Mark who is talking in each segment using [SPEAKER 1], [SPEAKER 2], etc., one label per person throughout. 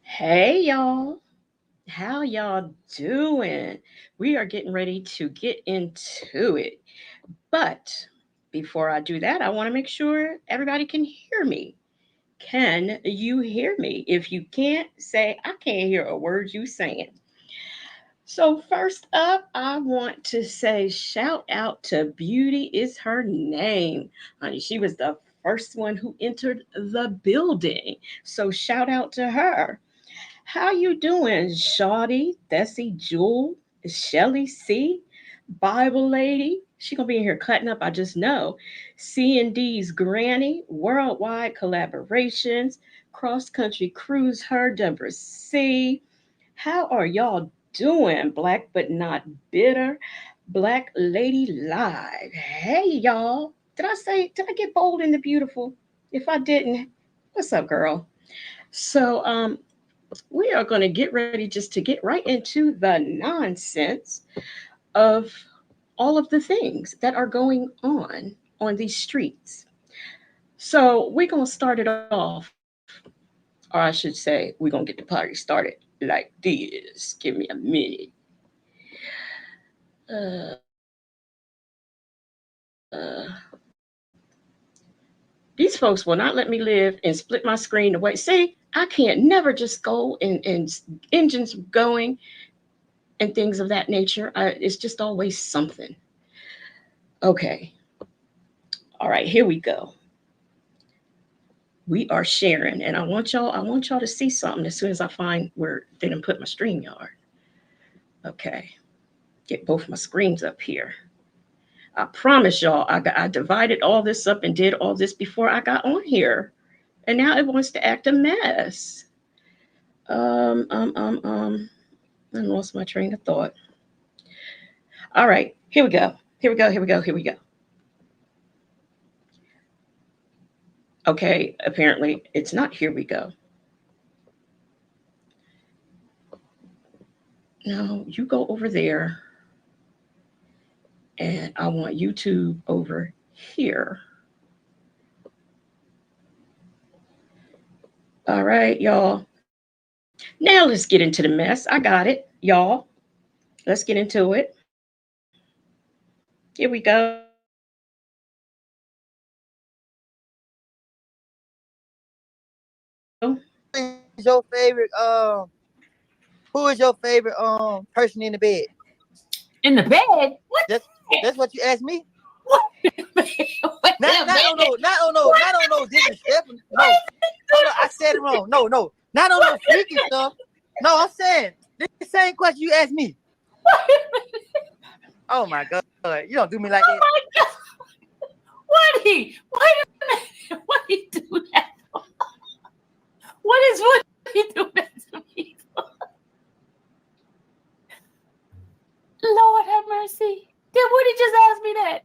[SPEAKER 1] Hey y'all, how y'all doing? We are getting ready to get into it. But before I do that, I want to make sure everybody can hear me. Can you hear me? If you can't, say, I can't hear a word you saying. So, first up, I want to say shout out to Beauty is her name. Honey, she was the first one who entered the building. So, shout out to her. How you doing, Shawty, Thessie, Jewel, Shelly C, Bible Lady? She gonna be in here cutting up, I just know. C and D's Granny, Worldwide Collaborations, Cross Country Cruise, her Deborah C. How are y'all doing? Black but not bitter. Black Lady Live. Hey y'all. Did I get bold and the beautiful? If I didn't, what's up, girl? So we are going to get ready just to get right into the nonsense of all of the things that are going on these streets. So we're going to start it off, or I should say, we're going to get the party started like this. Give me a minute. These folks will not let me live and split my screen away. See, I can't never just go and engines going and things of that nature. It's just always something. Okay. All right, here we go. We are sharing, and I want y'all to see something as soon as I find where they didn't put my stream yard. Okay. Get both my screens up here. I promise y'all, I divided all this up and did all this before I got on here. And now it wants to act a mess. Um, um, um, um, I lost my train of thought. All right, here we go. Here we go. Here we go. Here we go. Okay, apparently it's not here we go. No, you go over there. And I want YouTube over here. All right, y'all. Now let's get into the mess. I got it, y'all. Let's get into it. Here we go.
[SPEAKER 2] Is your favorite who is your favorite person in the bed?
[SPEAKER 3] In the bed? What?
[SPEAKER 2] That's what you asked me.
[SPEAKER 3] What?
[SPEAKER 2] Not on no different stuff. No, I said it wrong. No, not on no freaky stuff. No, I'm saying the same question you asked me. Oh my God, you don't do me like that.
[SPEAKER 3] Oh my God. Wait a minute. Why do you do that? What do you do that to me for? Lord have mercy. Did would he just ask me that?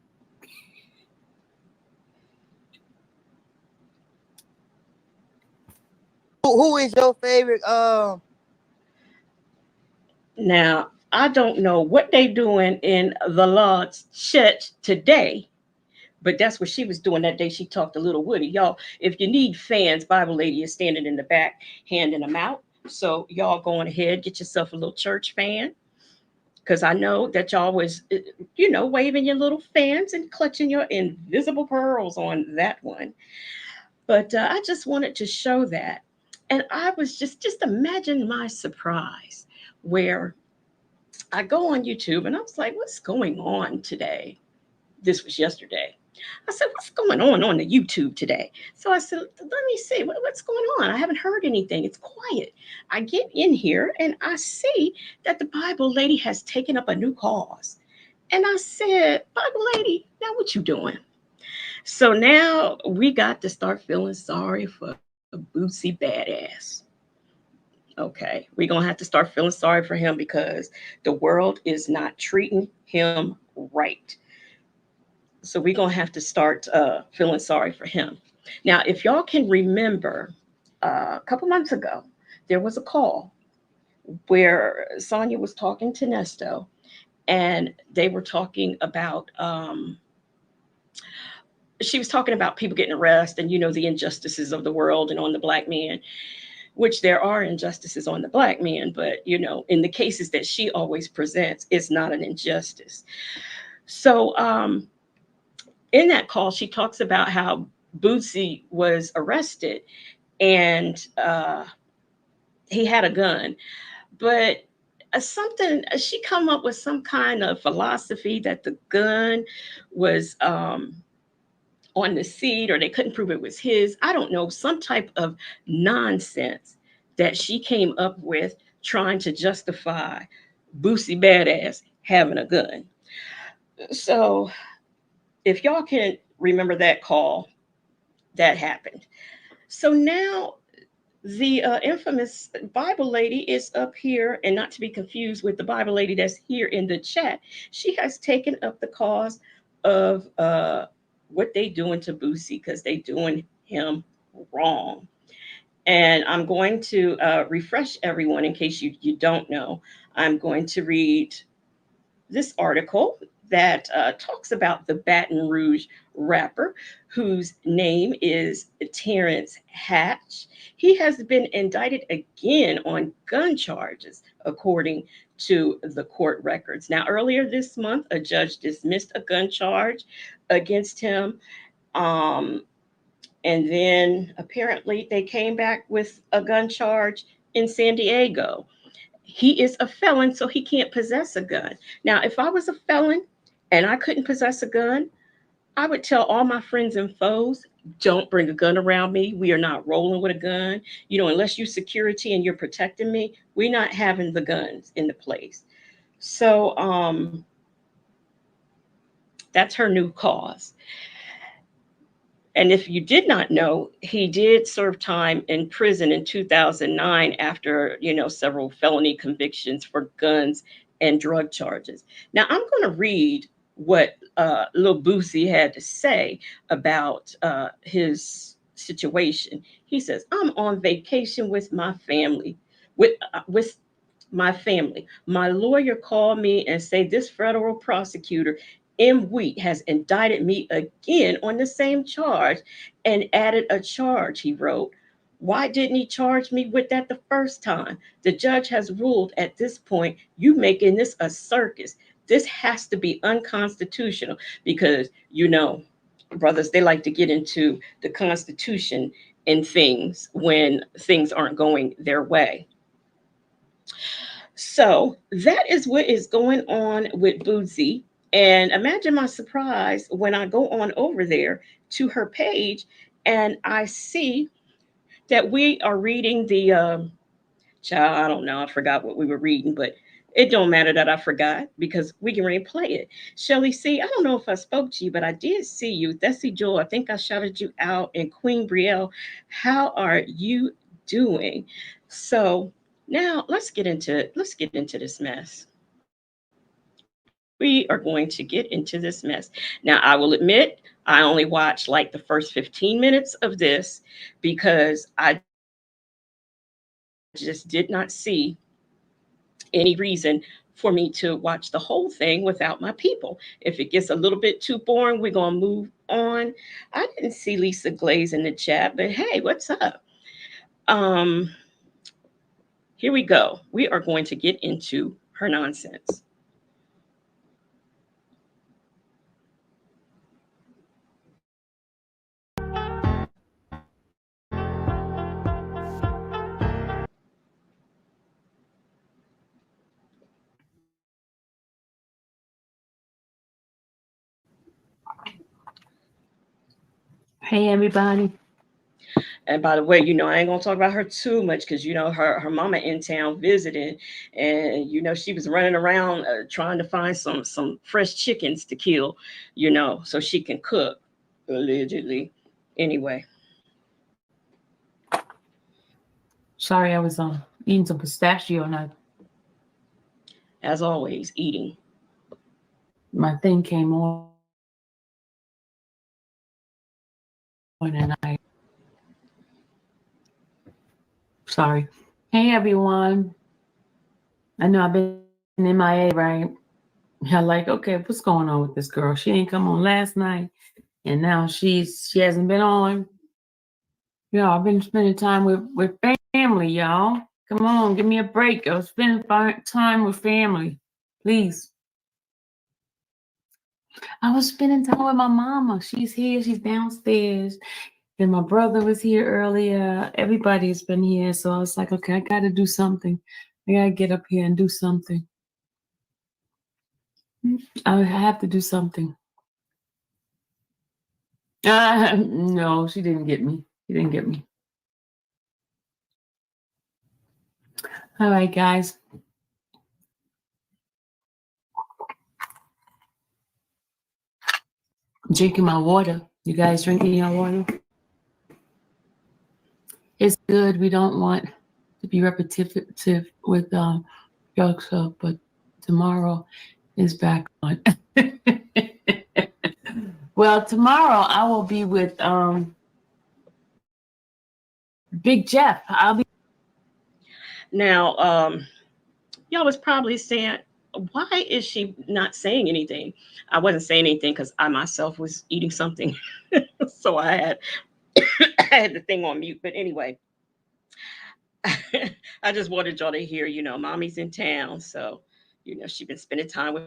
[SPEAKER 2] Who is your favorite?
[SPEAKER 1] Now, I don't know what they doing in the Lord's church today, but that's what she was doing that day she talked to Little Woody. Y'all, if you need fans, Bible Lady is standing in the back handing them out. So y'all go on ahead, get yourself a little church fan. Because I know that y'all was, waving your little fans and clutching your invisible pearls on that one. But I just wanted to show that. And I was just imagine my surprise where I go on YouTube and I was like, what's going on today? This was yesterday. I said, what's going on the YouTube today? So I said, let me see what's going on. I haven't heard anything. It's quiet. I get in here and I see that the Bible lady has taken up a new cause. And I said, Bible lady, now what you doing? So now we got to start feeling sorry for Boosie Badass. Okay, we're gonna have to start feeling sorry for him because the world is not treating him right. So we're gonna have to start feeling sorry for him. Now, if y'all can remember, a couple months ago, there was a call where Sonya was talking to Nesto, and they were talking about. She was talking about people getting arrested and the injustices of the world and on the black man, which there are injustices on the black man, but in the cases that she always presents, it's not an injustice. So in that call, she talks about how Boosie was arrested and he had a gun, but something she come up with some kind of philosophy that the gun was on the seat or they couldn't prove it was his. I don't know, some type of nonsense that she came up with trying to justify Boosie Badass having a gun. So if y'all can remember that call, that happened. So now the infamous Bible lady is up here, and not to be confused with the Bible lady that's here in the chat. She has taken up the cause of what they doing to Boosie because they doing him wrong. And I'm going to refresh everyone in case you don't know. I'm going to read this article that talks about the Baton Rouge rapper whose name is Terrence Hatch. He has been indicted again on gun charges, according to the court records. Now, earlier this month, a judge dismissed a gun charge against him. Um, and then apparently they came back with a gun charge in San Diego. He is a felon, so he can't possess a gun. Now, if I was a felon and I couldn't possess a gun, I would tell all my friends and foes, don't bring a gun around me. We are not rolling with a gun. Unless you security and you're protecting me, we're not having the guns in the place. So that's her new cause. And if you did not know, he did serve time in prison in 2009 after, several felony convictions for guns and drug charges. Now, I'm going to read what Lil Boosie had to say about his situation. He says, I'm on vacation with my family, with my family. My lawyer called me and said this federal prosecutor M. Wheat has indicted me again on the same charge and added a charge, he wrote. Why didn't he charge me with that the first time? The judge has ruled at this point, you making this a circus. This has to be unconstitutional because, brothers, they like to get into the Constitution and things when things aren't going their way. So that is what is going on with Bootsy. And imagine my surprise when I go on over there to her page and I see that we are reading the child. I don't know. I forgot what we were reading, but it don't matter that I forgot because we can replay it. Shelly C, I don't know if I spoke to you, but I did see you. Thessie Joel, I think I shouted you out. And Queen Brielle, how are you doing? So now let's get into this mess. We are going to get into this mess. Now, I will admit, I only watched like the first 15 minutes of this because I just did not see any reason for me to watch the whole thing without my people. If it gets a little bit too boring, we're going to move on. I didn't see Lisa Glaze in the chat, but hey, what's up? Um, Here we go. We are going to get into her nonsense.
[SPEAKER 3] Hey, everybody.
[SPEAKER 1] And by the way, I ain't gonna talk about her too much because her mama in town visiting, and she was running around trying to find some fresh chickens to kill, so she can cook, allegedly. Anyway,
[SPEAKER 3] Sorry, I was eating some pistachio and
[SPEAKER 1] as always, eating.
[SPEAKER 3] my thing came on and I sorry. Hey, everyone. I know I've been MIA, right? Yeah, like, okay, what's going on with this girl? She didn't come on last night, and now she hasn't been on. I've been spending time with family, y'all. Come on, give me a break. I was spending time with family, please. I was spending time with my mama. She's here. She's downstairs. And my brother was here earlier. Everybody's been here. So I was like, okay, I got to do something. I got to get up here and do something. I have to do something. No, she didn't get me. She didn't get me. All right, guys. Drinking my water. You guys drinking your water? It's good. We don't want to be repetitive with drug stuff, but tomorrow is back on. Well, tomorrow I will be with Big Jeff. I'll be.
[SPEAKER 1] Now, y'all was probably saying, why is she not saying anything? I wasn't saying anything because I myself was eating something, so I had I had the thing on mute. But anyway, I just wanted y'all to hear, mommy's in town. So, she's been spending time with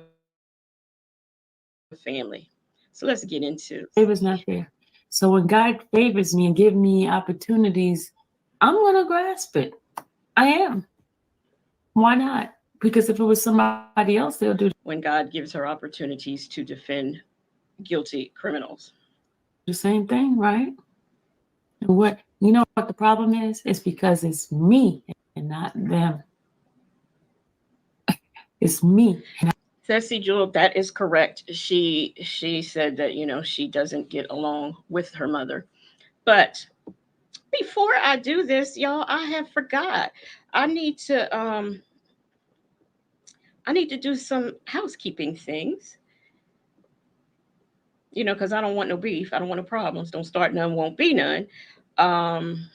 [SPEAKER 1] family. So let's get into
[SPEAKER 3] It was not there. So when God favors me and give me opportunities, I'm gonna grasp it. I am. Why not? Because if it was somebody else, they'll do
[SPEAKER 1] when God gives her opportunities to defend guilty criminals.
[SPEAKER 3] the same thing, right? And what the problem is? It's because it's me and not them. It's me.
[SPEAKER 1] Sassy Jewel, that is correct. She said that she doesn't get along with her mother. But before I do this, y'all, I have forgot. I need to um I need to do some housekeeping things. Because I don't want no beef. I don't want no problems. Don't start none, won't be none. Um,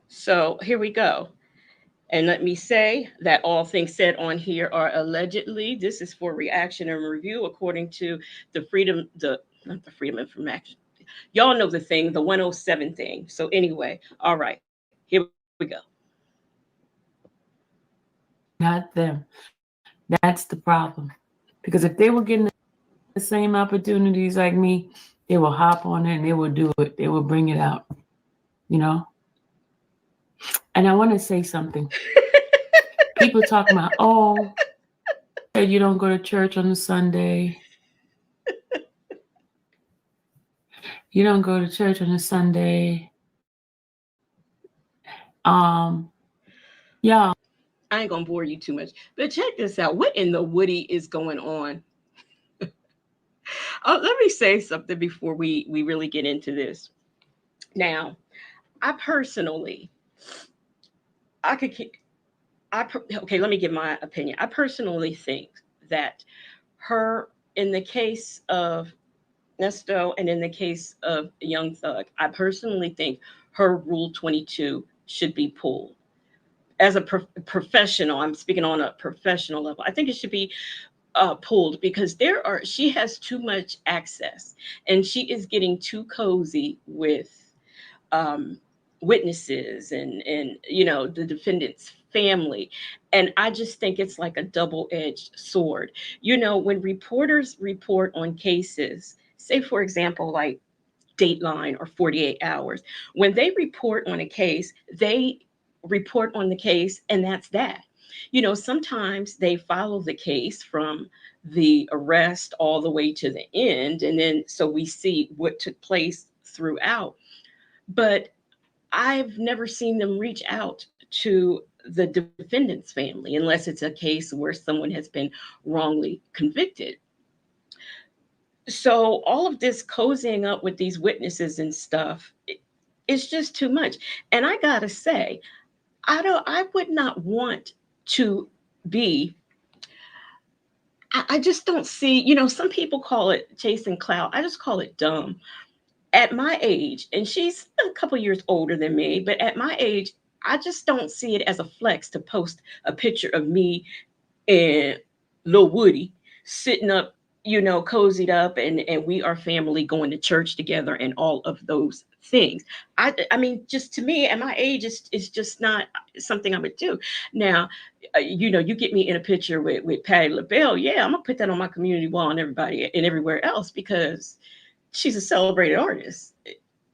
[SPEAKER 1] so here we go. And let me say that all things said on here are allegedly. This is for reaction and review according to the freedom, the not the freedom of information. Y'all know the thing, the 107 thing. So anyway, all right, here we go.
[SPEAKER 3] Not them. That's the problem. Because if they were getting the same opportunities like me, they will hop on it and they will do it. They will bring it out, you know? And I want to say something. People talking about, oh, you don't go to church on a Sunday. You don't go to church on a Sunday. Yeah.
[SPEAKER 1] I ain't gonna bore you too much, but check this out. What in the woody is going on? Let me say something before we really get into this. Now, I personally, I could Okay, let me give my opinion. I personally think that her, in the case of Nesto and in the case of Young Thug, I personally think her Rule 22 should be pulled. As a professional, I'm speaking on a professional level. I think it should be pulled because she has too much access and she is getting too cozy with um, witnesses and the defendant's family. And I just think it's like a double-edged sword. When reporters report on cases, say for example like Dateline or 48 Hours, when they report on a case, they report on the case and that's that. Sometimes they follow the case from the arrest all the way to the end, and then so we see what took place throughout. But I've never seen them reach out to the defendant's family unless it's a case where someone has been wrongly convicted. So all of this cozying up with these witnesses and stuff, it's just too much. And I gotta say, I would not want to be. I just don't see. Some people call it chasing clout. I just call it dumb. At my age, and she's a couple years older than me, but at my age, I just don't see it as a flex to post a picture of me and Lil Woody sitting up, cozied up, and we are family going to church together and all of those things. I mean, just to me, at my age, it's just not something I would do. Now, you get me in a picture with Patti LaBelle, yeah, I'm gonna put that on my community wall and everybody and everywhere else because she's a celebrated artist.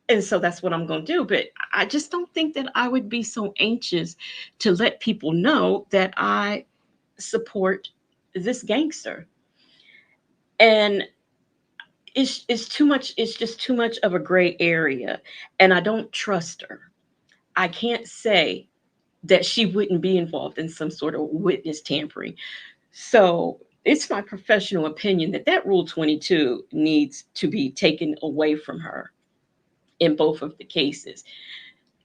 [SPEAKER 1] And so that's what I'm going to do. But I just don't think that I would be so anxious to let people know that I support this gangster. And it's too much. It's just too much of a gray area. And I don't trust her. I can't say that she wouldn't be involved in some sort of witness tampering. So it's my professional opinion that Rule 22 needs to be taken away from her in both of the cases.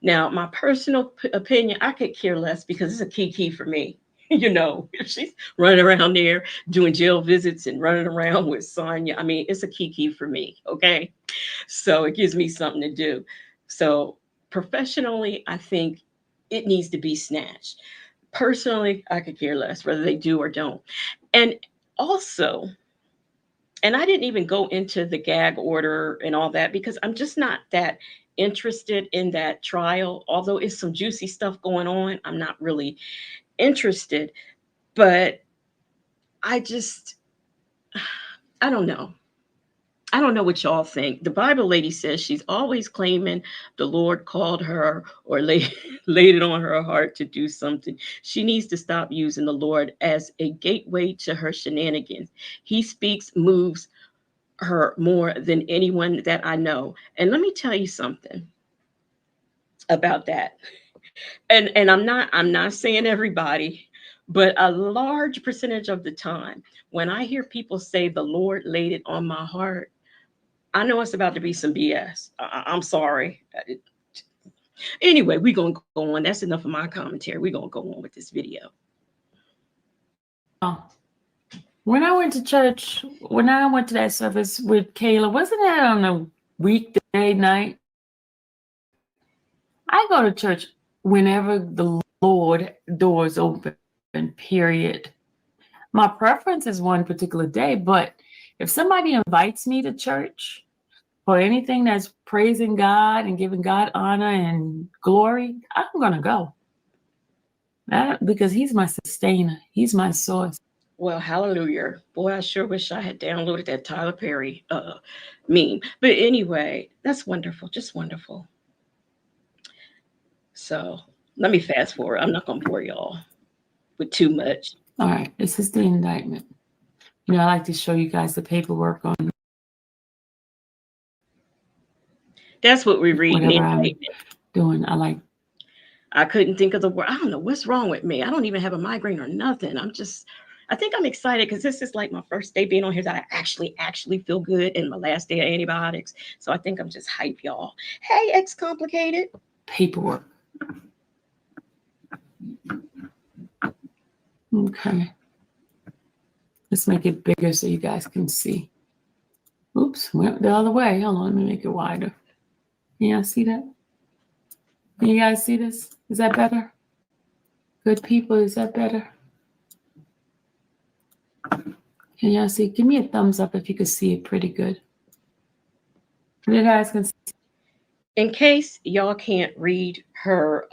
[SPEAKER 1] Now, my personal opinion, I could care less because it's a key for me. If she's running around there doing jail visits and running around with Sonya, I mean, it's a key for me. Okay. So it gives me something to do. So professionally, I think it needs to be snatched. Personally, I could care less whether they do or don't. And also, and I didn't even go into the gag order and all that because I'm just not that interested in that trial. Although it's some juicy stuff going on, I'm not really interested. But I just, I don't know. I don't know what y'all think. The Bible lady says she's always claiming the Lord called her or laid it on her heart to do something. She needs to stop using the Lord as a gateway to her shenanigans. He speaks, moves her more than anyone that I know. And let me tell you something about that. And I'm not saying everybody, but a large percentage of the time when I hear people say the Lord laid it on my heart, I know it's about to be some BS. I'm sorry. Anyway, we're going to go on. That's enough of my commentary. We're going to go on with this video.
[SPEAKER 3] When I went to church, when I went to that service with Kayla, wasn't that on a weekday night? I go to church whenever the Lord doors open, period. My preference is one particular day, but if somebody invites me to church for anything that's praising God and giving God honor and glory, I'm going to go. Because he's my sustainer. He's my source.
[SPEAKER 1] Well, hallelujah. Boy, I sure wish I had downloaded that Tyler Perry meme. But anyway, that's wonderful. Just wonderful. So let me fast forward. I'm not going to bore y'all with too much.
[SPEAKER 3] All right. This is the indictment. I like to show you guys the paperwork on
[SPEAKER 1] That's what we read in the indictment.
[SPEAKER 3] Doing.
[SPEAKER 1] I couldn't think of the word. I don't know what's wrong with me. I don't even have a migraine or nothing. I think I'm excited because this is like my first day being on here that I actually feel good and my last day of antibiotics. So I think I'm just hype, y'all. Hey, X Complicated.
[SPEAKER 3] Paperwork. Okay. Let's make it bigger so you guys can see. Oops, went the other way. Hold on, let me make it wider. Can y'all see that? Can you guys see this? Is that better? Good people, is that better? Can y'all see? Give me a thumbs up if you can see it pretty good. You guys can see.
[SPEAKER 1] In case y'all can't read her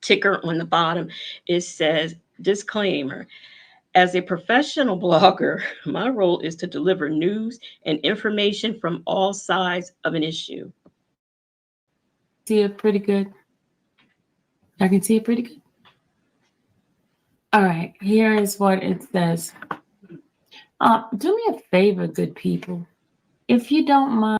[SPEAKER 1] ticker on the bottom, it says disclaimer. As a professional blogger, my role is to deliver news and information from all sides of an issue.
[SPEAKER 3] See it pretty good? I can see it pretty good. All right, here is what it says. Do me a favor, good people. If you don't mind.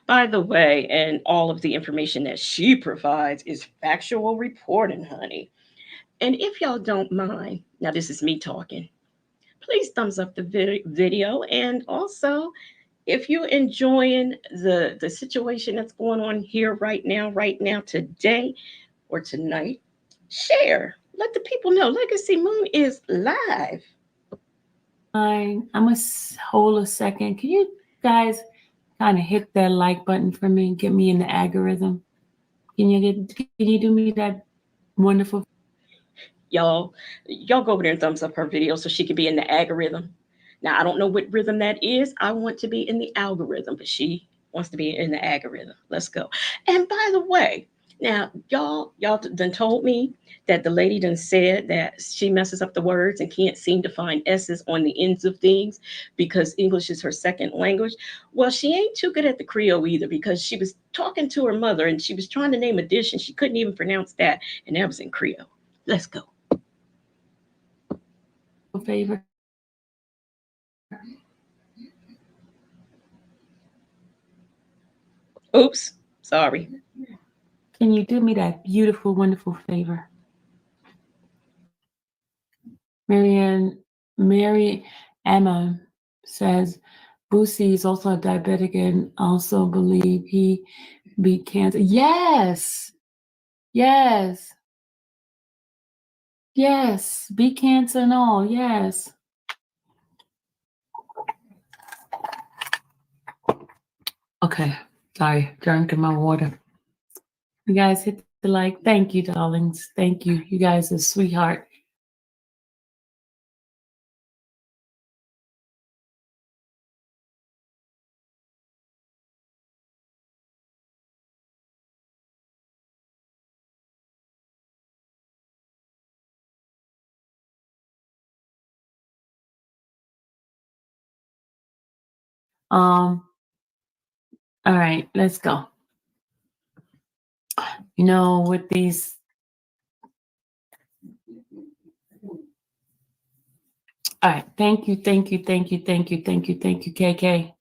[SPEAKER 1] By the way, and all of the information that she provides is factual reporting, honey. And if y'all don't mind, now this is me talking, please thumbs up the video. And also, if you're enjoying the situation that's going on here right now, today or tonight, share. Let the people know Legacy Moon is live.
[SPEAKER 3] I'm gonna hold a second. Can you guys kind of hit that like button for me? Get me in the algorithm. Can you do me that wonderful?
[SPEAKER 1] Y'all go over there and thumbs up her video so she can be in the algorithm. Now I don't know what rhythm that is. I want to be in the algorithm, but she wants to be in the algorithm. Let's go. And by the way, now y'all done told me that the lady done said that she messes up the words and can't seem to find s's on the ends of things because English is her second language. Well, she ain't too good at the Creole either because she was talking to her mother and she was trying to name a dish and she couldn't even pronounce that, and that was in Creole. Let's go.
[SPEAKER 3] Favor.
[SPEAKER 1] Oops, sorry.
[SPEAKER 3] Can you do me that beautiful, wonderful favor? Mary Emma says Boosie is also a diabetic and also believe he beat cancer. Yes. Yes. Yes. Beat cancer and all. Yes. Okay. Sorry. Drinking my water. You guys hit the like. Thank you, darlings. Thank you. You guys are sweetheart. All right, let's go. You know, with these, all right, thank you, KK.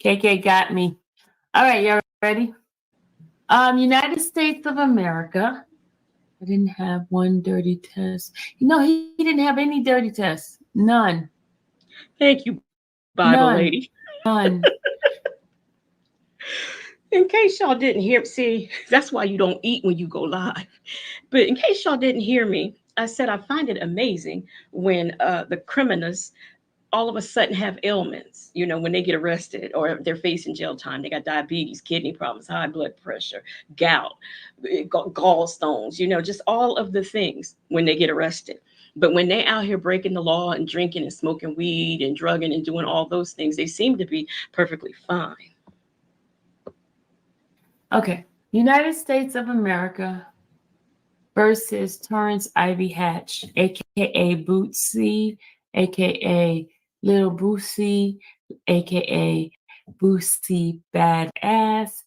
[SPEAKER 3] KK got me. All right, y'all ready? United States of America. I didn't have one dirty test. You know, he didn't have any dirty tests. None.
[SPEAKER 1] Thank you, Bible lady.
[SPEAKER 3] None.
[SPEAKER 1] In case y'all didn't hear, see, that's why you don't eat when you go live. But in case y'all didn't hear me, I said I find it amazing when the criminals all of a sudden have ailments, when they get arrested or they're facing jail time. They got diabetes, kidney problems, high blood pressure, gout, gallstones, just all of the things when they get arrested. But when they out here breaking the law and drinking and smoking weed and drugging and doing all those things, they seem to be perfectly fine.
[SPEAKER 3] Okay. United States of America versus Torrance Ivy Hatch, aka Bootsy, aka Little Boosie, aka Boosie Badass.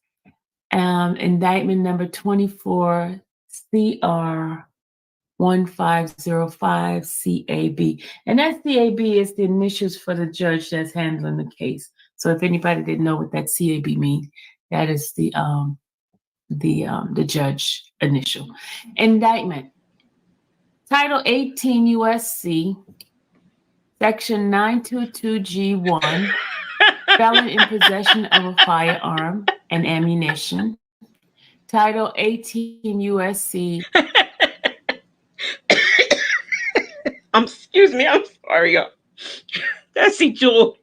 [SPEAKER 3] Indictment number 24 CR 1505 CAB. And that CAB is the initials for the judge that's handling the case. So if anybody didn't know what that CAB means, that is the judge initial. Indictment. Title 18 USC, Section 922G1, felon in possession of a firearm and ammunition. Title 18 USC.
[SPEAKER 1] Excuse me, I'm sorry, y'all. That's see, Jewel.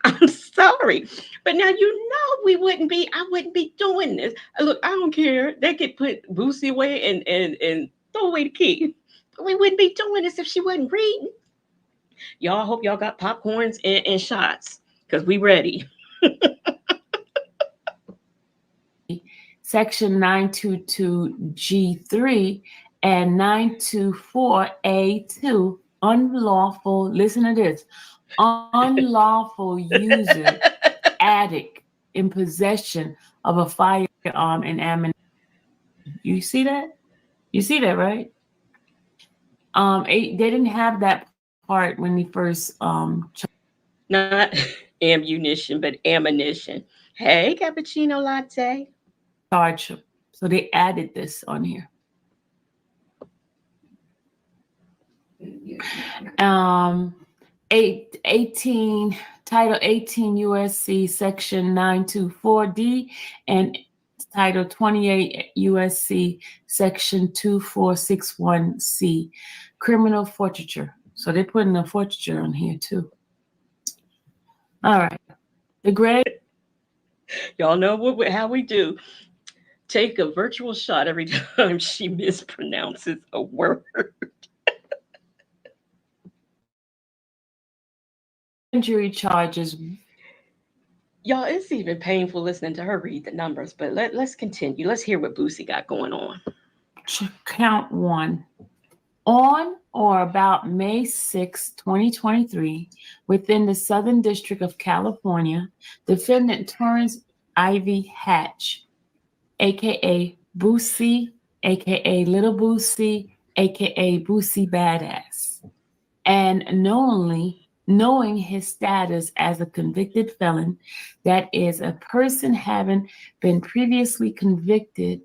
[SPEAKER 1] I'm sorry. But now you know I wouldn't be doing this. Look, I don't care. They could put Boosie away and throw away the key. But we wouldn't be doing this if she wasn't reading. Y'all hope y'all got popcorns and shots. Cause we ready.
[SPEAKER 3] Section 922G3 and 924A2, unlawful, listen to this, unlawful user, addict in possession of a firearm and ammunition. You see that? You see that, right? They didn't have that part when they first
[SPEAKER 1] Not ammunition, but ammunition. Hey, cappuccino latte.
[SPEAKER 3] charged them. So they added this on here. Um, 18, Title 18 USC Section 924D and Title 28 USC Section 2461C, criminal forfeiture. So they're putting the forfeiture on here too. All right. The grand
[SPEAKER 1] Y'all know how we do. Take a virtual shot every time she mispronounces a word.
[SPEAKER 3] jury charges
[SPEAKER 1] Y'all, it's even painful listening to her read the numbers, but let's continue. Let's hear what Boosie got going on.
[SPEAKER 3] count one. On or about May 6, 2023, within the Southern District of California, defendant Torrance Ivy Hatch, aka Boosie, aka Little Boosie, aka Boosie Badass, and knowing his status as a convicted felon, that is, a person having been previously convicted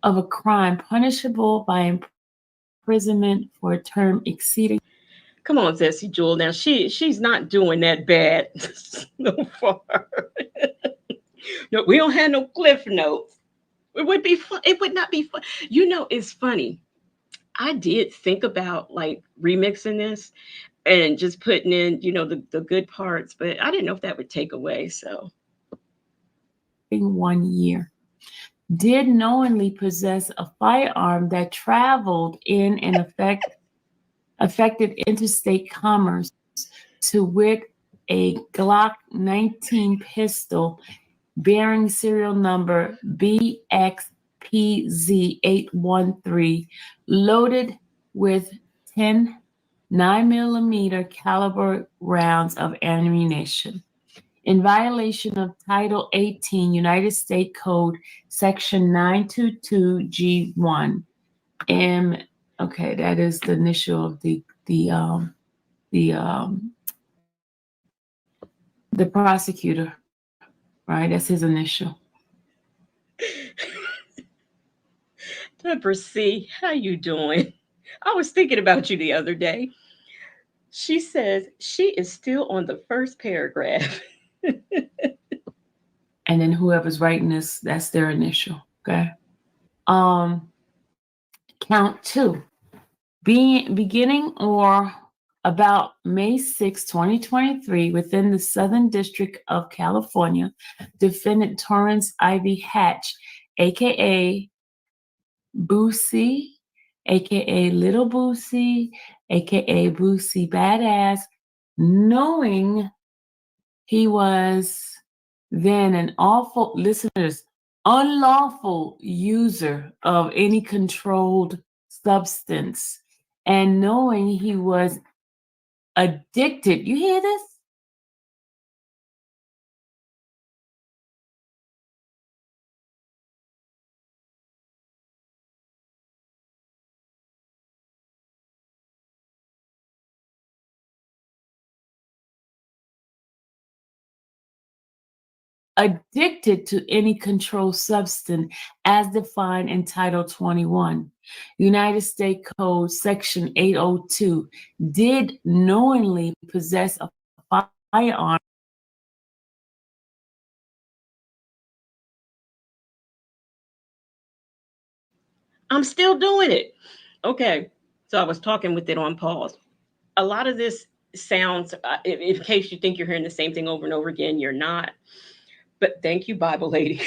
[SPEAKER 3] of a crime punishable by imprisonment for a term exceeding.
[SPEAKER 1] Come on, Zessie Jewel. Now she's not doing that bad so far. No, we don't have no cliff notes. It would be fun. It would not be fun. You know, it's funny. I did think about like remixing this and just putting in, the good parts, but I didn't know if that would take away. So
[SPEAKER 3] 1 year. Did knowingly possess a firearm that traveled in and affected interstate commerce, to wit, a Glock 19 pistol bearing serial number BXPZ813, loaded with 10 9mm caliber rounds of ammunition, in violation of Title 18 United States Code Section 922G1. Okay, that is the initial of the prosecutor, right? That's his initial.
[SPEAKER 1] Deborah C, how you doing? I was thinking about you the other day. She says she is still on the first paragraph.
[SPEAKER 3] And then whoever's writing this, that's their initial. Okay. Um, count two. Beginning or about May 6, 2023, within the Southern District of California, defendant Torrance Ivy Hatch, aka Boosie, aka Little Boosie, aka Boosie Badass, knowing he was then an unlawful user of any controlled substance, and knowing he was addicted. You hear this? Addicted to any controlled substance as defined in Title 21, United States Code Section 802, did knowingly possess a firearm.
[SPEAKER 1] I'm still doing it. Okay. So I was talking with it on pause. A lot of this sounds, in case you think you're hearing the same thing over and over again, you're not. But thank you, Bible lady.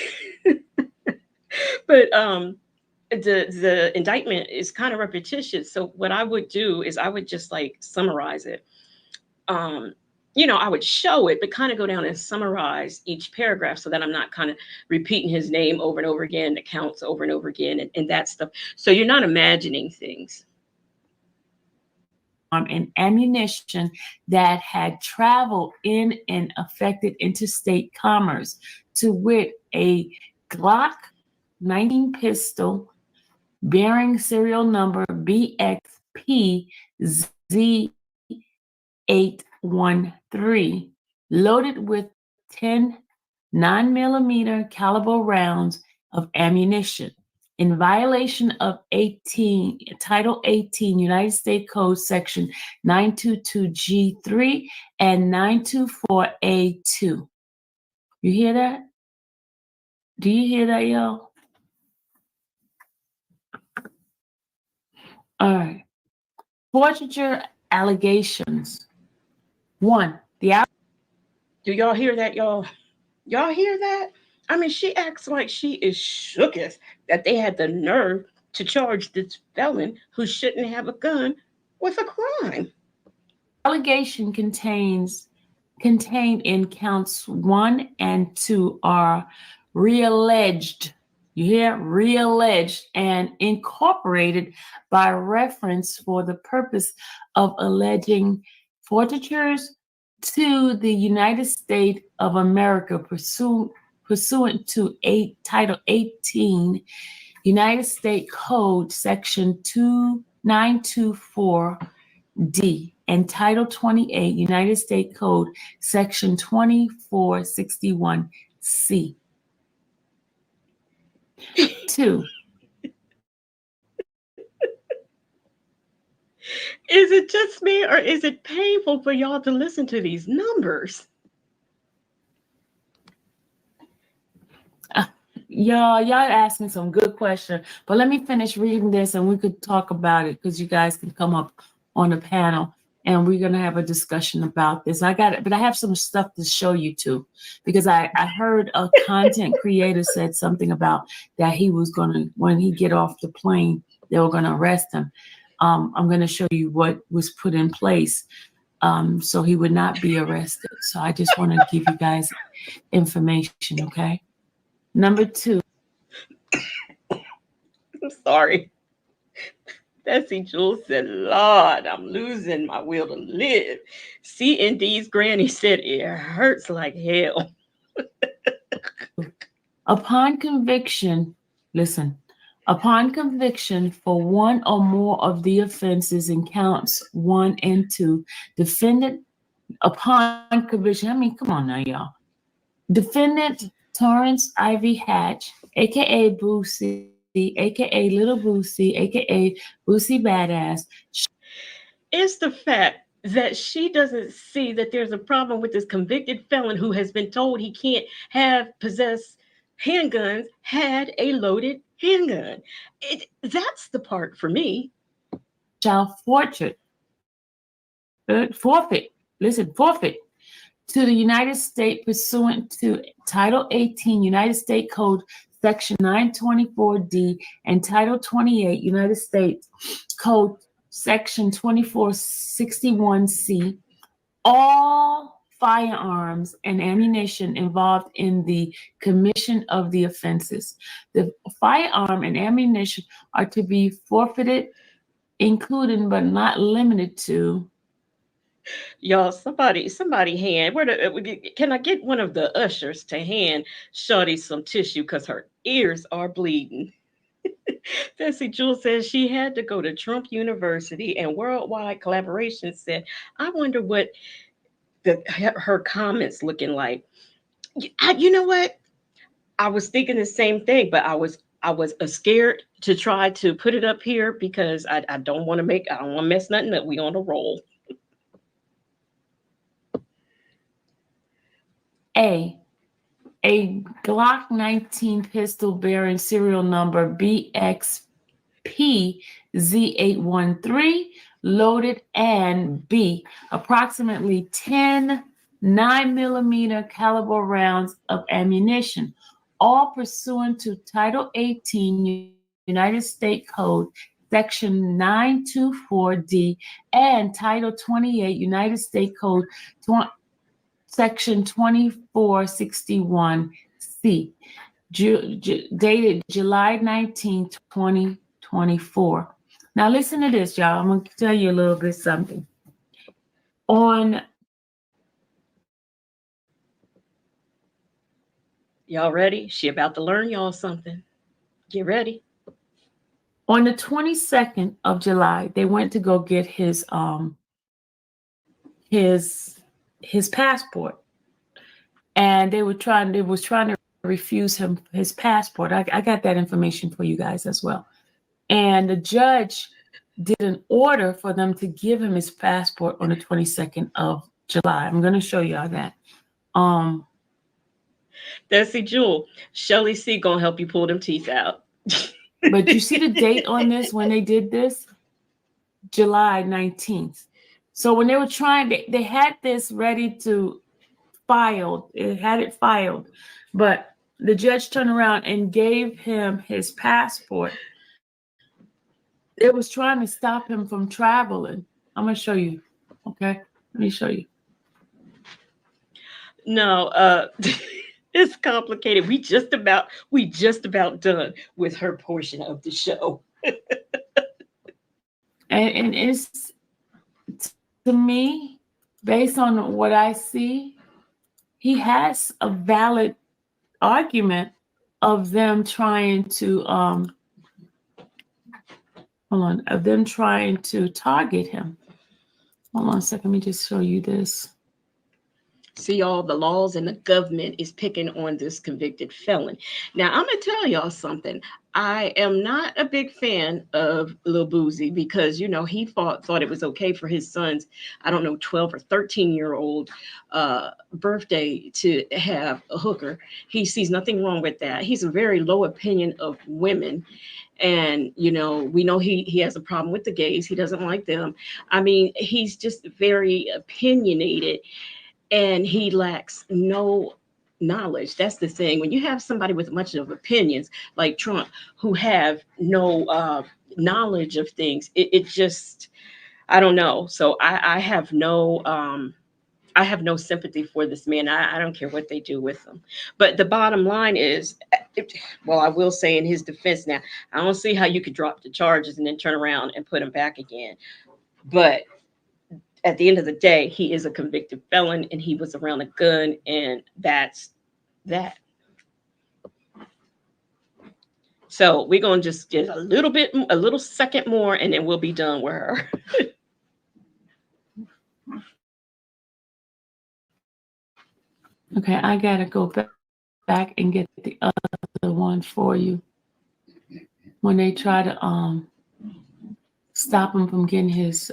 [SPEAKER 1] But the indictment is kind of repetitious. So what I would do is I would just like summarize it. Um, I would show it, but kind of go down and summarize each paragraph so that I'm not kind of repeating his name over and over again, the counts over and over again, and that stuff. So you're not imagining things.
[SPEAKER 3] And ammunition that had traveled in and affected interstate commerce, to wit, a Glock 19 pistol bearing serial number BXPZ813, loaded with 10 9mm caliber rounds of ammunition, in violation of Title 18 United States Code Section 922G3 and 924A2. You hear that? Do you hear that, y'all? All right. Forfeiture allegations. One,
[SPEAKER 1] Do y'all hear that, y'all? Y'all hear that? I mean, she acts like she is shooketh that they had the nerve to charge this felon who shouldn't have a gun with a crime.
[SPEAKER 3] allegation contained in counts 1 and 2 are realleged. You hear? Realleged and incorporated by reference for the purpose of alleging forfeitures to the United States of America pursuant to Title 18 United States Code Section 2924D and Title 28 United States Code Section 2461C. 2.
[SPEAKER 1] Is it just me or is it painful for y'all to listen to these numbers?
[SPEAKER 3] Y'all asking some good questions, but let me finish reading this and we could talk about it, because you guys can come up on the panel and we're gonna have a discussion about this. I have some stuff to show you too, because I heard a content creator said something about that he was gonna, when he get off the plane, they were gonna arrest him. I'm gonna show you what was put in place so he would not be arrested. So I just want to give you guys information, okay? Number 2.
[SPEAKER 1] I'm sorry. Bessie Jules said, Lord, I'm losing my will to live. C&D's granny said it hurts like hell.
[SPEAKER 3] Upon conviction, listen, upon conviction for one or more of the offenses in counts 1 and 2, defendant, upon conviction, I mean, come on now, y'all. Defendant Torrance Ivy Hatch, aka Boosie, aka Little Boosie, aka Boosie Badass.
[SPEAKER 1] It's the fact that she doesn't see that there's a problem with this convicted felon who has been told he can't possess handguns, had a loaded handgun. That's the part for me.
[SPEAKER 3] Shall forfeit, forfeit to the United States pursuant to Title 18 United States Code Section 924D and Title 28 United States Code Section 2461C, all firearms and ammunition involved in the commission of the offenses. The firearm and ammunition are to be forfeited, including but not limited to.
[SPEAKER 1] Y'all, somebody hand. Can I get one of the ushers to hand Shorty some tissue because her ears are bleeding? Bessie Jewel says she had to go to Trump University, and Worldwide Collaboration said, I wonder what her comments looking like. You know what? I was thinking the same thing, but I was scared to try to put it up here because I don't want to mess nothing up. We on a roll.
[SPEAKER 3] A Glock 19 pistol bearing serial number BXPZ PZ813 loaded, and B, approximately 10 9mm caliber rounds of ammunition, all pursuant to Title 18 United States Code, Section 924D, and Title 28 United States Code, Section 2461C, dated July 19, 2024. Now listen to this, y'all. I'm going to tell you a little bit something. On
[SPEAKER 1] Y'all ready? She about to learn y'all something. Get ready.
[SPEAKER 3] on the 22nd of July, they went to go get his passport, and they was trying to refuse him his passport. I got that information for you guys as well. And the judge did an order for them to give him his passport on the 22nd of July. I'm going to show y'all that.
[SPEAKER 1] Desi Jewel, Shelly C gonna help you pull them teeth out.
[SPEAKER 3] But you see the date on this when they did this? July 19th. So when they were trying, they had this ready to file. It had it filed, but the judge turned around and gave him his passport. It was trying to stop him from traveling. I'm gonna show you. Okay, let me show you.
[SPEAKER 1] No, it's complicated. We just about done with her portion of the show.
[SPEAKER 3] And it's, to me, based on what I see, he has a valid argument of them trying to of them trying to target him. Hold on a second, let me just show you this.
[SPEAKER 1] See, all the laws and the government is picking on this convicted felon. Now, I'm gonna tell y'all something. I am not a big fan of Lil Boosie because he thought it was okay for his son's, I don't know, 12 or 13-year-old birthday to have a hooker. He sees nothing wrong with that. He's a very low opinion of women. And we know he has a problem with the gays. He doesn't like them. I mean, he's just very opinionated, and he lacks no knowledge. That's the thing. When you have somebody with much of opinions like Trump who have no knowledge of things, it just, I don't know. So I have no sympathy for this man. I don't care what they do with him. But the bottom line is, well, I will say in his defense now, I don't see how you could drop the charges and then turn around and put him back again. But at the end of the day, he is a convicted felon and he was around a gun, and that's that. So we're going to just get a little second more, and then we'll be done with her.
[SPEAKER 3] Okay, I gotta go back and get the other one for you. When they try to stop him from getting his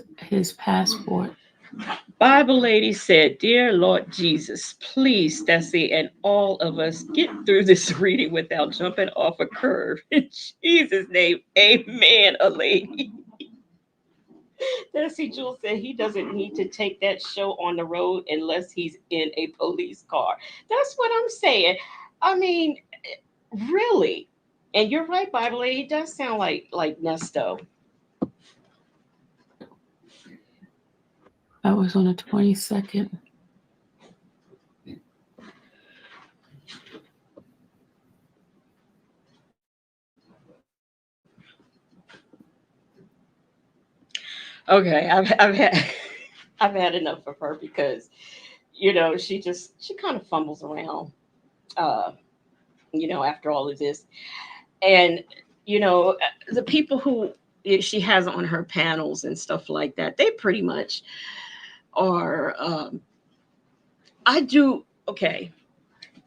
[SPEAKER 3] passport.
[SPEAKER 1] Bible lady said, "Dear Lord Jesus, please, Stacey, and all of us get through this reading without jumping off a curve. In Jesus' name, amen, a lady." Desi Jewel said he doesn't need to take that show on the road unless he's in a police car. That's what I'm saying. I mean, really. And you're right, Bible lady. It does sound like Nesto.
[SPEAKER 3] That was on the 22nd.
[SPEAKER 1] Okay, I've had I've had enough of her because she kind of fumbles around uh after all of this. And the people who she has on her panels and stuff like that, they pretty much are I do okay,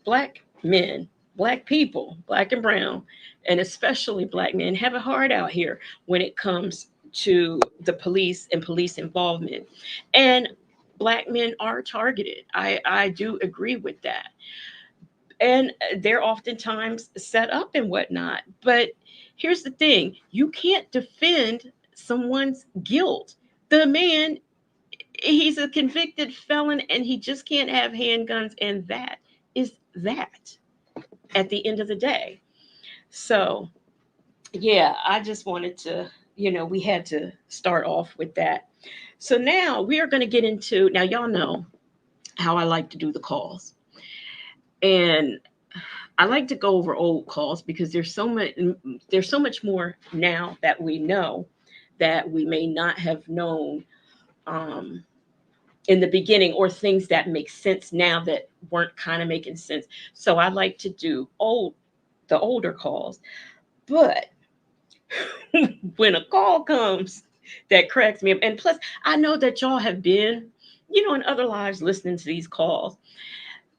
[SPEAKER 1] black men, black people, black and brown, and especially black men have it hard out here when it comes to the police and police involvement. And black men are targeted. I do agree with that. And they're oftentimes set up and whatnot. But here's the thing, you can't defend someone's guilt. The man, he's a convicted felon and he just can't have handguns, and that is that at the end of the day. So yeah, I just wanted to, we had to start off with that. So now we are going to get into, now y'all know how I like to do the calls. And I like to go over old calls because there's so much more now that we know that we may not have known um, in the beginning, or things that make sense now that weren't kind of making sense. So I like to do the older calls. But when a call comes that cracks me up, and plus I know that y'all have been, in other lives listening to these calls.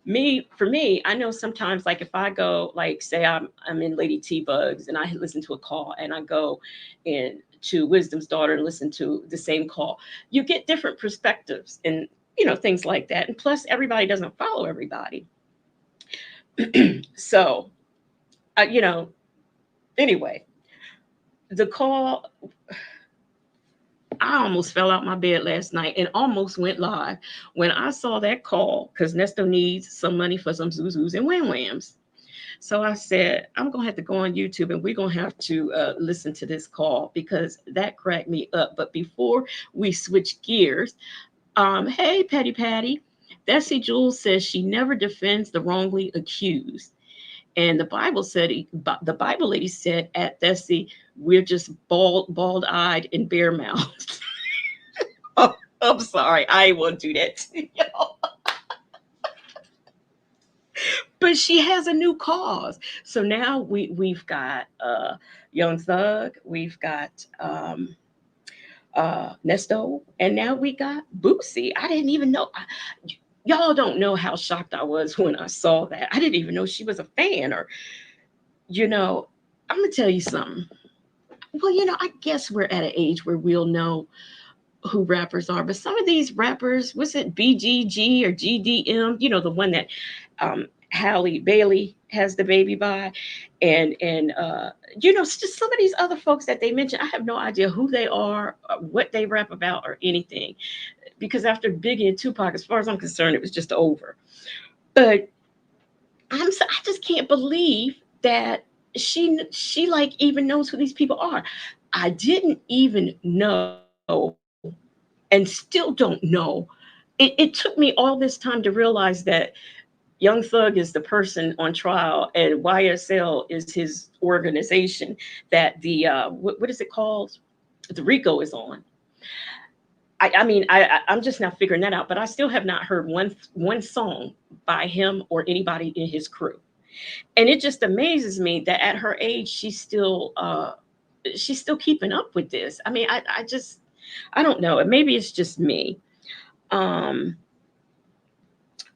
[SPEAKER 1] For me, I know sometimes, like if I go, like say I'm in Lady T Bugs and I listen to a call, and I go in to Wisdom's daughter and listen to the same call, you get different perspectives and things like that. And plus, everybody doesn't follow everybody. So, uh, you know, anyway, the call, I almost fell out my bed last night and almost went live when I saw that call because Nesto needs some money for some zuzus and wham whams. So I said, I'm going to have to go on YouTube and we're going to have to listen to this call because that cracked me up. But before we switch gears, hey, Petty Patty, Bessie Jules says she never defends the wrongly accused. And the Bible lady said at Bessie, we're just bald-eyed and bare-mouthed. Oh, I'm sorry. I won't do that to y'all. But she has a new cause. So now we've got Young Thug, we've got Nesto, and now we got Boosie. I didn't even know. Y'all don't know how shocked I was when I saw that. I didn't even know she was a fan, or I'm gonna tell you something. Well, I guess we're at an age where we'll know who rappers are, but some of these rappers, was it BGG or GDM? The one that Halle Bailey has the baby by, and just some of these other folks that they mentioned. I have no idea who they are, what they rap about, or anything, because after Biggie and Tupac, as far as I'm concerned, it was just over. But I just can't believe that she like even knows who these people are. I didn't even know, and still don't know. It took me all this time to realize that Young Thug is the person on trial, and YSL is his organization that the what is it called? The RICO is on. I'm just now figuring that out, but I still have not heard one song by him or anybody in his crew. And it just amazes me that at her age she's still keeping up with this. I don't know. Maybe it's just me. Um,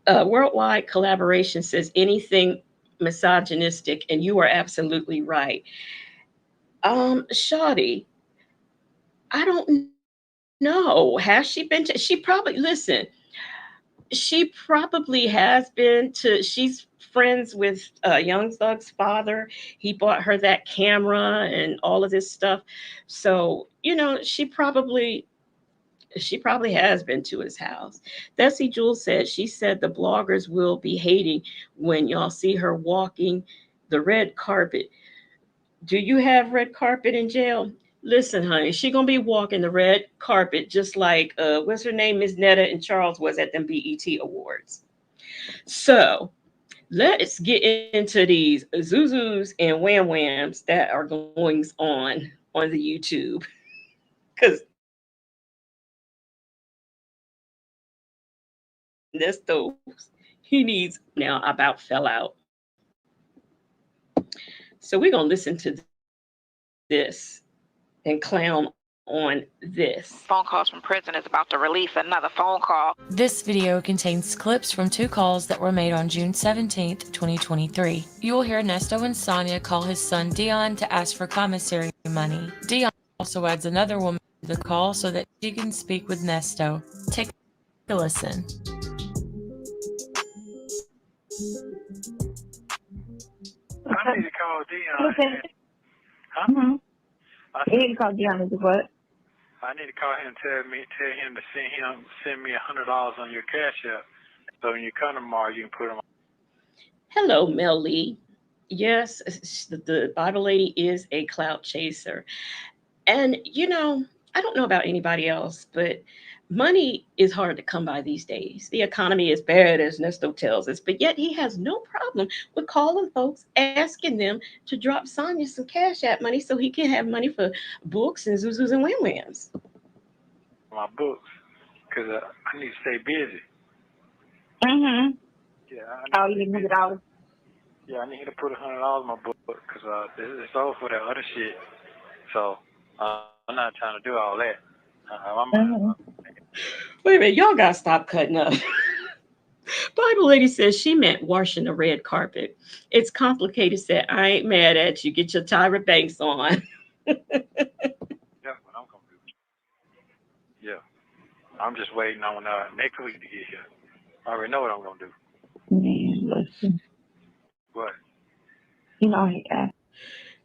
[SPEAKER 1] Worldwide collaboration says anything misogynistic, and you are absolutely right. Shawty, I don't know. Has she been to? She probably listen. She probably has been to. She's friends with Young Thug's father. He bought her that camera and all of this stuff. So she probably has been to his house. Bessie Jules she said the bloggers will be hating when y'all see her walking the red carpet. Do you have red carpet in jail? Listen, honey, she gonna be walking the red carpet just like what's her name, Miss Netta and Charles was at them BET Awards. So let's get into these zuzus and wham whams that are goings on the YouTube. Because Nesto, he needs now about fell out. So we're gonna listen to this and clown on this.
[SPEAKER 4] Phone calls from prison is about to release another phone call.
[SPEAKER 5] This video contains clips from 2 calls that were made on June 17th, 2023. You will hear Nesto and Sonya call his son Deon to ask for commissary money. Deon also adds another woman to the call so that she can speak with Nesto. Take a listen.
[SPEAKER 6] I need to call Deon. Okay. Mm-hmm.
[SPEAKER 7] I
[SPEAKER 6] He didn't call Deon his butt.
[SPEAKER 7] I need to call him and tell him to send me $100 on your Cash App. So when you come tomorrow, you can put them.
[SPEAKER 1] Hello, Mel Lee. Yes, the Bible lady is a clout chaser. And, I don't know about anybody else, but money is hard to come by these days. The economy is bad, as Nesto tells us, but yet he has no problem with calling folks, asking them to drop Sonya some Cash App money so he can have money for books and Zuzus and Wham Whams.
[SPEAKER 7] My books, because I need to stay busy.
[SPEAKER 6] Mm-hmm.
[SPEAKER 7] Yeah,
[SPEAKER 6] You need $100.
[SPEAKER 7] Yeah, I need to put $100 in my book because it's over for that other shit. So I'm not trying to do all that.
[SPEAKER 1] Wait a minute, y'all gotta stop cutting up. Bible lady says she meant washing the red carpet. It's complicated. Said I ain't mad at you. Get your Tyra Banks on.
[SPEAKER 7] Yeah, what I'm gonna do. Yeah, I'm just waiting on next week to get here. I already know what I'm gonna do.
[SPEAKER 6] Man, listen.
[SPEAKER 7] What?
[SPEAKER 6] You know he asked.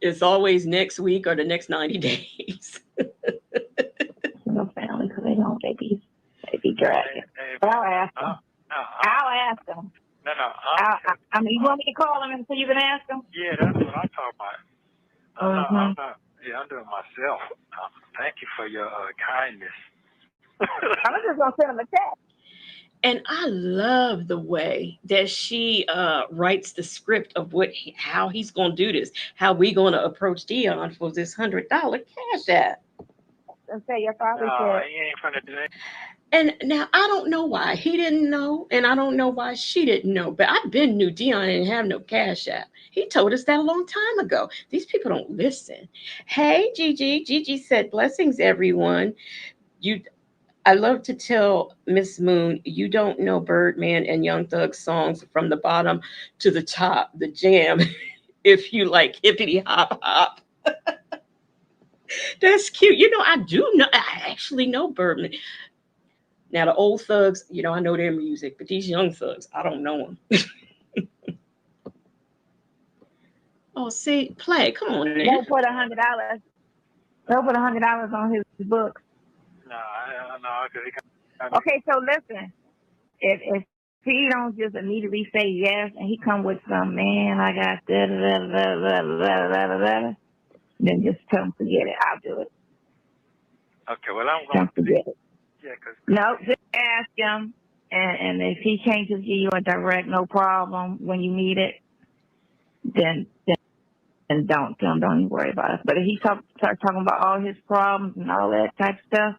[SPEAKER 1] It's always next week or the next 90 days.
[SPEAKER 6] No family, because they be dragging. But I'll ask them. I'll ask them.
[SPEAKER 7] No.
[SPEAKER 6] I mean, you want me to call them so you can ask them?
[SPEAKER 7] Yeah, that's what I'm talking about. I'm not. Yeah, I'm doing myself. Thank you for your kindness.
[SPEAKER 6] I'm just gonna send them a text.
[SPEAKER 1] And I love the way that she writes the script of how he's going to do this, how we going to approach Deon for this $100 Cash App.
[SPEAKER 6] And say your father
[SPEAKER 7] No,
[SPEAKER 6] said.
[SPEAKER 7] he ain't finna do that.
[SPEAKER 1] And now I don't know why he didn't know, and I don't know why she didn't know. But I've been knew Deon didn't have no Cash App. He told us that a long time ago. These people don't listen. Hey, Gigi. Gigi said, "Blessings, everyone." I love to tell Miss Moon, you don't know Birdman and Young Thug songs from the bottom to the top, the jam, if you like hippity hop hop. That's cute. I do know, I actually know Birdman. Now, the old thugs, I know their music, but these young thugs, I don't know them. Oh, see, play. Come on, man.
[SPEAKER 6] They'll put $100. They'll put $100 on his book.
[SPEAKER 7] No.
[SPEAKER 6] Okay, so listen. If he don't just immediately say yes, and he come with some, man, I got da, then just tell him forget it. I'll do it.
[SPEAKER 7] Okay, well I'm going
[SPEAKER 6] to forget it.
[SPEAKER 7] Yeah, cause
[SPEAKER 6] no, just ask him, and if he can't just give you a direct no problem when you need it, then don't even worry about it. But if he start talking about all his problems and all that type of stuff,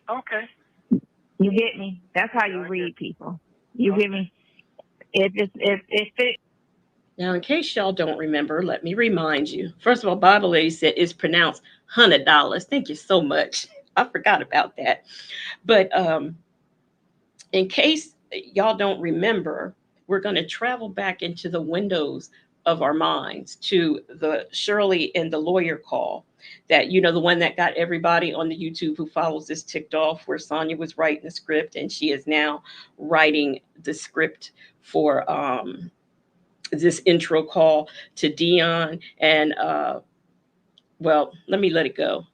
[SPEAKER 7] okay,
[SPEAKER 6] you get me. That's how you read people. You get me. If it.
[SPEAKER 1] Now, in case y'all don't remember, let me remind you. First of all, Bible lady said it's pronounced $100. Thank you so much. I forgot about that. But in case y'all don't remember, we're going to travel back into the windows of our minds to the Shirley and the lawyer call that, the one that got everybody on the YouTube who follows this ticked off, where Sonya was writing the script and she is now writing the script for this intro call to Deon. And well, let me let it go.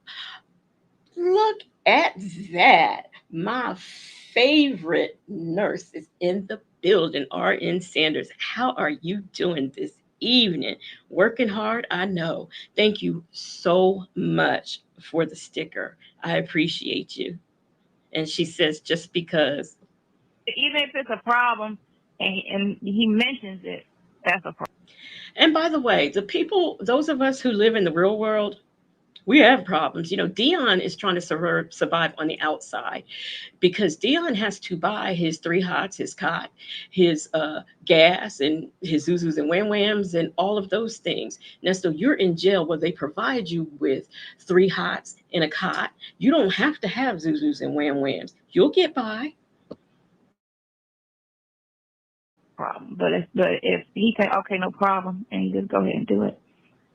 [SPEAKER 1] Look at that. My favorite nurse is in the building, RN Sanders. How are you doing this evening? Working hard, I know. Thank you so much for the sticker. I appreciate you. And she says, just because.
[SPEAKER 6] Even if it's a problem and he mentions it, that's a problem.
[SPEAKER 1] And by the way, those of us who live in the real world, we have problems. Deon is trying to survive on the outside because Deon has to buy his 3 hots, his cot, his gas, and his Zuzus and Wham Whams, and all of those things. Now, so you're in jail where they provide you with 3 hots and a cot. You don't have to have Zuzus and Wham Whams. You'll get by.
[SPEAKER 6] Problem, but if he say okay, no problem, and you just go ahead and do it,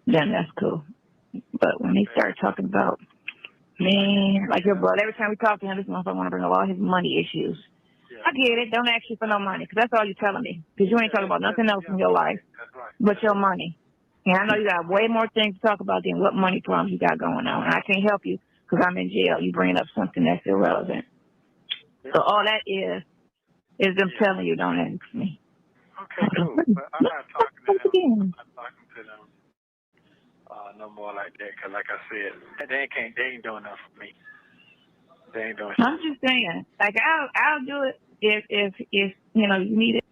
[SPEAKER 6] then that's cool. But when they start talking about, man, like your brother, every time we talk to him, this motherfucker want to bring up all his money issues. Yeah. I get it. Don't ask you for no money, because that's all you're telling me. Because you ain't talking about nothing else in your life but your money. And I know you got way more things to talk about than what money problems you got going on. And I can't help you because I'm in jail. You bringing up something that's irrelevant. So all that is them telling you, don't ask me.
[SPEAKER 7] Okay, cool. But I'm not talking to them. I'm talking to them no more like that. Because like I said, they ain't doing nothing for me. They ain't doing shit.
[SPEAKER 6] I'm just saying, like I'll do it if you know you need it.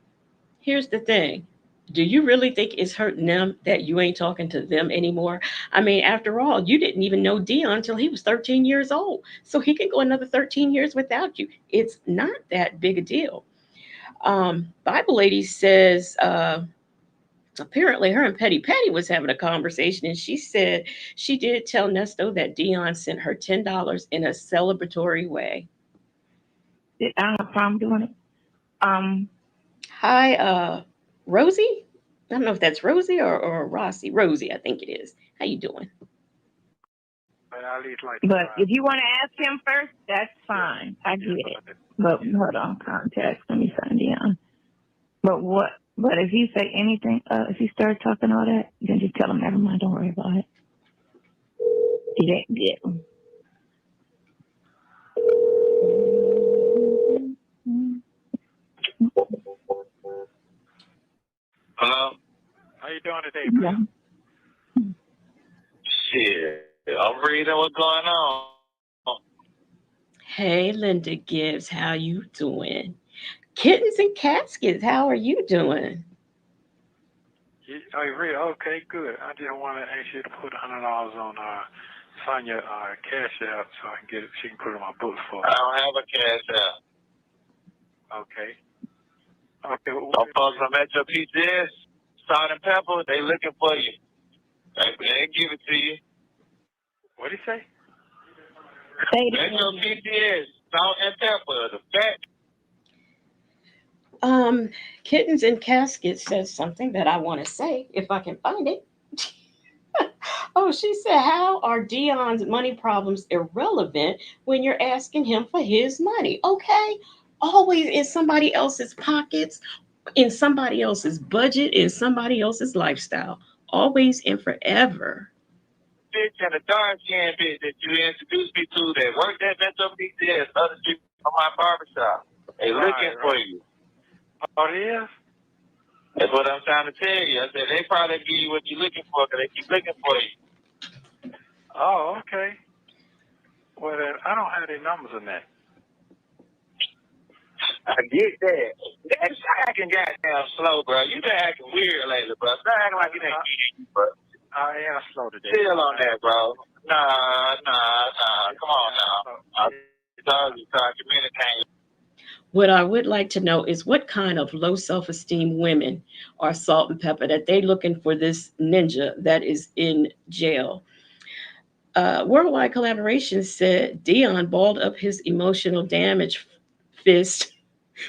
[SPEAKER 1] Here's the thing. Do you really think it's hurting them that you ain't talking to them anymore? I mean, after all, you didn't even know Deon until he was 13 years old. So he can go another 13 years without you. It's not that big a deal. Bible lady says apparently her and Petty was having a conversation, and she said she did tell Nesto that Deon sent her $10 in a celebratory way.
[SPEAKER 6] I don't have a problem doing it.
[SPEAKER 1] Hi, Rosie. I don't know if that's Rosie or Rossi. Rosie, I think it is. How you doing?
[SPEAKER 7] But I at least like.
[SPEAKER 6] But if you want to ask him first, that's fine. I get it. But hold on, context. Let me find Deon. But what? But if he say anything, if he starts talking all that, then just tell him, never mind, don't worry about it. He ain't get him.
[SPEAKER 7] Hello? How you doing today, man?
[SPEAKER 6] Yeah.
[SPEAKER 7] Shit. I'm reading what's going on.
[SPEAKER 1] Hey, Linda Gibbs, how you doing? Kittens and Caskets, how are you doing?
[SPEAKER 7] Oh, you read? Okay, good. I just want to ask you to put $100 on Sonya cash out so I can get it. She can put it in my books for me. I don't have a cash out. Okay. Okay. Don't folks from at your PCS, Salt and Pepper, they looking for you. They give it to you. What did he say? That's your PCS, Salt and Pepper, the fat.
[SPEAKER 1] Kittens and Caskets says something that I want to say if I can find it. Oh, she said, how are Deon's money problems irrelevant when you're asking him for his money? Okay. Always in somebody else's pockets, in somebody else's budget, in somebody else's lifestyle. Always and forever.
[SPEAKER 7] Bitch and a dark skinned bitch that you introduced me to that worked at Metro PCS, other street from my barbershop. They looking for you. Oh, it is? That's what I'm trying to tell you. I said they probably give you what you're looking for because they keep looking for you. Oh, okay. Well, then, I don't have any numbers on that. I get that. That's acting goddamn slow, bro. You been acting weird lately, bro. Stop acting like it ain't getting you, bro. I am slow today. Chill on that, bro. Nah. Come on now. I told you, start communicating.
[SPEAKER 1] What I would like to know is what kind of low self-esteem women are Salt and Pepper that they looking for this ninja that is in jail. Worldwide Collaboration said Deon balled up his emotional damage fist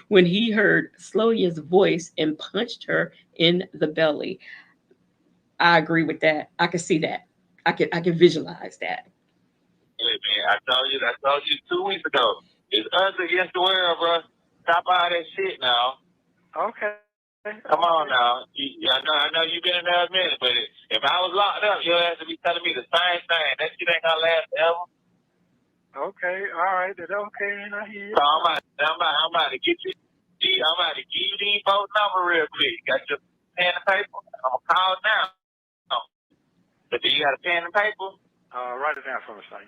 [SPEAKER 1] when he heard Sloya's voice and punched her in the belly. I agree with that. I can see that. I can visualize that.
[SPEAKER 7] Hey, man, I told you 2 weeks ago. It's us against the world, bro. Stop all that shit now. Okay. Come on now. I know you've been in there a minute, but if I was locked up, you'll have to be telling me the same thing. That shit ain't gonna last ever. Okay, all right, then okay, and I hear you. So I'm about to get you. I'm about to give you these both number real quick. Got your pen and paper? I'm gonna call now. But do you got a pen and paper? Write it down for me, son.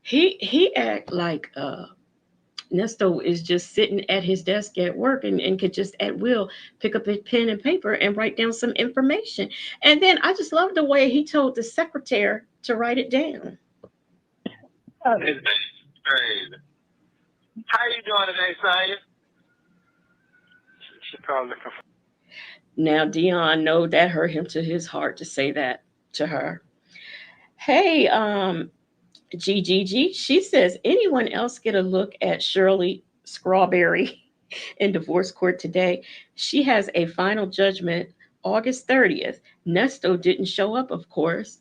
[SPEAKER 1] He act like Nesto is just sitting at his desk at work and could just at will pick up a pen and paper and write down some information. And then I just love the way he told the secretary to write it down.
[SPEAKER 7] It's crazy. How you doing today, Sonya? She probably looking for.
[SPEAKER 1] Now Deon know that hurt him to his heart to say that to her. Hey, GGG, she says, anyone else get a look at Shirley Strawberry in divorce court today? She has a final judgment August 30th. Nesto didn't show up, of course.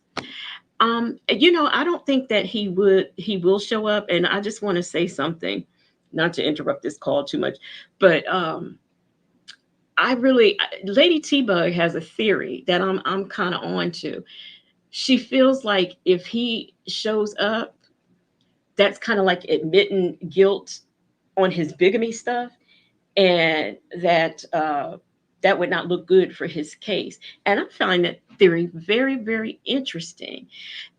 [SPEAKER 1] I don't think that he will show up, and I just want to say something, not to interrupt this call too much, but Lady T-Bug has a theory that I'm kind of on to. She feels like if he shows up, that's kind of like admitting guilt on his bigamy stuff, and that would not look good for his case. And I find that theory very, very interesting.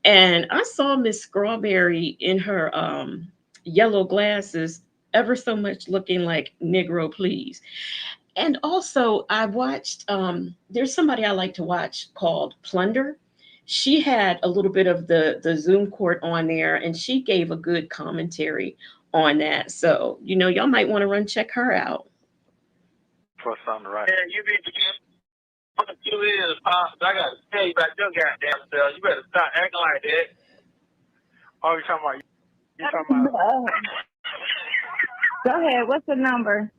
[SPEAKER 1] And I saw Miss Strawberry in her yellow glasses, ever so much looking like Negro, please. And also, I watched. There's somebody I like to watch called Plunder. She had a little bit of the Zoom court on there, and she gave a good commentary on that. So y'all might want to run check her out.
[SPEAKER 7] For something right. Yeah, you be what you is, Pops. I got to tell you about your goddamn self. You better stop acting like that. Oh, you talking about?
[SPEAKER 6] Go ahead. What's the number?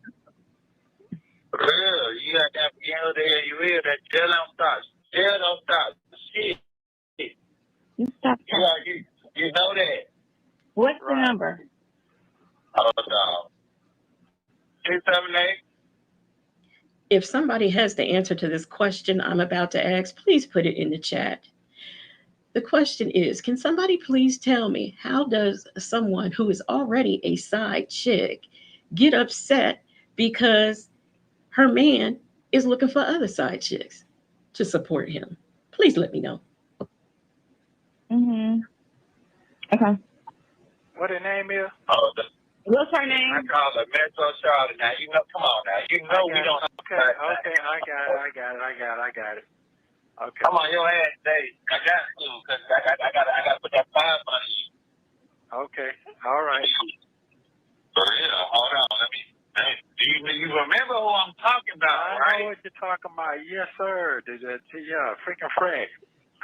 [SPEAKER 7] Girl, you got that piano there. You is that jail don't stop. Jail don't stop. Shit.
[SPEAKER 6] You stop.
[SPEAKER 7] You know that.
[SPEAKER 6] What's the number?
[SPEAKER 7] Oh no. 278.
[SPEAKER 1] If somebody has the answer to this question I'm about to ask, please put it in the chat. The question is, can somebody please tell me, how does someone who is already a side chick get upset because her man is looking for other side chicks to support him? Please let me know.
[SPEAKER 6] Okay.
[SPEAKER 7] What her name is? Oh,
[SPEAKER 6] what's her name?
[SPEAKER 7] I call her Metro Charlotte. Now come on now. We don't. Okay, I got it. Okay. Come on, your ass, Dave. I got to, cause I got to put that 5 on you. Okay. All right. For real. Hold on. Do you remember who I'm talking about? I know what you're talking about. Yes, sir. Freaking Fred.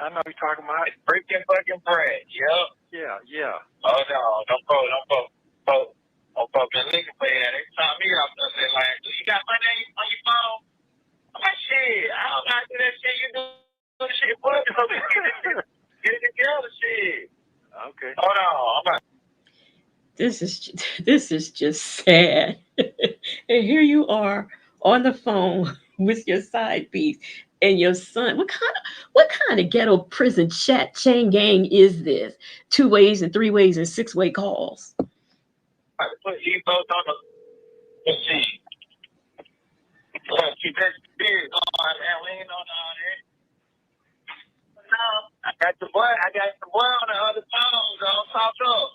[SPEAKER 7] I know you're talking about. Freaking fucking Fred. Yep. Yeah. Oh no, don't go. Oh, fucking looking for that. They taught me off there like, do you got money on your phone? I'm like, shit, I don't know how to do that shit. You do the shit, boy. Get it together, shit. Okay. Hold on. I'm like,
[SPEAKER 1] This is just sad. And here you are on the phone with your side piece and your son. What kind of ghetto prison chat chain gang is this? 2 ways and 3 ways and 6-way calls.
[SPEAKER 7] I put you both on the machine. Keep that spirit going, man. We ain't on all that. No, I got the boy on the other phone, though. Talk up.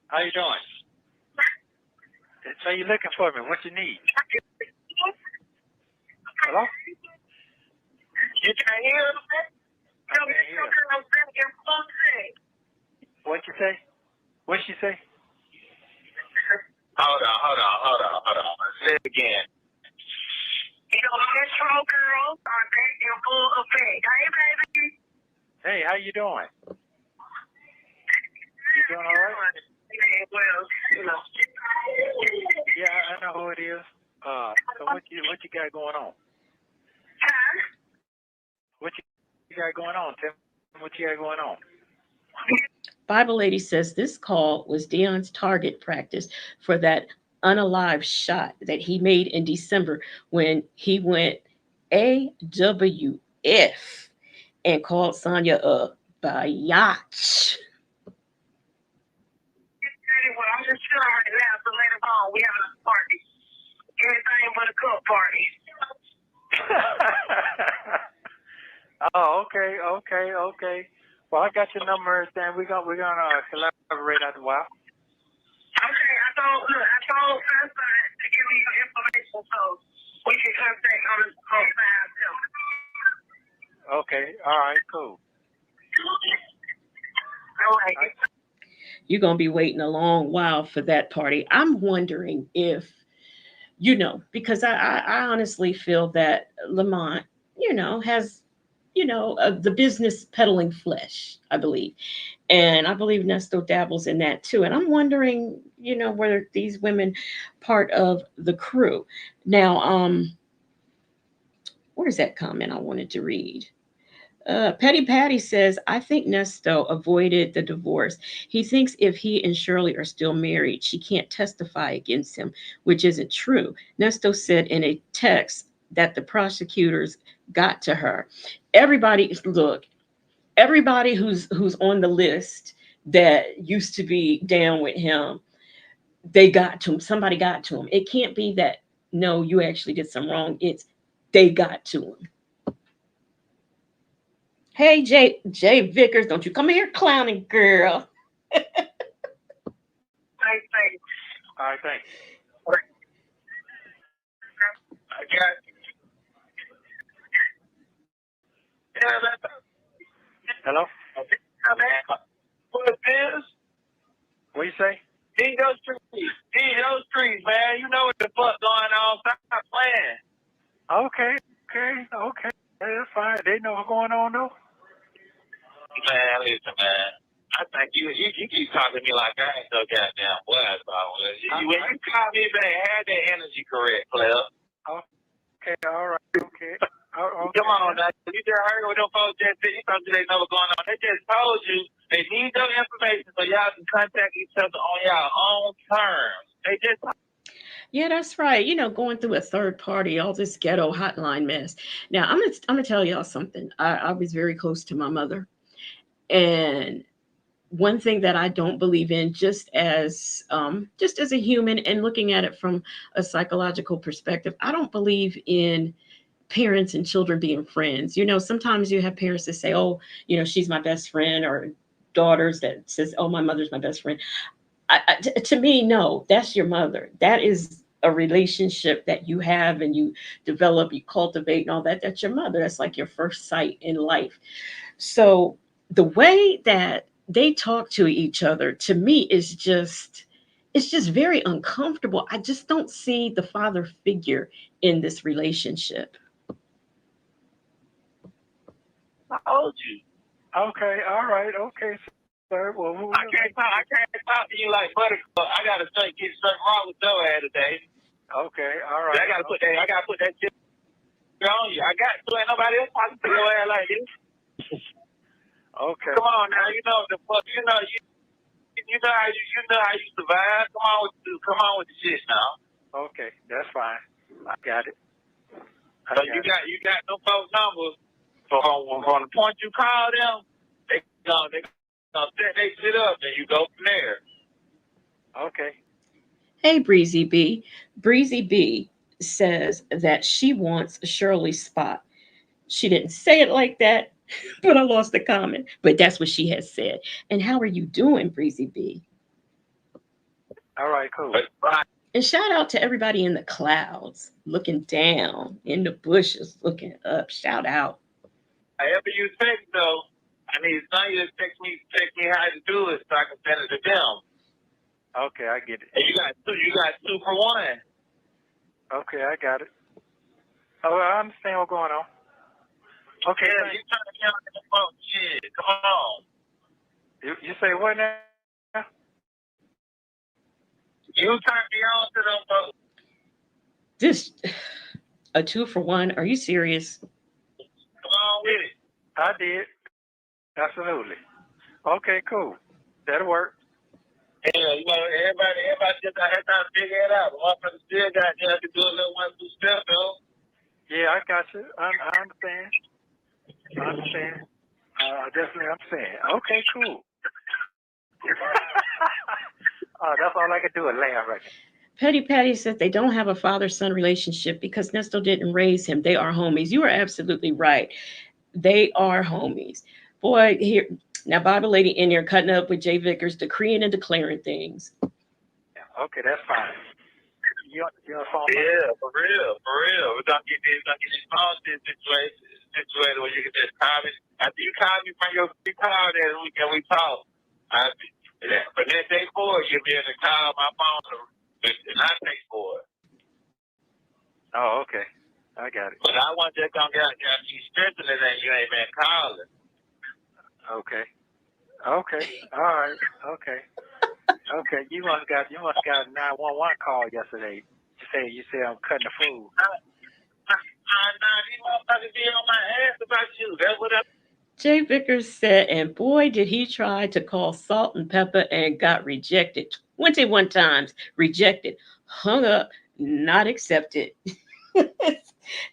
[SPEAKER 7] How you doing? So you looking for me? What you need? Hello? You can't hear me? What you say? What she say? Hold on. Say it again. Metro girls are back in full effect. Hey, baby. Hey, how you doing? You doing all right? Well, yeah, I know who it is. So what you got going on? What you got going on, Tim? What you got going on?
[SPEAKER 1] Bible Lady says this call was Deon's target practice for that unalive shot that he made in December when he went AWF and called Sonya a biatch.
[SPEAKER 7] Well, I'm just chilling right now, so later on we having a party. Everything but a cup party. Oh, okay. Well, I got your number, and we're gonna collaborate after a while. Okay, I told Sunshine to give me your information so we can contact on 5. Okay, all right, cool. All right.
[SPEAKER 1] You're going to be waiting a long while for that party. I'm wondering if, because I honestly feel that Lamont, has, the business peddling flesh, I believe. And I believe Nesto dabbles in that too. And I'm wondering, whether these women part of the crew. Now, where's that comment I wanted to read? Petty Patty says, I think Nesto avoided the divorce. He thinks if he and Shirley are still married, she can't testify against him, which isn't true. Nesto said in a text that the prosecutors got to her. Everybody, look, everybody who's on the list that used to be down with him, they got to him. Somebody got to him. It can't be that no, you actually did some wrong. It's they got to him. Hey, Jay Vickers, don't you come here clowning, girl.
[SPEAKER 7] Thanks. All right, thanks. I got. Hello. What is? What you say? These those streets, man. You know what the fuck going on? Stop playing. Okay. That's fine. They know what's going on, though. Man, listen, man. I think you keep talking to me like I ain't so goddamn wise about it. When you call me back, have that energy correct, player. Okay, all right, okay. Okay. Come on, now. You just heard what them folks just said. You thought they know what's going on. They just told you they need your information so y'all can contact each other on y'all own terms. They just.
[SPEAKER 1] Yeah, that's right. Going through a third party, all this ghetto hotline mess. Now, I'm gonna tell y'all something. I was very close to my mother, and one thing that I don't believe in, just as a human and looking at it from a psychological perspective, I don't believe in parents and children being friends. Sometimes you have parents that say, "Oh, she's my best friend," or daughters that says, "Oh, my mother's my best friend." To me, no, that's your mother. That is a relationship that you have and you develop, you cultivate, and all that. That's your mother. That's like your first sight in life. So the way that they talk to each other, to me, it's just very uncomfortable. I just don't see the father figure in this relationship.
[SPEAKER 7] I told you. Okay, all right, okay, sir. Well, I can't talk to you like buttercup. I gotta get something wrong with your ass today. Okay, all right. I gotta put that shit on you. I got to. Ain't nobody else talking to your ass like this. Okay. Come on now, you know the fuck. You know how you survive. Come on with the shit now. Okay, that's fine. I got it. So you got no folks numbers. From the point you call them, they gonna set they shit up, and you go from there. Okay.
[SPEAKER 1] Hey, Breezy B. Breezy B says that she wants Shirley's spot. She didn't say it like that, but I lost the comment. But that's what she has said. And how are you doing, Breezy B?
[SPEAKER 7] All right, cool.
[SPEAKER 1] And shout out to everybody in the clouds, looking down, in the bushes, looking up. Shout out.
[SPEAKER 7] However you text though, I need Sonya to text me how to do it so I can send it to them. Okay, I get it. And you got two for one. Okay, I got it. Oh, I understand what's going on. Okay, yeah, you trying to count the phone shit. Come on. You say what now? You turned me on to them folks.
[SPEAKER 1] This a 2 for 1. Are you serious?
[SPEAKER 7] Come on with it. I did. Absolutely. Okay, cool. That'll work. Yeah, everybody just got to figure it out. One person still got to do a little 1-2 step, though. Yeah, I got you. I understand. Definitely understand. Okay, cool. That's all I can do is laugh right now.
[SPEAKER 1] Petty Patty said they don't have a father-son relationship because Nesto didn't raise him. They are homies. You are absolutely right. They are homies. Boy, here now Bible Lady in here cutting up with Jay Vickers, decreeing and declaring things.
[SPEAKER 7] Okay, that's fine. You on phone? Yeah, for real. We're gonna get this phone situated where you can just call me. After you call me from your call, then we talk. But then day 4, you'll be able to call my phone and I pay for it. Oh, okay. I got it. But I want just gonna get you strengthened it and you ain't been calling. Okay. All right. Okay. You must got a 911 call yesterday. You say I'm cutting the food. These motherfuckers be on my ass about you. That's what I.
[SPEAKER 1] Jay Vickers said, and boy, did he try to call Salt and Pepper and got rejected 21 times. Rejected, hung up, not accepted.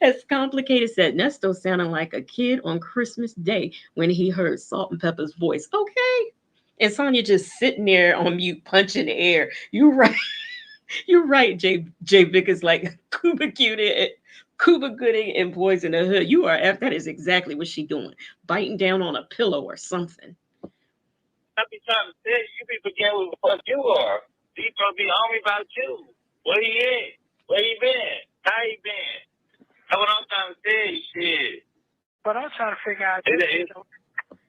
[SPEAKER 1] As complicated said, Nesto sounded like a kid on Christmas Day when he heard Salt and Pepper's voice. Okay. And Sonya just sitting there on mute, punching the air. You right. You're right, J Vickers, like Cuba Gooding and Boys in the Hood. You are that is exactly what she doing. Biting down on a pillow or something.
[SPEAKER 7] I be trying to tell you, you be forgetting who the fuck you are. He supposed to be on me about you. Where he at? Where he been? How he been? That's what I'm trying to tell you, shit.
[SPEAKER 8] But I'm trying to figure out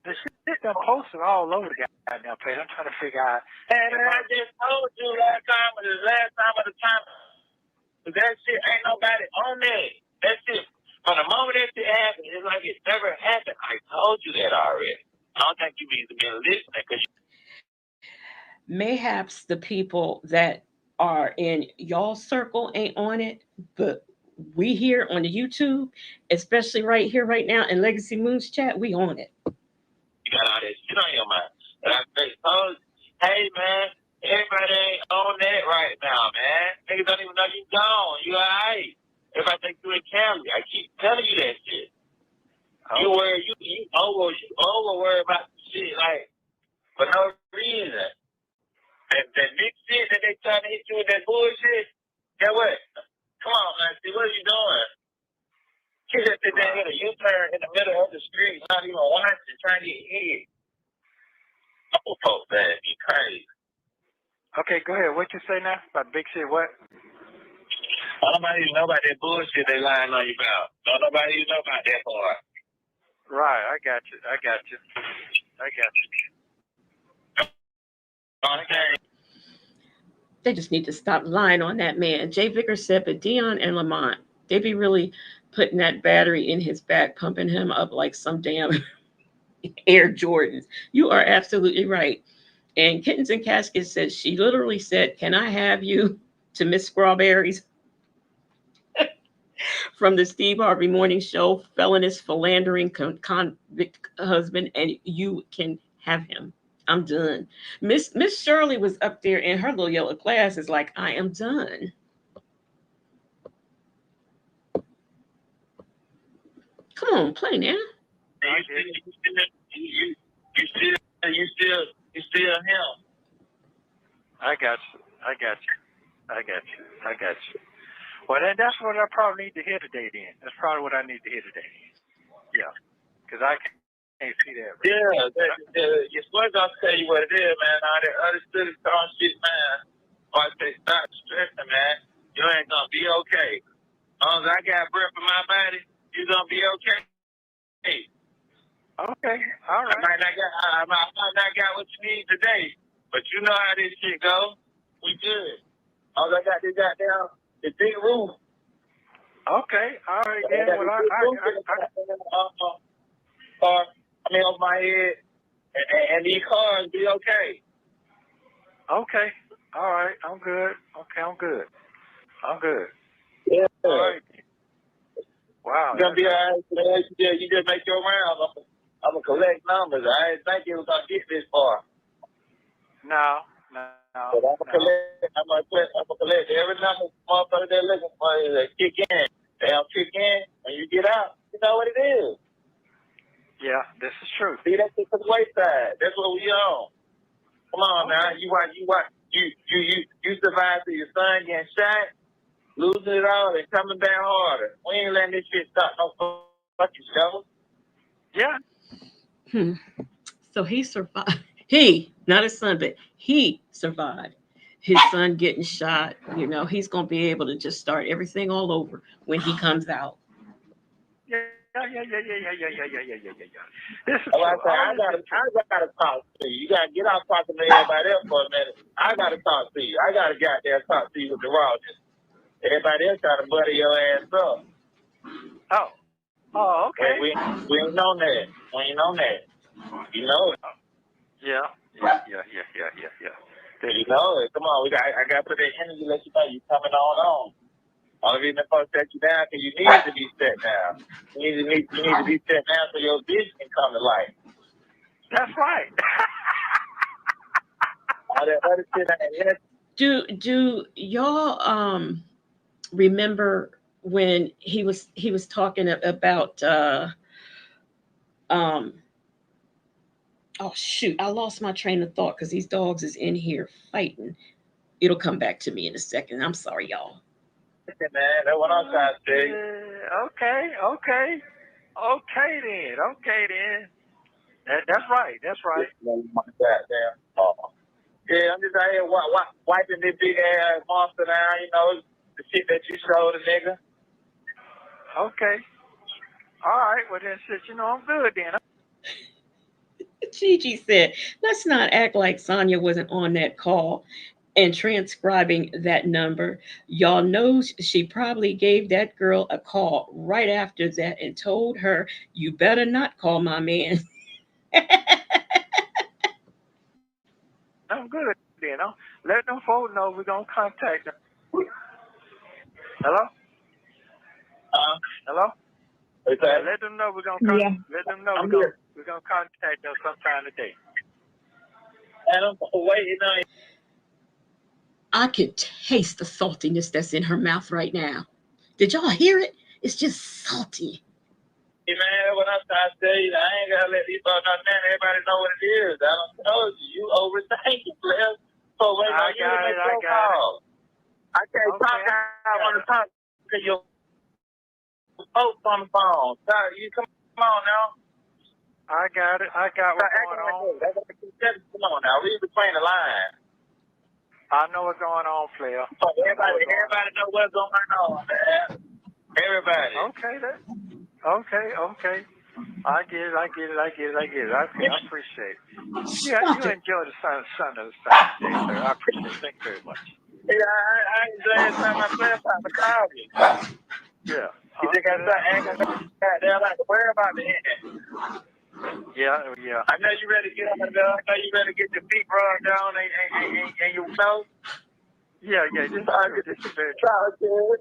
[SPEAKER 8] the shit done posted all over the goddamn page. I'm trying to figure out.
[SPEAKER 7] And I just told you last time of the time. That shit ain't nobody on that. That shit, from the moment that shit happened, it's like it never happened. I told you that already. I don't think you need to be listening because
[SPEAKER 1] Mayhaps the people that are in y'all circle ain't on it, but we here on the YouTube, especially right here, right now in Legacy Moon's chat, we on it.
[SPEAKER 7] you got all that shit on your mind. And I say, oh, hey man, everybody ain't on that right now, man. Niggas don't even know you gone. You alright. Everybody think you in Cali. I keep telling you that shit. You over worry about shit like for no reason. That big shit that they trying to hit you with that bullshit. Get what? Come on, man. See what are you doing? She just sit there in a U-turn in the middle of the street, not even watching, trying to get hit. Oh, folks, man, be crazy.
[SPEAKER 8] Okay, go ahead. What you say now about big shit? What?
[SPEAKER 7] Nobody even know about that bullshit they lying on you about. Don't nobody even know about that part.
[SPEAKER 8] Right, I got you.
[SPEAKER 7] Okay.
[SPEAKER 1] They just need to stop lying on that man. Jay Vickers said, but Deon and Lamont, they be really putting that battery in his back, pumping him up like some damn Air Jordans. You are absolutely right. And Kittens and Caskets said, she literally said, can I have you to Miss Strawberries from the Steve Harvey Morning Show, felonious philandering convict husband, and you can have him. I'm done. Miss Shirley was up there in her little yellow glasses, like, I am done. Come on, play now.
[SPEAKER 7] You still him.
[SPEAKER 8] I got you. Well, then that's what I probably need to hear today. Then that's probably what I need to hear today. Yeah, because I can't see that. Right?
[SPEAKER 7] Yeah, your supposed to tell you what it is, man. All that other stuff is on shit, man. Or I say stop stressing, man. You ain't gonna be okay. As long as I got breath in my body, you gonna be okay.
[SPEAKER 8] Okay, all right.
[SPEAKER 7] I might not got what you need today, but you know how this shit go. We good. All I got this goddamn the big roof.
[SPEAKER 8] Okay, all right then. Well,
[SPEAKER 7] Over my head, and these cars be okay.
[SPEAKER 8] Okay, all right. I'm good. Okay, I'm good.
[SPEAKER 7] Yeah.
[SPEAKER 8] All right. Wow.
[SPEAKER 7] You're gonna be all right. You just make your rounds. I'm gonna collect numbers. I didn't think it was gonna get this far.
[SPEAKER 8] No.
[SPEAKER 7] But I'm gonna collect every number motherfucker they're looking for is that kick in. They don't kick in when you get out. You know what it is.
[SPEAKER 8] Yeah, this is true.
[SPEAKER 7] See, that's just the wayside. That's what we on. Come on now. You survived through your son getting shot, losing it all, and coming back harder. We ain't letting this shit stop no fucking show.
[SPEAKER 8] Yeah.
[SPEAKER 1] So he survived. He, not his son, but he survived his son getting shot. You know, he's going to be able to just start everything all over when he comes out.
[SPEAKER 8] Yeah. This is
[SPEAKER 7] I gotta talk to you. You gotta get out talking to everybody else for a minute. I gotta talk to you. I gotta get out there and talk to you with the rawness. Everybody else trying to butter your ass up.
[SPEAKER 8] Oh, okay.
[SPEAKER 7] We ain't on that. We ain't on that. You know it.
[SPEAKER 8] Yeah.
[SPEAKER 7] You know it. Come on, I gotta put that energy, let you know you coming on. Only reason I'm supposed to set you down because you need to be set down. You need to be set down so your vision can come to life.
[SPEAKER 8] That's right.
[SPEAKER 7] All that other shit ain't
[SPEAKER 1] Do y'all remember when he was talking about um oh shoot, I lost my train of thought because these dogs is in here fighting. It'll come back to me in a second. I'm sorry, y'all.
[SPEAKER 7] Man, that's what I'm trying to say.
[SPEAKER 8] Okay then. That's right.
[SPEAKER 7] Goddamn. Yeah, I'm just out here wiping this big ass monster down, you know, the shit that you showed a nigga.
[SPEAKER 8] Okay. All right. Well then, shit, I'm good then.
[SPEAKER 1] Gigi said, let's not act like Sonya wasn't on that call and transcribing that number. Y'all know she probably gave that girl a call right after that and told her, you better not call my man.
[SPEAKER 8] I'm good then. Let them folks know we're gonna contact them. Hello? Hello?
[SPEAKER 7] Okay.
[SPEAKER 8] Let them know we're gonna
[SPEAKER 6] Yeah.
[SPEAKER 8] let them know we're gonna contact them sometime today.
[SPEAKER 7] And I'm waiting on
[SPEAKER 1] I could taste the saltiness that's in her mouth right now. Did y'all hear it? It's just salty.
[SPEAKER 7] you, man. What I'm trying to tell you, I ain't gotta let these folks know that. Everybody know what it is. I don't told you. You overthinking, player. So wait on you to make your call. I can't talk how I want to talk to your folks on the phone. Sorry, you come on now.
[SPEAKER 8] I got it. I got what's going on.
[SPEAKER 7] Come on now, read between the lines.
[SPEAKER 8] I know what's going on, player.
[SPEAKER 7] So everybody know what's going on, man. Everybody.
[SPEAKER 8] Okay. I get it. I appreciate it. Yeah, you enjoy the sun of the Saturday, sir. I appreciate it. Thank you very much.
[SPEAKER 7] Yeah, I enjoy it time my player time to call you.
[SPEAKER 8] Yeah.
[SPEAKER 7] You think I ain't gonna like to worry about the end.
[SPEAKER 8] Yeah.
[SPEAKER 7] I know you ready to get on the gun. I know you ready to get your feet rubbed down and you know.
[SPEAKER 8] Yeah. This is very true.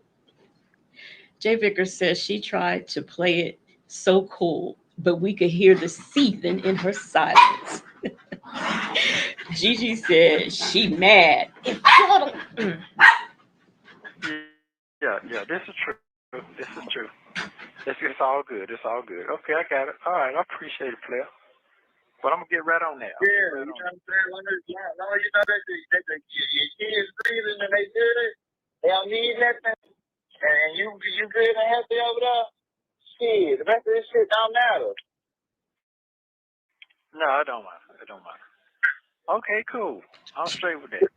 [SPEAKER 1] Jay Vickers says she tried to play it so cool, but we could hear the seething in her silence. Gigi said she mad.
[SPEAKER 8] Yeah. This is true. It's all good. Okay, I got it. All right, I appreciate it, player. But I'm gonna get right on that.
[SPEAKER 7] Yeah, you know what I'm saying? Long as you know that your kids breathing and they did it, they don't need nothing, and you good and healthy over there. Shit, the rest of this shit don't matter.
[SPEAKER 8] No, I don't mind. Okay, cool. I'm straight with that.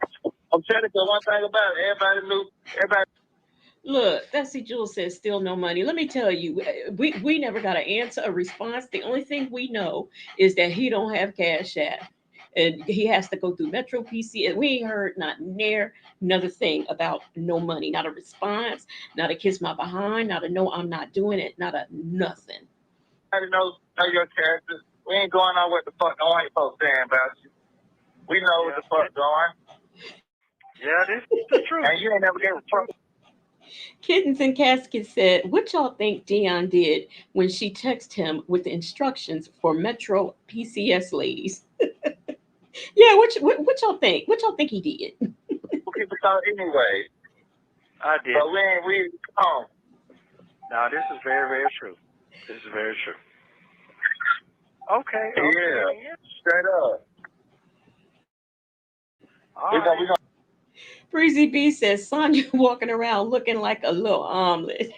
[SPEAKER 7] I'm telling you one thing about it. Everybody.
[SPEAKER 1] Look, Bessie Jules says still no money. Let me tell you, we never got an answer, a response. The only thing we know is that he don't have Cash App. And he has to go through Metro PC. And we ain't heard not near another thing about no money. Not a response, not a kiss my behind, not a no, I'm not doing it, not a nothing.
[SPEAKER 7] Everybody know your characters. We ain't going on what the fuck the white folks saying about you. We know what the fuck going.
[SPEAKER 8] Yeah, this is the truth.
[SPEAKER 7] And you ain't never gave a fuck.
[SPEAKER 1] Kittens and Caskets said, what y'all think Deon did when she texted him with the instructions for Metro PCS ladies? Yeah, what y'all think? What y'all think he did?
[SPEAKER 7] People thought anyway.
[SPEAKER 8] I did.
[SPEAKER 7] But we come on.
[SPEAKER 8] No, this is very, very true. Okay.
[SPEAKER 7] Yeah. Straight up.
[SPEAKER 8] All right.
[SPEAKER 1] We gonna... Breezy B says Sonya walking around looking like a little omelet.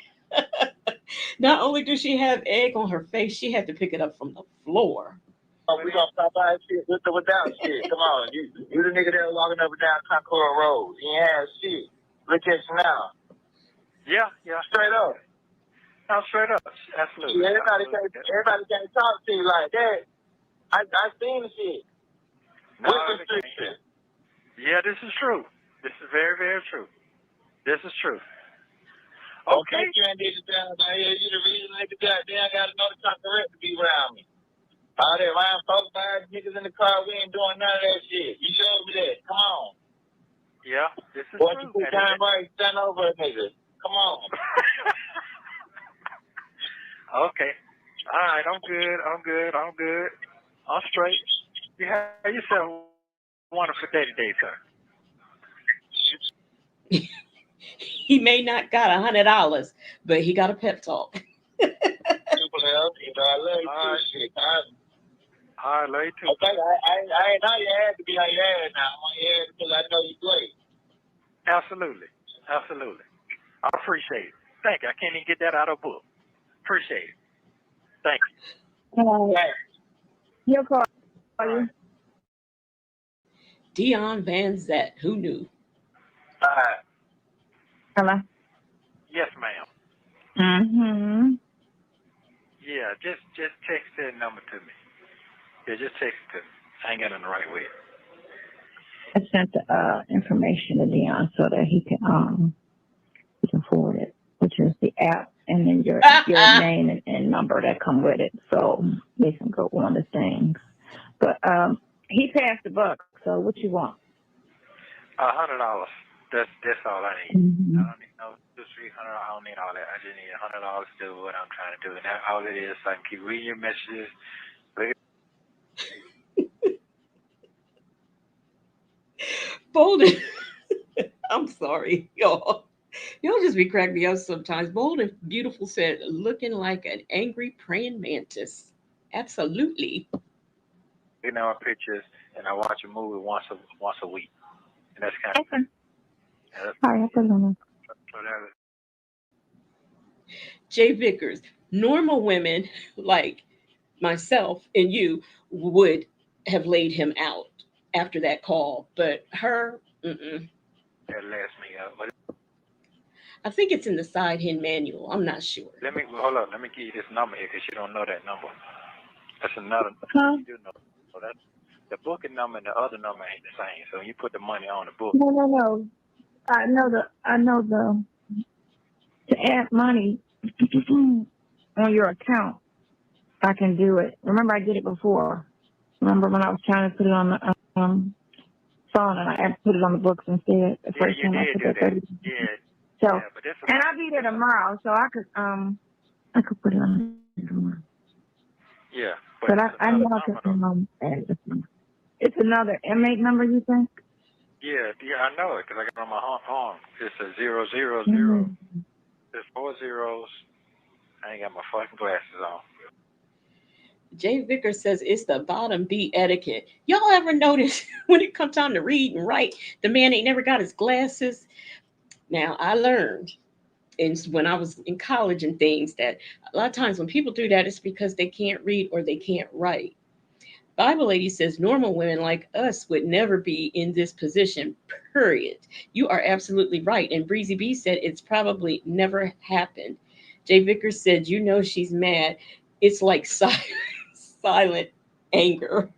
[SPEAKER 1] Not only does she have egg on her face, she had to pick it up from the floor.
[SPEAKER 7] We gonna stop by shit with or without shit. Come on, you the nigga that was walking up and down Concord Road. You ain't had shit. Look at you now.
[SPEAKER 8] Yeah.
[SPEAKER 7] Straight up.
[SPEAKER 8] No, straight up. Absolutely.
[SPEAKER 7] Everybody can't talk to you like that. I seen the shit.
[SPEAKER 8] No, yeah, this is true. This is very, very true. This is true. Okay.
[SPEAKER 7] You ain't need to tell me. You the reason nigga goddamn got another correct to be around me. All that round 4-5 niggas in the car, we ain't doing none of that shit. You showed me that. Come on.
[SPEAKER 8] Yeah, this is
[SPEAKER 7] true.
[SPEAKER 8] true.
[SPEAKER 7] You time right, stand over a nigga. Come on.
[SPEAKER 8] Okay. All right, I'm good. I'm straight. You have yourself a wonderful day today, sir.
[SPEAKER 1] He may not got $100, but he got a pep talk.
[SPEAKER 7] Super love, I love you too. Shit.
[SPEAKER 8] I love you too.
[SPEAKER 7] Okay, I ain't know you had to be how you had now. I'm on your head because I know you great.
[SPEAKER 8] Absolutely. I appreciate it. Thank you. I can't even get that out of a book. Appreciate it. Thank you.
[SPEAKER 6] Your call. Are you?
[SPEAKER 1] Deon Van Zet, who knew?
[SPEAKER 6] Hello.
[SPEAKER 8] Yes, ma'am.
[SPEAKER 6] Mm-hmm.
[SPEAKER 8] Yeah, just text that number to me. Yeah, just text it to me. I ain't got it in the right way.
[SPEAKER 6] I sent the information to Deon so that he can forward it, which is the app and then your name and number that come with it, so they can go on the things. But he passed the buck. So what you want?
[SPEAKER 8] $100. That's all I need.
[SPEAKER 6] Mm-hmm.
[SPEAKER 8] I don't need no $200, $300. I don't need all that. I just need $100 to do what I'm trying to do, and that's all it is. So I can keep reading your messages.
[SPEAKER 1] Bolden. I'm sorry, y'all. Y'all just be cracking me up sometimes. Bold and Beautiful said, looking like an angry praying mantis. Absolutely.
[SPEAKER 8] Looking at my pictures, and I watch a movie once a week, and that's kind of
[SPEAKER 6] Okay.
[SPEAKER 8] yeah,
[SPEAKER 6] All right, I'll put it on.
[SPEAKER 8] so that is.
[SPEAKER 1] Jay Vickers, normal women like myself and you would have laid him out after that call, but her,
[SPEAKER 8] That last me up. But
[SPEAKER 1] I think it's in the side hen manual. I'm not sure.
[SPEAKER 8] hold on. Let me give you this number here because you don't know that number. That's another.
[SPEAKER 6] Huh?
[SPEAKER 8] You do know. So that's the booking number and the other number ain't the same. So when you put the money on the book.
[SPEAKER 6] No. I know the to add money on your account. I can do it. Remember, I did it before. Remember when I was trying to put it on the phone and I put it on the books instead. The first time I put that 30.
[SPEAKER 8] Yeah.
[SPEAKER 6] So,
[SPEAKER 8] yeah, but that's
[SPEAKER 6] and I'll be there tomorrow, so I could put it on tomorrow.
[SPEAKER 8] Yeah,
[SPEAKER 6] But I know I can add this number. It's another inmate number, you think?
[SPEAKER 8] Yeah, I know it because I got it on my phone. It's a 000.
[SPEAKER 6] Mm-hmm.
[SPEAKER 8] There's 4 zeros. I ain't got my fucking glasses on.
[SPEAKER 1] Jay Vickers says it's the bottom B etiquette. Y'all ever notice when it comes time to read and write, the man ain't never got his glasses? Now, I learned when I was in college and things that a lot of times when people do that, it's because they can't read or they can't write. Bible lady says normal women like us would never be in this position, period. You are absolutely right. And Breezy B said it's probably never happened. Jay Vickers said, you know, she's mad. It's like silent anger.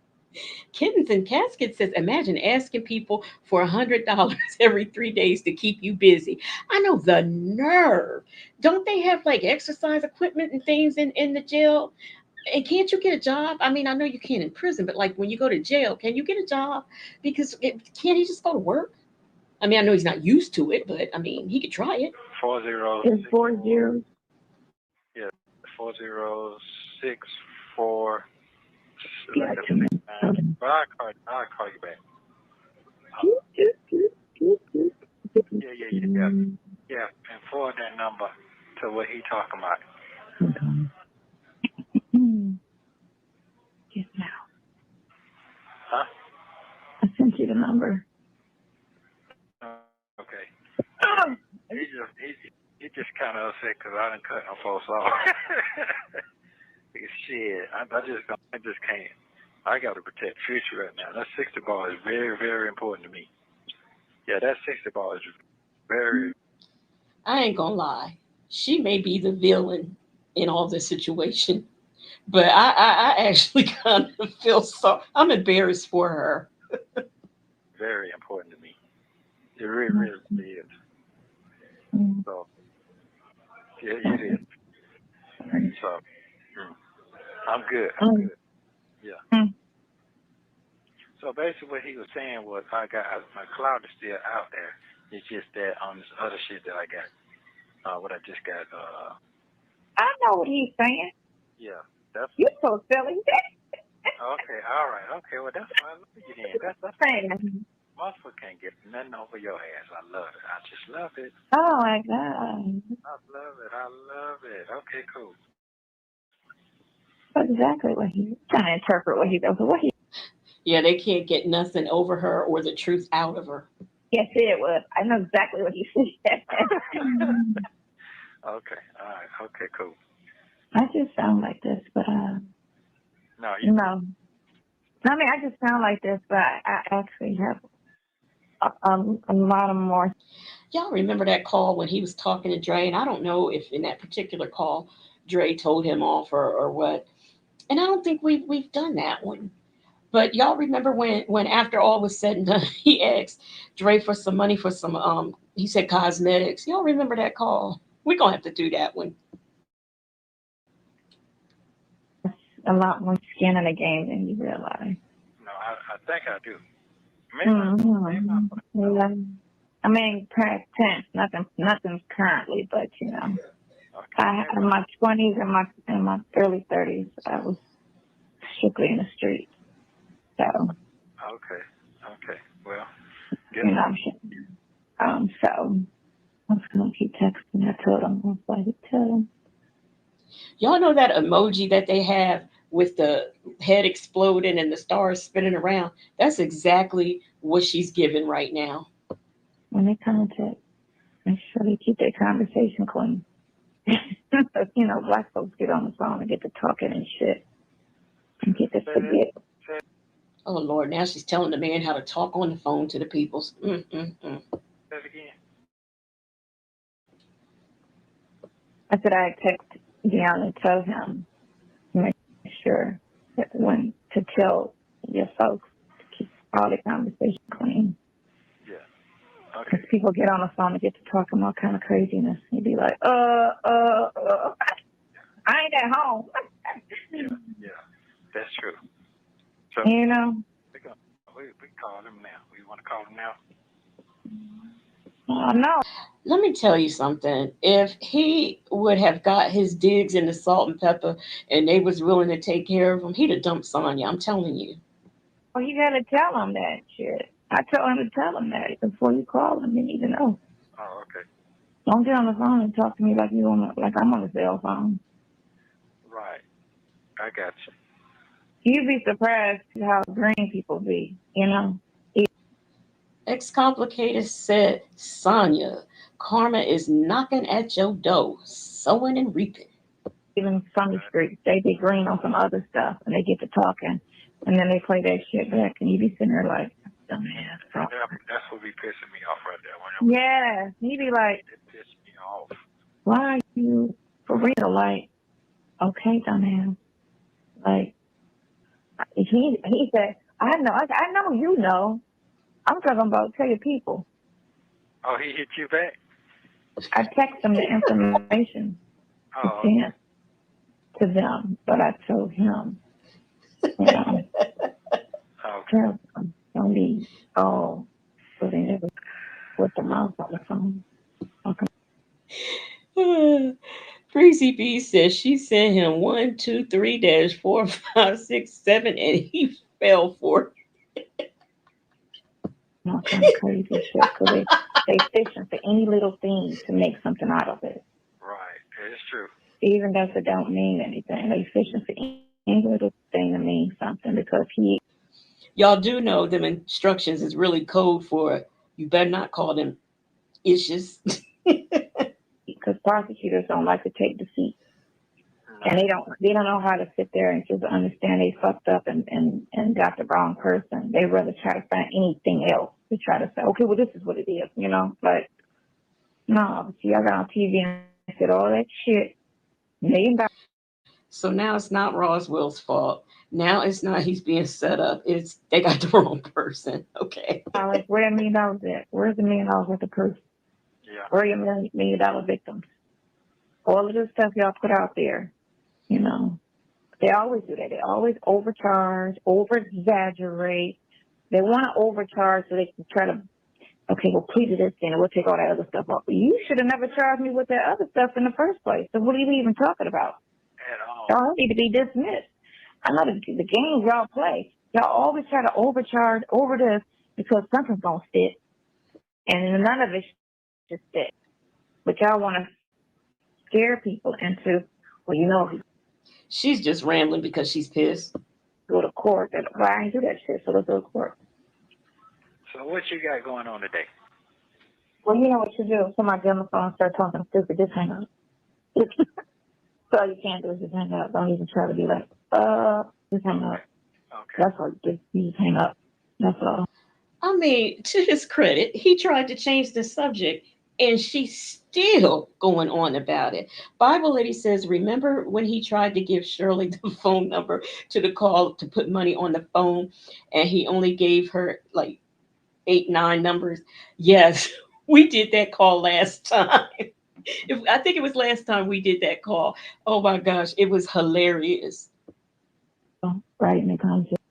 [SPEAKER 1] Kittens and Casket says, imagine asking people for $100 every 3 days to keep you busy. I know the nerve. Don't they have like exercise equipment and things in the jail? And can't you get a job? I mean, I know you can't in prison, but like when you go to jail, can you get a job? Because can't he just go to work? I mean, I know he's not used to it, but I mean, he could try it.
[SPEAKER 8] 4 zeros.
[SPEAKER 6] It's 4 zeros.
[SPEAKER 8] Yeah, 4 zeros, 6, 4.
[SPEAKER 6] Yeah,
[SPEAKER 8] But I'll call you back. Yeah. Yeah, and forward that number to what he talking about.
[SPEAKER 6] Yes, now.
[SPEAKER 8] Huh?
[SPEAKER 6] I sent you the number.
[SPEAKER 8] Okay.
[SPEAKER 6] Oh.
[SPEAKER 8] He just kind of upset because I didn't cut no folks off. Shit, I just can't. I got to protect future right now. That 60 ball is very, very important to me. Yeah, that 60 ball is very.
[SPEAKER 1] I ain't gonna lie. She may be the villain in all this situation, but I actually kind of feel so. I'm embarrassed for her.
[SPEAKER 8] Very important to me. It really is. So, yeah, it is. So, I'm good. Yeah. So basically, what he was saying was, my cloud is still out there. It's just that on this other shit that I got, what I just got.
[SPEAKER 6] I know what he's saying.
[SPEAKER 8] Yeah, that's.
[SPEAKER 6] You're so silly.
[SPEAKER 8] Okay, all right. Okay, well that's fine. Look at you then. That's
[SPEAKER 6] saying.
[SPEAKER 8] Motherfucker can't get nothing over your ass. I love it. I just love it.
[SPEAKER 6] Oh my God.
[SPEAKER 8] I love it. I love it. Okay, cool.
[SPEAKER 6] That's exactly what he's trying to interpret what he does. What he
[SPEAKER 1] Yeah, they can't get nothing over her or the truth out of her.
[SPEAKER 6] yes, it was. I know exactly what he said.
[SPEAKER 8] Okay. All right. Okay, cool.
[SPEAKER 6] I just sound like this, but
[SPEAKER 8] No, you.
[SPEAKER 6] no. I mean, I just sound like this, but I actually have a lot of more.
[SPEAKER 1] Y'all remember that call when he was talking to Dre? And I don't know if in that particular call, Dre told him off or what. And I don't think we've done that one. But y'all remember when after all was said and done, he asked Dre for some money for some he said cosmetics. Y'all remember that call? We're gonna have to do that one.
[SPEAKER 6] A lot more skin in the game than you realize.
[SPEAKER 8] No, I think I do. Maybe
[SPEAKER 6] Yeah. I mean, past tense, nothing's currently, but you know,
[SPEAKER 8] okay.
[SPEAKER 6] in my 20s and my early 30s, I was strictly in the street. So,
[SPEAKER 8] Okay. Okay. Well,
[SPEAKER 6] you know, so I was gonna keep texting. I told him, I was like, tell him.
[SPEAKER 1] Y'all know that emoji that they have with the head exploding and the stars spinning around? That's exactly what she's giving right now.
[SPEAKER 6] When they contact, make sure they keep their conversation clean. You know, black folks get on the phone and get to talking and shit and get to forget.
[SPEAKER 1] Oh Lord, now she's telling the man how to talk on the phone to the peoples.
[SPEAKER 8] Say it again.
[SPEAKER 6] I said I text Deon and tell him, make sure that when to tell your folks to keep all the conversation clean.
[SPEAKER 8] Yeah. Okay.
[SPEAKER 6] Because people get on the phone and get to talking all kind of craziness. He'd be like, I ain't at home.
[SPEAKER 8] Yeah. That's true. So
[SPEAKER 6] You know?
[SPEAKER 8] we call him now. We want to call him now.
[SPEAKER 6] No.
[SPEAKER 1] Let me tell you something. If he would have got his digs in the salt and pepper and they was willing to take care of him, he'd have dumped Sonya. I'm telling you.
[SPEAKER 6] Well, you got to tell him that shit. I told him to tell him that before you call him. You need to know.
[SPEAKER 8] Oh, okay.
[SPEAKER 6] Don't get on the phone and talk to me like like I'm on the cell phone.
[SPEAKER 8] Right. I got you.
[SPEAKER 6] You'd be surprised how green people be, you know?
[SPEAKER 1] Excomplicated said, Sonya, karma is knocking at your door, sowing and reaping.
[SPEAKER 6] Even from the street, they be green on some other stuff, and they get to talking, and then they play that shit back, and you be sitting there like, dumbass.
[SPEAKER 8] That's what be pissing me off right there.
[SPEAKER 6] Yeah, you be like,
[SPEAKER 8] it pissed me off.
[SPEAKER 6] why are you for real? Like, okay, dumbass. Like, he said, I know you know. I'm talking about tell your people.
[SPEAKER 8] Oh, he hit you back?
[SPEAKER 6] I text them the information to them, but I told him, you know, tell them, don't be so they never put the mouth on the phone. Okay.
[SPEAKER 1] Breezy B says she sent him 1, 2, 3-4, 5, 6, 7, and he fell for it.
[SPEAKER 6] All kind of crazy shit. So they fishing for any little thing to make something out of it.
[SPEAKER 8] Right, it's true.
[SPEAKER 6] Even though it don't mean anything, they fishing for any little thing to mean something because he.
[SPEAKER 1] Y'all do know them instructions is really code for you better not call them issues.
[SPEAKER 6] Because prosecutors don't like to take defeat. And they don't know how to sit there and just understand they fucked up and got the wrong person. They rather try to find anything else to try to say, okay, well, this is what it is, you know? But no, see, I got on TV and said all that shit. $1 million.
[SPEAKER 1] So now it's not Roswell's fault. Now it's not he's being set up. It's they got the wrong person. Okay.
[SPEAKER 6] Like, where $1 million at? Where's the $1 million worth of proof?
[SPEAKER 8] Yeah.
[SPEAKER 6] Where are your $1 million victims? All of this stuff y'all put out there, you know. They always do that. They always overcharge, over-exaggerate. They want to overcharge so they can try to, okay, well, please do this thing, and we'll take all that other stuff off. But you should have never charged me with that other stuff in the first place. So what are you even talking about?
[SPEAKER 8] At all.
[SPEAKER 6] Y'all need to be dismissed. I know the games y'all play. Y'all always try to overcharge over this because something's gonna stick, and none of it should stick. But y'all want to scare people into, well, you know,
[SPEAKER 1] She's just rambling because she's pissed.
[SPEAKER 6] go to court. And well, I ain't do that shit, so let's go to court.
[SPEAKER 8] So what you got going on today?
[SPEAKER 6] Well, you know what you do. Somebody get on the phone and start talking stupid, just hang up. So all you can't do is just hang up. Don't even try to be like, just hang up.
[SPEAKER 8] Okay.
[SPEAKER 6] That's all you do. You just hang up. That's all.
[SPEAKER 1] I mean, to his credit, he tried to change the subject and she's still going on about it. Bible lady says, remember when he tried to give Shirley the phone number to the call to put money on the phone and he only gave her like 8, 9 numbers? Yes, we did that call last time. I think it was last time we did that call. Oh my gosh, it was hilarious.
[SPEAKER 6] Right in the concept.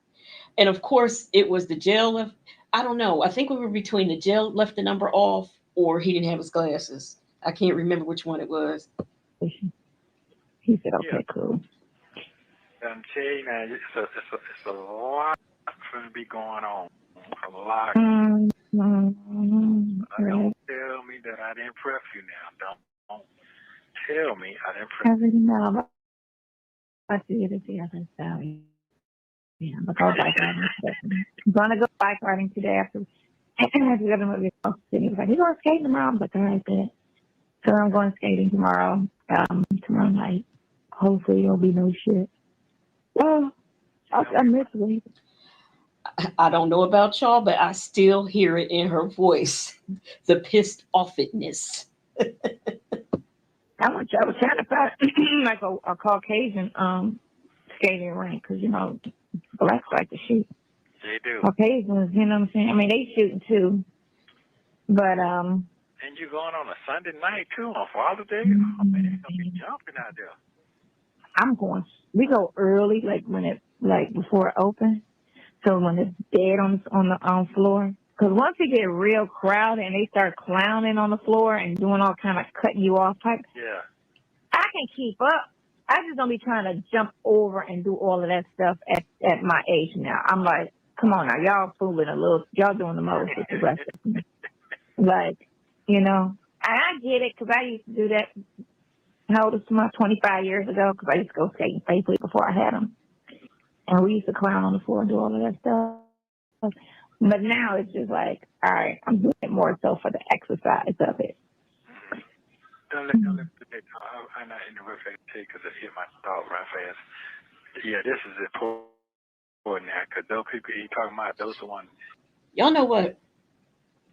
[SPEAKER 1] And of course, it was the jail left. I don't know. I think we were between the jail left the number off or he didn't have his glasses. I can't remember which one it was.
[SPEAKER 6] He said, okay, cool.
[SPEAKER 8] I'm telling you now, it's a lot going to be going on. A lot. Don't tell me that I didn't prep you now. Don't tell me I didn't prep you.
[SPEAKER 6] I already know. I see it together, so yeah, I'm gonna go bike riding. I'm gonna go bike riding today after the other movie. He was like, "You going skating tomorrow?" I'm like, "All right, then." So I'm going skating tomorrow. Tomorrow night. Hopefully, there'll be no shit. Well, I miss it.
[SPEAKER 1] I don't know about y'all, but I still hear it in her voice. The pissed offness.
[SPEAKER 6] I was trying to find like a Caucasian skating rink because you know blacks like to shoot.
[SPEAKER 8] They do.
[SPEAKER 6] Caucasians, you know what I'm saying? I mean, they shooting too, but
[SPEAKER 8] And you going on a Sunday night too on Father's Day? Oh man, it's gonna be jumping out there.
[SPEAKER 6] I'm going. We go early, like before it opens. So when it's dead on the floor, because once it get real crowded and they start clowning on the floor and doing all kind of cutting you off type,
[SPEAKER 8] Yeah.
[SPEAKER 6] I can keep up. I just don't be trying to jump over and do all of that stuff at my age now. I'm like, come on now, y'all fooling a little, y'all doing the most with the rest of me. Like, you know, and I get it because I used to do that. How old is my 25 years ago? Because I used to go skating safely before I had them. And we used to clown on the floor and do all of that stuff. But now it's just like, all right, I'm doing it more so for the exercise of it.
[SPEAKER 8] Don't let I'm not interrupting because it hit my thought right fast. Yeah, this is important now because those people you talking about, those are the ones.
[SPEAKER 1] Y'all know what?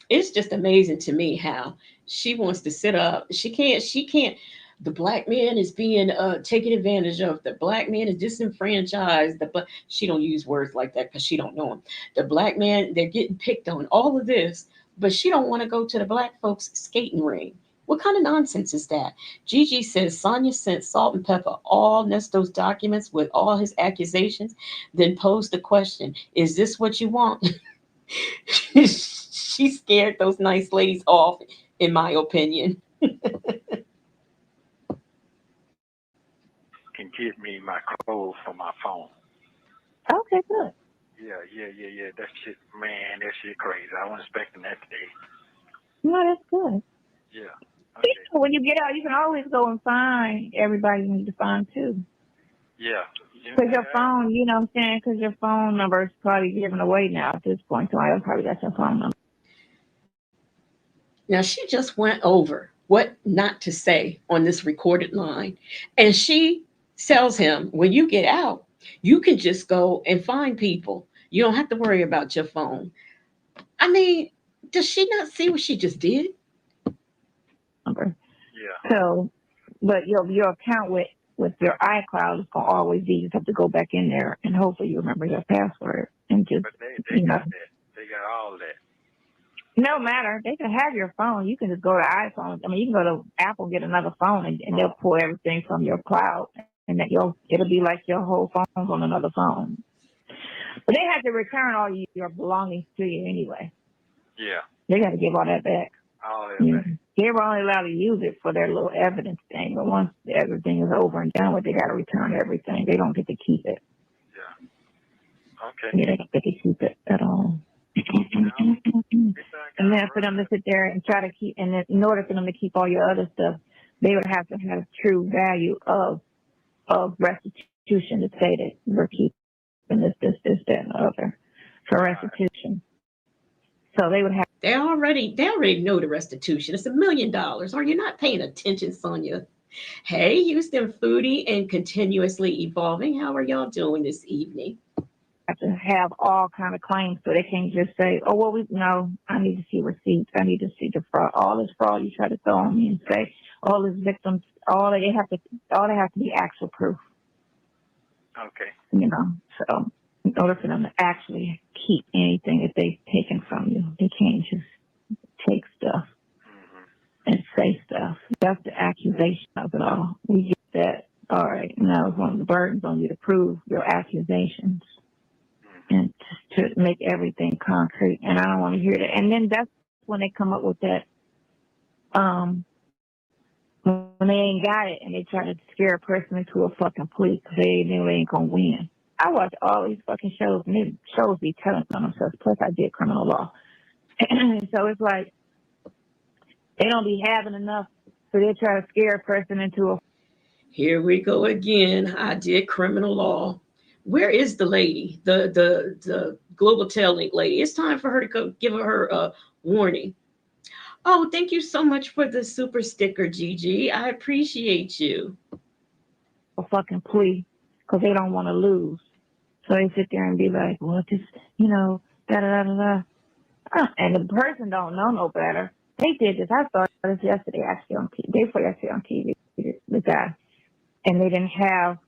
[SPEAKER 1] It's just amazing to me how she wants to sit up. She can't. The black man is being taken advantage of. The black man is disenfranchised. She don't use words like that because she don't know him. The black man, they're getting picked on. All of this, but she don't want to go to the black folks skating ring. What kind of nonsense is that? Gigi says Sonya sent Salt and Pepper all Nesto's documents with all his accusations, then posed the question, is this what you want? She scared those nice ladies off, in my opinion.
[SPEAKER 8] Can give me my clothes from my phone.
[SPEAKER 6] Okay, good.
[SPEAKER 8] Yeah. That shit, man, that shit crazy. I wasn't expecting that today.
[SPEAKER 6] No, that's good.
[SPEAKER 8] Yeah. Okay.
[SPEAKER 6] When you get out, you can always go and find everybody you need to find too.
[SPEAKER 8] Yeah.
[SPEAKER 6] Because your phone, you know what I'm saying? Because your phone number is probably given away now at this point. So I probably got your phone number.
[SPEAKER 1] Now, she just went over what not to say on this recorded line. And she tells him, when you get out, you can just go and find people. You don't have to worry about your phone. I mean, does she not see what she just did?
[SPEAKER 6] Number.
[SPEAKER 8] Yeah.
[SPEAKER 6] So, but your account with your iCloud is going to always be, you just have to go back in there and hopefully you remember your password. And just,
[SPEAKER 8] But they got that. They got all that.
[SPEAKER 6] No matter. They can have your phone. You can just go to iPhone. I mean, you can go to Apple, get another phone, and they'll pull everything from your cloud. And that it'll be like your whole phone's on another phone. But they have to return all your belongings to you anyway.
[SPEAKER 8] Yeah.
[SPEAKER 6] They got to give all that back.
[SPEAKER 8] All that back.
[SPEAKER 6] They were only allowed to use it for their little evidence thing. But once everything is over and done with, they got to return everything. They don't get to keep it.
[SPEAKER 8] Yeah. Okay.
[SPEAKER 6] Yeah, they don't get to keep it at all. And then for them to sit there and try to keep, and then in order for them to keep all your other stuff, they would have to have true value of restitution to say that we're keeping this, that, and the other for restitution. So they would have.
[SPEAKER 1] They already know the restitution. It's $1 million. Are you not paying attention, Sonya? Hey, Houston foodie and continuously evolving. How are y'all doing this evening?
[SPEAKER 6] Have to have all kind of claims, so they can't just say, "Oh well, I need to see receipts. I need to see the fraud. All this fraud you try to throw on me and say all these victims. All they have to be actual proof."
[SPEAKER 8] Okay.
[SPEAKER 6] So in order for them to actually keep anything that they've taken from you, they can't just take stuff and say stuff. That's the accusation of it all. We get that. All right, now it's one of the burdens on you to prove your accusations and to make everything concrete. And I don't want to hear that. And then that's when they come up with that, when they ain't got it and they try to scare a person into a fucking plea because they know they ain't going to win. I watch all these fucking shows and these shows be telling on themselves. Plus I did criminal law. So it's like they don't be having enough, so they try to scare a person into a.
[SPEAKER 1] Here we go again. I did criminal law. Where is the lady? The Global Tail Link lady. It's time for her to go give her a warning. Oh, thank you so much for the super sticker, Gigi. I appreciate you.
[SPEAKER 6] A fucking plea because they don't want to lose. So they sit there and be like, well, just, da da da da da. And the person don't know no better. They did this. I saw this yesterday actually on TV. Day before yesterday on TV, the guy. And they didn't have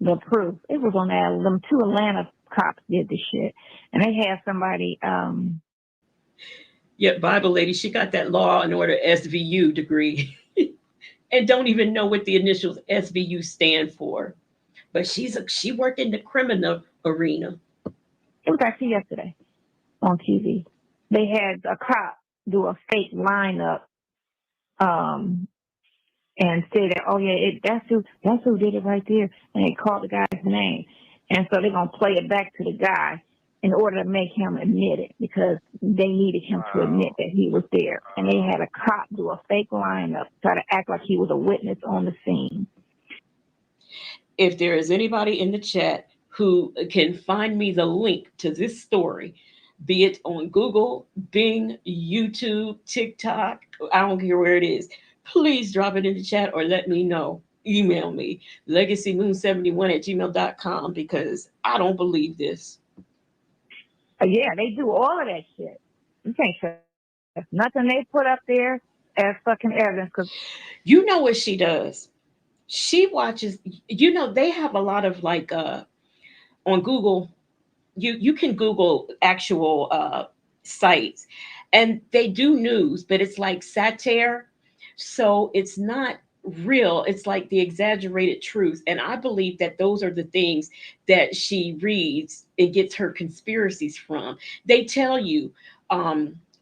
[SPEAKER 6] the proof. It was on them 2 Atlanta cops did this shit. And they had somebody,
[SPEAKER 1] Yeah, Bible lady, she got that law and order SVU degree and don't even know what the initials SVU stand for. But she worked in the criminal arena.
[SPEAKER 6] It was actually yesterday on TV. They had a cop do a fake lineup, and say that, oh yeah, that's who did it right there, and they called the guy's name, and so they're gonna play it back to the guy in order to make him admit it because they needed him to admit that he was there, and they had a cop do a fake lineup, try to act like he was a witness on the scene.
[SPEAKER 1] If there is anybody in the chat who can find me the link to this story, be it on Google, Bing, YouTube, TikTok, I don't care where it is, please drop it in the chat or let me know. Email me, legacymoon71@gmail.com, because I don't believe this.
[SPEAKER 6] Yeah, they do all of that shit. You can't trust nothing they put up there as fucking evidence. Cause
[SPEAKER 1] you know what she does? She watches, they have a lot of on Google, you can Google actual sites, and they do news, but it's like satire, so it's not real. It's like the exaggerated truth, and I believe that those are the things that she reads and gets her conspiracies from. They tell you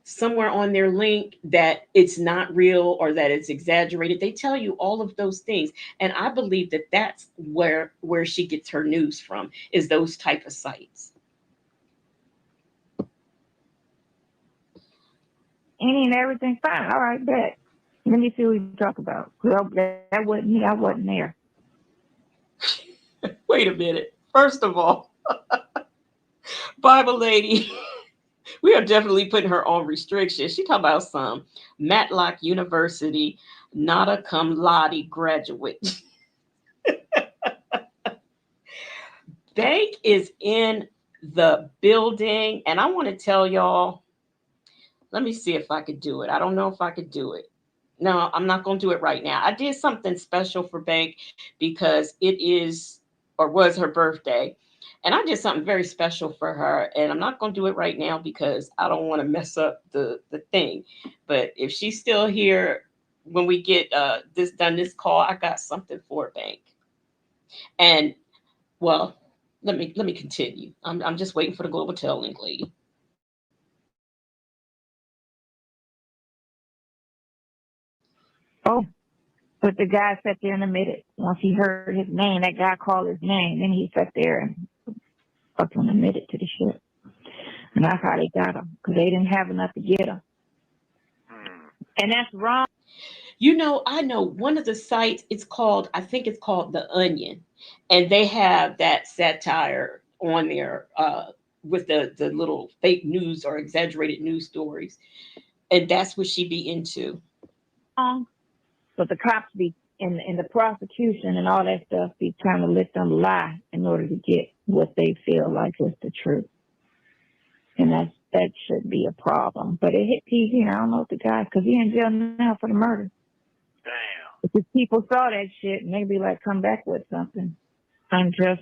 [SPEAKER 1] somewhere on their link that it's not real or that it's exaggerated. They tell you all of those things, and I believe that that's where she gets her news from, is those type of sites.
[SPEAKER 6] any and everything fine. All right, bet. Let me see what you talk about. That wasn't me. I wasn't there.
[SPEAKER 1] Wait a minute. First of all, Bible lady, we are definitely putting her on restrictions. She talking about some Matlock University, not a cum laude graduate. Bank is in the building, and I want to tell y'all, let me see if I could do it. I don't know if I could do it. No, I'm not going to do it right now. I did something special for Bank because it is or was her birthday. And I did something very special for her. And I'm not going to do it right now because I don't want to mess up the thing. But if she's still here when we get this call, I got something for Bank. And well, let me continue. I'm just waiting for the Global Tail Link lady.
[SPEAKER 6] Oh, but the guy sat there and admitted. Once he heard his name, that guy called his name, then he sat there and fucking admitted to the shit. And that's how they got them, because they didn't have enough to get them. And that's wrong.
[SPEAKER 1] You know, I know one of the sites, I think it's called The Onion. And they have that satire on there with the little fake news or exaggerated news stories. And that's what she be into.
[SPEAKER 6] But the cops be in the prosecution and all that stuff be trying to let them lie in order to get what they feel like is the truth. And that should be a problem. But it hit PG. I don't know if the guy, because he in jail now for the murder.
[SPEAKER 8] Damn.
[SPEAKER 6] Because people saw that shit and they be like, come back with something. I'm just,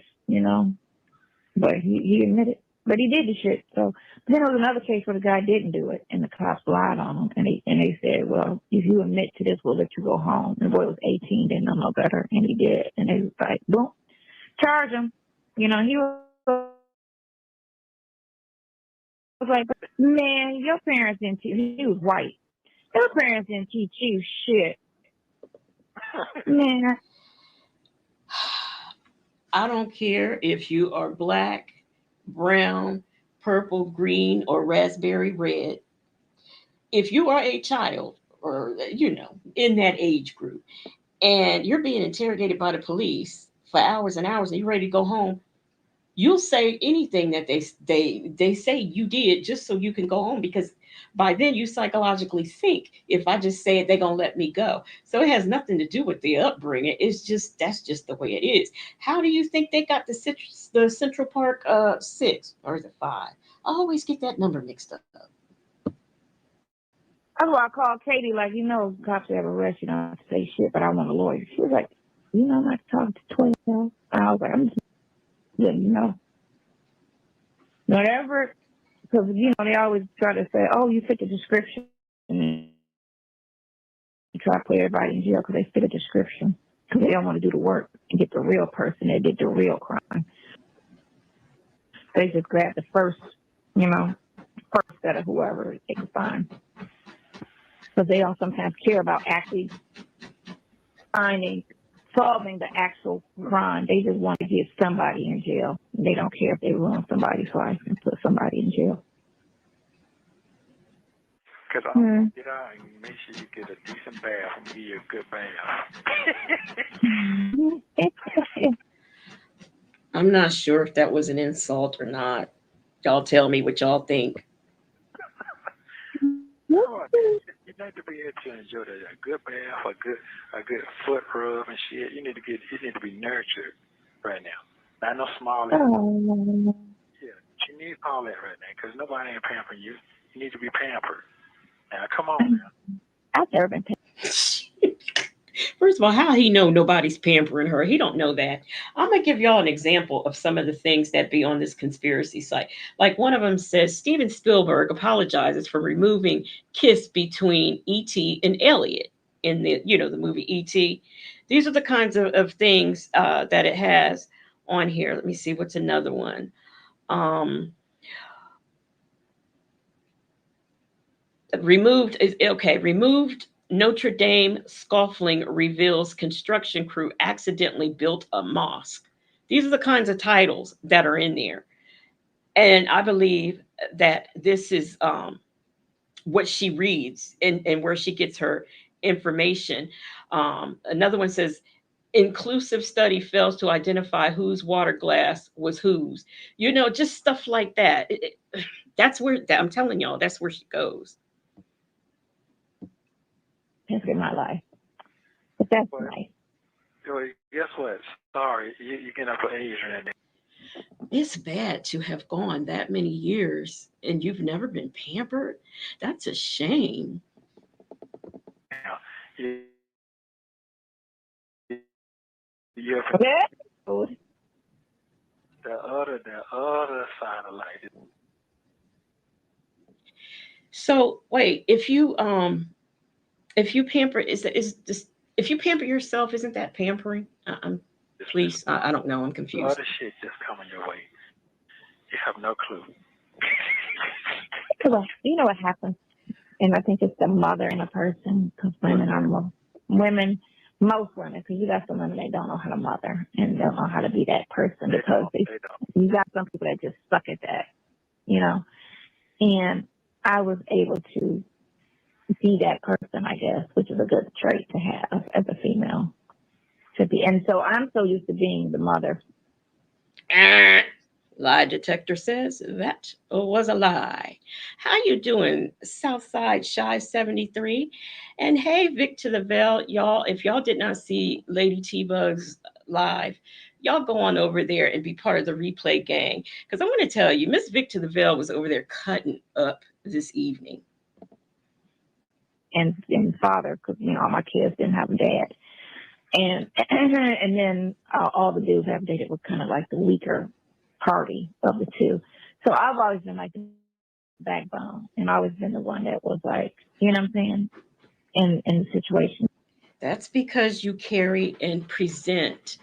[SPEAKER 6] but he admitted. But he did the shit. So then there was another case where the guy didn't do it and the cops lied on him. And they said, well, if you admit to this, we'll let you go home. And the boy was 18, didn't know no better. And he did. And they was like, boom, charge him. He was like, man, your parents didn't teach you. He was white. Your parents didn't teach you shit. Man.
[SPEAKER 1] I don't care if you are black, brown, purple, green, or raspberry red. If you are a child or, in that age group and you're being interrogated by the police for hours and hours and you're ready to go home, you'll say anything that they say you did just so you can go home, because by then you psychologically think, if I just say it, they're gonna let me go. So it has nothing to do with the upbringing. That's just the way it is. How do you think they got the Central Park 6, or is it 5? I always get that number mixed up.
[SPEAKER 6] That's why I called Katie, like, cops have arrested you, don't say shit, but I want a lawyer. She was like, I'm not talking to 12. I was like, I'm just letting you know. Whatever, because, they always try to say, oh, you fit the description. And you try to put everybody in jail because they fit a description, because they don't want to do the work and get the real person that did the real crime. They just grab the first set of whoever they can find. Because they don't sometimes care about actually solving the actual crime. They just want to get somebody in jail. They don't care if they ruin somebody's life and put somebody in jail.
[SPEAKER 8] Because I'll get out and make sure you get a decent bath and give you a good bath.
[SPEAKER 1] I'm not sure if that was an insult or not. Y'all tell me what y'all think.
[SPEAKER 8] You need to be able to enjoy a good bath, a good foot rub and shit. You need to be nurtured right now. Not no small. Yeah, you need all that right now, because nobody ain't pampering you. You need to be pampered. Now, come on now.
[SPEAKER 6] I've never been pampered.
[SPEAKER 1] First of all, how he know nobody's pampering her? He don't know that. I'm gonna give y'all an example of some of the things that be on this conspiracy site. Like one of them says, Steven Spielberg apologizes for removing kiss between E.T. and Elliot in the movie E.T. These are the kinds of things that it has on here. Let me see, what's another one? Removed Notre Dame scoffing reveals construction crew accidentally built a mosque. These are the kinds of titles that are in there. And I believe that this is what she reads and where she gets her information. Another one says, inclusive study fails to identify whose water glass was whose. Just stuff like that. That's where, I'm telling y'all, that's where she goes.
[SPEAKER 6] That's in my life. But that's nice.
[SPEAKER 8] Guess what? Sorry, you're getting up for age right now.
[SPEAKER 1] It's bad to have gone that many years and you've never been pampered. That's a shame.
[SPEAKER 8] The other side of life.
[SPEAKER 1] So wait, if you pamper, is this, if you pamper yourself, isn't that pampering? Please, I don't know. I'm confused.
[SPEAKER 8] Other shit just coming your way. You have no clue.
[SPEAKER 6] Well, you know what happens, and I think it's the mother in a person, because women are most women, because you got some women that don't know how to mother and don't know how to be that person, because you got some people that just suck at that, And I was able to be that person, I guess, which is a good trait to have as a female to be. And so I'm so used to being the mother.
[SPEAKER 1] Lie detector says that was a lie. How you doing, Southside Shy 73? And hey, Vic to the Veil, y'all. If y'all did not see Lady T Bugs live, y'all go on over there and be part of the replay gang. Because I want to tell you, Miss Vic to the Veil was over there cutting up this evening.
[SPEAKER 6] And father, because all my kids didn't have a dad, and then all the dudes I've dated was kind of like the weaker party of the two. So I've always been like the backbone, and always been the one that was like, you know what I'm saying, in the situation.
[SPEAKER 1] That's because you carry and present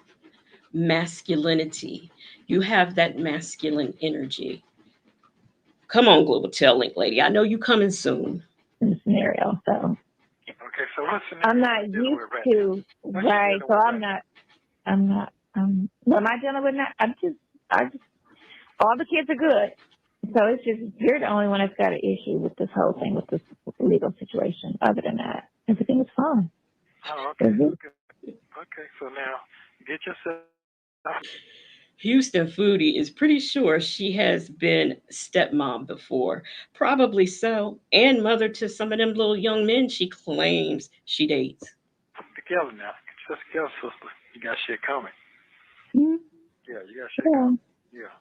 [SPEAKER 1] masculinity. You have that masculine energy. Come on, Global Tail Link Lady. I know you coming soon.
[SPEAKER 6] In the scenario, so.
[SPEAKER 8] Okay, so what's the
[SPEAKER 6] I'm not used to, right, so I'm not, what am I dealing with now? I just, all the kids are good. So it's just, you're the only one that's got an issue with this whole thing, with this legal situation. Other than that, everything is fine.
[SPEAKER 8] Oh, okay. Okay, so now get yourself.
[SPEAKER 1] Houston Foodie is pretty sure she has been stepmom before. Probably so. And mother to some of them little young men she claims she dates.
[SPEAKER 8] Together now. Get yourself together, sister. You got shit coming.
[SPEAKER 6] Mm-hmm.
[SPEAKER 8] Yeah, you got shit coming. Yeah.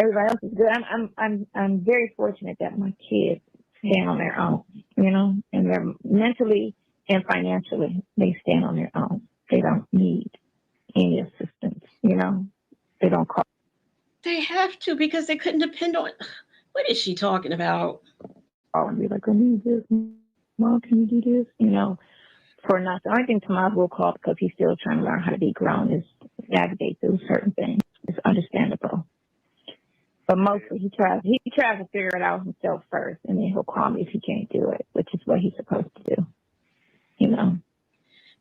[SPEAKER 6] Everybody else is good. I'm very fortunate that my kids stand on their own, and they're mentally and financially, they stand on their own. They don't need any assistance, They don't call.
[SPEAKER 1] They have to because they couldn't depend on. What is she talking about?
[SPEAKER 6] And be like, I need this. Mom, can you do this? For nothing. The only thing Tomas will call because he's still trying to learn how to be grown is navigate through certain things. It's understandable. But mostly he tries to figure it out himself first, and then he'll call me if he can't do it, which is what he's supposed to do.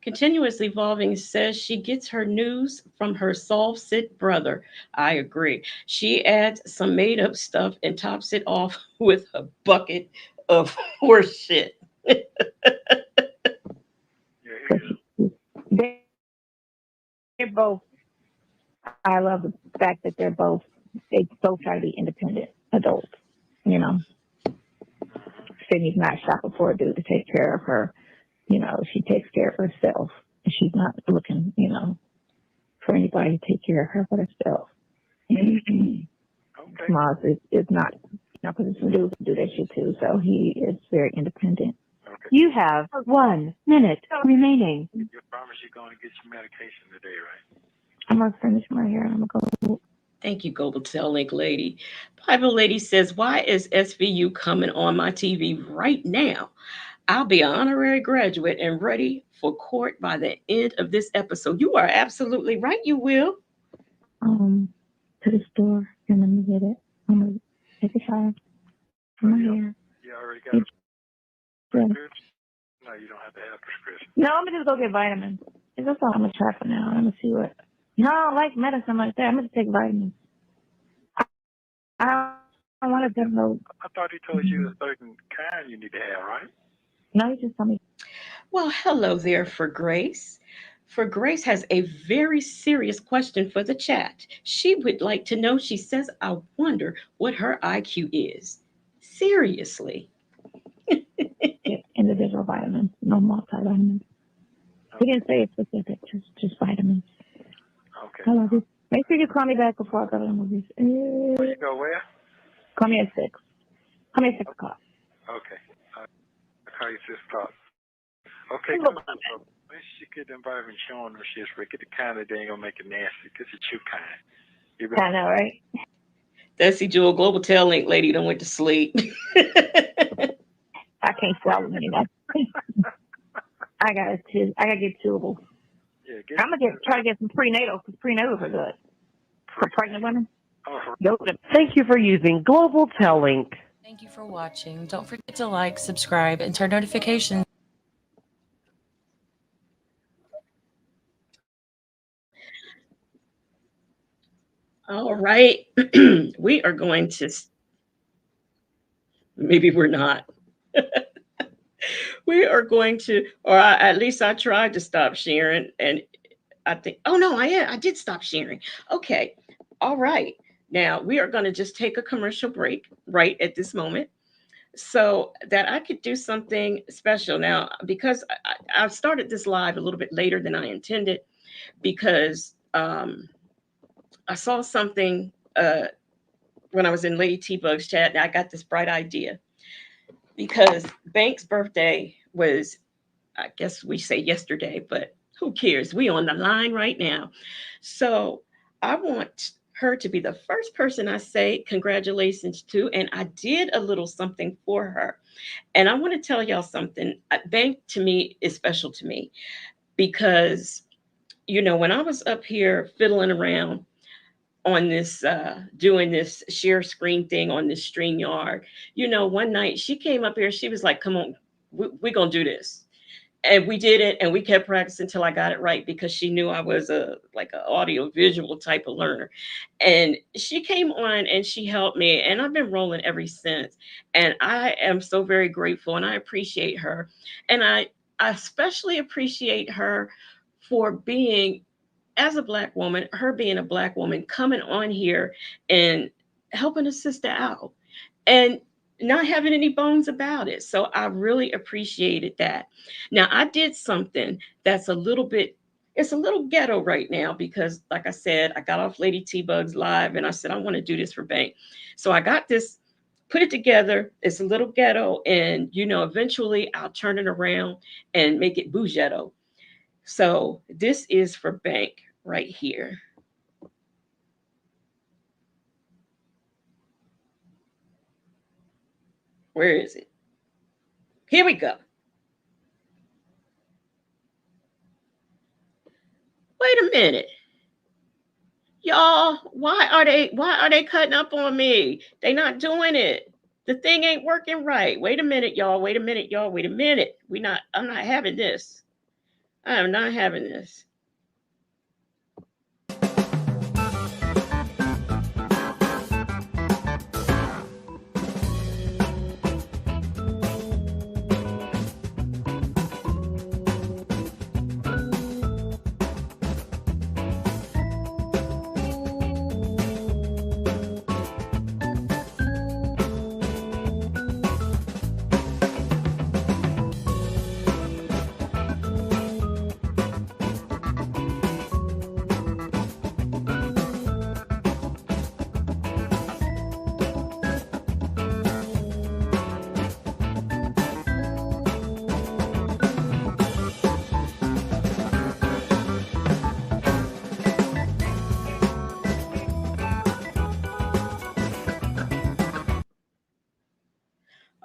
[SPEAKER 1] Continuously Evolving says she gets her news from her soft-sit brother. I agree. She adds some made-up stuff and tops it off with a bucket of horse shit.
[SPEAKER 6] They're both. I love the fact that they both try to be independent adults. Sydney's not shopping for a dude to take care of her. She takes care of herself. She's not looking, for anybody to take care of her but herself.
[SPEAKER 8] Okay.
[SPEAKER 6] Tomas is not, because some dudes do that shit too. So he is very independent.
[SPEAKER 8] Okay.
[SPEAKER 9] You have 1 minute remaining.
[SPEAKER 8] You promise you're going to get your medication today, right?
[SPEAKER 6] I'm going to finish my hair and I'm going to go.
[SPEAKER 1] Thank you, Global Tail Link Lady. Bible Lady says, why is SVU coming on my TV right now? I'll be an honorary graduate and ready for court by the end of this episode. You are absolutely right, you will.
[SPEAKER 6] To the store and let me get it. I'm going to take a shower. My hair.
[SPEAKER 8] You already got a prescription? No, you don't have to have a prescription.
[SPEAKER 6] No, I'm going to just go get vitamins. That's all I'm going to try for now. I'm going to see what. No, I don't like medicine like that. I'm going to take vitamins. I want to download.
[SPEAKER 8] I thought he told you a certain kind you need to have, right?
[SPEAKER 6] No, he just told me.
[SPEAKER 1] Well, hello there, For Grace. For Grace has a very serious question for the chat. She would like to know, she says, I wonder what her IQ is. Seriously.
[SPEAKER 6] Individual vitamins, no multivitamins. He didn't say it's specific, just vitamins.
[SPEAKER 8] Okay.
[SPEAKER 6] I love you. Make sure you call me back before I go to the movies.
[SPEAKER 8] Where you go where?
[SPEAKER 6] Call me at 6. Call me at 6 o'clock.
[SPEAKER 8] Okay. I'll call you 6 o'clock. Okay, come on. So make sure you get them vitamins showing them shit. Get the kind that they ain't going to make it nasty. Get the chew kind.
[SPEAKER 6] I know, right?
[SPEAKER 1] Desi Jewel, Global Tail Link Lady done went to sleep.
[SPEAKER 6] I can't swallow anymore. I gotta get chewable.
[SPEAKER 8] Yeah,
[SPEAKER 6] I'm gonna try to get some prenatal because prenatals are good for pregnant women.
[SPEAKER 9] Thank you for using Global Tail Link.
[SPEAKER 5] Thank you for watching. Don't forget to like, subscribe, and turn notifications.
[SPEAKER 1] All right. We are going to maybe we're not. We are going to, at least I tried to stop sharing. And I think, oh no, I did stop sharing. Okay. All right. Now we are going to just take a commercial break right at this moment so that I could do something special. Now, because I started this live a little bit later than I intended, because I saw something when I was in Lady T Bug's chat, and I got this bright idea because Bank's birthday was, I guess we say yesterday, but who cares? We on the line right now. So I want her to be the first person I say congratulations to. And I did a little something for her. And I want to tell y'all something. Bank to me is special to me because, when I was up here fiddling around on this, doing this share screen thing on this StreamYard, one night she came up here, she was like, come on, we're going to do this. And we did it, and we kept practicing until I got it right because she knew I was a like an audio visual type of learner. And she came on and she helped me, and I've been rolling ever since. And I am so very grateful, and I appreciate her. And I especially appreciate her for being, as a black woman, her being a black woman, coming on here and helping a sister out. And not having any bones about it. So I really appreciated that. Now I did something that's a little bit, it's a little ghetto right now because, like I said, I got off Lady T Bug's live and I said I want to do this for Bank. So I got this, put it together. It's a little ghetto, and eventually I'll turn it around and make it bougetto. So this is for Bank right here. Where is it? Here we go. Wait a minute. Y'all, why are they cutting up on me? They not doing it. The thing ain't working right. Wait a minute, y'all. Wait a minute, y'all. Wait a minute. I'm not having this. I am not having this.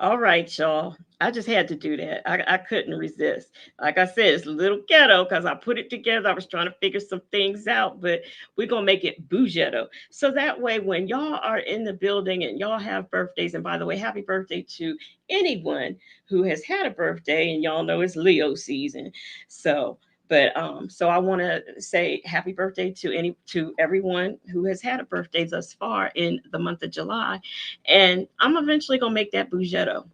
[SPEAKER 1] All right, y'all. I just had to do that. I couldn't resist. Like I said, it's a little ghetto because I put it together. I was trying to figure some things out, but we're going to make it bougetto. So that way, when y'all are in the building and y'all have birthdays, and by the way, happy birthday to anyone who has had a birthday, and y'all know it's Leo season. So, so I want to say happy birthday to everyone who has had a birthday thus far in the month of July, and I'm eventually gonna make that bougetto.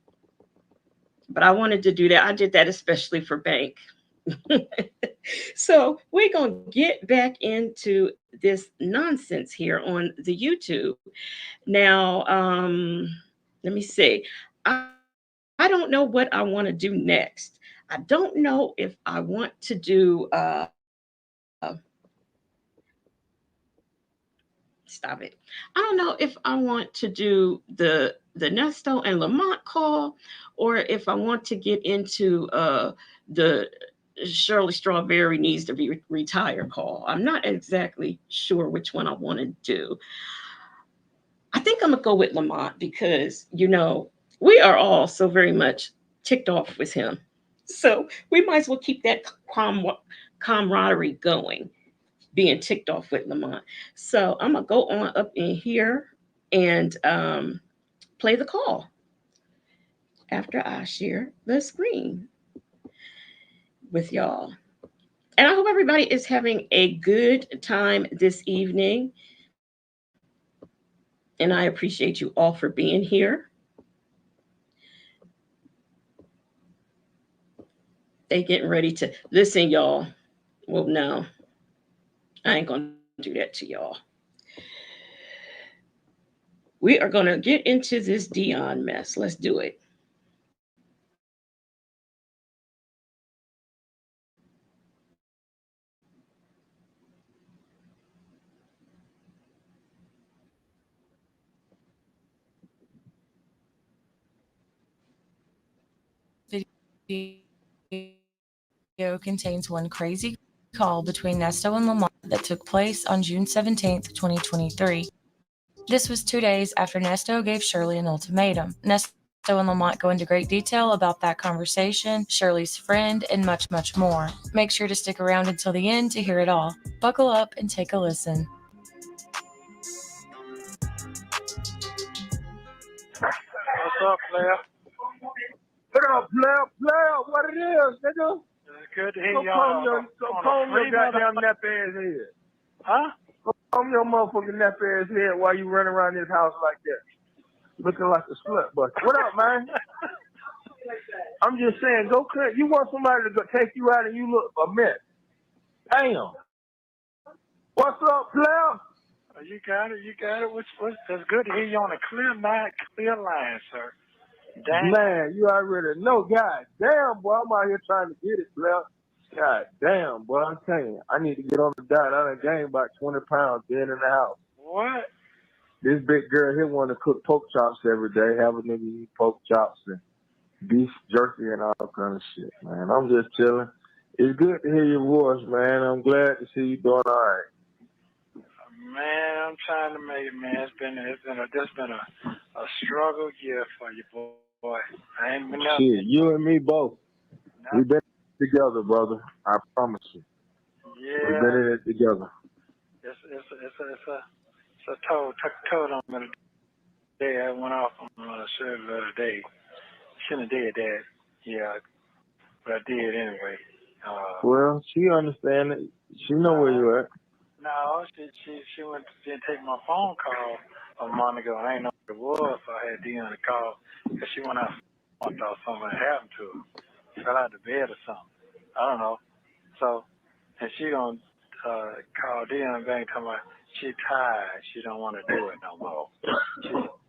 [SPEAKER 1] But I wanted to do that. I did that especially for Bank. So we're gonna get back into this nonsense here on the YouTube. Now, let me see. I don't know what I want to do next. I don't know if I want to do stop it. I don't know if I want to do the Nesto and Lamont call, or if I want to get into the Shirley Strawberry needs to be retired call. I'm not exactly sure which one I want to do. I think I'm gonna go with Lamont because we are all so very much ticked off with him. So we might as well keep that camaraderie going, being ticked off with Lamont. So I'm gonna go on up in here and play the call after I share the screen with y'all. And I hope everybody is having a good time this evening. And I appreciate you all for being here. They getting ready to listen, y'all. Well, no, I ain't gonna do that to y'all. We are gonna get into this Deon mess. Let's do it.
[SPEAKER 5] Video contains one crazy call between Nesto and Lamar that took place on June 17th, 2023. This was 2 days after Nesto gave Shirley an ultimatum. Nesto and Lamont go into great detail about that conversation, Shirley's friend, and much, much more. Make sure to stick around until the end to hear it all. Buckle up and take a listen.
[SPEAKER 8] What's up, player?
[SPEAKER 7] What up, player? What it is, nigga?
[SPEAKER 8] It's good to hear
[SPEAKER 7] Go
[SPEAKER 8] y'all.
[SPEAKER 7] comb your goddamn nappy ass head.
[SPEAKER 8] Huh?
[SPEAKER 7] Go comb your motherfucking nappy ass head while you run around this house like that. Looking like a slut buster. What up, man? I'm just saying, go cut. You want somebody to go take you out and you look a mess. Damn. What's up, player?
[SPEAKER 8] You got it. It's good to hear you on a clear line, sir. Damn.
[SPEAKER 7] Man, you already know. God damn, boy, I'm out here trying to get it, player. God damn, boy, I'm telling you, I need to get on the diet. I done gained about 20 pounds being in the house.
[SPEAKER 8] What?
[SPEAKER 7] This big girl here want to cook pork chops every day, have a nigga eat pork chops and beef jerky and all kind of shit, man. I'm just chilling. It's good to hear your voice, man. I'm glad to see you doing all right.
[SPEAKER 8] Man, I'm trying to make it, man. It's been a struggle year for you, boy. I ain't been out.
[SPEAKER 7] Shit, you and me both. We've been together, brother. I promise you.
[SPEAKER 8] Yeah.
[SPEAKER 7] We've been in it together.
[SPEAKER 8] It's a toll. Took a toll on me the day I went off on service the other day. Shouldn't have did that. Yeah, but I did anyway.
[SPEAKER 7] Well, she understand it. She know where you at.
[SPEAKER 8] No, she went to take my phone call a month ago. I ain't know what it was, so I had Deon to call because she went out. I thought something had happened to her. Fell out of bed or something. I don't know. So, and she gonna call Deon back talking about she tired. She don't want to do it no more.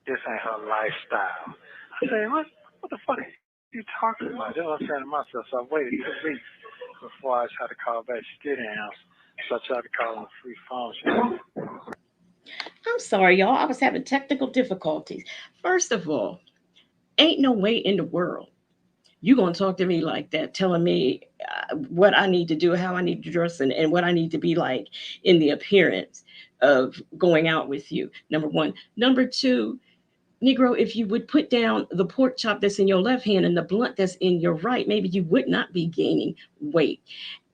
[SPEAKER 8] This ain't her lifestyle. I said, what the fuck are you talking about? That's what I'm saying to myself. So I waited 2 weeks before I tried to call back. She didn't answer. So I tried to call on the free phone.
[SPEAKER 1] I'm sorry, y'all. I was having technical difficulties. First of all, ain't no way in the world you gonna talk to me like that, telling me what I need to do, how I need to dress, and what I need to be like in the appearance of going out with you. Number one. Number two, Negro, if you would put down the pork chop that's in your left hand and the blunt that's in your right, maybe you would not be gaining weight.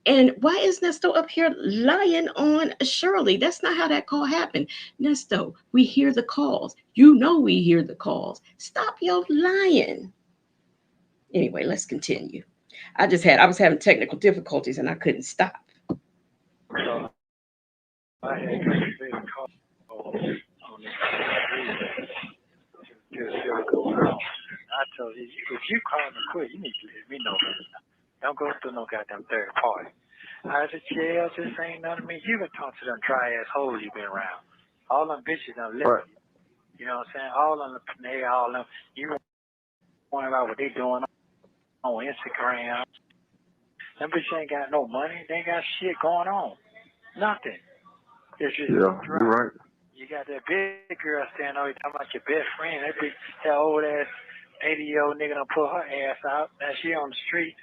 [SPEAKER 1] And why is Nesto up here lying on Shirley? That's not how that call happened. Nesto, we hear the calls. You know we hear the calls. Stop your lying. Anyway, let's continue. I was having technical difficulties and I couldn't stop.
[SPEAKER 8] So I had to call on this I told you, if you call me quick, you need to let me know. Don't go through no goddamn third party. I said, yeah, this ain't none of me. You can talk to them dry ass hoes you been around. All them bitches done left you. You know what I'm saying? All of them, they all them. You want about what they doing on Instagram. Them bitches ain't got no money. They ain't got shit going on. Nothing. It's just
[SPEAKER 7] you're right.
[SPEAKER 8] You got that big girl standing over, you talking about your best friend. That old ass 80-year-old nigga done put her ass out. Now she on the street.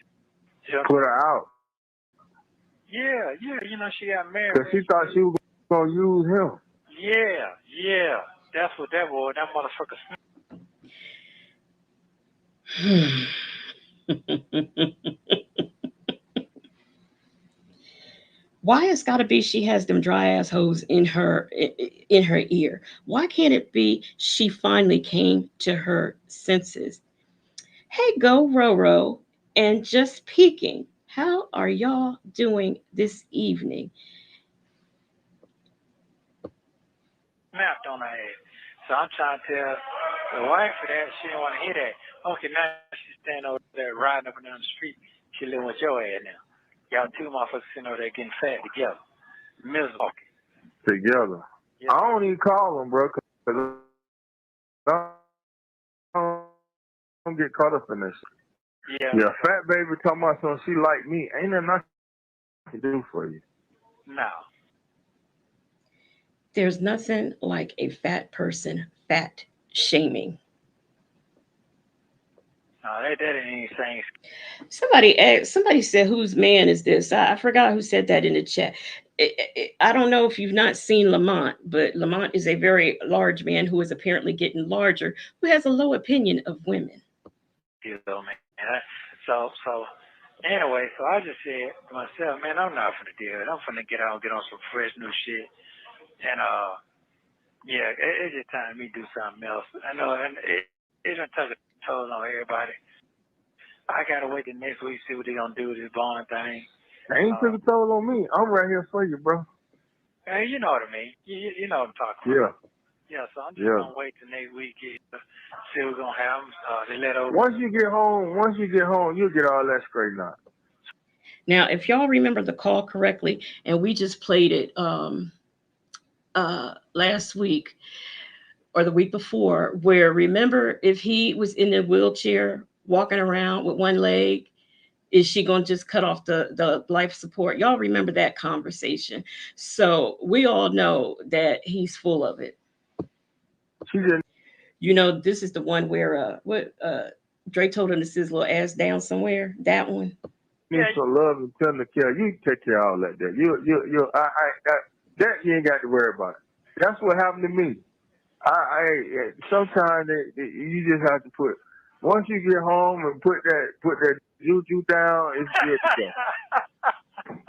[SPEAKER 7] Put her out.
[SPEAKER 8] Yeah, you know she got married.
[SPEAKER 7] Cause she thought she was gonna use him.
[SPEAKER 8] Yeah. That's what that was. That motherfucker.
[SPEAKER 1] Why it's got to be she has them dry ass hoes in her ear? Why can't it be she finally came to her senses? Hey, go Roro, and just peeking. How are y'all doing this evening?
[SPEAKER 8] Snapped on her ass. So I'm trying to tell the wife of that she didn't want to hear that. Okay, now she's standing over there riding up and down the street. She living with your ass now. Y'all two motherfuckers sitting over there getting fat together. Miserable.
[SPEAKER 7] Together.
[SPEAKER 8] Yeah.
[SPEAKER 7] I don't even call them, bro, because I don't get caught up in this.
[SPEAKER 8] Yeah.
[SPEAKER 7] Yeah, fat baby talking about something she like me. Ain't there nothing I can do for you?
[SPEAKER 8] No.
[SPEAKER 1] There's nothing like a fat person fat shaming.
[SPEAKER 8] No, that ain't saying.
[SPEAKER 1] Somebody said, "Whose man is this?" I forgot who said that in the chat. I don't know if you've not seen Lamont, but Lamont is a very large man who is apparently getting larger, who has a low opinion of women.
[SPEAKER 8] You know, man. So anyway, so I just said to myself, man, I'm not finna deal with it. I'm finna get on some fresh new shit. And yeah, it's just time for me to do something else. I know, and it done took a toll on everybody. I gotta wait till next week, see what they gonna do with this bond thing.
[SPEAKER 7] They ain't took a toll on me. I'm right here for you, bro.
[SPEAKER 8] Hey, you know what I mean. You know what I'm talking about. Yeah, so I'm just gonna wait till next week, see what we're gonna have. They let over.
[SPEAKER 7] Once you get home, you'll get all that straightened out.
[SPEAKER 1] Now, if y'all remember the call correctly, and we just played it last week or the week before, where remember if he was in a wheelchair walking around with one leg, is she going to just cut off the life support? Y'all remember that conversation. So we all know that he's full of it.
[SPEAKER 7] She didn't.
[SPEAKER 1] You know, this is the one where Drake told him to sit his little ass down somewhere. That one.
[SPEAKER 7] Need some love and tender care. You take care of all that. That you ain't got to worry about it. That's what happened to me. Sometimes you just have to put. Once you get home and put that juju down, it's good to go.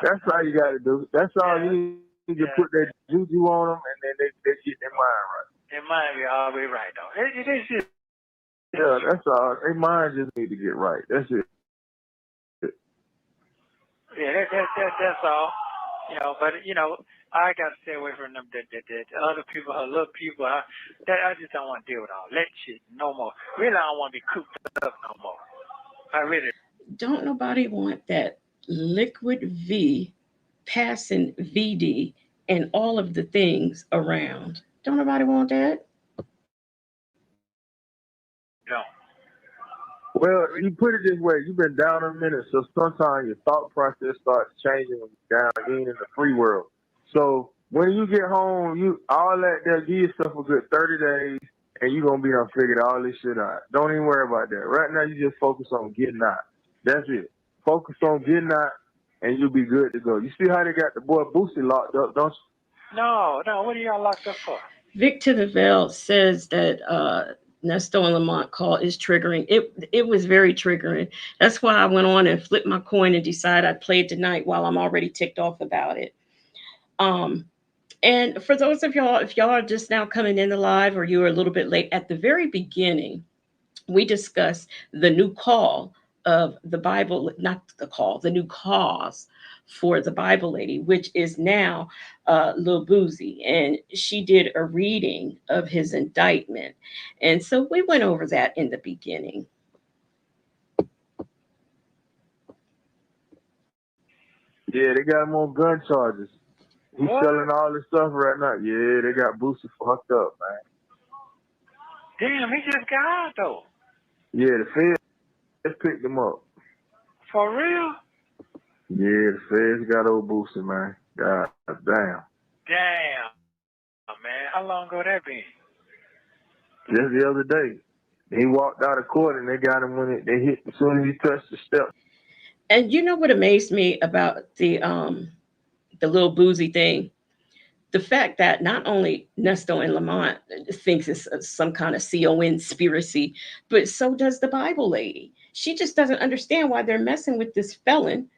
[SPEAKER 7] That's all you got to do. That's all you need to put that juju on them, and then they get their mind right.
[SPEAKER 8] Their mind be always right though. It's just.
[SPEAKER 7] Yeah, that's all. Their mind just need to get right. That's it.
[SPEAKER 8] Yeah, that's all. You know, but you know, I got to stay away from them. The other people, little people. I just don't want to deal with all that shit no more. Really, I don't want to be cooped up no more. I really
[SPEAKER 1] don't. Nobody want that liquid V passing VD and all of the things around. Don't nobody want that.
[SPEAKER 8] don't.
[SPEAKER 7] Well, you put it this way, you've been down a minute, so sometimes your thought process starts changing when you're down again in the free world. So when you get home, all that they'll give yourself a good 30 days, and you're gonna be done figured all this shit out. Don't even worry about that. Right now, you just focus on getting out. That's it. Focus on getting out, and you'll be good to go. You see how they got the boy Boosie locked up, don't you?
[SPEAKER 8] No. What are y'all locked up for?
[SPEAKER 1] Vic to the Veil says that Nesto and Lamont call is triggering. It was very triggering. That's why I went on and flipped my coin and decided I'd play it tonight while I'm already ticked off about it. And for those of y'all, if y'all are just now coming in the live or you were a little bit late, at the very beginning, we discussed the new call of the Bible, not the call, the new cause for the Bible lady, which is now Lil Boosie. And she did a reading of his indictment. And so we went over that in the beginning.
[SPEAKER 7] Yeah, they got him on gun charges. He's selling all this stuff right now. Yeah, they got Boosie fucked up, man.
[SPEAKER 8] Damn, he just got out though.
[SPEAKER 7] Yeah, the feds picked him up.
[SPEAKER 8] For real?
[SPEAKER 7] Yeah, the feds got old Boosie, man. God damn.
[SPEAKER 8] Damn, man. How long ago that been?
[SPEAKER 7] Just the other day. He walked out of court and they got him when they hit as soon as he touched the steps.
[SPEAKER 1] And you know what amazed me about the Lil Boosie thing? The fact that not only Nesto and Lamont thinks it's some kind of conspiracy, but so does the Bible lady. She just doesn't understand why they're messing with this felon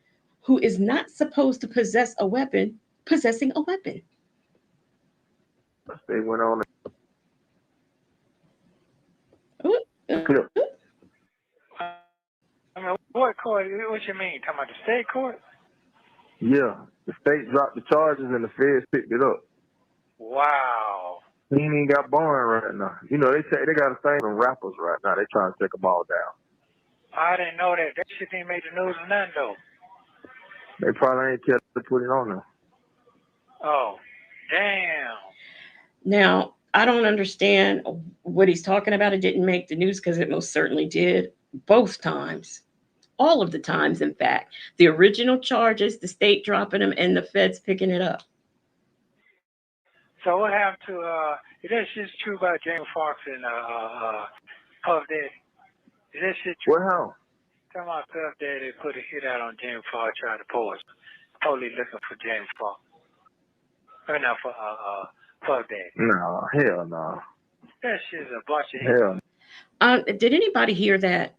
[SPEAKER 1] who is not supposed to possess a weapon, possessing a weapon.
[SPEAKER 7] They went on.
[SPEAKER 8] I mean, what court? What you mean? Talking about the state court?
[SPEAKER 7] Yeah, the state dropped the charges and the feds picked it up.
[SPEAKER 8] Wow.
[SPEAKER 7] He ain't even got bond right now. You know, they got a thing on rappers right now. They trying to take them all down.
[SPEAKER 8] I didn't know that. That shit didn't make the news or nothing, though.
[SPEAKER 7] They probably ain't kept to put it on there.
[SPEAKER 8] Oh, damn.
[SPEAKER 1] Now, I don't understand what he's talking about. It didn't make the news because it most certainly did both times. All of the times, in fact. The original charges, the state dropping them, and the feds picking it up.
[SPEAKER 8] So what happened to, is that shit true about James Fox and Puff Daddy? Is that shit true?
[SPEAKER 7] What hell?
[SPEAKER 8] Tell my Puff Daddy put a hit out on James Fox, tried to poison. Totally looking for James Fox. Or not for Puff Daddy.
[SPEAKER 7] No, hell no.
[SPEAKER 8] That shit's a bunch of
[SPEAKER 7] Hell.
[SPEAKER 1] Did anybody hear that?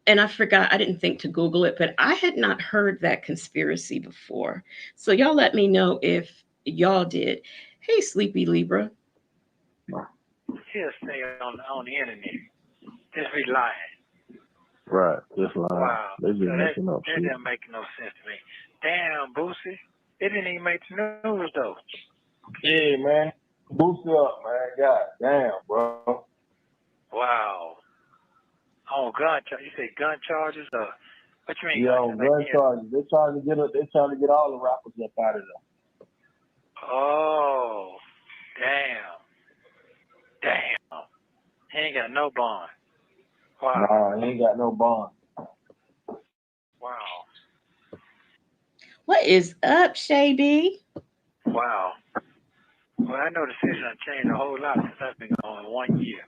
[SPEAKER 1] And I forgot, I didn't think to Google it, but I had not heard that conspiracy before. So y'all let me know if y'all did. Hey, Sleepy Libra.
[SPEAKER 8] He'll stay on the internet. Just be lying.
[SPEAKER 7] Right, just lying.
[SPEAKER 8] Wow.
[SPEAKER 7] They just making up
[SPEAKER 8] That
[SPEAKER 7] shit.
[SPEAKER 8] didn't make no sense to me. Damn, Boosie. It didn't even make the news, though.
[SPEAKER 7] Yeah, man. Boost up, man. God damn, bro.
[SPEAKER 8] Wow. On gun charges. You say gun charges? What you mean?
[SPEAKER 7] Yeah, on gun charges. They trying to get all the rappers up out of there.
[SPEAKER 8] Oh, damn. Damn. He ain't got no bond. Wow.
[SPEAKER 7] Nah, he ain't got no bond.
[SPEAKER 8] Wow.
[SPEAKER 1] What is up, Shay B?
[SPEAKER 8] Wow. Well, I know the season changed a whole lot since I've been gone 1 year.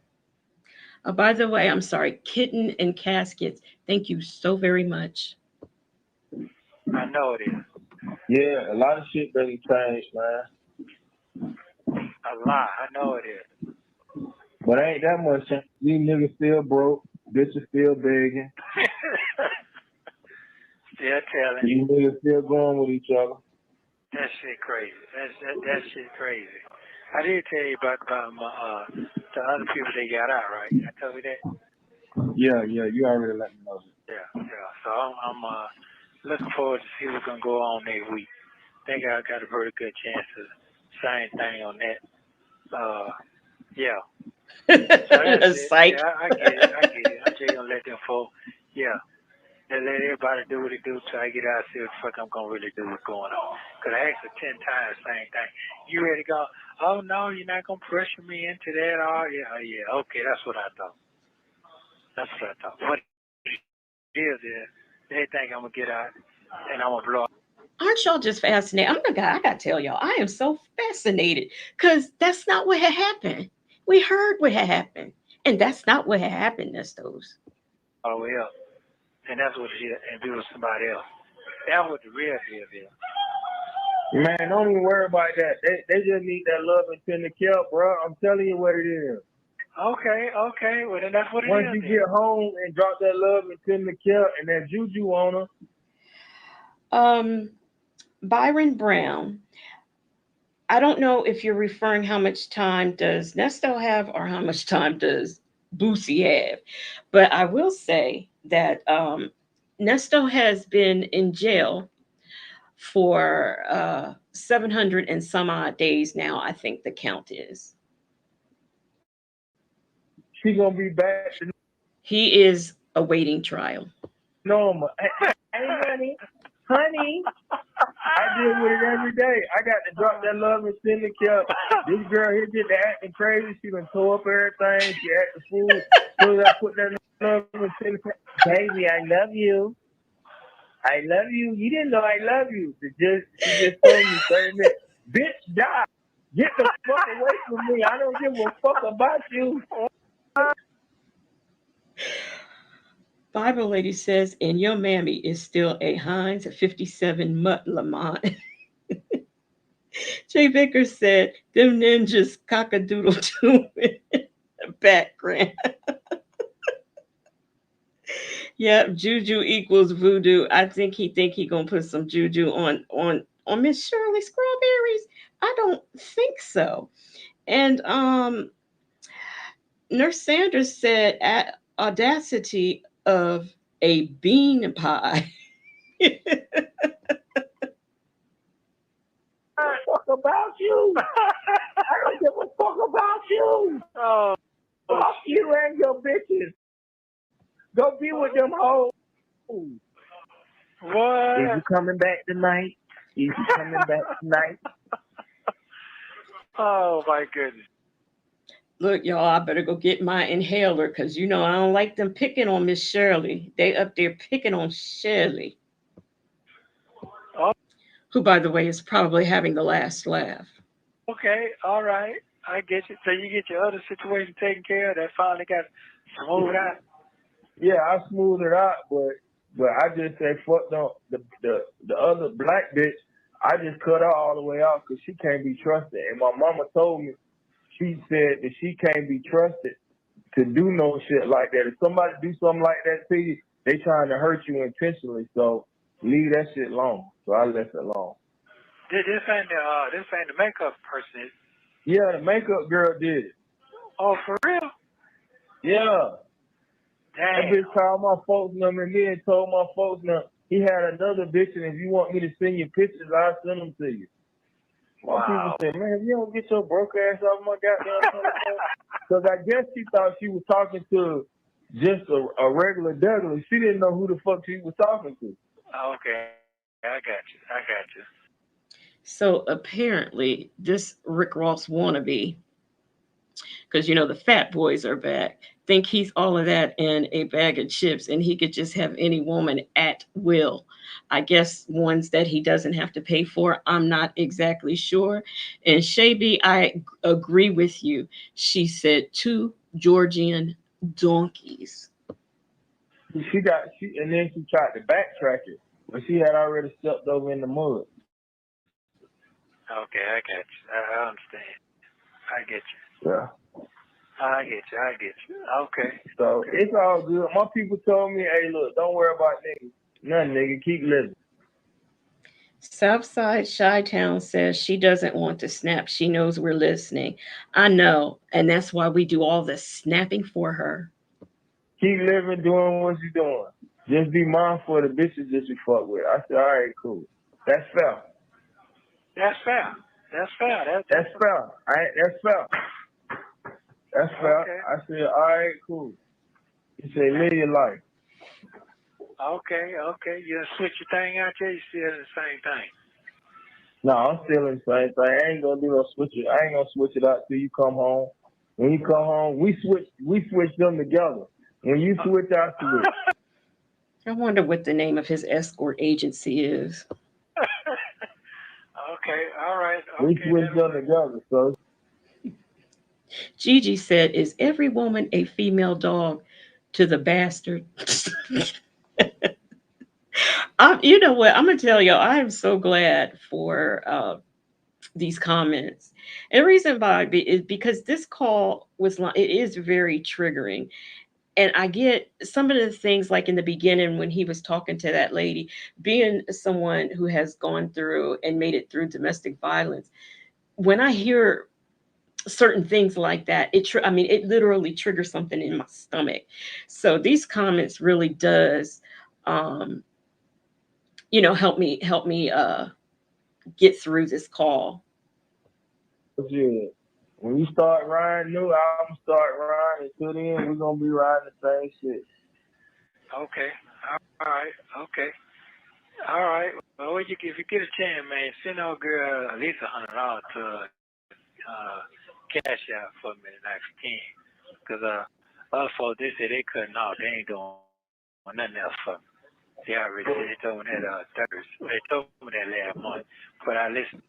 [SPEAKER 1] By the way, I'm sorry, Kitten and Caskets. Thank you so very much.
[SPEAKER 8] I know it is.
[SPEAKER 7] Yeah, a lot of shit really changed, man.
[SPEAKER 8] A lot. I know it is.
[SPEAKER 7] But ain't that much. These niggas still broke. Bitches still begging.
[SPEAKER 8] Still telling.
[SPEAKER 7] These niggas still going with each other.
[SPEAKER 8] That shit crazy. That shit crazy. I did tell you about the other people they got out, right? I told you that.
[SPEAKER 7] Yeah, you already let me know.
[SPEAKER 8] Yeah. So I'm looking forward to see what's gonna go on next week. Think I got a pretty good chance to same thing on that. Yeah. So that's it.
[SPEAKER 1] Psych.
[SPEAKER 8] Yeah, I get it. I'm just gonna let them folk. Yeah. And let everybody do what they do till I get out and see what the fuck I'm gonna really do what's going on. Cause I asked her 10 times same thing. You ready to go? Oh no, you're not gonna pressure me into that. Oh yeah. Okay, that's what I thought. What it is they think I'm gonna get out and I'm gonna blow up.
[SPEAKER 1] Aren't y'all just fascinated? I gotta tell y'all, I am so fascinated because that's not what had happened. We heard what had happened, and that's not what had happened, Nestos.
[SPEAKER 8] All the way up. And that's what it is, and be with somebody else. That's what the real deal is.
[SPEAKER 7] Man, don't even worry about that. They just need that love and tender care, bro. I'm telling you what it is.
[SPEAKER 8] Okay. Well, then that's what it is.
[SPEAKER 7] Once you get home and drop that love and tender care and that juju on her.
[SPEAKER 1] Byron Brown. I don't know if you're referring how much time does Nesto have or how much time does Boosie have, but I will say that Nesto has been in jail for 700 and some odd days now. I think the count is.
[SPEAKER 7] She gonna be back.
[SPEAKER 1] He is awaiting trial.
[SPEAKER 7] Normal. Hey, honey, I deal with it every day. I got to drop that love and send the care. This girl here get to acting crazy. She done tore up everything. She acting fool. So I put that love and send the care. Baby, I love you. I love you. You didn't know I love you. She just told me 30 minutes. Bitch, die. Get the fuck away from me. I don't give a fuck about you.
[SPEAKER 1] Bible lady says, and your mammy is still a Heinz 57 Mutt Lamont. Jay Vickers said, them ninjas cockadoodle too in the background. Yep, juju equals voodoo. I think he gonna put some juju on Miss Shirley Strawberries. I don't think so. And Nurse Sanders said, at audacity of a bean pie.
[SPEAKER 7] Fuck about you. I don't give a fuck about you.
[SPEAKER 8] Oh,
[SPEAKER 7] fuck you and your bitches. Go be with them hoes.
[SPEAKER 8] What?
[SPEAKER 7] Is you coming back tonight? Is you coming back tonight?
[SPEAKER 8] Oh my goodness.
[SPEAKER 1] Look, y'all, I better go get my inhaler because I don't like them picking on Miss Shirley. They up there picking on Shirley,
[SPEAKER 8] Oh,
[SPEAKER 1] who, by the way, is probably having the last laugh.
[SPEAKER 8] okay, all right. I get you. So you get your other situation taken care of. That finally got smoothed out.
[SPEAKER 7] Yeah, I smoothed it out, but I just say fuck the other black bitch. I just cut her all the way off because she can't be trusted. And my mama told me, she said that she can't be trusted to do no shit like that. If somebody do something like that to you, they trying to hurt you intentionally. So leave that shit alone. So I left it alone.
[SPEAKER 8] This ain't the makeup person.
[SPEAKER 7] Yeah, the makeup girl did it.
[SPEAKER 8] Oh, for real?
[SPEAKER 7] Yeah. That
[SPEAKER 8] Damn.
[SPEAKER 7] bitch called my folks number and then told my folks number he had another bitch, and if you want me to send you pictures, I'll send them to you. My people
[SPEAKER 8] Wow.
[SPEAKER 7] said, man, if you don't get your broke ass off my goddamn telephone. Because I guess she thought she was talking to just a regular Douglas. She didn't know who the fuck she was talking to.
[SPEAKER 8] Okay. I got you.
[SPEAKER 1] So apparently, this Rick Ross wannabe, because the fat boys are back, think he's all of that in a bag of chips and he could just have any woman at will. I guess ones that he doesn't have to pay for. I'm not exactly sure. And Shaby, I agree with you. She said 2 Georgian donkeys.
[SPEAKER 7] And then she tried to backtrack it, but she had already stepped over in the mud.
[SPEAKER 8] Okay, I got you. I understand. I get you.
[SPEAKER 7] Yeah.
[SPEAKER 8] I get you. Okay.
[SPEAKER 7] So it's all good. My people told me, hey, look, don't worry about niggas. Nothing, nigga. Keep living.
[SPEAKER 1] Southside Chi-Town says she doesn't want to snap. She knows we're listening. I know, and that's why we do all the snapping for her.
[SPEAKER 7] Keep living, doing what you're doing. Just be mindful of the bitches that you fuck with. I said, all right, cool. That's fair.
[SPEAKER 8] That's fair. That's fair.
[SPEAKER 7] That's fair. That's fair. That's fair.
[SPEAKER 8] Okay.
[SPEAKER 7] I said, all right, cool. He said, live your life.
[SPEAKER 8] Okay. You done switch your thing out there? You still in the same thing?
[SPEAKER 7] No, I'm still in the same thing. I ain't gonna do no switch it. I ain't gonna switch it out till you come home. When you come home, we switch them together. When you switch out to it.
[SPEAKER 1] I wonder what the name of his escort agency is.
[SPEAKER 8] Okay, all right. Okay,
[SPEAKER 7] we switch them together, so.
[SPEAKER 1] Gigi said, is every woman a female dog to the bastard? You know what? I'm going to tell y'all, I am so glad for these comments. And the reason why is because this call it is very triggering. And I get some of the things like in the beginning when he was talking to that lady, being someone who has gone through and made it through domestic violence. When I hear certain things like that, it literally triggers something in my stomach. So these comments really does um help me get through this call.
[SPEAKER 7] Yeah. When you start riding new, I'm gonna start riding. Until then, we're gonna be riding the same shit.
[SPEAKER 8] Okay. All right. Okay. All right. Well, if you get a chance, man, send our girl at least $100 to cash out for me the next 10. Because other folks, they say they cutting off. They ain't doing nothing else for me. They told me that Thursday. They told me that last month. But I listened.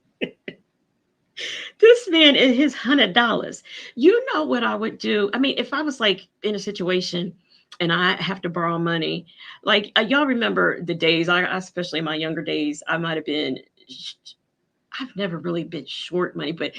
[SPEAKER 1] This man and his $100. You know what I would do? I mean, if I was like in a situation and I have to borrow money, like y'all remember the days, especially in my younger days, I might have been. I've never really been short money, but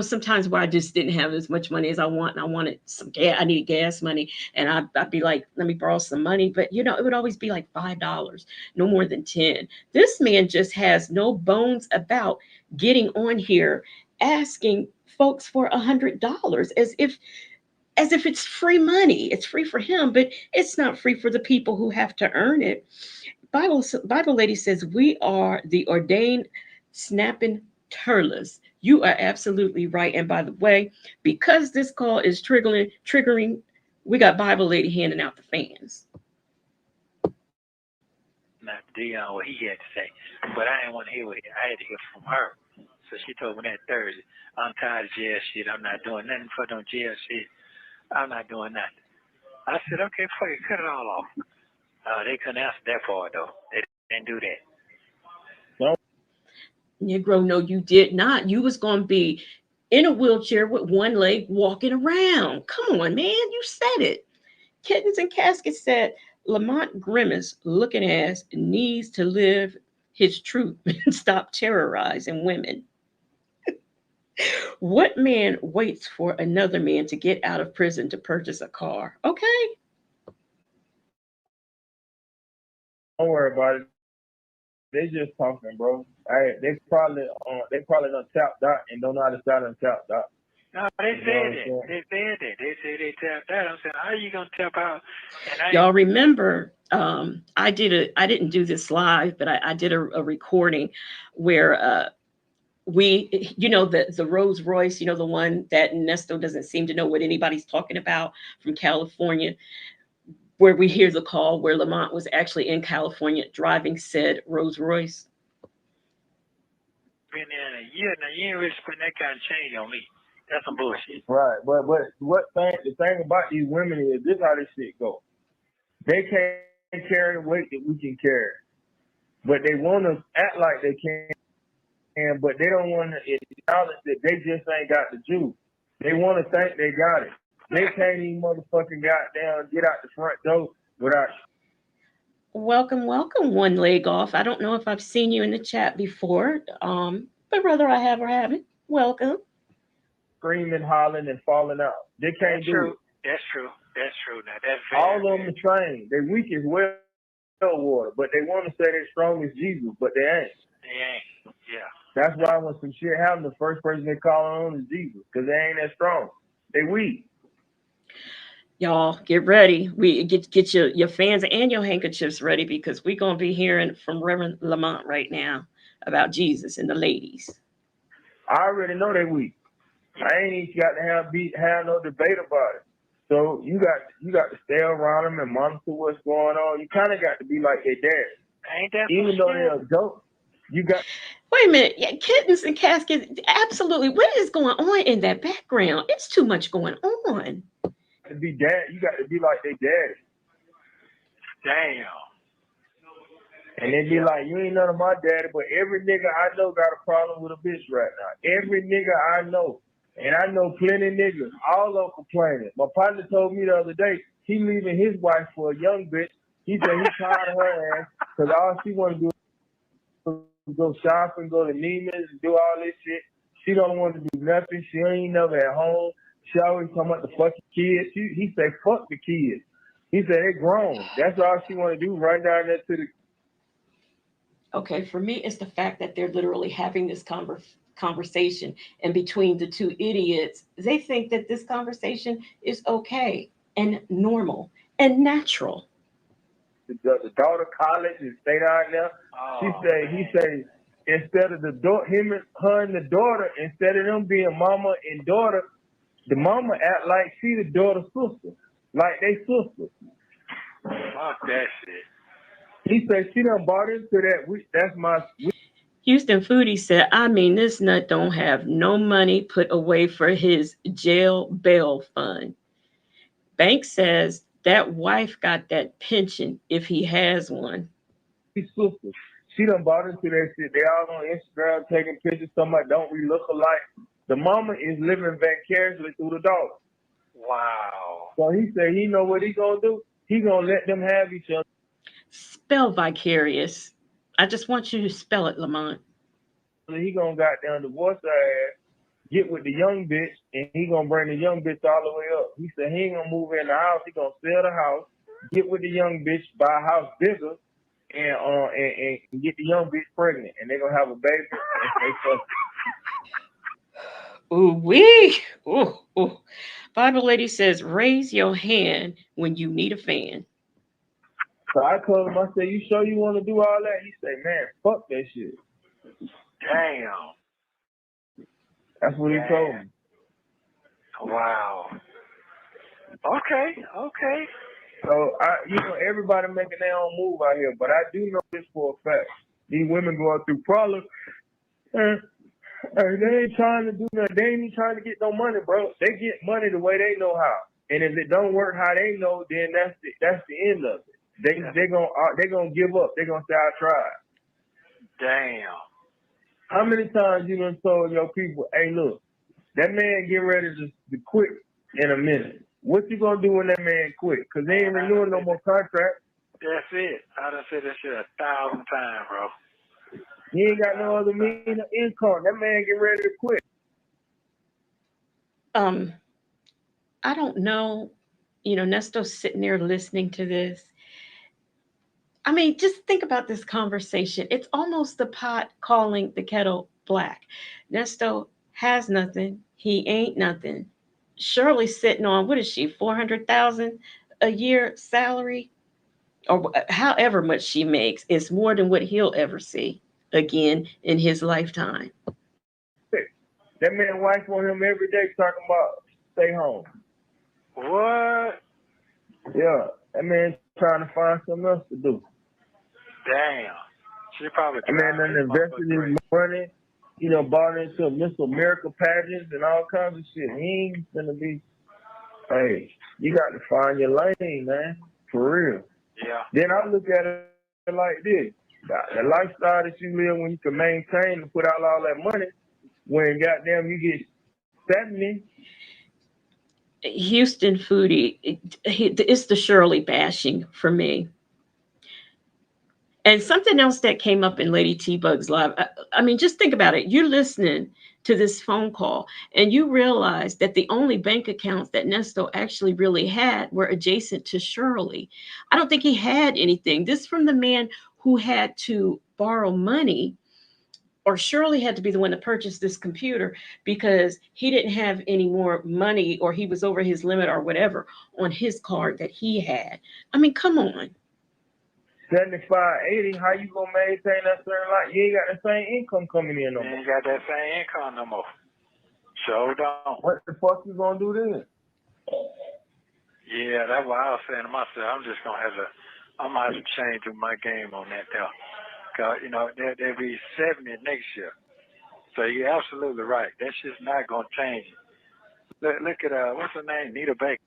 [SPEAKER 1] sometimes where I just didn't have as much money as I want, and I wanted some gas. I needed gas money, and I'd be like, "Let me borrow some money." But it would always be like $5, no more than 10. This man just has no bones about getting on here asking folks for $100 as if it's free money. It's free for him, but it's not free for the people who have to earn it. Bible lady says we are the ordained snapping turtles. You are absolutely right. And by the way, because this call is triggering, we got Bible lady handing out the fans.
[SPEAKER 8] not Deon, what he had to say. But I didn't want to hear what I had to hear from her. So she told me that Thursday, I'm tired of jail shit. I'm not doing nothing for no jail shit. I'm not doing nothing. I said, okay, fuck it, cut it all off. They couldn't answer that part, though. They didn't do that.
[SPEAKER 1] Negro, no, you did not. You was going to be in a wheelchair with one leg walking around. Come on, man. You said it. Kittens and Caskets said Lamont Grimace looking ass needs to live his truth and stop terrorizing women. What man waits for another man to get out of prison to purchase a car? Okay.
[SPEAKER 10] Don't worry about it. They just talking, bro. They probably done tapped out and don't know how to start on tapped out.
[SPEAKER 8] No, they said that. They said that. They said they tapped out. I'm saying, how are you gonna tap out? And
[SPEAKER 1] Y'all remember, I didn't do this live, but I did a recording where we, the Rolls Royce, the one that Nesto doesn't seem to know what anybody's talking about from California, where we hear the call where Lamont was actually in California driving said Rolls Royce.
[SPEAKER 8] Been there in a year now. You ain't really spending that kind of change on me. That's some bullshit.
[SPEAKER 10] Right, but the thing about these women is this how this shit go. They can't carry the weight that we can carry, but they want to act like they can, but they don't want to acknowledge that they just ain't got the juice. They want to think they got it. They can't even motherfucking goddamn get out the front door without.
[SPEAKER 1] Welcome, welcome, one leg off. I don't know if I've seen you in the chat before, but whether I have or haven't, welcome.
[SPEAKER 10] Screaming, hollering, and falling out. They can't do it.
[SPEAKER 8] That's true. That's true. Now that's
[SPEAKER 10] all of them are trained. They weak as well water, but they want to say they're strong as Jesus, but they ain't.
[SPEAKER 8] They ain't. Yeah.
[SPEAKER 10] That's why when some shit happens, the first person they call on is Jesus, because they ain't that strong. They weak.
[SPEAKER 1] Y'all get ready. We get your fans and your handkerchiefs ready because we're gonna be hearing from Reverend Lamont right now about Jesus and the ladies.
[SPEAKER 10] I already know they weak. I ain't even got to have no debate about it. So you got to stay around them and monitor what's going on. You kind of got to be like their dad.
[SPEAKER 8] Ain't that
[SPEAKER 10] even though they're adults, you got.
[SPEAKER 1] Wait a minute, yeah, Kittens and Caskets. Absolutely, what is going on in that background? It's too much going on.
[SPEAKER 10] To be dad, you got to be like their daddy.
[SPEAKER 8] Damn.
[SPEAKER 10] And they be like, you ain't none of my daddy, but every nigga I know got a problem with a bitch right now. Every nigga I know. And I know plenty of niggas, all of them complaining. My partner told me the other day, he leaving his wife for a young bitch. He said he tired of her ass because all she want to do is go shopping, go to Neiman's, and do all this shit. She don't want to do nothing. She ain't never at home. She always talking about the fucking kids. He say, fuck the kids. He said, they grown. That's all she want to do, run down there to the...
[SPEAKER 1] Okay, for me, it's the fact that they're literally having this conversation, and between the two idiots, they think that this conversation is okay and normal and natural.
[SPEAKER 10] The daughter college and stay down there. He say, instead of her and the daughter, instead of them being mama and daughter, the mama act like she the daughter's sister, like they sisters.
[SPEAKER 8] Fuck that shit.
[SPEAKER 10] He said she done bought into that. That's my.
[SPEAKER 1] Houston Foodie said, I mean, this nut don't have no money put away for his jail bail fund. Bank says that wife got that pension if he has one.
[SPEAKER 10] His sisters. She done bought into that shit. They all on Instagram taking pictures. Somebody don't we look alike. The mama is living vicariously through the daughter.
[SPEAKER 8] Wow.
[SPEAKER 10] So he said he know what he gonna do. He gonna let them have each other.
[SPEAKER 1] Spell vicarious. I just want you to spell it, Lamont.
[SPEAKER 10] He gonna goddamn divorce her ass, get with the young bitch, and he gonna bring the young bitch all the way up. He said he ain't gonna move in the house. He gonna sell the house, get with the young bitch, buy a house bigger, and get the young bitch pregnant, and they gonna have a baby.
[SPEAKER 1] Ooh wee! Ooh. Bible lady says, raise your hand when you need a fan.
[SPEAKER 10] So I told him, I said, you sure you want to do all that? He said, man, fuck that shit.
[SPEAKER 8] Damn.
[SPEAKER 10] That's what he told me.
[SPEAKER 8] Wow. Okay.
[SPEAKER 10] So everybody making their own move out here, but I do know this for a fact. These women going through problems, and they ain't trying to do nothing. They ain't even trying to get no money, bro. They get money the way they know how, and if it don't work how they know, then that's the end of it. They gonna give up. They gonna say I tried.
[SPEAKER 8] Damn.
[SPEAKER 10] How many times you done told your people, hey, look, that man get ready to quit in a minute. What you gonna do when that man quit? Because they ain't renewing no more contract.
[SPEAKER 8] That's it. I done said that shit 1,000 times, bro.
[SPEAKER 10] He ain't got no other means of income. That man get ready to quit.
[SPEAKER 1] I don't know. Nesto's sitting there listening to this. I mean, just think about this conversation. It's almost the pot calling the kettle black. Nesto has nothing. He ain't nothing. Shirley's sitting on, what is she, 400,000 a year salary? Or however much she makes, is more than what he'll ever see again in his lifetime.
[SPEAKER 10] That man wife on him every day talking about stay home.
[SPEAKER 8] What?
[SPEAKER 10] Yeah, that man trying to find something else to do.
[SPEAKER 8] Damn. She probably
[SPEAKER 10] that man done invested his money, bought into Miss America pageants and all kinds of shit. He ain't gonna be, hey, you got to find your lane, man, for real.
[SPEAKER 8] Yeah.
[SPEAKER 10] Then I look at it like this. The lifestyle that you live when you can maintain and put out all that money, when goddamn you get 70.
[SPEAKER 1] Houston Foodie, it's the Shirley bashing for me. And something else that came up in Lady T Bug's live. I mean, just think about it. You're listening to this phone call and you realize that the only bank accounts that Nesto actually really had were adjacent to Shirley. I don't think he had anything. This from the man who had to borrow money, or Shirley had to be the one to purchase this computer because he didn't have any more money, or he was over his limit or whatever on his card that he had. I mean, come on.
[SPEAKER 10] 75, 80, how you gonna maintain that certain life? You ain't got the same income coming in no more.
[SPEAKER 8] You ain't got that same income no more. Sure don't.
[SPEAKER 10] What the fuck you gonna do then?
[SPEAKER 8] Yeah, that's what I was saying to myself. I'm gonna have to change my game on that though. Cause they'll be 70 next year. So you're absolutely right. That shit's not gonna change. Look at what's her name, Nita Baker.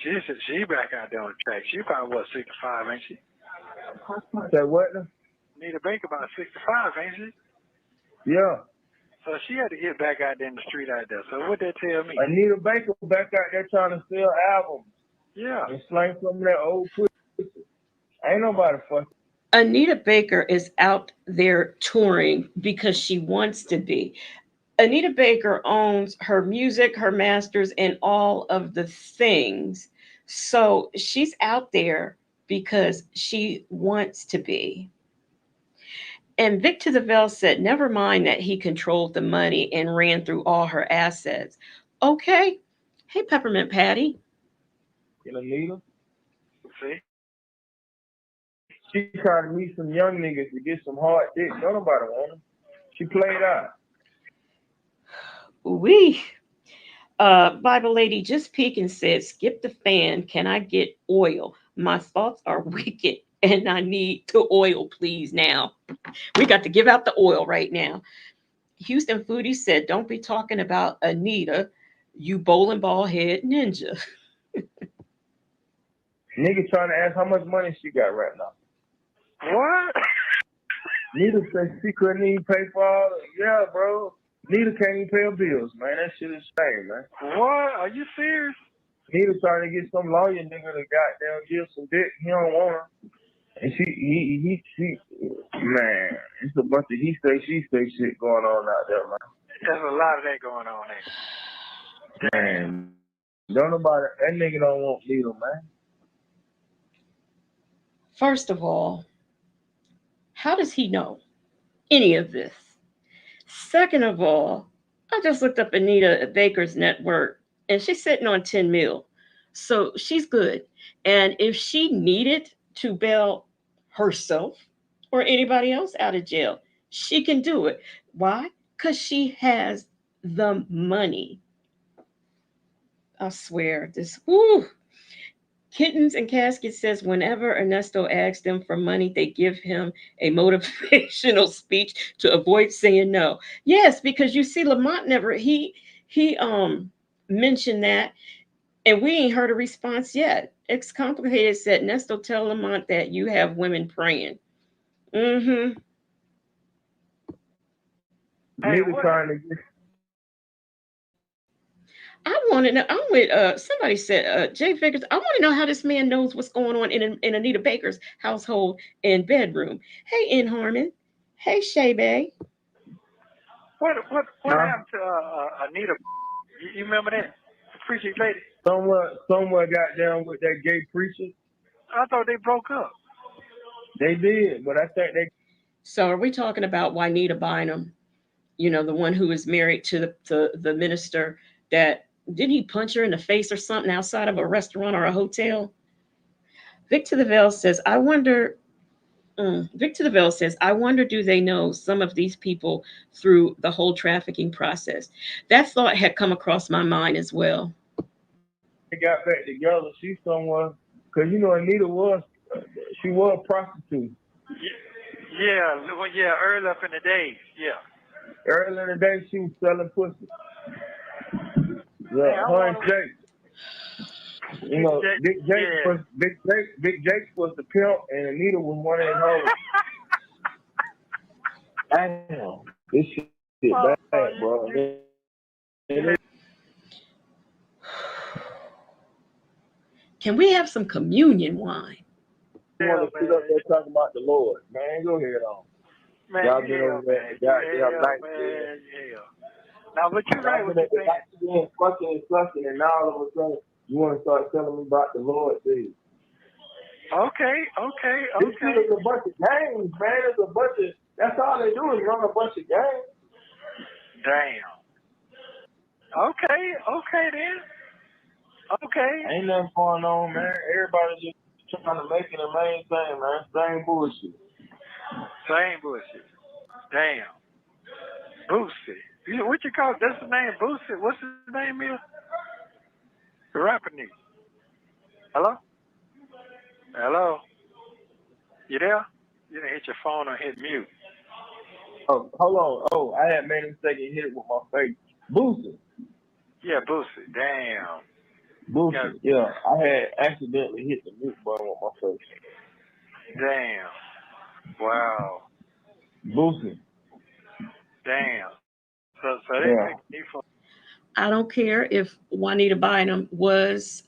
[SPEAKER 8] She back out there on the track. She probably 65, ain't she?
[SPEAKER 10] Say what?
[SPEAKER 8] Nita Baker about 65, ain't she?
[SPEAKER 10] Yeah.
[SPEAKER 8] So she had to get back out there in the street out there. So what that tell me?
[SPEAKER 10] Anita Baker back out there trying to sell albums.
[SPEAKER 8] Yeah.
[SPEAKER 10] And slang some of that old pussy. Ain't nobody fucking.
[SPEAKER 1] Anita Baker is out there touring because she wants to be. Anita Baker owns her music, her masters, and all of the things. So she's out there because she wants to be. And Vic to the Veil said, never mind that he controlled the money and ran through all her assets. Okay. Hey, Peppermint Patty.
[SPEAKER 10] Anita?
[SPEAKER 8] See?
[SPEAKER 10] She trying to meet some young niggas to get some hard dick. Don't nobody want them. She played out.
[SPEAKER 1] Bible lady just peeked and said, skip the fan. Can I get oil? My thoughts are wicked and I need the oil, please. Now we got to give out the oil right now. Houston Foodie said, don't be talking about Anita, you bowling ball head ninja.
[SPEAKER 10] Nigga trying to ask how much money she got right now.
[SPEAKER 8] What?
[SPEAKER 10] Nita said she couldn't even pay for all the, yeah, bro. Nita can't even pay her bills, man. That shit is shame, man.
[SPEAKER 8] What? Are you serious?
[SPEAKER 10] Nita trying to get some lawyer nigga to goddamn give some dick. He don't want her. And he, man, it's a bunch of he say, she say shit going on out there, man.
[SPEAKER 8] There's a lot of that going on there.
[SPEAKER 10] Man, don't nobody, that nigga don't want Nita, man.
[SPEAKER 1] First of all, how does he know any of this? Second of all, I just looked up Anita Baker's net worth and she's sitting on 10 mil. So she's good. And if she needed to bail herself or anybody else out of jail, she can do it. Why? Because she has the money. I swear, this, whoo. Kittens and Caskets says whenever Ernesto asks them for money, they give him a motivational speech to avoid saying no. Yes, because you see, Lamont never he mentioned that, and we ain't heard a response yet. It's complicated. Said Nesto, tell Lamont that you have women praying. Mm-hmm.
[SPEAKER 10] Nigga trying to get.
[SPEAKER 1] I want to know. I'm with somebody said Jay Figures. I want to know how this man knows what's going on in Anita Baker's household and bedroom. Hey, In Harmon. Hey, Shay Bay.
[SPEAKER 8] What happened to Anita? You remember that? The preaching lady?
[SPEAKER 10] Someone got down with that gay preacher.
[SPEAKER 8] I thought they broke up.
[SPEAKER 10] They did, but I think they.
[SPEAKER 1] So are we talking about Juanita Bynum? You know, the one who was married to the minister that didn't he punch her in the face or something outside of a restaurant or a hotel? Victor the Veil says, I wonder. Victor the Veil says, I wonder, do they know some of these people through the whole trafficking process? That thought had come across my mind as well.
[SPEAKER 10] They got back together. She's someone, because you know Anita she was a prostitute.
[SPEAKER 8] Yeah, early up in the days, yeah.
[SPEAKER 10] Early in the day, she was selling pussy. Yeah, her and Jake. You know, Big Jake was the pimp, and Anita was one of his hoes. Damn, this shit bad, bro.
[SPEAKER 1] Can we have some communion wine?
[SPEAKER 10] You want to sit up there talking about the Lord, man? Go ahead on.
[SPEAKER 8] Man,
[SPEAKER 10] y'all been over there,
[SPEAKER 8] man. Now, but you're right with
[SPEAKER 10] you fucking, and now all of a sudden you want to start telling me about the Lord, please.
[SPEAKER 8] Okay.
[SPEAKER 10] This shit is a bunch of games, man. It's a bunch of. That's all they do is run a bunch of games.
[SPEAKER 8] Damn. Okay then. Okay.
[SPEAKER 10] Ain't nothing going on, man. Everybody just trying to make it the main thing, man. Same bullshit.
[SPEAKER 8] Damn. Boosie. What you call that's the name, Boosie? What's his name is? The rapper nigga. Hello? You there? You didn't hit your phone or hit mute.
[SPEAKER 10] Oh, hold on. Oh, I had made a mistake and hit it with my face. Boosie.
[SPEAKER 8] Yeah, Boosie. Damn.
[SPEAKER 10] Boosie. Yeah, I had accidentally hit the mute button with my face.
[SPEAKER 8] Damn. Wow.
[SPEAKER 10] Boosie.
[SPEAKER 8] Damn. So they make me for.
[SPEAKER 1] I don't care if Juanita Bynum was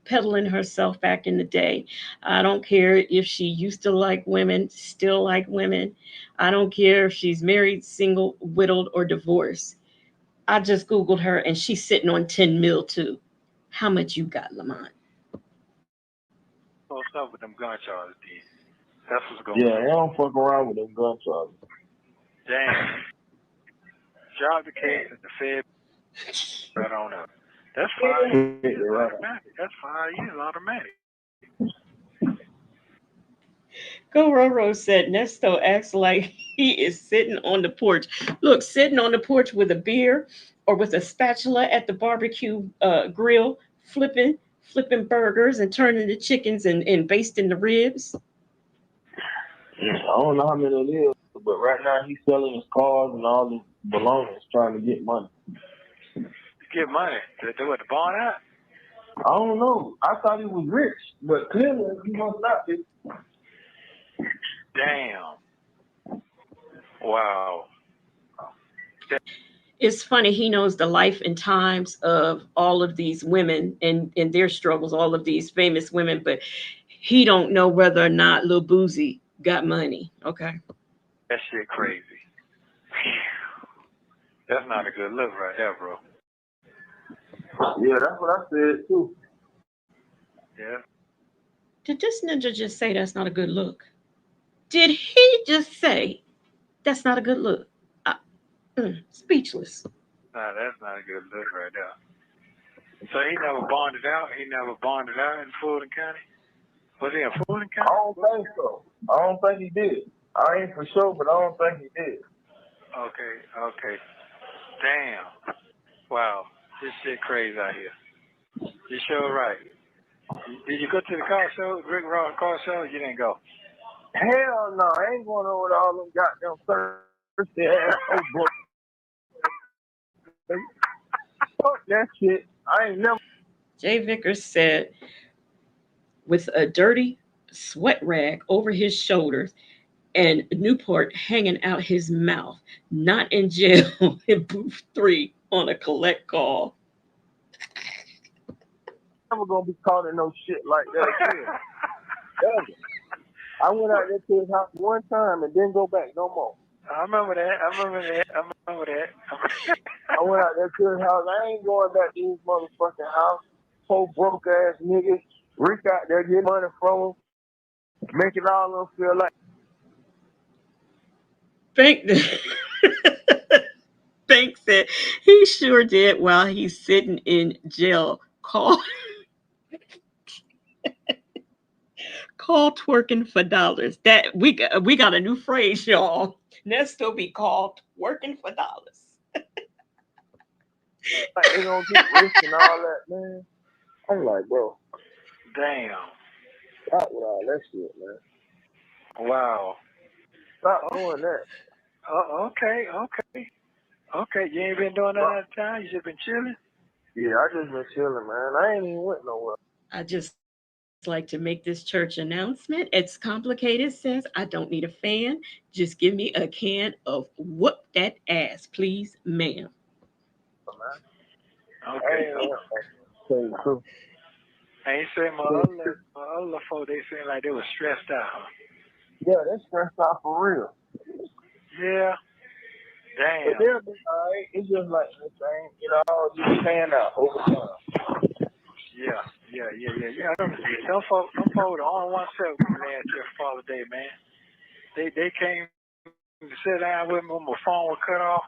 [SPEAKER 1] peddling herself back in the day. I don't care if she used to like women, still like women. I don't care if she's married, single, widowed, or divorced. I just Googled her and she's sitting on 10 mil too. How much you got, Lamont?
[SPEAKER 8] What's up with them gun charges, D? That's what's going on.
[SPEAKER 10] Yeah, they don't fuck around with them gun charges.
[SPEAKER 8] Damn. Drop the case and the Fed right on up. That's 5 years automatic. That's 5 years automatic.
[SPEAKER 1] Go Roro said Nesto acts like he is sitting on the porch. Look, sitting on the porch with a beer or with a spatula at the barbecue grill, flipping burgers and turning the chickens and basting the ribs.
[SPEAKER 10] I don't know how many it is, but right now he's selling his cars and all his belongings trying to get money.
[SPEAKER 8] Get money? To do what, the bond out?
[SPEAKER 10] I don't know. I thought he was rich, but clearly he must not be.
[SPEAKER 8] Damn. Wow.
[SPEAKER 1] It's funny, he knows the life and times of all of these women and their struggles, all of these famous women, but he don't know whether or not Lil Boosie got money. Okay.
[SPEAKER 8] That shit crazy. That's not a good look right there, bro.
[SPEAKER 10] Yeah, that's what I said too.
[SPEAKER 8] Yeah.
[SPEAKER 1] Did this ninja just say that's not a good look? Did he just say that's not a good look? Speechless.
[SPEAKER 8] Nah, that's not a good look right there. So he never bonded out? He never bonded out in Fulton County? Was he in Fulton County?
[SPEAKER 10] I don't think so. I don't think he did. I ain't for sure, but I don't think he did.
[SPEAKER 8] Okay. Damn. Wow. This shit crazy out here. You sure right. Did you go to the car show, Rick Ross car show? You didn't go.
[SPEAKER 10] Hell no, I ain't going over to all them goddamn thirsty assholes. Fuck that shit. I ain't never.
[SPEAKER 1] Jay Vickers said, with a dirty sweat rag over his shoulders and Newport hanging out his mouth, not in jail in booth 3 on a collect call.
[SPEAKER 10] Never gonna be caught in no shit like that again. Ever. I went out there to his house one time and didn't go back no more.
[SPEAKER 8] I remember that.
[SPEAKER 10] I went out there to his house. I ain't going back to his motherfucking house. Whole broke ass niggas. Rick out there getting money from him, making all of them feel like.
[SPEAKER 1] Banks said he sure did while he's sitting in jail. Call twerking for dollars. That we got a new phrase, y'all. Nesto be called twerking for dollars.
[SPEAKER 10] Like they gonna get rich and all that, man. I'm like, bro.
[SPEAKER 8] Damn.
[SPEAKER 10] Stop with all that shit, man.
[SPEAKER 8] Wow.
[SPEAKER 10] Stop doing that.
[SPEAKER 8] Okay. You ain't been doing that all the time? You just been chilling?
[SPEAKER 10] Yeah, I just been chilling, man. I ain't even went nowhere.
[SPEAKER 1] I just like to make this church announcement. It's complicated, says I don't need a fan. Just give me a can of whoop that ass, please, ma'am.
[SPEAKER 8] Okay. I ain't saying my other folks, they seem like they were stressed out, huh?
[SPEAKER 10] Yeah, they stressed out for real.
[SPEAKER 8] Yeah. Damn.
[SPEAKER 10] But they'll be alright. It's just like the same, just stand out over time.
[SPEAKER 8] Yeah. Them folks the only one set with me last year for Father's Day, man. They came to sit down with me when my phone was cut off,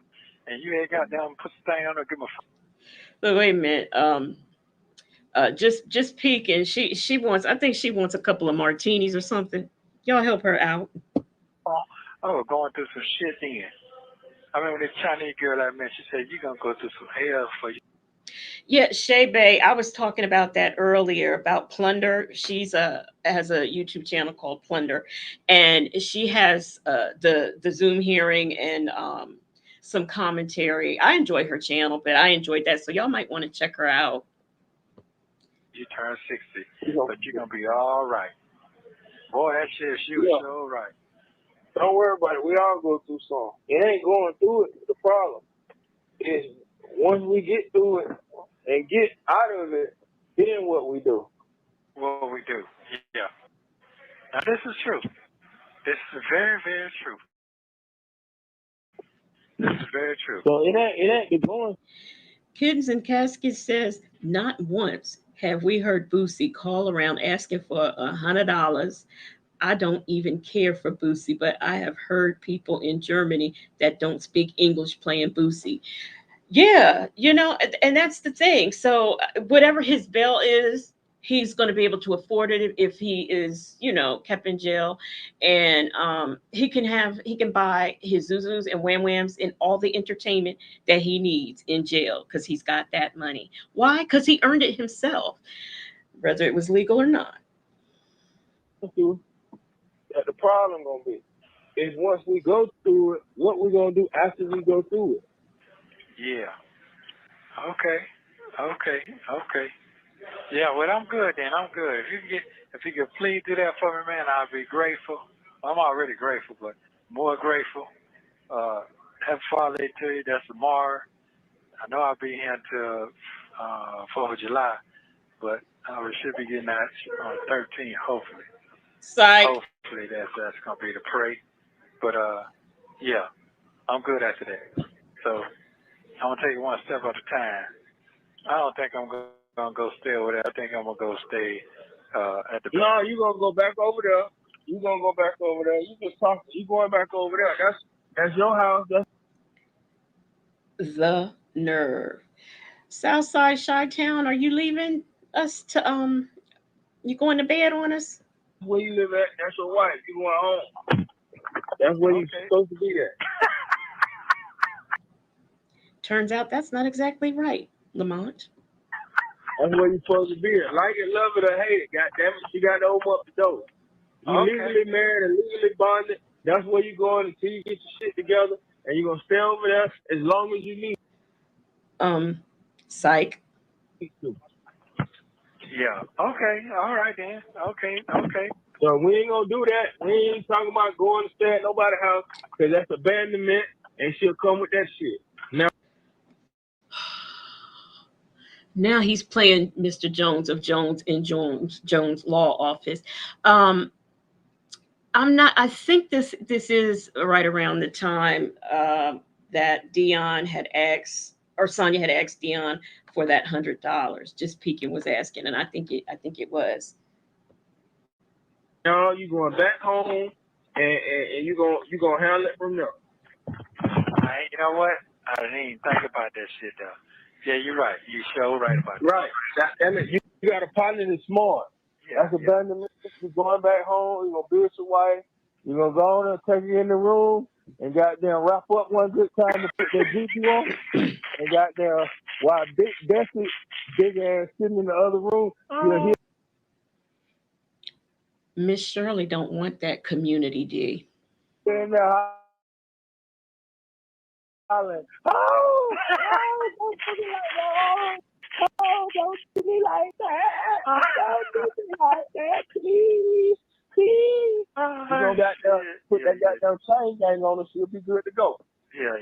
[SPEAKER 8] and you ain't got down and put the thing on there, give my phone.
[SPEAKER 1] But wait a minute. Just peeking. She wants. I think she wants a couple of martinis or something. Y'all help her out.
[SPEAKER 8] I was going through some shit then. I remember this Chinese girl I met. She said, "You gonna go through some hell for you."
[SPEAKER 1] Yeah, Shay Bay. I was talking about that earlier about Plunder. She's has a YouTube channel called Plunder, and she has the Zoom hearing and some commentary. I enjoy her channel, but I enjoyed that, so y'all might want to check her out.
[SPEAKER 8] You turn 60, but you're gonna be all right. Boy, that shit, she was so right.
[SPEAKER 10] Don't worry about it. We all go through something. It ain't going through it. The problem is once we get through it and get out of it, then what we do.
[SPEAKER 8] What we do, yeah. Now this is true. This is very, very true. This is very true.
[SPEAKER 10] So it ain't going.
[SPEAKER 1] Kittens and Caskets says, not once have we heard Boosie call around asking for $100. I don't even care for Boosie, but I have heard people in Germany that don't speak English playing Boosie. Yeah, and that's the thing. So whatever his bail is, he's going to be able to afford it if he is, kept in jail, and he can buy his Zuzus and Wham Whams and all the entertainment that he needs in jail because he's got that money. Why? Because he earned it himself, whether it was legal or not.
[SPEAKER 10] That the problem gonna be is once we go through it, what we gonna do after we go through it.
[SPEAKER 8] Yeah. Okay. Yeah, well, I'm good then. I'm good. If you could please do that for me, man, I'll be grateful. I'm already grateful, but more grateful. Happy Father's Day to you. That's tomorrow. I know I'll be here until 4th of July, but I should be getting that on 13th, hopefully.
[SPEAKER 1] Psych.
[SPEAKER 8] Hopefully that's gonna be the parade. But yeah, I'm good after that. So I'm gonna take it one step at a time. I don't think I'm gonna go stay over there. I think I'm gonna go stay at the.
[SPEAKER 10] No, you gonna go back over there. You gonna go back over there. You just talk. You going back over there. That's your house. That's
[SPEAKER 1] The nerve. Southside Chi-Town, are you leaving us to you going to bed on us?
[SPEAKER 10] where you live at. That's your wife. You going home. That's where you're supposed to be at.
[SPEAKER 1] Turns out that's not exactly right, Lamont.
[SPEAKER 10] That's where you supposed to be. Like it, love it, or hate it. God damn it, she got to open up the door. You legally married and legally bonded. That's where you going until you get your shit together, and you're gonna stay over there as long as you need.
[SPEAKER 1] Psych.
[SPEAKER 8] Yeah. Okay. All right then. Okay.
[SPEAKER 10] So we ain't gonna do that. We ain't talking about going to stay at nobody's house, because that's abandonment, and she'll come with that shit.
[SPEAKER 1] Now he's playing Mr. Jones of Jones and Jones Law Office. I'm not. I think this is right around the time that Deon had asked, or Sonya had asked Deon for that $100. Just Pekin was asking, and I think it was.
[SPEAKER 10] No, you going back home, and you gonna handle it from there.
[SPEAKER 8] You know what? I didn't even think about that shit though. Yeah, you're right. You sure right about that.
[SPEAKER 10] Right. You got a partner that's smart.
[SPEAKER 8] Yeah,
[SPEAKER 10] that's abandonment. You're going back home. You're gonna be with your wife. You're gonna go on and take her in the room and goddamn wrap up one good time to put that GP on, and goddamn while big Bessie, big ass sitting in the other room, you'll hear.
[SPEAKER 1] Miss Shirley don't want that community D.
[SPEAKER 10] And hollering, don't do me like that. Oh, don't do me like that. Don't do me like that, please. You know, put that goddamn chain gang on her, she'll be good to go.
[SPEAKER 8] Yeah.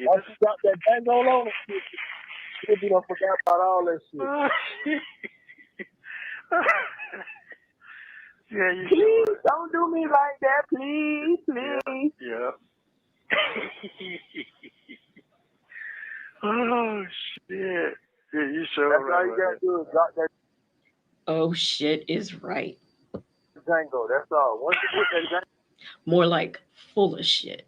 [SPEAKER 10] Once you got that bang on her, she'll be done forgot about all that shit.
[SPEAKER 8] Yeah, you
[SPEAKER 10] please
[SPEAKER 8] sure.
[SPEAKER 10] Don't do me like that, please.
[SPEAKER 8] Yeah. Oh shit. Yeah, you sure.
[SPEAKER 10] That's all you gotta do is drop that.
[SPEAKER 1] Oh shit is right.
[SPEAKER 10] Django, that's all. Once you put that Django,
[SPEAKER 1] more like full of shit.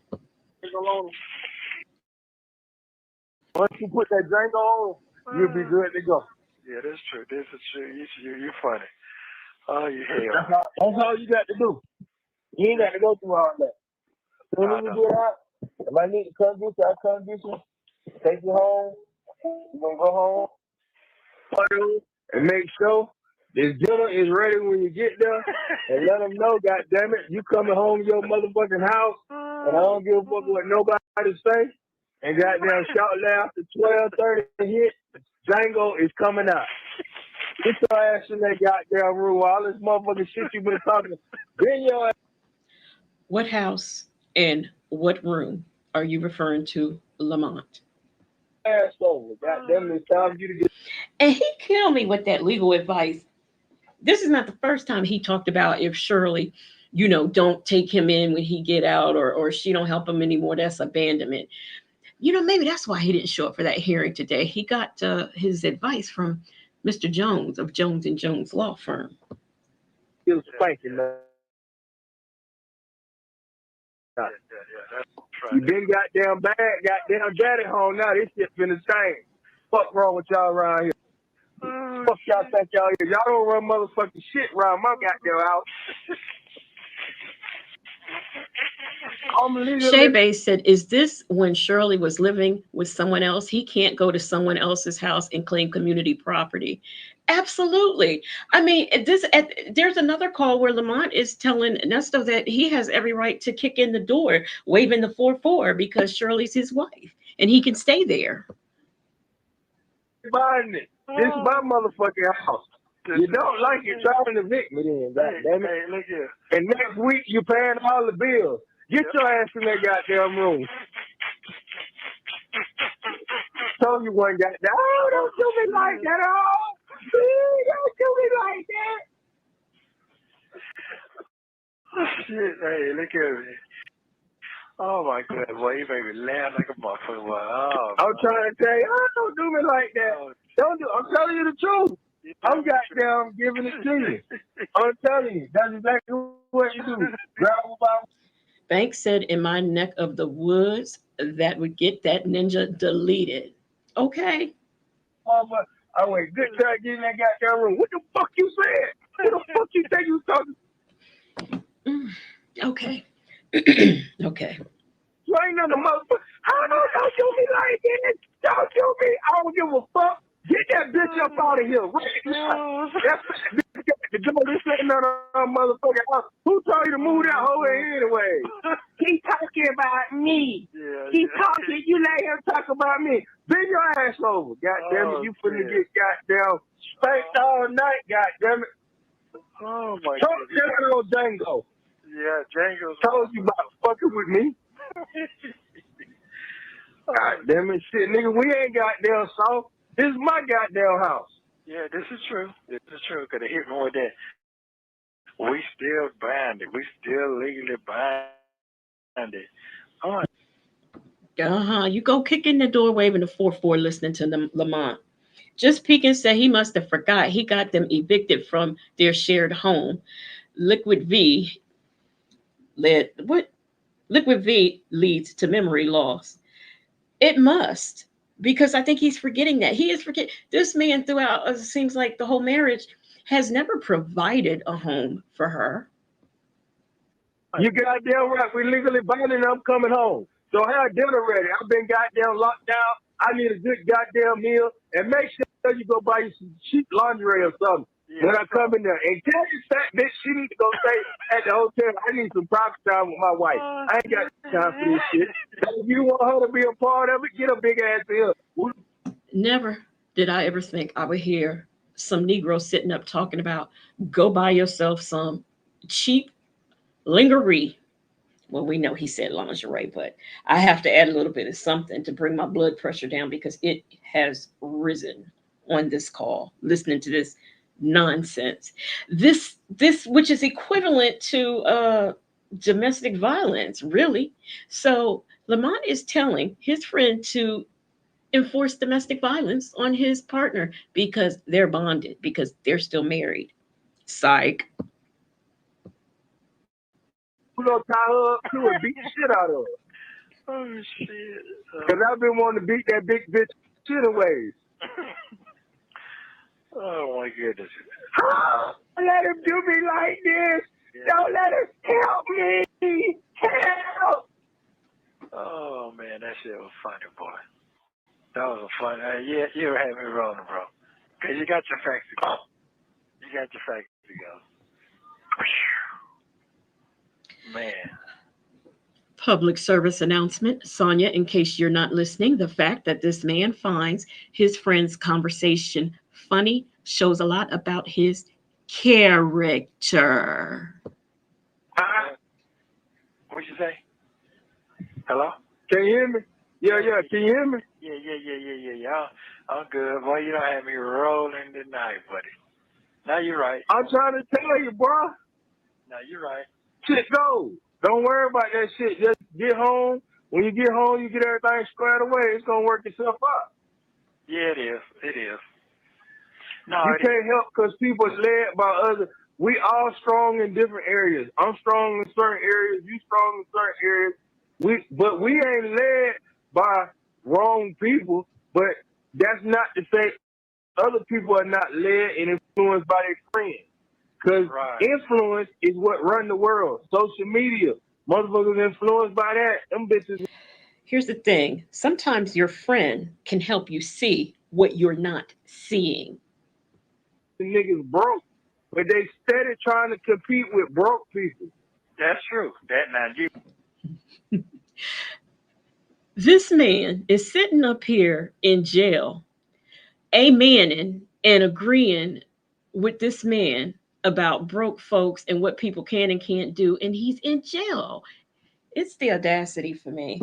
[SPEAKER 10] Once you put that Django on, you'll be good to go.
[SPEAKER 8] Yeah, that's true. This is true. You're funny. Oh, you hell.
[SPEAKER 10] That's all you got to do. You ain't got to go through all that. As soon as you get out, if I need to come get you, I'll come get you. Take you home. You're going to go home. And make sure this dinner is ready when you get there. And let them know, goddammit, you coming home to your motherfucking house. And I don't give a fuck what nobody say. And goddamn shout loud to 12:30 hit. Django is coming out. Get your ass in that goddamn room. All this motherfucking shit you been talking. Bring your ass.
[SPEAKER 1] What house and what room are you referring to, Lamont?
[SPEAKER 10] Ass over. Goddamn, it's time for you to get.
[SPEAKER 1] And he killed me with that legal advice. This is not the first time he talked about if Shirley, don't take him in when he get out, or she don't help him anymore. That's abandonment. Maybe that's why he didn't show up for that hearing today. He got his advice from Mr. Jones of Jones and Jones Law Firm.
[SPEAKER 10] He was spanking, man. You been goddamn bad, goddamn daddy home now. This shit finna change. Fuck wrong with y'all around here? Fuck y'all think y'all here? Y'all don't run motherfucking shit around my goddamn house.
[SPEAKER 1] Shay Bay said, is this when Shirley was living with someone else? He can't go to someone else's house and claim community property. Absolutely. I mean, there's another call where Lamont is telling Nesto that he has every right to kick in the door, waving the 4-4 because Shirley's his wife and he can stay there.
[SPEAKER 10] Buying it. This is my motherfucking house. You don't like it, try to evict me then. Goddamn it.
[SPEAKER 8] Hey, look here.
[SPEAKER 10] And next week you paying all the bills. Get your ass in that goddamn room. Told you one goddamn. Oh, don't do me like that. Oh, don't do me like that.
[SPEAKER 8] Oh, shit. Hey, look at me. Oh my God, boy, you made me laugh like a motherfucker. Oh,
[SPEAKER 10] I'm trying to tell you, oh, don't do me like that. I'm telling you the truth. I'm goddamn giving it to you. I'm telling you, that's exactly what you do.
[SPEAKER 1] Banks said, in my neck of the woods, that would get that ninja deleted. Okay.
[SPEAKER 10] I went good try to get in that goddamn room. What the fuck you said? What the fuck you think you was talking?
[SPEAKER 1] Okay. Okay.
[SPEAKER 10] You ain't nothing motherfucker. Don't do me like that. Don't do me. I don't give a fuck. Get that bitch out of here. The dog is sitting on a motherfucking house. Who told you to move that hoe in anyway? He talking about me.
[SPEAKER 8] Yeah,
[SPEAKER 10] He talking. You let him talk about me. Bend your ass over. Goddamn it. You finna get goddamn spanked all night. Goddamn it.
[SPEAKER 8] Oh my
[SPEAKER 10] Talk
[SPEAKER 8] goodness.
[SPEAKER 10] that old Django.
[SPEAKER 8] Yeah, Django's
[SPEAKER 10] Told you about fucking with me. Goddamn it, shit, nigga. We ain't goddamn soft. This is my goddamn house.
[SPEAKER 8] Yeah, this is true. This is true. Because they hit me with that. We still banded. We still legally banded.
[SPEAKER 1] You go kick in the door, waving the 4-4, listening to Lamont. Just peeking said he must have forgot he got them evicted from their shared home. Liquid V leads to memory loss. It must, because I think he's forgetting that. He is forgetting. This man throughout, it seems like the whole marriage, has never provided a home for her.
[SPEAKER 10] You goddamn right. We legally binding. I'm coming home. So have dinner ready. I've been goddamn locked down. I need a good goddamn meal. And make sure you go buy you some cheap lingerie or something when I come in there. And tell this fat bitch she need to go stay at the hotel. I need some private time with my wife. I ain't got time for this shit. If you want her to be a part of it, get a big ass here.
[SPEAKER 1] Never did I ever think I would hear some Negro sitting up talking about go buy yourself some cheap lingerie. Well, we know he said lingerie, but I have to add a little bit of something to bring my blood pressure down because it has risen on this call, listening to this nonsense. This which is equivalent to domestic violence, really. So Lamont is telling his friend to enforce domestic violence on his partner because they're bonded, because they're still married. Psych.
[SPEAKER 10] We're going to tie her up too and beat the shit out of her.
[SPEAKER 8] Oh, shit.
[SPEAKER 10] Because I've been wanting to beat that big bitch shit away.
[SPEAKER 8] Oh, my goodness.
[SPEAKER 10] Don't let him do me like this. Yeah. Don't let him help me. Help.
[SPEAKER 8] Oh, man, that shit was funny, boy. That was a fun. Yeah, you had me rolling, bro. Because you got your facts to go. You got your facts to go. Man.
[SPEAKER 1] Public service announcement. Sonya, in case you're not listening, the fact that this man finds his friend's conversation funny shows a lot about his character.
[SPEAKER 8] What'd you say? Hello?
[SPEAKER 10] Can you hear me? Yeah. Can you hear me?
[SPEAKER 8] Yeah. I'm good. Boy, you don't have me rolling tonight, buddy. Now you're right.
[SPEAKER 10] I'm trying to tell you, bro.
[SPEAKER 8] Now you're right.
[SPEAKER 10] Shit goes. Don't worry about that shit. Just get home. When you get home, you get everything squared away. It's going to work itself out.
[SPEAKER 8] Yeah, it is. It is. No,
[SPEAKER 10] you can't help because people are led by others. We all strong in different areas. I'm strong in certain areas. You strong in certain areas. But we ain't led by wrong people. But that's not to say other people are not led and influenced by their friends. Because influence is what run the world. Social media. Motherfuckers influenced by that. Them bitches.
[SPEAKER 1] Here's the thing. Sometimes your friend can help you see what you're not seeing.
[SPEAKER 10] The niggas broke. But they steady trying to compete with broke people.
[SPEAKER 8] That's true. That now you.
[SPEAKER 1] This man is sitting up here in jail, amening and agreeing with this man about broke folks and what people can and can't do, and he's in jail. It's the audacity for me.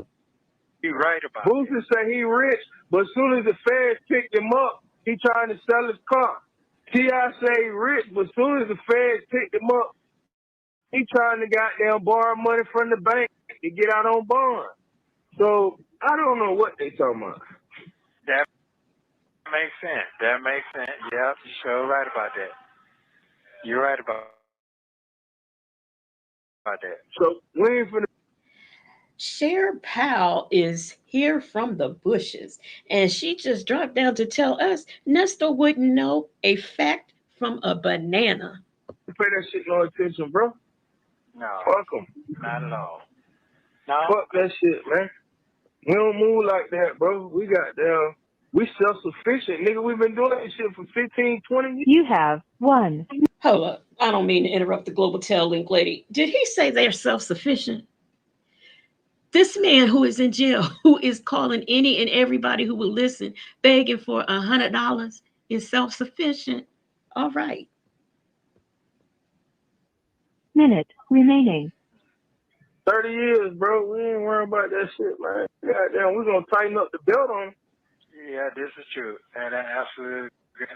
[SPEAKER 8] You're right about
[SPEAKER 10] Boosie say he rich, but as soon as the feds picked him up, he trying to sell his car. T.I. say he rich, but as soon as the feds picked him up, he trying to goddamn borrow money from the bank to get out on bond. So I don't know what they talking about.
[SPEAKER 8] That makes sense. That makes sense. Yep, you're sure right about that. You're right about that.
[SPEAKER 10] So we ain't finna.
[SPEAKER 1] Cher Powell is here from the bushes, and she just dropped down to tell us Nesto wouldn't know a fact from a banana.
[SPEAKER 10] Pay that shit no attention, bro.
[SPEAKER 8] No.
[SPEAKER 10] Fuck them.
[SPEAKER 8] Not at all. No.
[SPEAKER 10] Fuck that shit, man. We don't move like that, bro. We got down We self-sufficient, nigga. We've been doing this shit for 15, 20 years.
[SPEAKER 9] You have one.
[SPEAKER 1] Hold up. I don't mean to interrupt the Global Tel Link lady. Did he say they're self-sufficient? This man who is in jail, who is calling any and everybody who will listen, begging for $100, is self-sufficient. All right.
[SPEAKER 9] Minute remaining.
[SPEAKER 10] 30 years, bro. We ain't worrying about that shit, man. Goddamn, we're gonna tighten up the belt on them.
[SPEAKER 8] Yeah, this is true. And I absolutely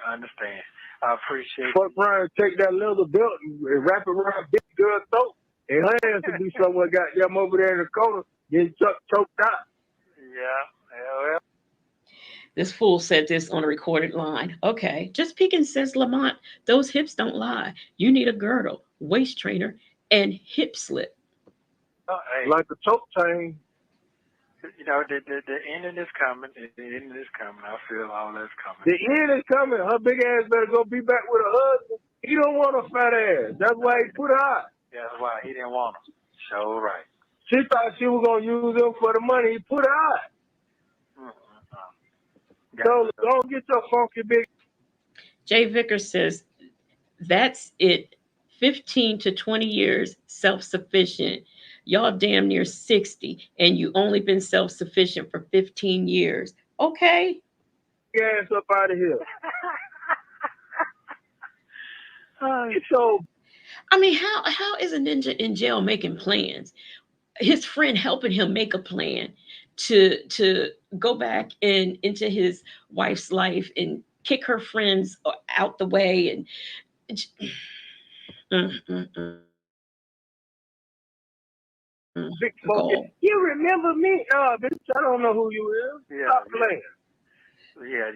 [SPEAKER 8] understand. I appreciate
[SPEAKER 10] Fuck Brian, take that leather belt and wrap it around big girl's throat. And her ass to be somewhere goddamn over there in the corner, getting choked out.
[SPEAKER 8] Yeah, well.
[SPEAKER 1] This fool said this on a recorded line. Okay. Just peeking, says Lamont. Those hips don't lie. You need a girdle, waist trainer, and hip slip.
[SPEAKER 8] Oh, hey.
[SPEAKER 10] Like a choke chain.
[SPEAKER 8] You know, the ending is coming. The ending is coming. I feel all that's coming.
[SPEAKER 10] The end is coming. Her big ass better go be back with her husband. He don't want a fat ass. That's why he put her out.
[SPEAKER 8] That's why he didn't want him. So right.
[SPEAKER 10] She thought she was gonna use him for the money. He put her out. So don't get your funky big.
[SPEAKER 1] Jay Vickers says that's it. 15 to 20 years self-sufficient. Y'all damn near 60, and you only been self-sufficient for 15 years. Okay.
[SPEAKER 10] Ass up out of here. So,
[SPEAKER 1] I mean, how is a ninja in jail making plans? His friend helping him make a plan to go back and into his wife's life and kick her friends out the way and
[SPEAKER 10] big focus. You remember me? Bitch, I don't know who you is.
[SPEAKER 8] Yeah,
[SPEAKER 10] Stop playing.
[SPEAKER 8] Yeah.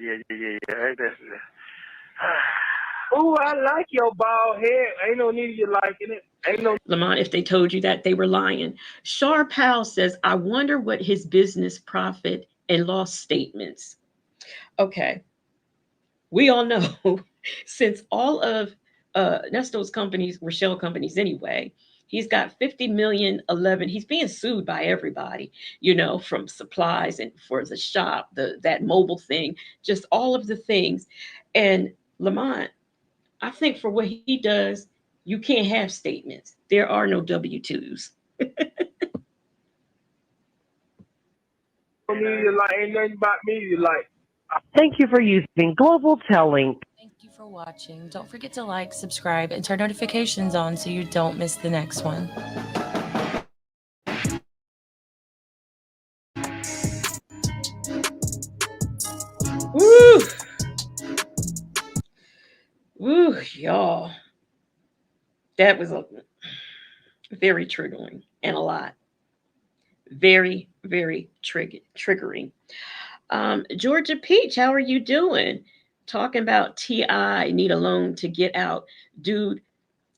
[SPEAKER 10] Ooh, I like your bald head. Ain't no need of you liking it. Ain't no.
[SPEAKER 1] Lamont, if they told you that, they were lying. Shar Powell says, I wonder what his business profit and loss statements. Okay. We all know since all of Nesto's companies were shell companies anyway, he's got 50 million 11. He's being sued by everybody, from supplies and for the shop, that mobile thing, just all of the things. And Lamont, I think for what he does, you can't have statements. There are no W-2s.
[SPEAKER 10] Ain't nothing about me you like.
[SPEAKER 9] Thank you for using Global Telling.
[SPEAKER 5] Thank you for watching. Don't forget to like, subscribe, and turn notifications on so you don't miss the next one.
[SPEAKER 1] Woo! Woo, y'all. That was very triggering and a lot. Very, very triggering. Georgia Peach, how are you doing? Talking about T.I. need a loan to get out. Dude,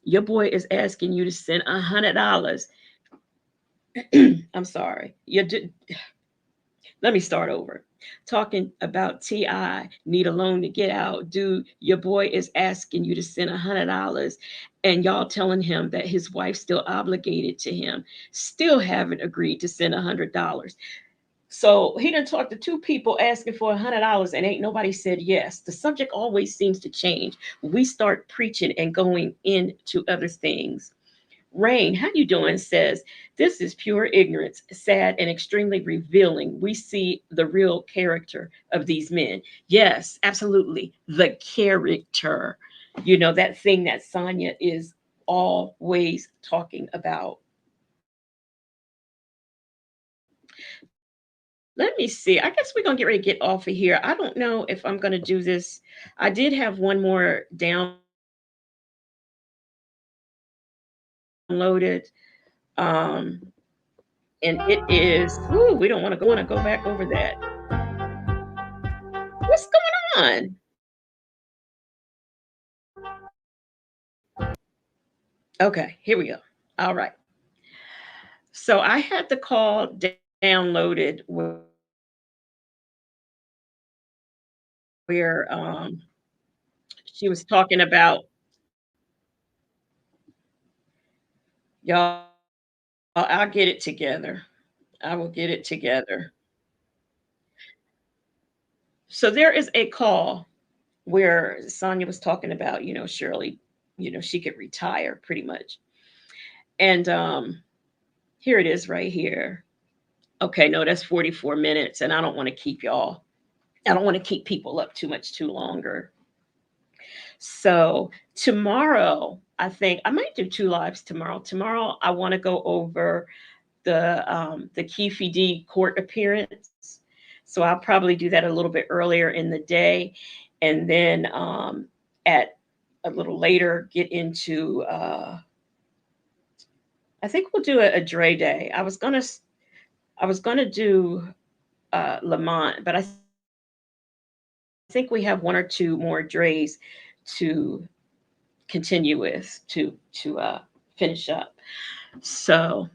[SPEAKER 1] your boy is asking you to send $100. I'm sorry. Let me start over. Talking about T.I. need a loan to get out. Dude, your boy is asking you to send $100 and y'all telling him that his wife's still obligated to him. Still haven't agreed to send $100. So he done talked to two people asking for $100 and ain't nobody said yes. The subject always seems to change. We start preaching and going into other things. Rain, how you doing? Says, this is pure ignorance, sad and extremely revealing. We see the real character of these men. Yes, absolutely. The character. That thing that Sonya is always talking about. Let me see. I guess we're going to get ready to get off of here. I don't know if I'm going to do this. I did have one more downloaded. And it is, we don't want to go back over that. What's going on? Okay, here we go. All right. So I had the call downloaded where she was talking about, y'all, I'll get it together. I will get it together. So there is a call where Sonya was talking about, Shirley, she could retire pretty much. And here it is right here. Okay, no, that's 44 minutes, and I don't want to keep y'all. I don't want to keep people up too longer. So tomorrow, I think I might do two lives tomorrow. Tomorrow, I want to go over the Keefe D court appearance. So I'll probably do that a little bit earlier in the day, and then at a little later get into. I think we'll do a Dre day. I was gonna do Lamont, but I think we have one or two more Dre's to continue with to finish up. So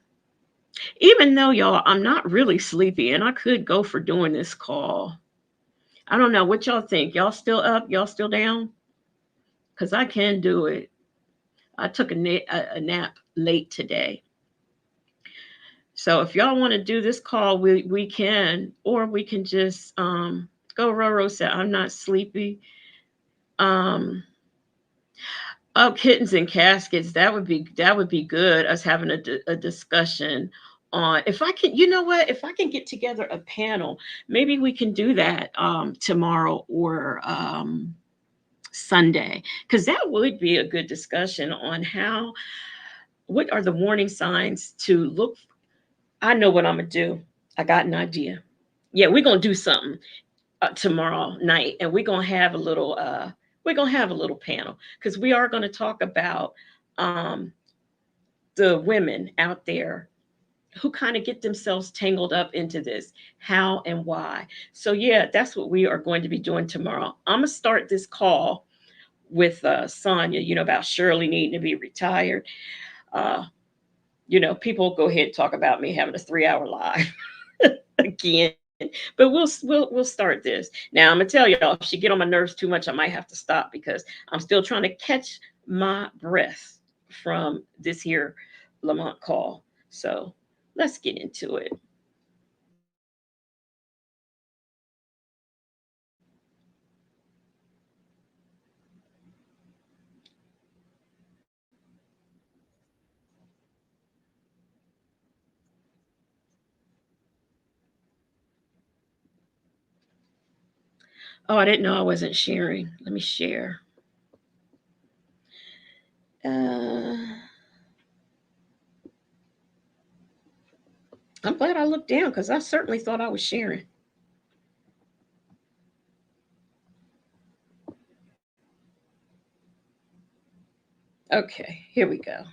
[SPEAKER 1] even though y'all, I'm not really sleepy, and I could go for doing this call. I don't know what y'all think. Y'all still up? Y'all still down? Because I can do it. I took a nap late today. So if y'all want to do this call, we can, or we can just go. Roro said, I'm not sleepy. Um, oh, kittens and caskets. That would be good. Us having a discussion on if I can. You know what? If I can get together a panel, maybe we can do that tomorrow or Sunday, because that would be a good discussion on what are the warning signs to look. I know what I'm gonna do. I got an idea. Yeah, we're gonna do something tomorrow night, and we're gonna have a little panel because we are gonna talk about um, the women out there who kind of get themselves tangled up into this, how and why. So yeah, that's what we are going to be doing tomorrow. I'm gonna start this call with Sonya, about Shirley needing to be retired. Uh, people go ahead and talk about me having a 3 hour live again. But we'll start this. Now I'm gonna tell y'all, if she get on my nerves too much, I might have to stop because I'm still trying to catch my breath from this here Lamont call. So let's get into it. Oh, I didn't know I wasn't sharing. Let me share. Uh, I'm glad I looked down because I certainly thought I was sharing. Okay, here we go.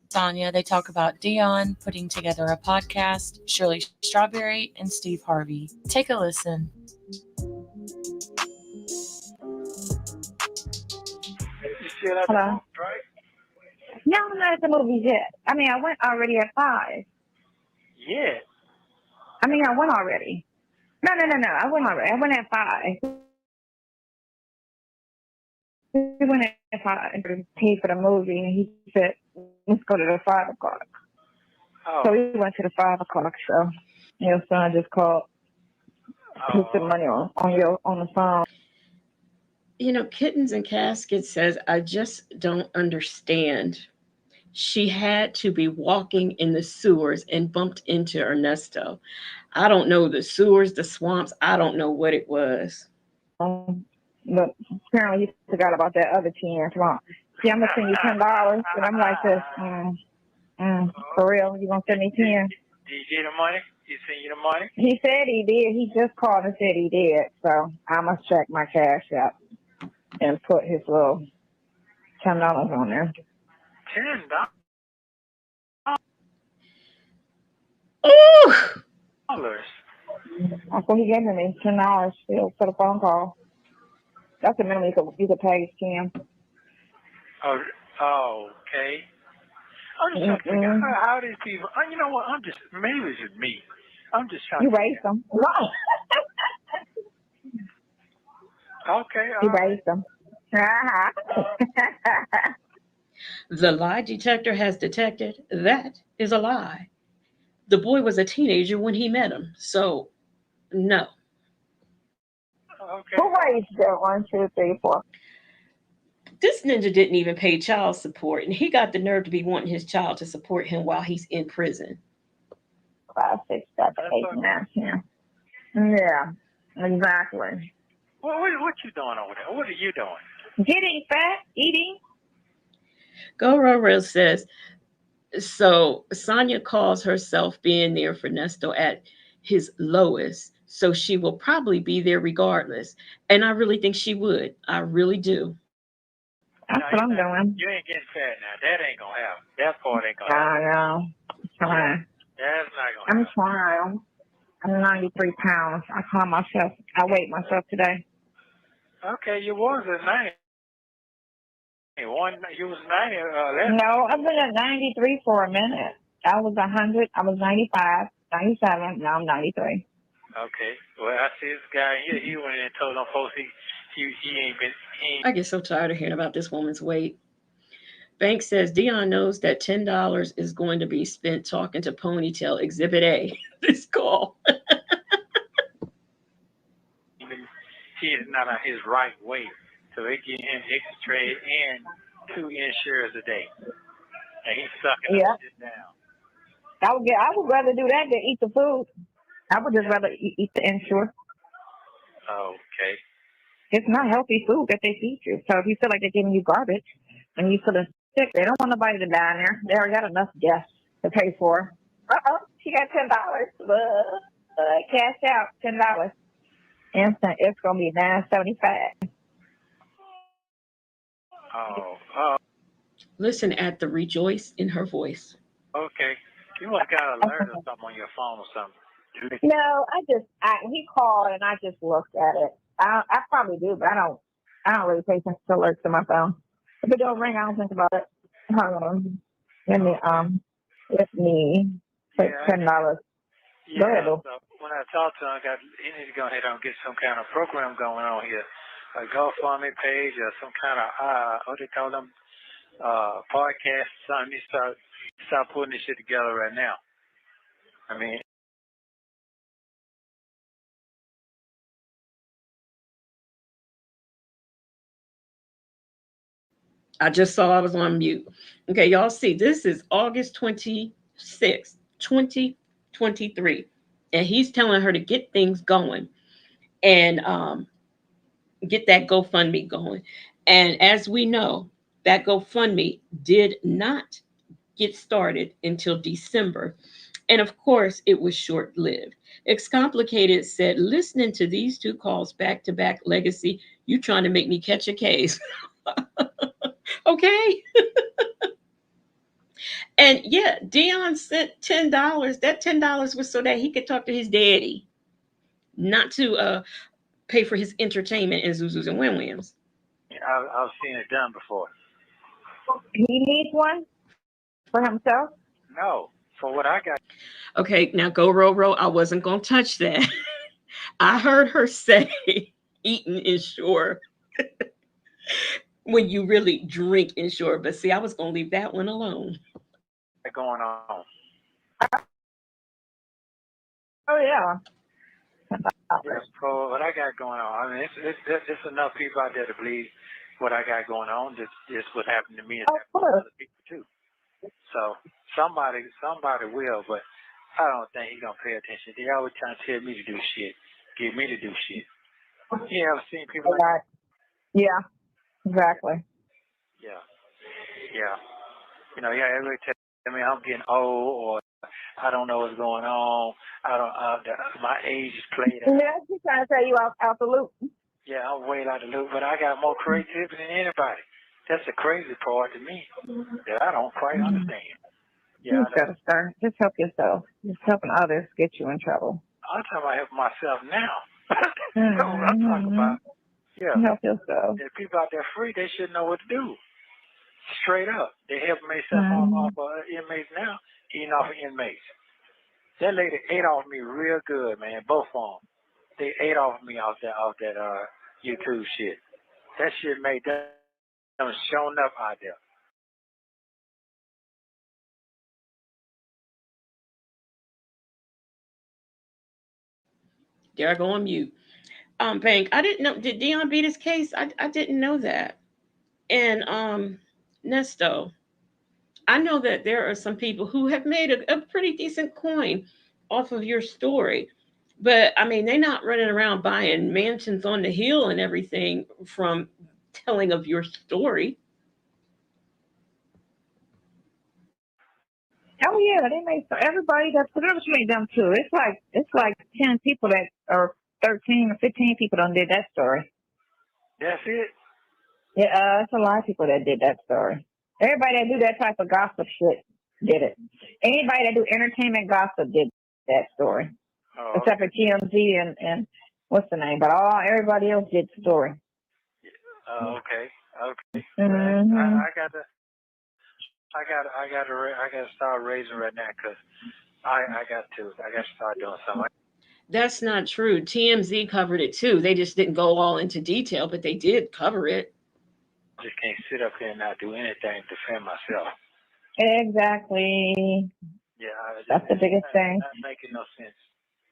[SPEAKER 5] Sonya, they talk about Deon putting together a podcast, Shirley Strawberry, and Steve Harvey. Take a listen.
[SPEAKER 6] Hello. No, I'm not at the movies yet. I mean, I went already at 5.
[SPEAKER 8] Yeah.
[SPEAKER 6] I mean, I went already. No. I went already. I went at 5. We went at 5 to pay for the movie, and he said, let's go to the 5 o'clock.
[SPEAKER 8] Oh.
[SPEAKER 6] So we went to the 5 o'clock show. Your son just called, put some money on the phone.
[SPEAKER 1] Kittens and Caskets says, I just don't understand. She had to be walking in the sewers and bumped into Ernesto. I don't know the sewers, the swamps. I don't know what it was.
[SPEAKER 6] But apparently you forgot about that other 10. Come on. See, I'm going to send you $10. And I'm like this, for real, you going to send me 10?
[SPEAKER 8] Did you get the money? He sent you the money?
[SPEAKER 6] He said he did. He just called and said he did. So I must check my cash app and put his little $10 on there.
[SPEAKER 8] $10?
[SPEAKER 1] Oh!
[SPEAKER 6] That's what he gave me, $10 still for the phone call. That's the minimum you could pay, Kim.
[SPEAKER 8] Oh, okay. I'm just trying to figure out how these people. You know what? Maybe it's just me. I'm just trying.
[SPEAKER 6] You raised them, right?
[SPEAKER 8] Okay.
[SPEAKER 6] You raised them.
[SPEAKER 1] The lie detector has detected that is a lie. The boy was a teenager when he met him. So, no.
[SPEAKER 8] Okay.
[SPEAKER 6] Who raised them? 1, 2, 3, 4.
[SPEAKER 1] This ninja didn't even pay child support, and he got the nerve to be wanting his child to support him while he's in prison.
[SPEAKER 6] 5, 6, 7, 8, 9, 10. Yeah, exactly.
[SPEAKER 8] What you doing over there? What are you doing?
[SPEAKER 6] Getting fat, eating.
[SPEAKER 1] Go Roro says, so Sonya calls herself being there for Nesto at his lowest, so she will probably be there regardless. And I really think she would. I really do.
[SPEAKER 6] That's what I'm doing.
[SPEAKER 8] You ain't getting fat now. That ain't gonna happen. That part ain't gonna happen.
[SPEAKER 6] I know. I'm trying.
[SPEAKER 8] That's not gonna
[SPEAKER 6] I'm
[SPEAKER 8] happen.
[SPEAKER 6] trying. I'm 93 pounds. I weighed myself today.
[SPEAKER 8] Okay, you was at 90. You was 90 last.
[SPEAKER 6] No, I've been at 93 for a minute. I was 100. I was 95, 97. Now I'm 93.
[SPEAKER 8] Okay. Well, I see this guy here. He went in and told them folks he ain't been.
[SPEAKER 1] I get so tired of hearing about this woman's weight. Bank says Deon knows that $10 is going to be spent talking to Ponytail Exhibit A. This call.
[SPEAKER 8] He is not on his right weight, so they get him X-ray and 2 insurers a day, and he's sucking it down.
[SPEAKER 6] I would rather do that than eat the food. I would just rather eat the insure.
[SPEAKER 8] Okay.
[SPEAKER 6] It's not healthy food that they feed you. So if you feel like they're giving you garbage and you feeling sick, they don't want nobody to die in there. They already got enough guests to pay for. She got $10. Cash out $10. Instant. It's gonna be $9.75.
[SPEAKER 8] Oh.
[SPEAKER 1] Listen at the rejoice in her voice.
[SPEAKER 8] Okay. You must got an alert or something on your phone or something.
[SPEAKER 6] No, he called and I just looked at it. I probably do, but I don't really pay attention to alerts on my phone. If it don't ring, I don't think about it. Hold on. Let me take $10.
[SPEAKER 8] Yeah,
[SPEAKER 6] Go ahead,
[SPEAKER 8] so when I talked to him, he need to go ahead and get some kind of program going on here. A GoFundMe page or some kind of, what they call them, podcast, something. He start putting this shit together right now. I mean,
[SPEAKER 1] I just saw I was on mute. Okay, y'all see, this is August 26th, 2023. And he's telling her to get things going and get that GoFundMe going. And as we know, that GoFundMe did not get started until December. And of course, it was short lived. Excomplicated said, listening to these 2 calls back to back, Legacy, you trying to make me catch a case. Okay. And yeah, Deon sent $10. That $10 was so that he could talk to his daddy, not to pay for his entertainment and Zuzus and Wim Wims.
[SPEAKER 8] I've seen it done before.
[SPEAKER 6] He needs one for himself?
[SPEAKER 8] No, for what I got.
[SPEAKER 1] Okay, now go Roro. I wasn't gonna touch that. I heard her say eating Ensure when you really drink Ensure, but see, I was gonna leave that one alone.
[SPEAKER 8] Going on.
[SPEAKER 6] Oh yeah.
[SPEAKER 8] Yes, for what I got going on. I mean, it's enough people out there to believe what I got going on. This what happened to me and happened to other people too. So somebody will, but I don't think he's gonna pay attention. They always trying to tell me to do shit, get me to do shit. You ever seen people like that?
[SPEAKER 6] Yeah, exactly.
[SPEAKER 8] Yeah. You know, everybody tell me I'm getting old or I don't know what's going on. My age is played out.
[SPEAKER 6] Yeah, she's trying to tell you out the loop.
[SPEAKER 8] Yeah, I'm way out the loop, but I got more creativity than anybody. That's the crazy part to me that I don't quite understand.
[SPEAKER 6] Yeah, you gotta start. Just help yourself. Just helping others get you in trouble.
[SPEAKER 8] I'm talking about helping myself now. That's what I'm talking about. Yeah.
[SPEAKER 6] Help yourself.
[SPEAKER 8] If people out there free, they should know what to do. Straight up. They helping themselves off of inmates now, eating off of inmates. That lady ate off me real good, man. Both of them. They ate off me off that YouTube shit. That shit made them showing up out there.
[SPEAKER 1] There I go on mute. Bank. I didn't know. Did Deon beat his case? I didn't know that. And Nesto. I know that there are some people who have made a pretty decent coin off of your story. But I mean, they're not running around buying mansions on the hill and everything from telling of your story.
[SPEAKER 6] Oh yeah, they made so everybody that's pretty made them too. It's like 10 people that or 13 or 15 people done did that story.
[SPEAKER 8] That's it.
[SPEAKER 6] Yeah, it's a lot of people that did that story. Everybody that do that type of gossip shit did it. Anybody that do entertainment gossip did that story.
[SPEAKER 8] Oh,
[SPEAKER 6] Except for TMZ and what's the name? But everybody else did the story.
[SPEAKER 8] oh, okay. Okay.
[SPEAKER 6] Mm-hmm.
[SPEAKER 8] I gotta start raising right now because I got to start doing something.
[SPEAKER 1] That's not true. TMZ covered it too. They just didn't go all into detail, but they did cover it.
[SPEAKER 8] I just can't sit up here and not do anything to defend myself.
[SPEAKER 6] Exactly.
[SPEAKER 8] Yeah,
[SPEAKER 6] That's the biggest thing.
[SPEAKER 8] Not making no sense.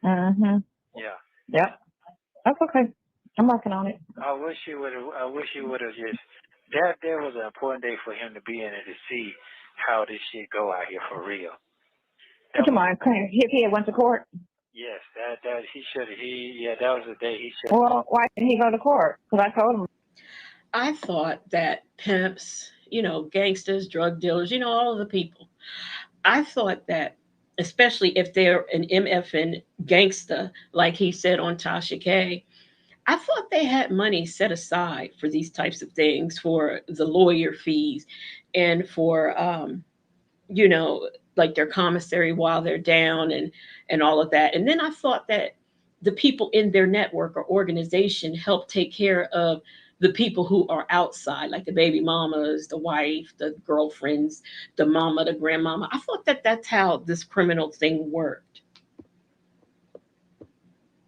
[SPEAKER 6] Mm-hmm.
[SPEAKER 8] Yeah.
[SPEAKER 6] Yep. That's okay. I'm working on it.
[SPEAKER 8] I wish you would have just. That was an important day for him to be in it to see how this shit go out here for real.
[SPEAKER 6] What you mind? He went to court.
[SPEAKER 8] Yes, that he should. That was the day he should.
[SPEAKER 6] Well, why didn't he go to court? Because I told him.
[SPEAKER 1] I thought that pimps, gangsters, drug dealers, all of the people, I thought that, especially if they're an MFN gangster, like he said on Tasha K, I thought they had money set aside for these types of things, for the lawyer fees and for, you know, like their commissary while they're down and all of that. And then I thought that the people in their network or organization help take care of the people who are outside, like the baby mamas, the wife, the girlfriends, the mama, the grandmama. I thought that that's how this criminal thing worked.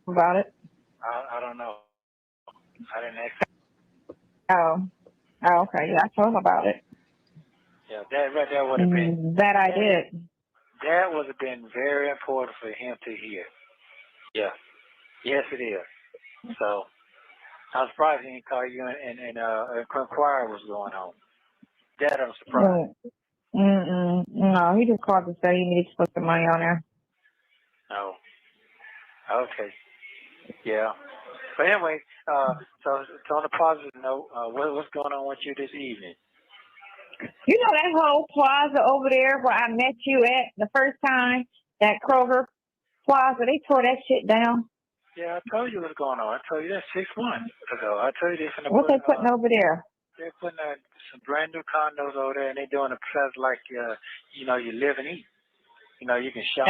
[SPEAKER 6] About it.
[SPEAKER 8] I don't know. I didn't ask.
[SPEAKER 6] Oh. Oh, okay. Yeah, I told him about it.
[SPEAKER 8] Yeah, that right there would have been.
[SPEAKER 6] That I did.
[SPEAKER 8] That would have been very important for him to hear. Yeah. Yes, it is. So I was surprised he didn't call you and inquire what's going on. That I'm surprised.
[SPEAKER 6] No, he just called to say he needs to put the money on there.
[SPEAKER 8] No. Okay. Yeah. But anyway, so on a positive note, what's going on with you this evening?
[SPEAKER 6] You know that whole plaza over there where I met you at the first time, that Kroger Plaza, they tore that shit down.
[SPEAKER 8] Yeah, I told you what's going on. I told you that 6 months ago. I told you they're
[SPEAKER 6] What they putting over there?
[SPEAKER 8] They're putting some brand new condos over there, and they're doing a place like you live and eat. You can shop.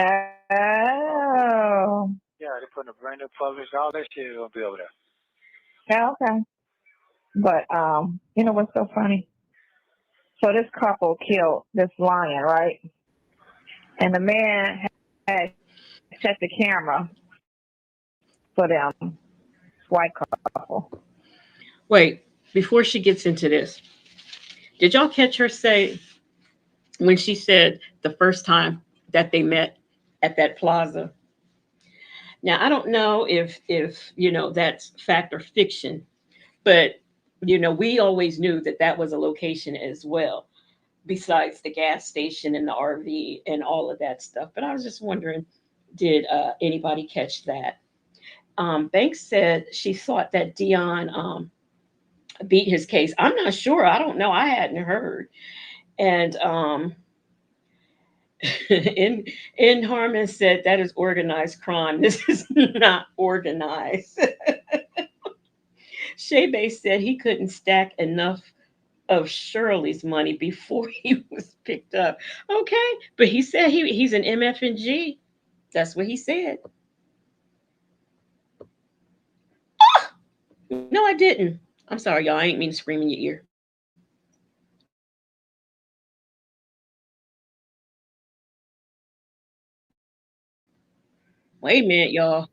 [SPEAKER 6] Oh.
[SPEAKER 8] Yeah, they're putting a brand new Publix. All that shit is gonna be over there.
[SPEAKER 6] Yeah, okay. But you know what's so funny? So this couple killed this lion, right? And the man had set the camera for them white couple.
[SPEAKER 1] Wait, before she gets into this, did y'all catch her say when she said the first time that they met at that plaza? Now I don't know if that's fact or fiction, but we always knew that that was a location as well, besides the gas station and the RV and all of that stuff. But I was just wondering, did anybody catch that? Banks said she thought that Deon beat his case. I'm not sure. I don't know. I hadn't heard. And in Harmon said that is organized crime. This is not organized. Shea said he couldn't stack enough of Shirley's money before he was picked up. Okay, but he said he's an MFNG. That's what he said. No, I didn't. I'm sorry, y'all. I ain't mean to scream in your ear. Wait a minute, y'all.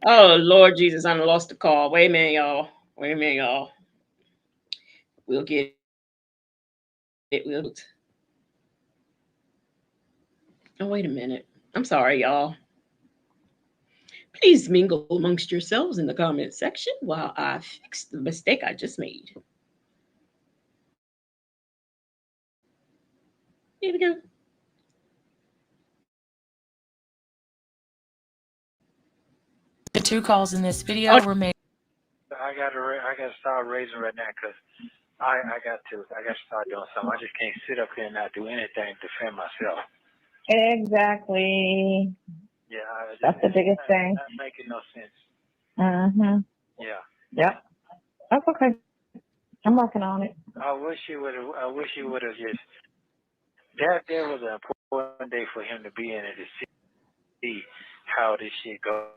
[SPEAKER 1] Oh Lord Jesus, I lost the call. Wait a minute, y'all. Wait a minute, y'all. We'll get it. We'll. Oh, wait a minute. I'm sorry, y'all. Please mingle amongst yourselves in the comment section while I fix the mistake I just made. Here we go.
[SPEAKER 5] The 2 calls in this
[SPEAKER 1] Oh,
[SPEAKER 5] video were made.
[SPEAKER 8] I got to start raising right now because I got to start doing something. I just can't sit up here and not do anything to defend myself.
[SPEAKER 6] Exactly.
[SPEAKER 8] Yeah,
[SPEAKER 6] That's the biggest thing.
[SPEAKER 8] Not making no sense. Yeah.
[SPEAKER 6] Yep. That's okay. I'm working on it.
[SPEAKER 8] I wish he would have just. That there was an important day for him to be in it to see how this shit go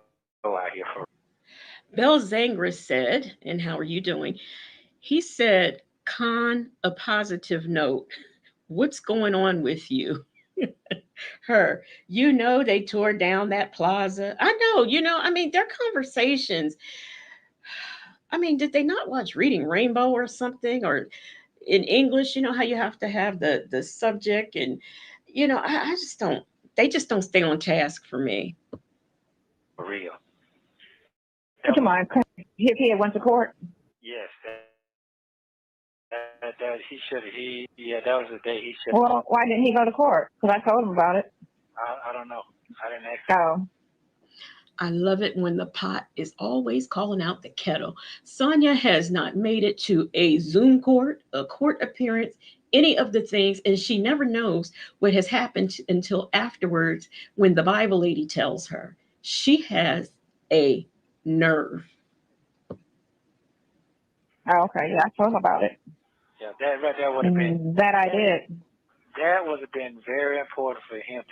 [SPEAKER 8] out here for.
[SPEAKER 1] Bell Zangra said, and how are you doing? He said, con a positive note. What's going on with you? Her, they tore down that plaza. I know, I mean, their conversations. I mean, did they not watch Reading Rainbow or something? Or in English, how you have to have the subject, and I just don't. They just don't stay on task for me.
[SPEAKER 8] For real.
[SPEAKER 6] Would you mind? He went to court.
[SPEAKER 8] Yes. That he should have. That was the day he should.
[SPEAKER 6] Well, why didn't he go to court? Because I told him about it.
[SPEAKER 8] I don't know. I didn't ask.
[SPEAKER 6] Oh.
[SPEAKER 1] I love it when the pot is always calling out the kettle. Sonya has not made it to a Zoom court, a court appearance, any of the things, and she never knows what has happened until afterwards when the Bible lady tells her. She has a nerve.
[SPEAKER 6] Oh, okay. Yeah, I told him about it.
[SPEAKER 8] Yeah, that right there would have been.
[SPEAKER 6] That I did.
[SPEAKER 8] That would have been very important for him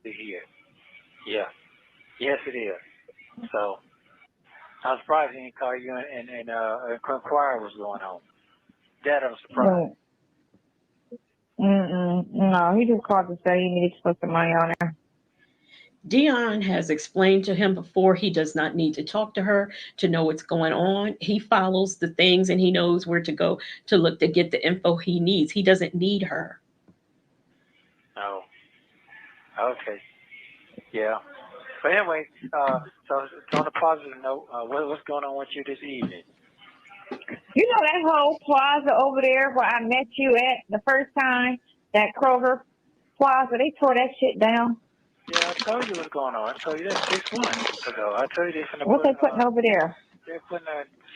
[SPEAKER 8] to hear. Yeah. Yes, it is. So I'm surprised he didn't call you and inquire what's going on. That I'm surprised.
[SPEAKER 6] No, he just called to say he needed to put some money on there.
[SPEAKER 1] Deon has explained to him before he does not need to talk to her to know what's going on. He follows the things and he knows where to go to look to get the info he needs. He doesn't need her.
[SPEAKER 8] Oh. Okay. Yeah. But anyway, so on a positive note, what's going on with you this evening?
[SPEAKER 6] You know that whole plaza over there where I met you at the first time, that Kroger Plaza, they tore that shit down.
[SPEAKER 8] Yeah, I told you what's going on. I told you that 6 months ago. I told you they're
[SPEAKER 6] what they putting over there?
[SPEAKER 8] They're putting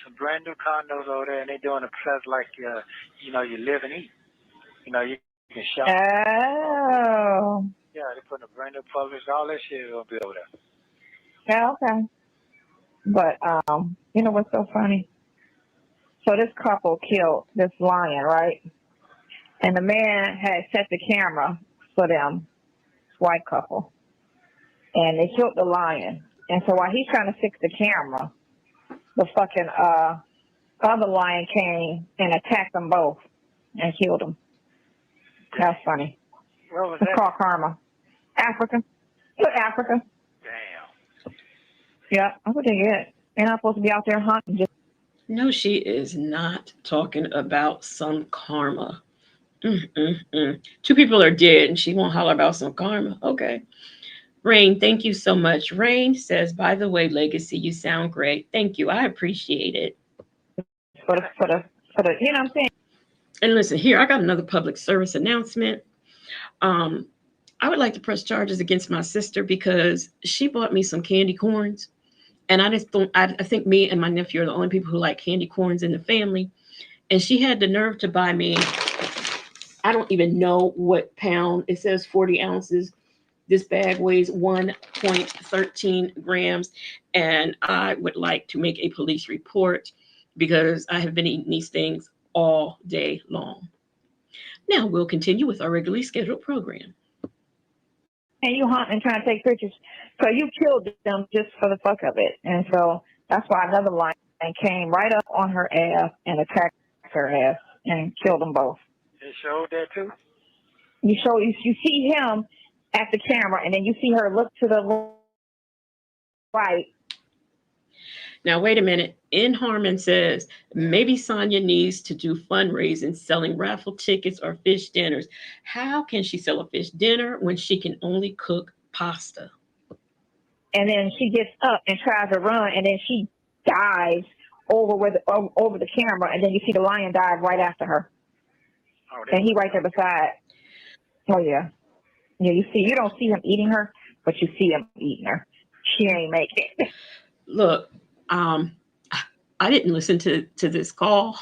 [SPEAKER 8] some brand new condos over there, and they're doing a place like, you live and eat. You can shop.
[SPEAKER 6] Oh.
[SPEAKER 8] Yeah, they're putting a brand new Publix. All that shit is going to be over there.
[SPEAKER 6] Yeah, okay. But, you know what's so funny? So this couple killed this lion, right? And the man had set the camera for them, white couple. And they killed the lion. And so while he's trying to fix the camera, the fucking other lion came and attacked them both and killed them. That's funny.
[SPEAKER 8] Where was
[SPEAKER 6] it's
[SPEAKER 8] that?
[SPEAKER 6] called karma. Africa. Africa.
[SPEAKER 8] Damn.
[SPEAKER 6] Yeah, that's what they get. They're not supposed to be out there hunting.
[SPEAKER 1] No, she is not talking about some karma. 2 people are dead and she won't holler about some karma. Okay. Rain, thank you so much. Rain says, by the way, Legacy, you sound great. Thank you. I appreciate it.
[SPEAKER 6] For the, you know what I'm saying?
[SPEAKER 1] And listen, here, I got another public service announcement. I would like to press charges against my sister because she bought me some candy corns. And I think me and my nephew are the only people who like candy corns in the family. And she had the nerve to buy me, I don't even know what pound. It says 40 ounces. This bag weighs 1.13 grams. And I would like to make a police report because I have been eating these things all day long. Now we'll continue with our regularly scheduled program.
[SPEAKER 6] And you hunting and trying to take pictures. So you killed them just for the fuck of it. And so that's why another lion came right up on her ass and attacked her ass and killed them both.
[SPEAKER 8] It showed that too?
[SPEAKER 6] You see him at the camera and then you see her look to the right.
[SPEAKER 1] Now, wait a minute. In Harmon says, maybe Sonya needs to do fundraising, selling raffle tickets or fish dinners. How can she sell a fish dinner when she can only cook pasta.
[SPEAKER 6] And then she gets up and tries to run, and then she dives over the camera, and then you see the lion dive right after her.
[SPEAKER 8] Oh,
[SPEAKER 6] And he right there beside. Oh yeah. Yeah, you don't see him eating her, but you see him eating her. She ain't making it.
[SPEAKER 1] Look, I didn't listen to this call.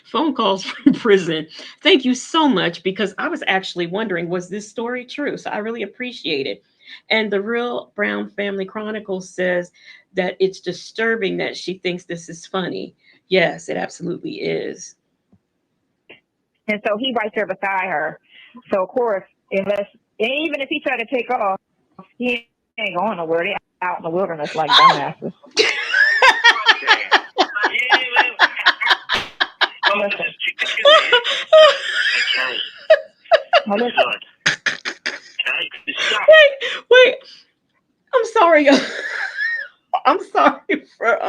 [SPEAKER 1] Phone calls from prison. Thank you so much, because I was actually wondering, was this story true? So I really appreciate it. And the Real Brown Family Chronicles says that it's disturbing that she thinks this is funny. Yes, it absolutely is.
[SPEAKER 6] And so he right there beside her. So of course, even if he tried to take off, he ain't going nowhere. They out in the wilderness like dumbasses.
[SPEAKER 1] Wait. I'm sorry. I'm sorry for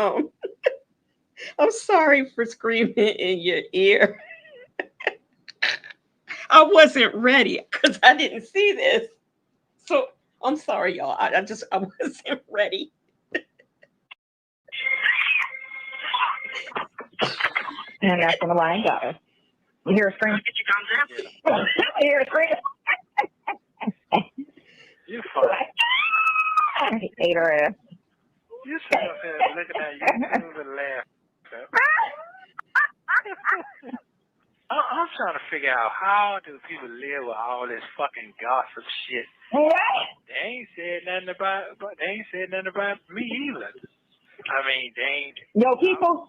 [SPEAKER 1] I'm sorry for screaming in your ear. I wasn't ready because I didn't see this. So I'm sorry, y'all. I wasn't ready.
[SPEAKER 6] And that's when the lion got her. You hear a scream? You hear a scream?
[SPEAKER 8] You funny.
[SPEAKER 6] I ate her ass.
[SPEAKER 8] You sitting up here looking at you and laughing. I'm trying to figure out, how do people live with all this fucking gossip shit? They ain't said nothing about me either. I mean, they ain't.
[SPEAKER 6] Yo, people.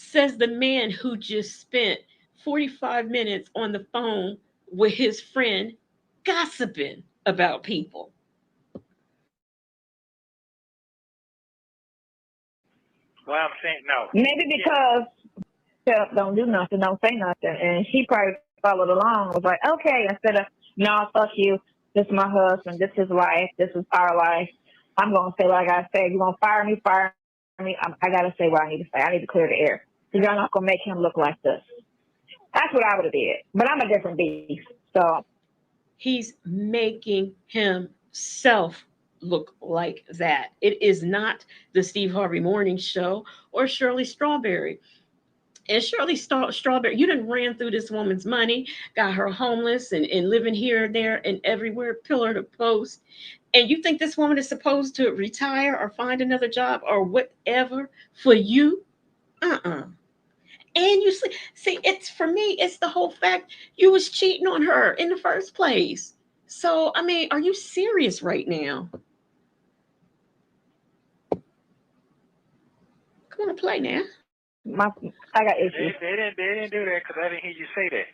[SPEAKER 1] Says the man who just spent 45 minutes on the phone with his friend gossiping about people.
[SPEAKER 8] Well, I'm saying no.
[SPEAKER 6] Maybe because don't do nothing, don't say nothing. And she probably followed along, was like, okay, instead of, no, fuck you, this is my husband, this is life, this is our life. I'm going to say what I got to say. If you're going to fire me, fire me. I got to say what I need to say. I need to clear the air. Because y'all not going to make him look like this. That's what I would have did. But I'm a different beast. So
[SPEAKER 1] he's making himself look like that. It is not the Steve Harvey Morning Show or Shirley Strawberry. And Shirley Strawberry, you done ran through this woman's money, got her homeless and living here, there, and everywhere, pillar to post. And you think this woman is supposed to retire or find another job or whatever for you? Uh-uh. And you see, it's for me, it's the whole fact you was cheating on her in the first place. So, I mean, are you serious right now? Come on, play now.
[SPEAKER 6] I got issues.
[SPEAKER 8] They didn't do that because I didn't hear you say that.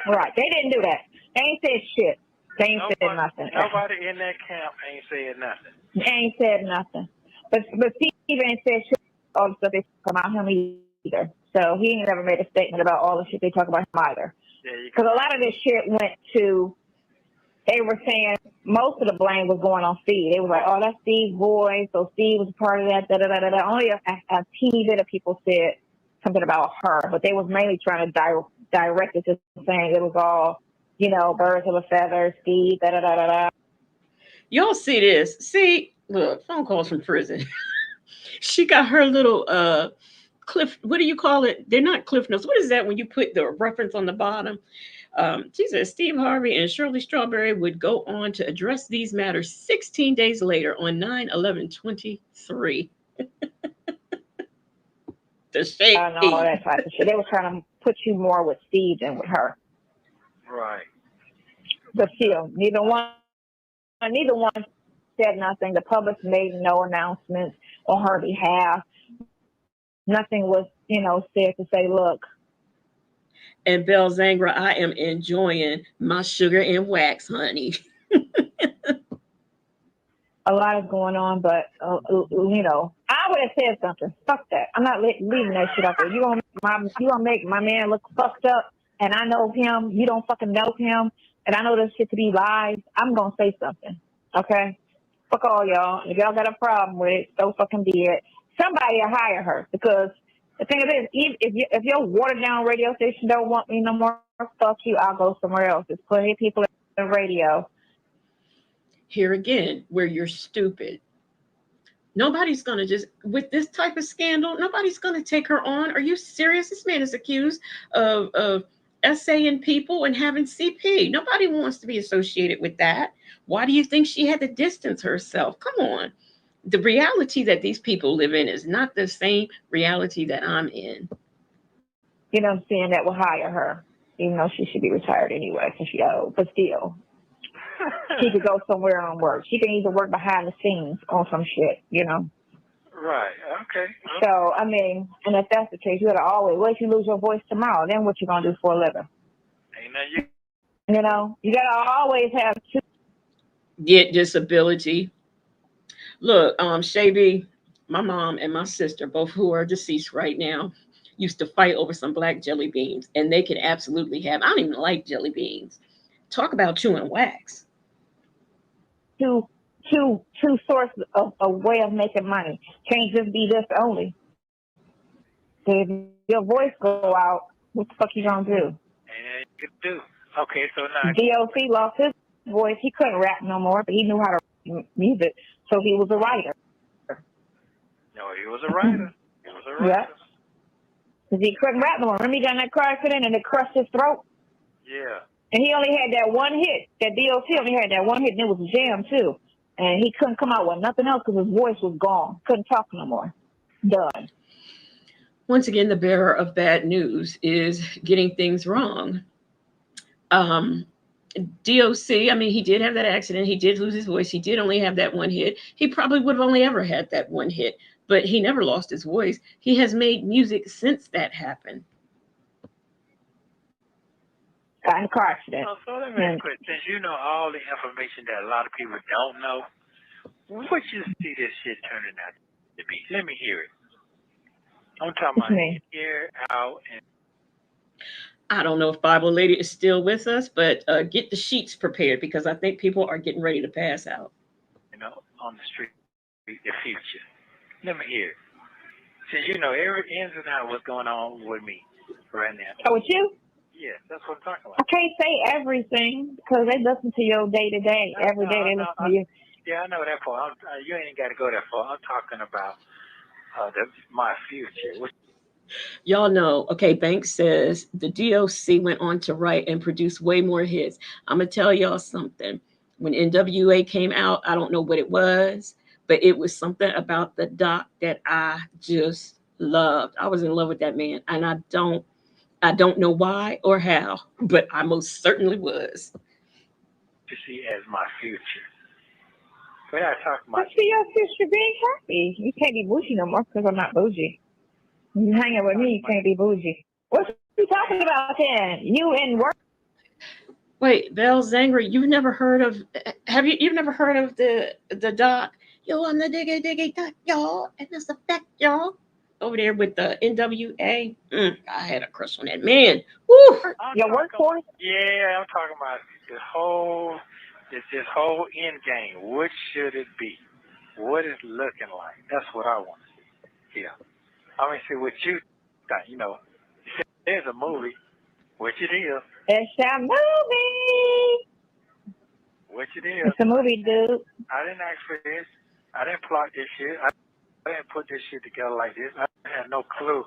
[SPEAKER 6] Right, they didn't do that. They ain't said shit. They ain't said nothing.
[SPEAKER 8] Nobody in that camp ain't said nothing.
[SPEAKER 6] They ain't said nothing. But Steve ain't said shit all the stuff they talk about him either. So he ain't never made a statement about all the shit they talk about him either. Because a lot of this shit went to, they were saying most of the blame was going on Steve. They were like, oh, that's Steve's voice, so Steve was a part of that, da-da-da-da-da. Only a teeny bit of people said something about her, but they was mainly trying to direct it to saying it was all, birds of a feather, Steve, da-da-da-da-da.
[SPEAKER 1] Y'all see this? See, look, phone calls from prison. She got her little cliff, what do you call it? They're not cliff notes. What is that when you put the reference on the bottom? She said Steve Harvey and Shirley Strawberry would go on to address these matters 16 days later on 9/11/23. The shade.
[SPEAKER 6] And all that type of shit. They were trying to put you more with Steve than with her.
[SPEAKER 8] Right.
[SPEAKER 6] But still, neither one said nothing. The public made no announcements on her behalf. Nothing was, said to say, look.
[SPEAKER 1] And Belle Zangra, I am enjoying my sugar and wax, honey.
[SPEAKER 6] A lot is going on, but, I would have said something. Fuck that. I'm not leaving that shit up there. You gonna make my man look fucked up, and I know him. You don't fucking know him, and I know this shit to be lies. I'm gonna say something, okay? Fuck all y'all. If y'all got a problem with it, so fucking be it. Somebody will hire her, because the thing is, if your watered down radio station don't want me no more, fuck you. I'll go somewhere else. There's plenty of people in the radio.
[SPEAKER 1] here again, where you're stupid. Nobody's going to just, with this type of scandal, nobody's going to take her on. Are you serious? This man is accused of essaying people and having CP. Nobody wants to be associated with that. Why do you think she had to distance herself? Come on. The reality that these people live in is not the same reality that I'm in.
[SPEAKER 6] You know what I'm saying? That will hire her, even though she should be retired anyway because she old. But still, she could go somewhere and work. She can either work behind the scenes on some shit, you know?
[SPEAKER 8] Right. Okay.
[SPEAKER 6] So, I mean, and if that's the case, you gotta always, what if you lose your voice tomorrow? Then what you gonna do for a living?
[SPEAKER 8] Ain't nothing
[SPEAKER 6] You know, you gotta always have two.
[SPEAKER 1] Get disability. Look, Shabby, my mom and my sister, both who are deceased right now, used to fight over some black jelly beans, and they could absolutely have. I don't even like jelly beans. Talk about chewing wax.
[SPEAKER 6] Two sources of a way of making money. Can't just be this only. So if your voice go out, what the fuck you gonna do?
[SPEAKER 8] Ain't nothing you can do. Okay, so now
[SPEAKER 6] DOC lost his voice. He couldn't rap no more, but he knew how to music, so he was a writer.
[SPEAKER 8] No, he was a writer. He was a writer.
[SPEAKER 6] Yeah. Because he couldn't rap no more. Remember he got in that car accident and it crushed his throat?
[SPEAKER 8] Yeah.
[SPEAKER 6] And he only had that one hit. That DOC only had that one hit, and it was a jam, too. And he couldn't come out with nothing else because his voice was gone. Couldn't talk no more. Done.
[SPEAKER 1] Once again, the bearer of bad news is getting things wrong. DOC, I mean, he did have that accident. He did lose his voice. He did only have that one hit. He probably would have only ever had that one hit, but he never lost his voice. He has made music since that happened.
[SPEAKER 6] Got in a car accident.
[SPEAKER 8] So let me ask you, since you know all the information that a lot of people don't know, what you see this shit turning out to be? Let me hear it. I'm talking about here, out, and
[SPEAKER 1] I don't know if Bible Lady is still with us, but get the sheets prepared because I think people are getting ready to pass out.
[SPEAKER 8] you know, on the street, the future. Let me hear it. Since you know every ins and out what's going on with me right now.
[SPEAKER 6] Oh, with you?
[SPEAKER 8] Yeah, that's what I'm talking about.
[SPEAKER 6] I can't say everything because they listen to you day to day. Every day they listen to you.
[SPEAKER 8] Yeah, I know that part. You ain't got to go that far. I'm talking about my future.
[SPEAKER 1] Y'all know, okay, Banks says the DOC went on to write and produce way more hits. I'm going to tell y'all something. When NWA came out, I don't know what it was, but it was something about the doc that I just loved. I was in love with that man, and I don't know why or how, but I most certainly was.
[SPEAKER 8] To see as my future. But I talk about.
[SPEAKER 6] I see your sister being happy. You can't be bougie no more because I'm not bougie. When you hanging with me, you can't be bougie. What you talking about then? You in work?
[SPEAKER 1] Wait, Belle Zangri, you've never heard of? You've never heard of the doc? Yo, I'm the diggy doc, y'all, and that's the fact, y'all. Over there with the NWA, I had a crush on that man. Woo!
[SPEAKER 6] Your workforce?
[SPEAKER 8] Yeah, I'm talking about this whole end game. What should it be? What is looking like? That's what I want to see. Yeah. I mean, see what you think. You know, there's a movie, which it is.
[SPEAKER 6] It's a movie.
[SPEAKER 8] Which it is.
[SPEAKER 6] It's a movie, dude.
[SPEAKER 8] I didn't ask for this. I didn't plot this shit. I didn't put this shit together like this. I had no clue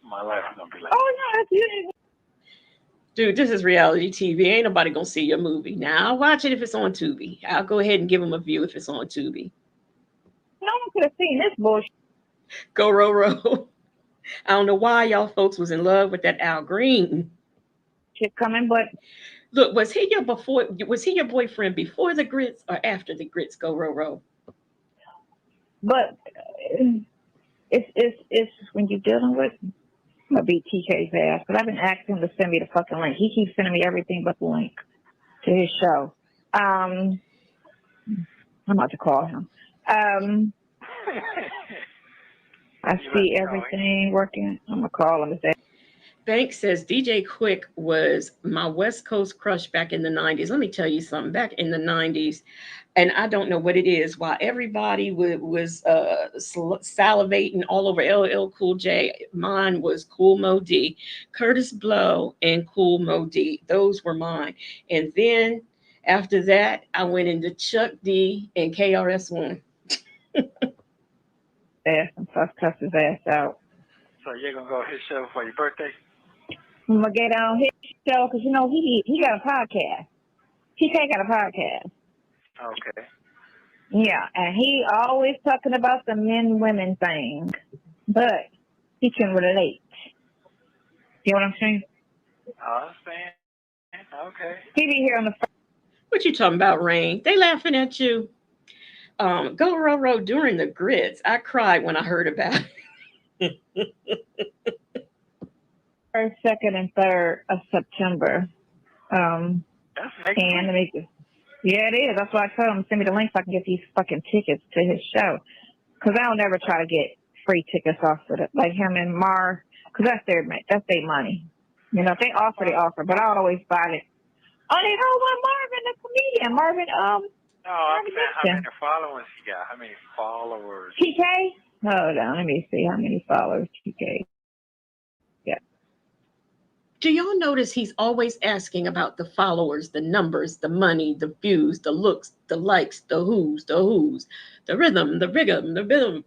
[SPEAKER 8] my life was gonna be like.
[SPEAKER 6] Oh no, you didn't.
[SPEAKER 1] Dude, this is reality TV. Ain't nobody gonna see your movie. Now I'll watch it if it's on Tubi. I'll go ahead and give them a view if it's on Tubi.
[SPEAKER 6] No one could have seen this bullshit.
[SPEAKER 1] Go row. I don't know why y'all folks was in love with that Al Green.
[SPEAKER 6] Shit coming, but
[SPEAKER 1] look, was he your boyfriend before the grits or after the grits? Go row.
[SPEAKER 6] But it's when you're dealing with a BTK's ass. But I've been asking him to send me the fucking link. He keeps sending me everything but the link to his show. I'm about to call him. I see everything working. I'm gonna call him and say.
[SPEAKER 1] Banks says DJ Quick was my West Coast crush back in the 90s. Let me tell you something. Back in the 90s, and I don't know what it is, while everybody was salivating all over LL Cool J, mine was Cool Mo D, Curtis Blow, and Cool Mo D. Those were mine. And then After that, I went into Chuck D and KRS-One.
[SPEAKER 6] Ass and cuss his ass out.
[SPEAKER 8] So you're gonna go his show for your birthday?
[SPEAKER 6] I'm gonna get on his show because you know he got a podcast. TK got a podcast.
[SPEAKER 8] Okay.
[SPEAKER 6] Yeah, and he always talking about the men-women thing, but he can relate. You know what I'm saying?
[SPEAKER 8] I understand. Okay.
[SPEAKER 6] He be here on the.
[SPEAKER 1] What you talking about, Rain? They laughing at you. Go row row during the grits. I cried when I heard about it.
[SPEAKER 6] First, second, and third of September.
[SPEAKER 8] That's next
[SPEAKER 6] And
[SPEAKER 8] week.
[SPEAKER 6] yeah, it is. That's why I told him to send me the link so I can get these fucking tickets to his show. Because I don't ever try to get free tickets off of it, like him and Mar. Because that's their money. You know, if they offer, they offer. But I always buy it. Oh, they know what Marvin, the comedian. Marvin,
[SPEAKER 8] No, I'm saying how many followers he got. How many followers?
[SPEAKER 6] TK? Hold on, let me see how many followers TK. Yeah.
[SPEAKER 1] Do y'all notice he's always asking about the followers, the numbers, the money, the views, the looks, the likes, the who's, the rhythm, the rhythm, the rhythm.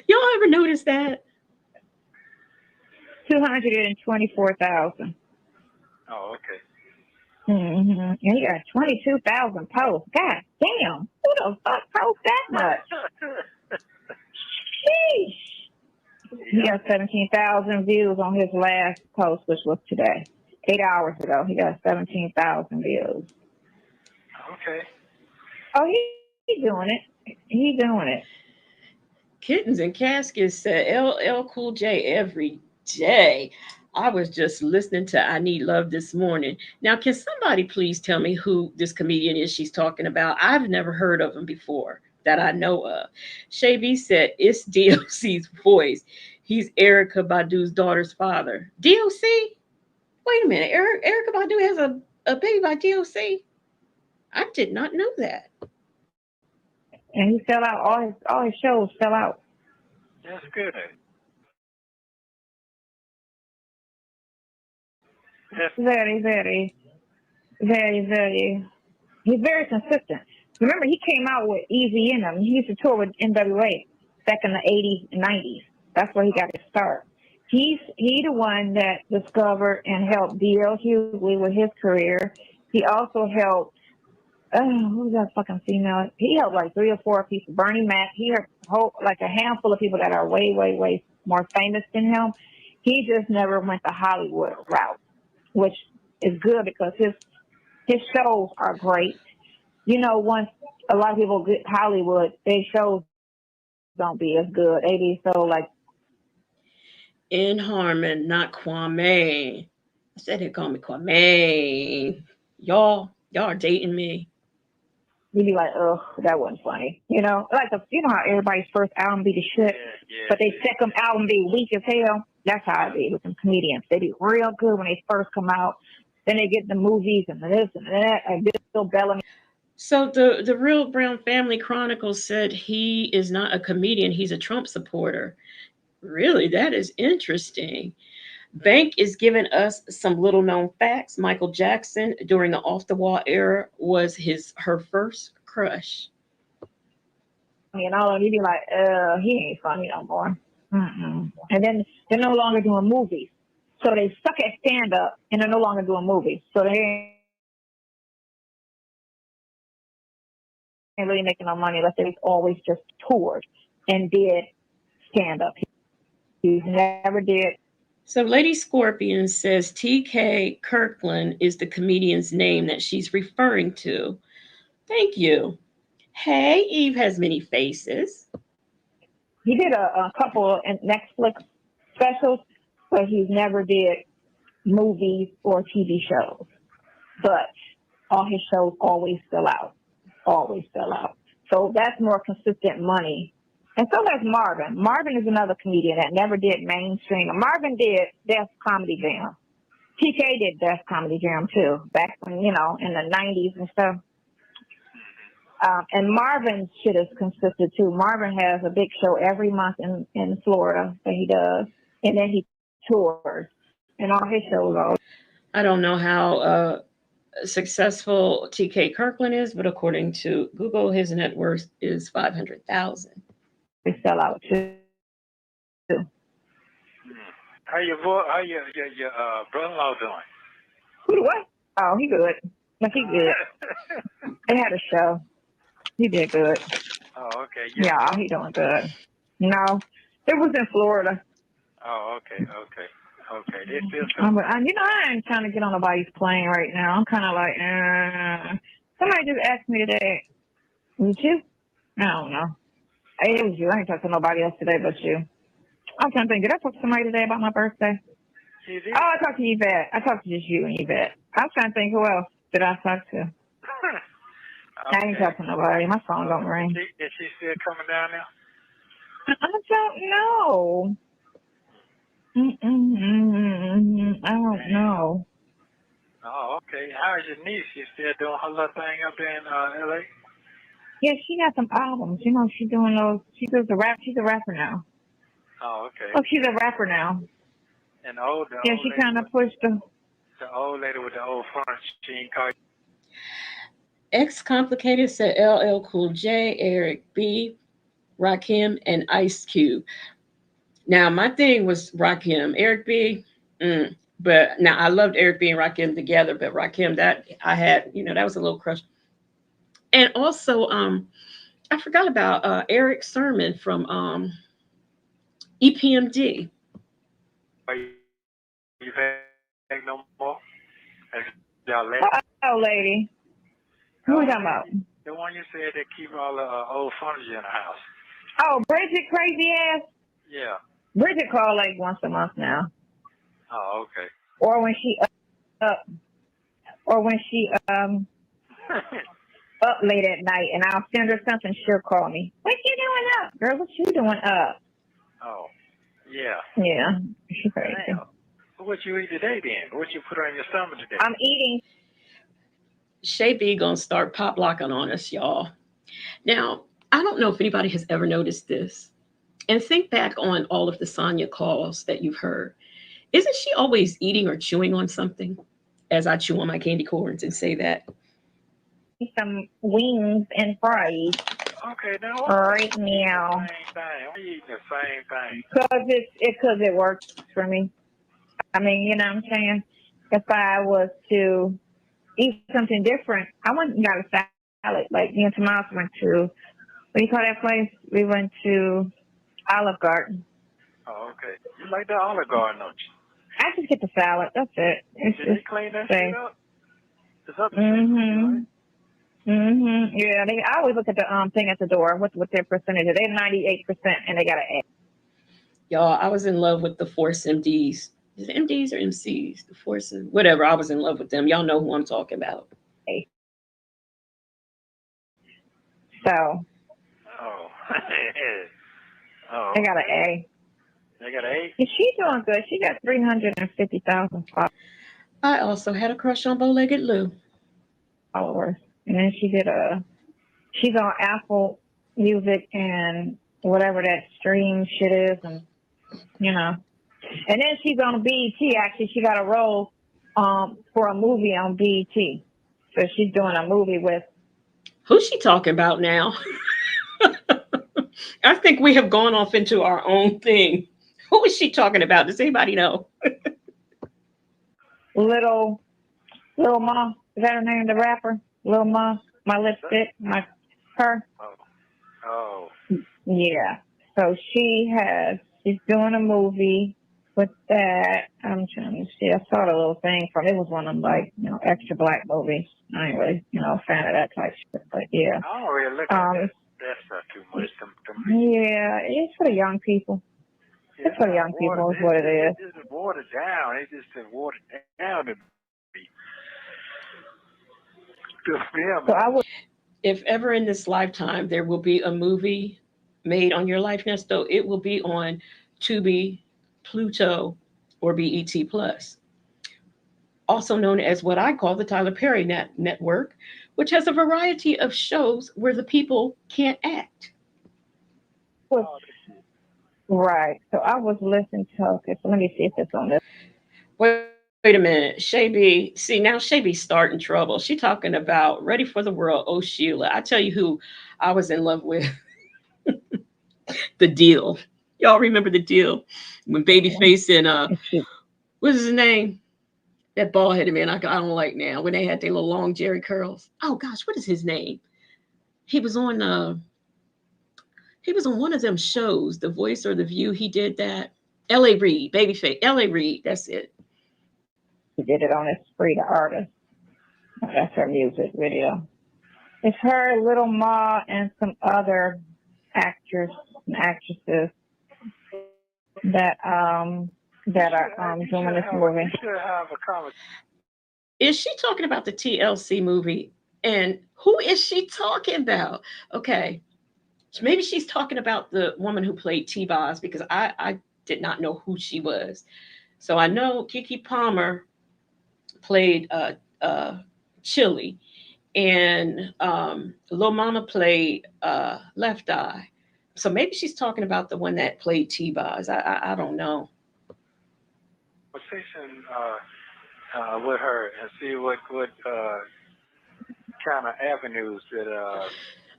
[SPEAKER 1] Y'all ever notice that?
[SPEAKER 6] 224,000.
[SPEAKER 8] Oh, okay.
[SPEAKER 6] Mm-hmm. And he got 22,000 posts. God damn. Who the fuck posts that much? Sheesh. He got 17,000 views on his last post, which was today. 8 hours ago, he got 17,000 views.
[SPEAKER 8] Okay.
[SPEAKER 6] Oh, he's doing it. He's doing it.
[SPEAKER 1] Kittens and Caskets said LL Cool J every day. I was just listening to I Need Love this morning. Now, can somebody please tell me who this comedian is she's talking about? I've never heard of him before that I know of. Shay B said it's DOC's voice. He's Erica Badu's daughter's father. DOC? Wait a minute. Erica Badu has a baby by DOC? I did not know that.
[SPEAKER 6] And he sell out. All his shows sell out.
[SPEAKER 8] That's good.
[SPEAKER 6] Very, very, very, very. He's very consistent. Remember, he came out with Easy in him. He used to tour with NWA back in the 80s and 90s. That's where he got his start. He the one that discovered and helped D.L. Hughley with his career. He also helped, who's that fucking female? He helped like 3 or 4 people. Bernie Mac. He helped like a handful of people that are way, way, way more famous than him. He just never went the Hollywood route, which is good because his shows are great. You know, once a lot of people get Hollywood, their shows don't be as good. They be so like
[SPEAKER 1] In Harmon, not Kwame. I said they call me Kwame. Y'all are dating me.
[SPEAKER 6] you be like, oh, that wasn't funny. You know, like you know how everybody's first album be the shit, but their second album be weak as hell. That's how it be with them comedians. They be real good when they first come out. Then they get the movies and this and that. And Bill Bellamy.
[SPEAKER 1] So the Real Brown Family Chronicles said he is not a comedian. He's a Trump supporter. Really, that is interesting. Bank is giving us some little known facts. Michael Jackson during the off the wall era was her first crush.
[SPEAKER 6] And all of you be like, he ain't funny no more. Mm-mm. And then they're no longer doing movies. So they suck at stand up and they're no longer doing movies. So they ain't really making no money unless they've always just toured and did stand up. He never did.
[SPEAKER 1] So Lady Scorpion says TK Kirkland is the comedian's name that she's referring to. Thank you. Hey, Eve has many faces.
[SPEAKER 6] He did a couple of Netflix specials, but he's never did movies or TV shows. But all his shows always sell out. Always sell out. So that's more consistent money. And so does Marvin. Marvin is another comedian that never did mainstream. Marvin did Def Comedy Jam. TK did Def Comedy Jam too, back when, you know, in the 90s and stuff. And Marvin's shit is consistent too. Marvin has a big show every month in Florida that he does. And then he tours. And all his shows are.
[SPEAKER 1] I don't know how successful TK Kirkland is, but according to Google, his net worth is 500,000.
[SPEAKER 6] They sell out too.
[SPEAKER 8] How your brother-in-law doing?
[SPEAKER 6] Who what? Oh, he good. Like he good. They had a show. He did good.
[SPEAKER 8] Oh, okay.
[SPEAKER 6] Yeah, he doing good. No, it was in Florida.
[SPEAKER 8] Oh, okay. They still
[SPEAKER 6] I ain't trying to get on nobody's plane right now. I'm kind of like, somebody just asked me today. Was you? I don't know. It was you. I ain't talked to nobody else today but you. I'm trying to think. Did I talk to somebody today about my birthday?
[SPEAKER 8] You did?
[SPEAKER 6] Oh, I talked to Yvette. I talked to just you and Yvette. I was trying to think who else did I talk to. I ain't talking to nobody. My phone don't ring.
[SPEAKER 8] Is she still coming down there?
[SPEAKER 6] I don't know. I don't know.
[SPEAKER 8] Oh, okay. How is your niece? She still doing her little thing up there in L.A.?
[SPEAKER 6] Yeah, she got some albums. She's doing those. She does the rap. She's a rapper now.
[SPEAKER 8] Oh, okay.
[SPEAKER 6] Oh, she's a rapper now.
[SPEAKER 8] And
[SPEAKER 6] she kind of pushed the
[SPEAKER 8] old lady with the old front. She ain't call you.
[SPEAKER 1] X Complicated said LL Cool J, Eric B, Rakim, and Ice Cube. Now, my thing was Rakim. Eric B, but now I loved Eric B and Rakim together, but Rakim, that I had, that was a little crush. And also, I forgot about Eric Sermon from EPMD.
[SPEAKER 8] Are you back no more? Y'all left?
[SPEAKER 6] Oh, lady. Who are you talking about?
[SPEAKER 8] The one you said that keep all the old furniture in the house.
[SPEAKER 6] Oh, Bridget, crazy ass?
[SPEAKER 8] Yeah.
[SPEAKER 6] Bridget called like once a month now.
[SPEAKER 8] Oh, okay.
[SPEAKER 6] Or when she up late at night and I'll send her something, she'll call me. What you doing up? Girl, what you doing up?
[SPEAKER 8] Oh, yeah.
[SPEAKER 6] Yeah, she's crazy.
[SPEAKER 8] Damn. What you eat today then? What you put on your stomach today?
[SPEAKER 6] I'm eating.
[SPEAKER 1] Shay B gonna start pop locking on us, y'all. Now, I don't know if anybody has ever noticed this. And think back on all of the Sonya calls that you've heard. Isn't she always eating or chewing on something? As I chew on my candy corns and say that.
[SPEAKER 6] Some wings and fries.
[SPEAKER 8] Okay, now
[SPEAKER 6] right now.
[SPEAKER 8] Same thing. I'm eating the same thing.
[SPEAKER 6] Because it works for me. I mean, you know what I'm saying? If I was to eat something different, I went and got a salad. Like me and Tomas went to, what do you call that place? We went to Olive Garden.
[SPEAKER 8] Oh, okay. You like the Olive Garden, don't you?
[SPEAKER 6] I just get the salad. That's it. It's
[SPEAKER 8] Did they clean that shit up? It's up to right?
[SPEAKER 6] Yeah, I always look at the thing at the door. What their percentage is? They're 98%, and they got an A.
[SPEAKER 1] Y'all, I was in love with the Force MDs. Is it MDs or MCs? The Forces, whatever. I was in love with them. Y'all know who I'm talking about.
[SPEAKER 6] So.
[SPEAKER 8] Oh.
[SPEAKER 6] They got an A.
[SPEAKER 8] They got an A?
[SPEAKER 6] And she's doing good. She got 350,000 followers.
[SPEAKER 1] I also had a crush on Bow-Legged Lou.
[SPEAKER 6] Followers. And then she's on Apple Music and whatever that stream shit is, and and then she's on BET. Actually, she got a role for a movie on BET. So she's doing a movie with.
[SPEAKER 1] Who's she talking about now? I think we have gone off into our own thing. Who is she talking about? Does anybody know?
[SPEAKER 6] Lil Ma, is that her name? The rapper, Lil Ma, my lipstick, her.
[SPEAKER 8] Oh.
[SPEAKER 6] Yeah. So she's doing a movie with that. I'm trying to see. I saw the little thing from. It was one of them extra black movies. I ain't really a fan of that type shit, but yeah.
[SPEAKER 8] I don't really look at that stuff too much.
[SPEAKER 6] Yeah, it's for the young people.
[SPEAKER 8] Yeah,
[SPEAKER 6] it's for the young people is what it is.
[SPEAKER 8] It's just watered down. It's just watered down to me. Good for them.
[SPEAKER 1] So if ever in this lifetime there will be a movie made on your life, Nesto, it will be on Tubi, Pluto, or BET Plus. Also known as what I call the Tyler Perry Network, which has a variety of shows where the people can't act.
[SPEAKER 6] Right. So I was listening to. Okay, so let me see if it's on this.
[SPEAKER 1] Wait Wait a minute. Shay B. See, now Shay B starting trouble. She talking about Ready for the World. Oh, Sheila. I tell you who I was in love with. The Deal. Y'all remember The Deal? When Babyface and, what's his name? That bald headed man I don't like now. When they had their little long Jerry curls. Oh, gosh. What is his name? He was on, he was on one of them shows, The Voice or The View. He did that. L.A. Reid, Babyface. L.A. Reid. That's it.
[SPEAKER 6] She did it on It's Free the Artist. That's her music video. It's her, Little Ma, and some other actors and actresses that are doing this movie.
[SPEAKER 8] You should have a comment.
[SPEAKER 1] Is she talking about the TLC movie? And who is she talking about? Okay. Maybe she's talking about the woman who played T-Boz, because I did not know who she was. So I know Kiki Palmer played Chili, and Lil Mama played Left Eye. So maybe she's talking about the one that played T-Boz. I don't know.
[SPEAKER 8] Conversation with her and see what kind of avenues that.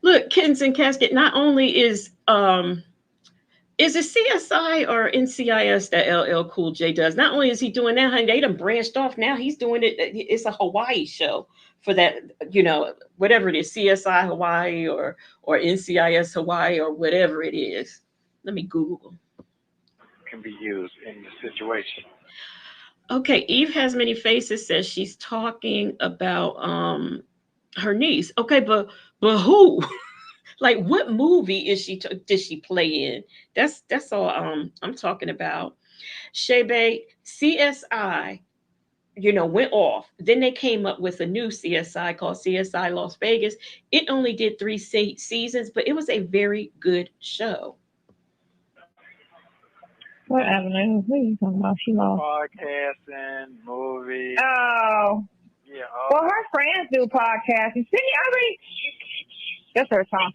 [SPEAKER 1] Look, Kittens and Casket. Not only is it CSI or NCIS that LL Cool J does? Not only is he doing that, honey, they done branched off. Now he's doing it. It's a Hawaii show for that, whatever it is, CSI Hawaii or NCIS Hawaii or whatever it is. Let me Google.
[SPEAKER 8] Can be used in the situation.
[SPEAKER 1] Okay, Eve Has Many Faces says she's talking about her niece. Okay, but who? Like, what movie is did she play in? That's all I'm talking about. Shebe, CSI, went off. Then they came up with a new CSI called CSI Las Vegas. It only did 3 seasons, but it was a very good show.
[SPEAKER 6] What avenue? What are you talking about? She lost.
[SPEAKER 8] Podcasting, movies.
[SPEAKER 6] Oh.
[SPEAKER 8] Yeah.
[SPEAKER 6] Well, her friends do podcasting. Sydney already. That's her song.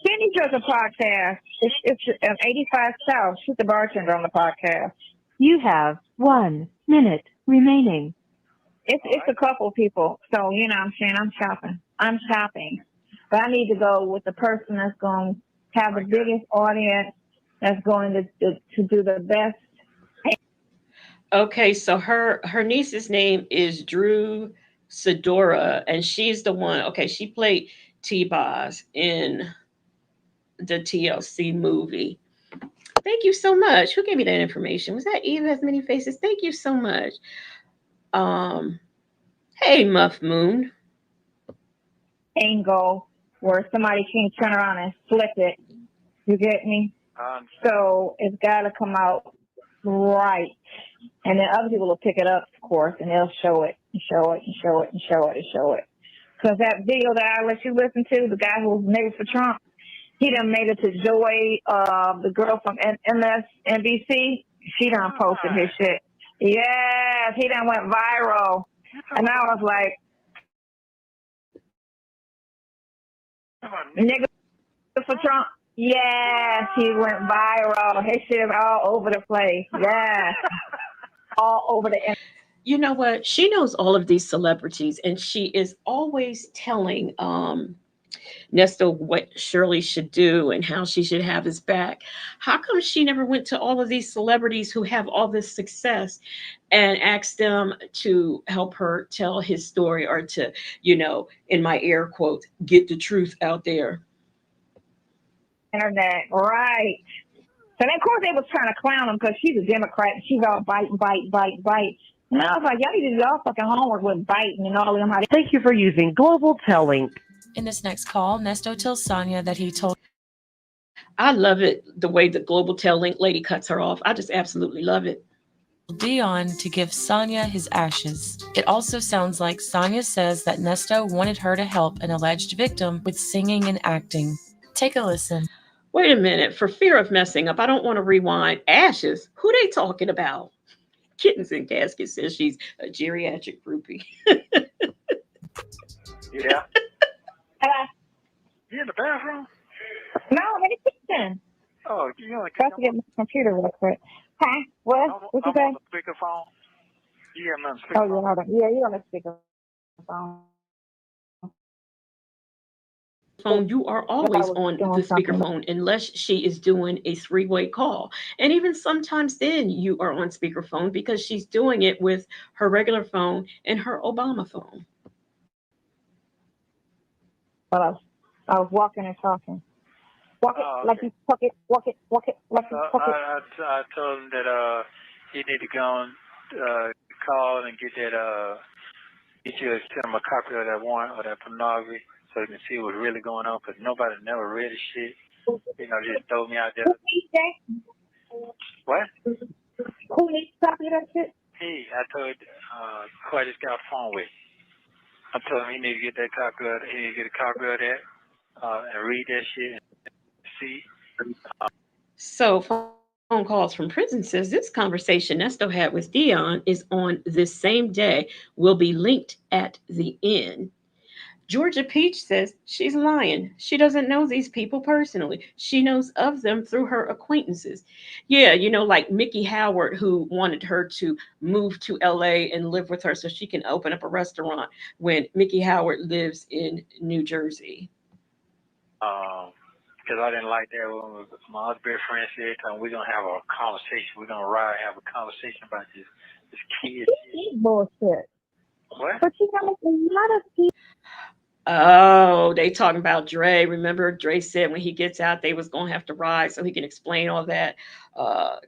[SPEAKER 6] Sydney does a podcast. It's 85 South. She's the bartender on the podcast.
[SPEAKER 9] You have 1 minute remaining.
[SPEAKER 6] It's a couple people. So, what I'm saying, I'm shopping. But I need to go with the person that's going to have the biggest audience, that's going to do the best.
[SPEAKER 1] Okay, so her niece's name is Drew Sidora, and she's the one. Okay, she played T-Boz in the TLC movie. Thank you so much. Who gave me that information? Was that Eve Has Many Faces? Thank you so much. Hey, Muff Moon.
[SPEAKER 6] Angle where somebody can turn around and flip it. You get me? So it's got to come out right. And then other people will pick it up, of course, and they'll show it and show it and show it and show it and show it. Because that video that I let you listen to, the guy who was neighbor for Trump, he done made it to Joy, the girl from MSNBC. She done posted his shit. Yes, he done went viral. And I was like, nigga for Trump? Yes, he went viral. His shit is all over the place. Yes. All over the internet.
[SPEAKER 1] You know what? She knows all of these celebrities, and she is always telling Nesto what Shirley should do and how she should have his back. How come she never went to all of these celebrities who have all this success and asked them to help her tell his story, or to, in my air quotes, get the truth out there?
[SPEAKER 6] Internet, right. So then, of course, they was trying to clown him because she's a Democrat and she's all bite. And I was like, y'all need to do y'all fucking homework with biting and all of them.
[SPEAKER 9] Thank you for using Global Telling.
[SPEAKER 5] In this next call, Nesto tells Sonya that he told.
[SPEAKER 1] I love it, the way the Global Tel Link lady cuts her off. I just absolutely love it.
[SPEAKER 5] Deon to give Sonya his ashes. It also sounds like Sonya says that Nesto wanted her to help an alleged victim with singing and acting. Take a listen.
[SPEAKER 1] Wait a minute. For fear of messing up, I don't want to rewind. Ashes? Who they talking about? Kittens and Caskets says she's a geriatric groupie.
[SPEAKER 8] Yeah. You in the bathroom?
[SPEAKER 6] No, I'm in the kitchen.
[SPEAKER 8] Oh, you only
[SPEAKER 6] Got to get my computer real quick. Huh? What? What you
[SPEAKER 8] I'm
[SPEAKER 6] say?
[SPEAKER 8] on the speakerphone. You got me on
[SPEAKER 6] Oh, yeah,
[SPEAKER 8] speakerphone?
[SPEAKER 6] hold on. Yeah, you're on the speakerphone.
[SPEAKER 1] Phone, you are
[SPEAKER 6] I
[SPEAKER 1] always
[SPEAKER 6] was
[SPEAKER 1] on
[SPEAKER 6] doing
[SPEAKER 1] the
[SPEAKER 6] something.
[SPEAKER 1] speakerphone unless she is doing a three-way call. And even sometimes then you are on speakerphone because she's doing it with her regular phone and her Obama phone.
[SPEAKER 6] But I was walking and talking. Walk it
[SPEAKER 8] Oh,
[SPEAKER 6] like
[SPEAKER 8] okay.
[SPEAKER 6] you walk it, walk it, walk it, like
[SPEAKER 8] So
[SPEAKER 6] you walk it.
[SPEAKER 8] I told him that he need to go and call and get you send him a copy of that warrant or that pornography so he can see what's really going on because nobody never read the shit. Just throw me out there.
[SPEAKER 6] Who needs that?
[SPEAKER 8] What?
[SPEAKER 6] Who needs to copy of that shit?
[SPEAKER 8] I told who I just got a phone with. I told him he need to get that copy of he need to get a copy of that and read that shit and see.
[SPEAKER 1] So phone calls from prison says this conversation Nesto had with Deon is on this same day, will be linked at the end. Georgia Peach says she's lying. She doesn't know these people personally. She knows of them through her acquaintances. Yeah, like Mickey Howard, who wanted her to move to LA and live with her so she can open up a restaurant when Mickey Howard lives in New Jersey.
[SPEAKER 8] Because I didn't like that when my other best friend said, we're going to have a conversation. We're going to ride and have a conversation about this kid shit.
[SPEAKER 6] Bullshit.
[SPEAKER 8] What?
[SPEAKER 6] But you know, a lot of people.
[SPEAKER 1] Oh, they talking about Dre. Remember, Dre said when he gets out, they was gonna have to ride so he can explain all that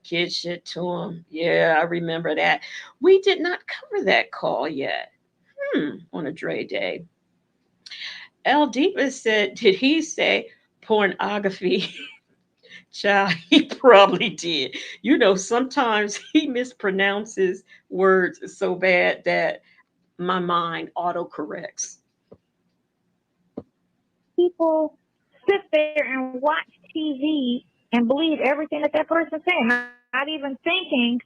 [SPEAKER 1] kid shit to him. Yeah, I remember that. We did not cover that call yet. On a Dre day. El Deepa said, did he say pornography? Child, he probably did. Sometimes he mispronounces words so bad that my mind autocorrects.
[SPEAKER 6] People sit there and watch TV and believe everything that person's saying, not even thinking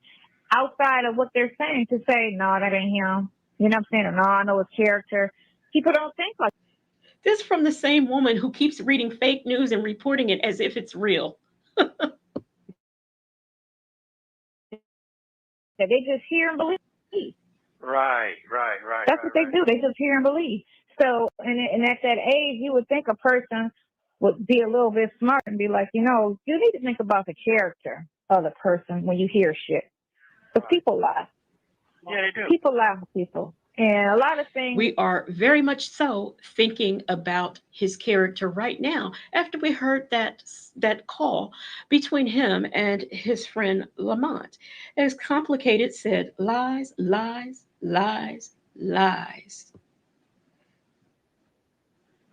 [SPEAKER 6] outside of what they're saying to say, no, that ain't him. You know what I'm saying? Or, no, I know his character. People don't think like
[SPEAKER 1] This from the same woman who keeps reading fake news and reporting it as if it's real.
[SPEAKER 6] that. They just hear and believe.
[SPEAKER 8] Right.
[SPEAKER 6] That's what they do. They just hear and believe. So, and at that age, you would think a person would be a little bit smart and be like, you need to think about the character of the person when you hear shit. Because people lie.
[SPEAKER 8] Yeah, they do.
[SPEAKER 6] People lie to people. And a lot of things.
[SPEAKER 1] We are very much so thinking about his character right now after we heard that call between him and his friend Lamont. As complicated said, lies, lies, lies, lies.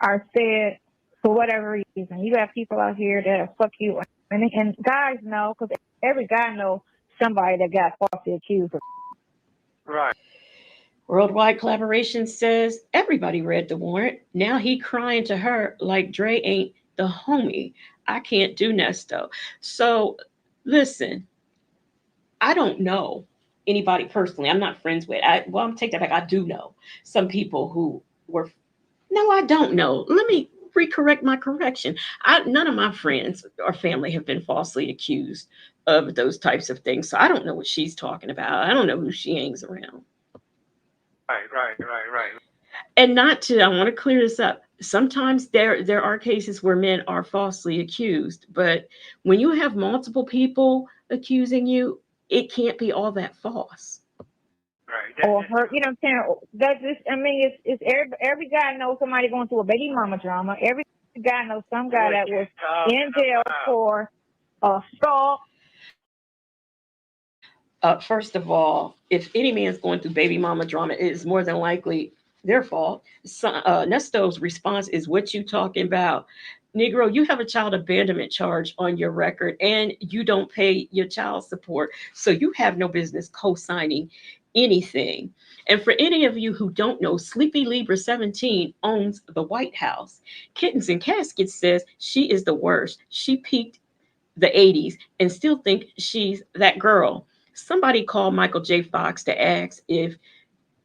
[SPEAKER 6] Are said for whatever reason. You have people out here that fuck you. And guys know, because every guy knows somebody that got falsely accused.
[SPEAKER 8] Right.
[SPEAKER 1] Worldwide Collaboration says everybody read the warrant. Now he crying to her like Dre ain't the homie. I can't do Nesto. So listen, I don't know anybody personally. I'm not friends with. I'm gonna take that back. I do know some people who were. No, I don't know. Let me recorrect my correction. None of my friends or family have been falsely accused of those types of things. So I don't know what she's talking about. I don't know who she hangs around.
[SPEAKER 8] Right.
[SPEAKER 1] And not to, I want to clear this up. Sometimes there are cases where men are falsely accused, but when you have multiple people accusing you, it can't be all that false.
[SPEAKER 8] Right.
[SPEAKER 6] Or her, you know what I'm saying? That's just, it's every guy knows somebody going through a baby mama drama. Every guy knows some guy that was in jail for assault.
[SPEAKER 1] First of all, if any man's going through baby mama drama, it is more than likely their fault. Nesto's response is, what you talking about? Negro, you have a child abandonment charge on your record and you don't pay your child support. So you have no business co-signing anything. And for any of you who don't know, Sleepy Libra 17 owns the White House. Kittens and Caskets says she is the worst. She peaked the 80s and still think she's that girl. Somebody called Michael J. Fox to ask if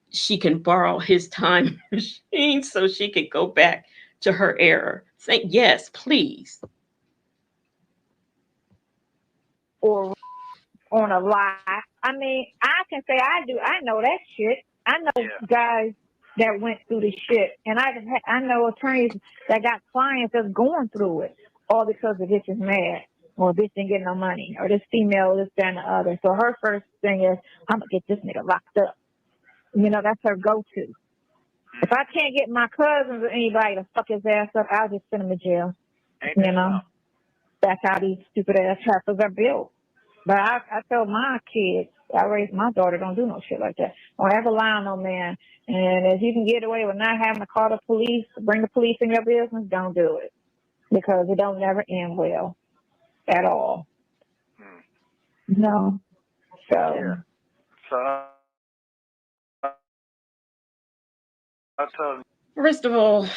[SPEAKER 1] she can borrow his time machine so she can go back to her era. Say yes, please.
[SPEAKER 6] Or on a lie. I mean, I can say I do. I know that shit. I know guys that went through the shit, and I know attorneys that got clients that's going through it, all because the bitch is mad, or bitch didn't get no money, or this female, this, that, and the other. So her first thing is, I'm gonna get this nigga locked up. You know, that's her go-to. If I can't get my cousins or anybody to fuck his ass up, I'll just send him to jail. You know, that's how these stupid ass trappers are built. But I tell my kids, I raised my daughter, don't do no shit like that. Don't ever lie on no man. And if you can get away with not having to call the police, bring the police in your business, don't do it. Because it don't never end well at all. No. So.
[SPEAKER 8] Yeah. So I told him.
[SPEAKER 1] First of all,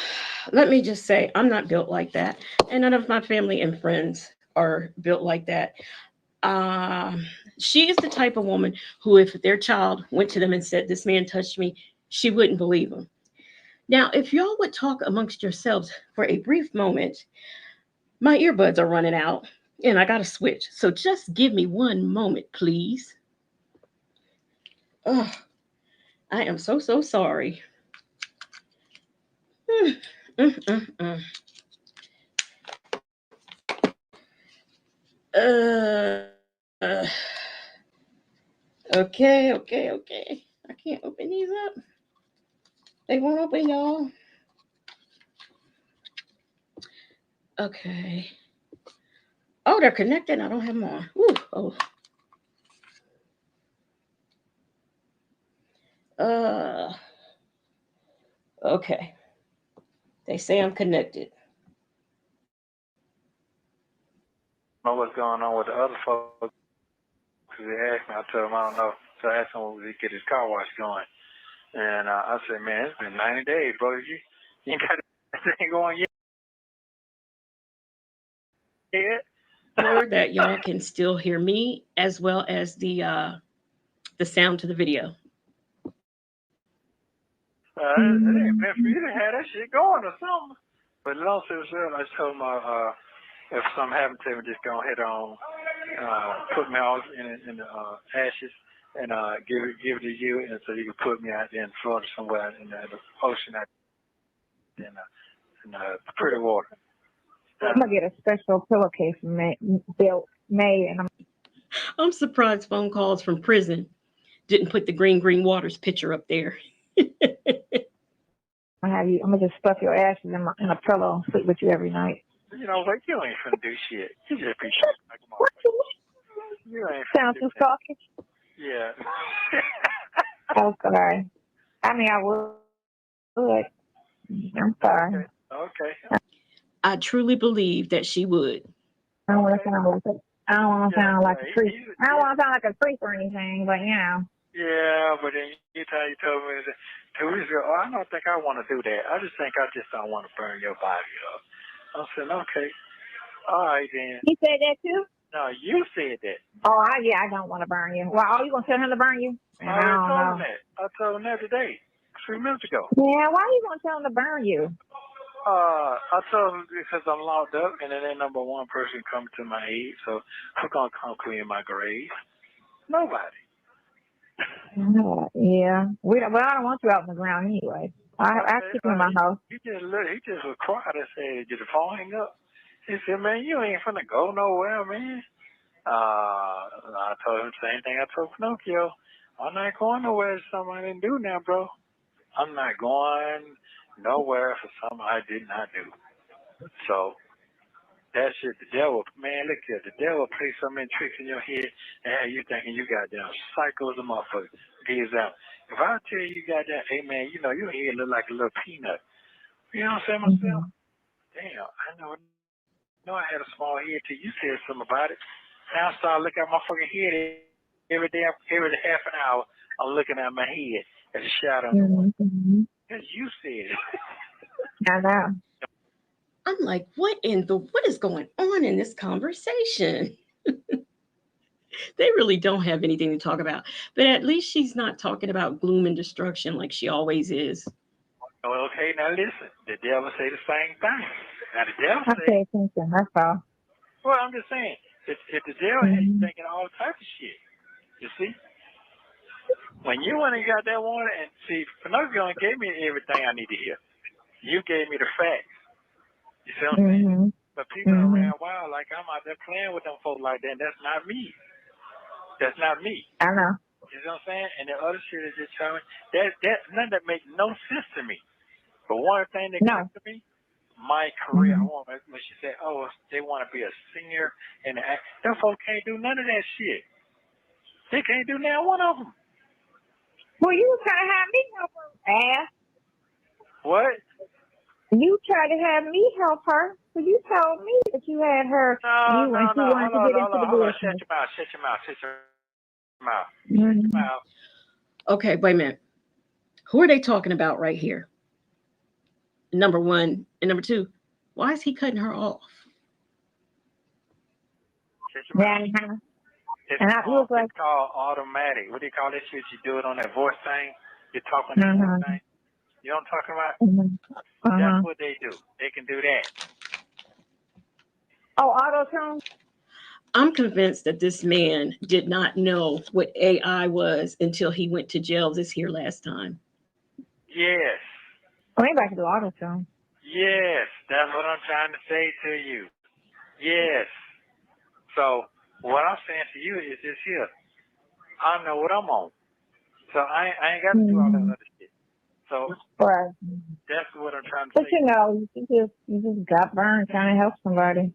[SPEAKER 1] let me just say I'm not built like that, and none of my family and friends are built like that. Um, she is the type of woman who, if their child went to them and said, "This man touched me," she wouldn't believe him. Now, if y'all would talk amongst yourselves for a brief moment, my earbuds are running out and I got to switch. So just give me one moment, please. Oh, I am so sorry. Mm, mm, mm. Uh, okay. I can't open these up. They won't open, y'all. Okay. Oh, they're connected. I don't have them on. Ooh, oh. Uh, okay. They say I'm connected.
[SPEAKER 8] Know what's going on with the other folks. Cause they asked me, I told them I don't know. So I asked him when we get his car wash going. And I said, man, it's been 90 days, bro. You ain't got that thing going yet.
[SPEAKER 1] Sure that y'all can still hear me as well as the sound to the video.
[SPEAKER 8] It ain't been for you to have that shit going or something. But long story short, I told him if something happened to me, just go ahead on, put me out in the ashes and give it to you, and so you can put me out there in Florida somewhere in the ocean out in the pretty water.
[SPEAKER 6] I'm gonna get a special pillowcase made, and
[SPEAKER 1] I'm surprised phone calls from prison didn't put the Green Waters picture up there.
[SPEAKER 6] I'm gonna just stuff your ashes in a pillow and sleep with you every night.
[SPEAKER 8] You know, like you ain't finna do shit. You just be shit like a motherfucker. You ain't finna
[SPEAKER 6] Sounds
[SPEAKER 8] do
[SPEAKER 6] too stalkish.
[SPEAKER 8] Yeah.
[SPEAKER 6] I'm sorry. I mean, I would. I'm sorry.
[SPEAKER 8] Okay.
[SPEAKER 1] I truly believe that she would.
[SPEAKER 6] I don't want to sound like I don't want to sound like a creep. I don't want to sound like a creep or anything, but you know.
[SPEAKER 8] Yeah, but then you told me that 2 weeks ago, I don't think I want to do that. I just think I just don't want to burn your body up. I said, okay. All right, then.
[SPEAKER 6] He said that too?
[SPEAKER 8] No, you said that.
[SPEAKER 6] Oh, I don't want to burn you. Well, are you going to tell him to burn you?
[SPEAKER 8] I already told him that. I told him that today, 3 minutes ago.
[SPEAKER 6] Yeah, why are you going to tell him to burn you?
[SPEAKER 8] I told him because I'm locked up and there ain't number one person coming to my aid, so who's going to come clean my grave? Nobody.
[SPEAKER 6] Yeah. Well, I don't want you out on the ground anyway. I keep you in my house.
[SPEAKER 8] He just was quiet and said, did the phone hang up? He said, man, you ain't finna go nowhere, man. I told him the same thing I told Pinocchio. I'm not going nowhere for something I didn't do now, bro. I'm not going nowhere for something I did not do. So that shit, the devil, man, look here, the devil plays so many tricks in your head and have you thinking you got down psycho as a motherfucker. He's out. If I tell you got that, hey man, you know, your head look like a little peanut. You know what I'm saying myself? Damn, I know I had a small head till you said something about it. Now I start looking at my fucking head every half an hour. I'm looking at my head as a shadow. Because you said it.
[SPEAKER 6] I know.
[SPEAKER 1] I'm like, what is going on in this conversation? They really don't have anything to talk about. But at least she's not talking about gloom and destruction like she always is.
[SPEAKER 8] Well, okay, now listen. The devil say the same thing. Now the devil
[SPEAKER 6] I
[SPEAKER 8] say,
[SPEAKER 6] pay attention. That's all.
[SPEAKER 8] well, I'm just saying, If the jail had you thinking all type of shit, you see. When you went and got that warrant, and see, Pinocchio gave me everything I need to hear. You gave me the facts. You see what I'm saying? But people around wild like I'm out there playing with them folks like that. That's not me. That's not me.
[SPEAKER 6] I know.
[SPEAKER 8] You know what I'm saying? And the other shit is just telling me that none that makes no sense to me. But one thing that comes to me, my career. I want when she said, "Oh, they want to be a singer and an act." Them folks can't do none of that shit. They can't do now one of them.
[SPEAKER 6] Well, you were trying to have me help her, ass.
[SPEAKER 8] What?
[SPEAKER 6] You tried to have me help her, so you told me that you had her.
[SPEAKER 8] No.
[SPEAKER 6] Wanted to get into the business.
[SPEAKER 8] Shut your mouth.
[SPEAKER 1] Okay, wait a minute. Who are they talking about right here? Number one and number two. Why is he cutting her off?
[SPEAKER 8] Shut your mouth. It's called automatic. What do you call this shit? You do it on that voice thing. You talk on that voice thing. You know what I'm talking about? That's what they do. They can do that.
[SPEAKER 6] Oh, auto-tune?
[SPEAKER 1] I'm convinced that this man did not know what AI was until he went to jail this here last time.
[SPEAKER 8] Yes.
[SPEAKER 6] Oh, anybody can do auto-tune.
[SPEAKER 8] Yes. That's what I'm trying to say to you. Yes. So what I'm saying to you is this here. I know what I'm on. So I ain't got to do all that other shit. So that's what I'm trying to say.
[SPEAKER 6] But you just got burned trying to help somebody.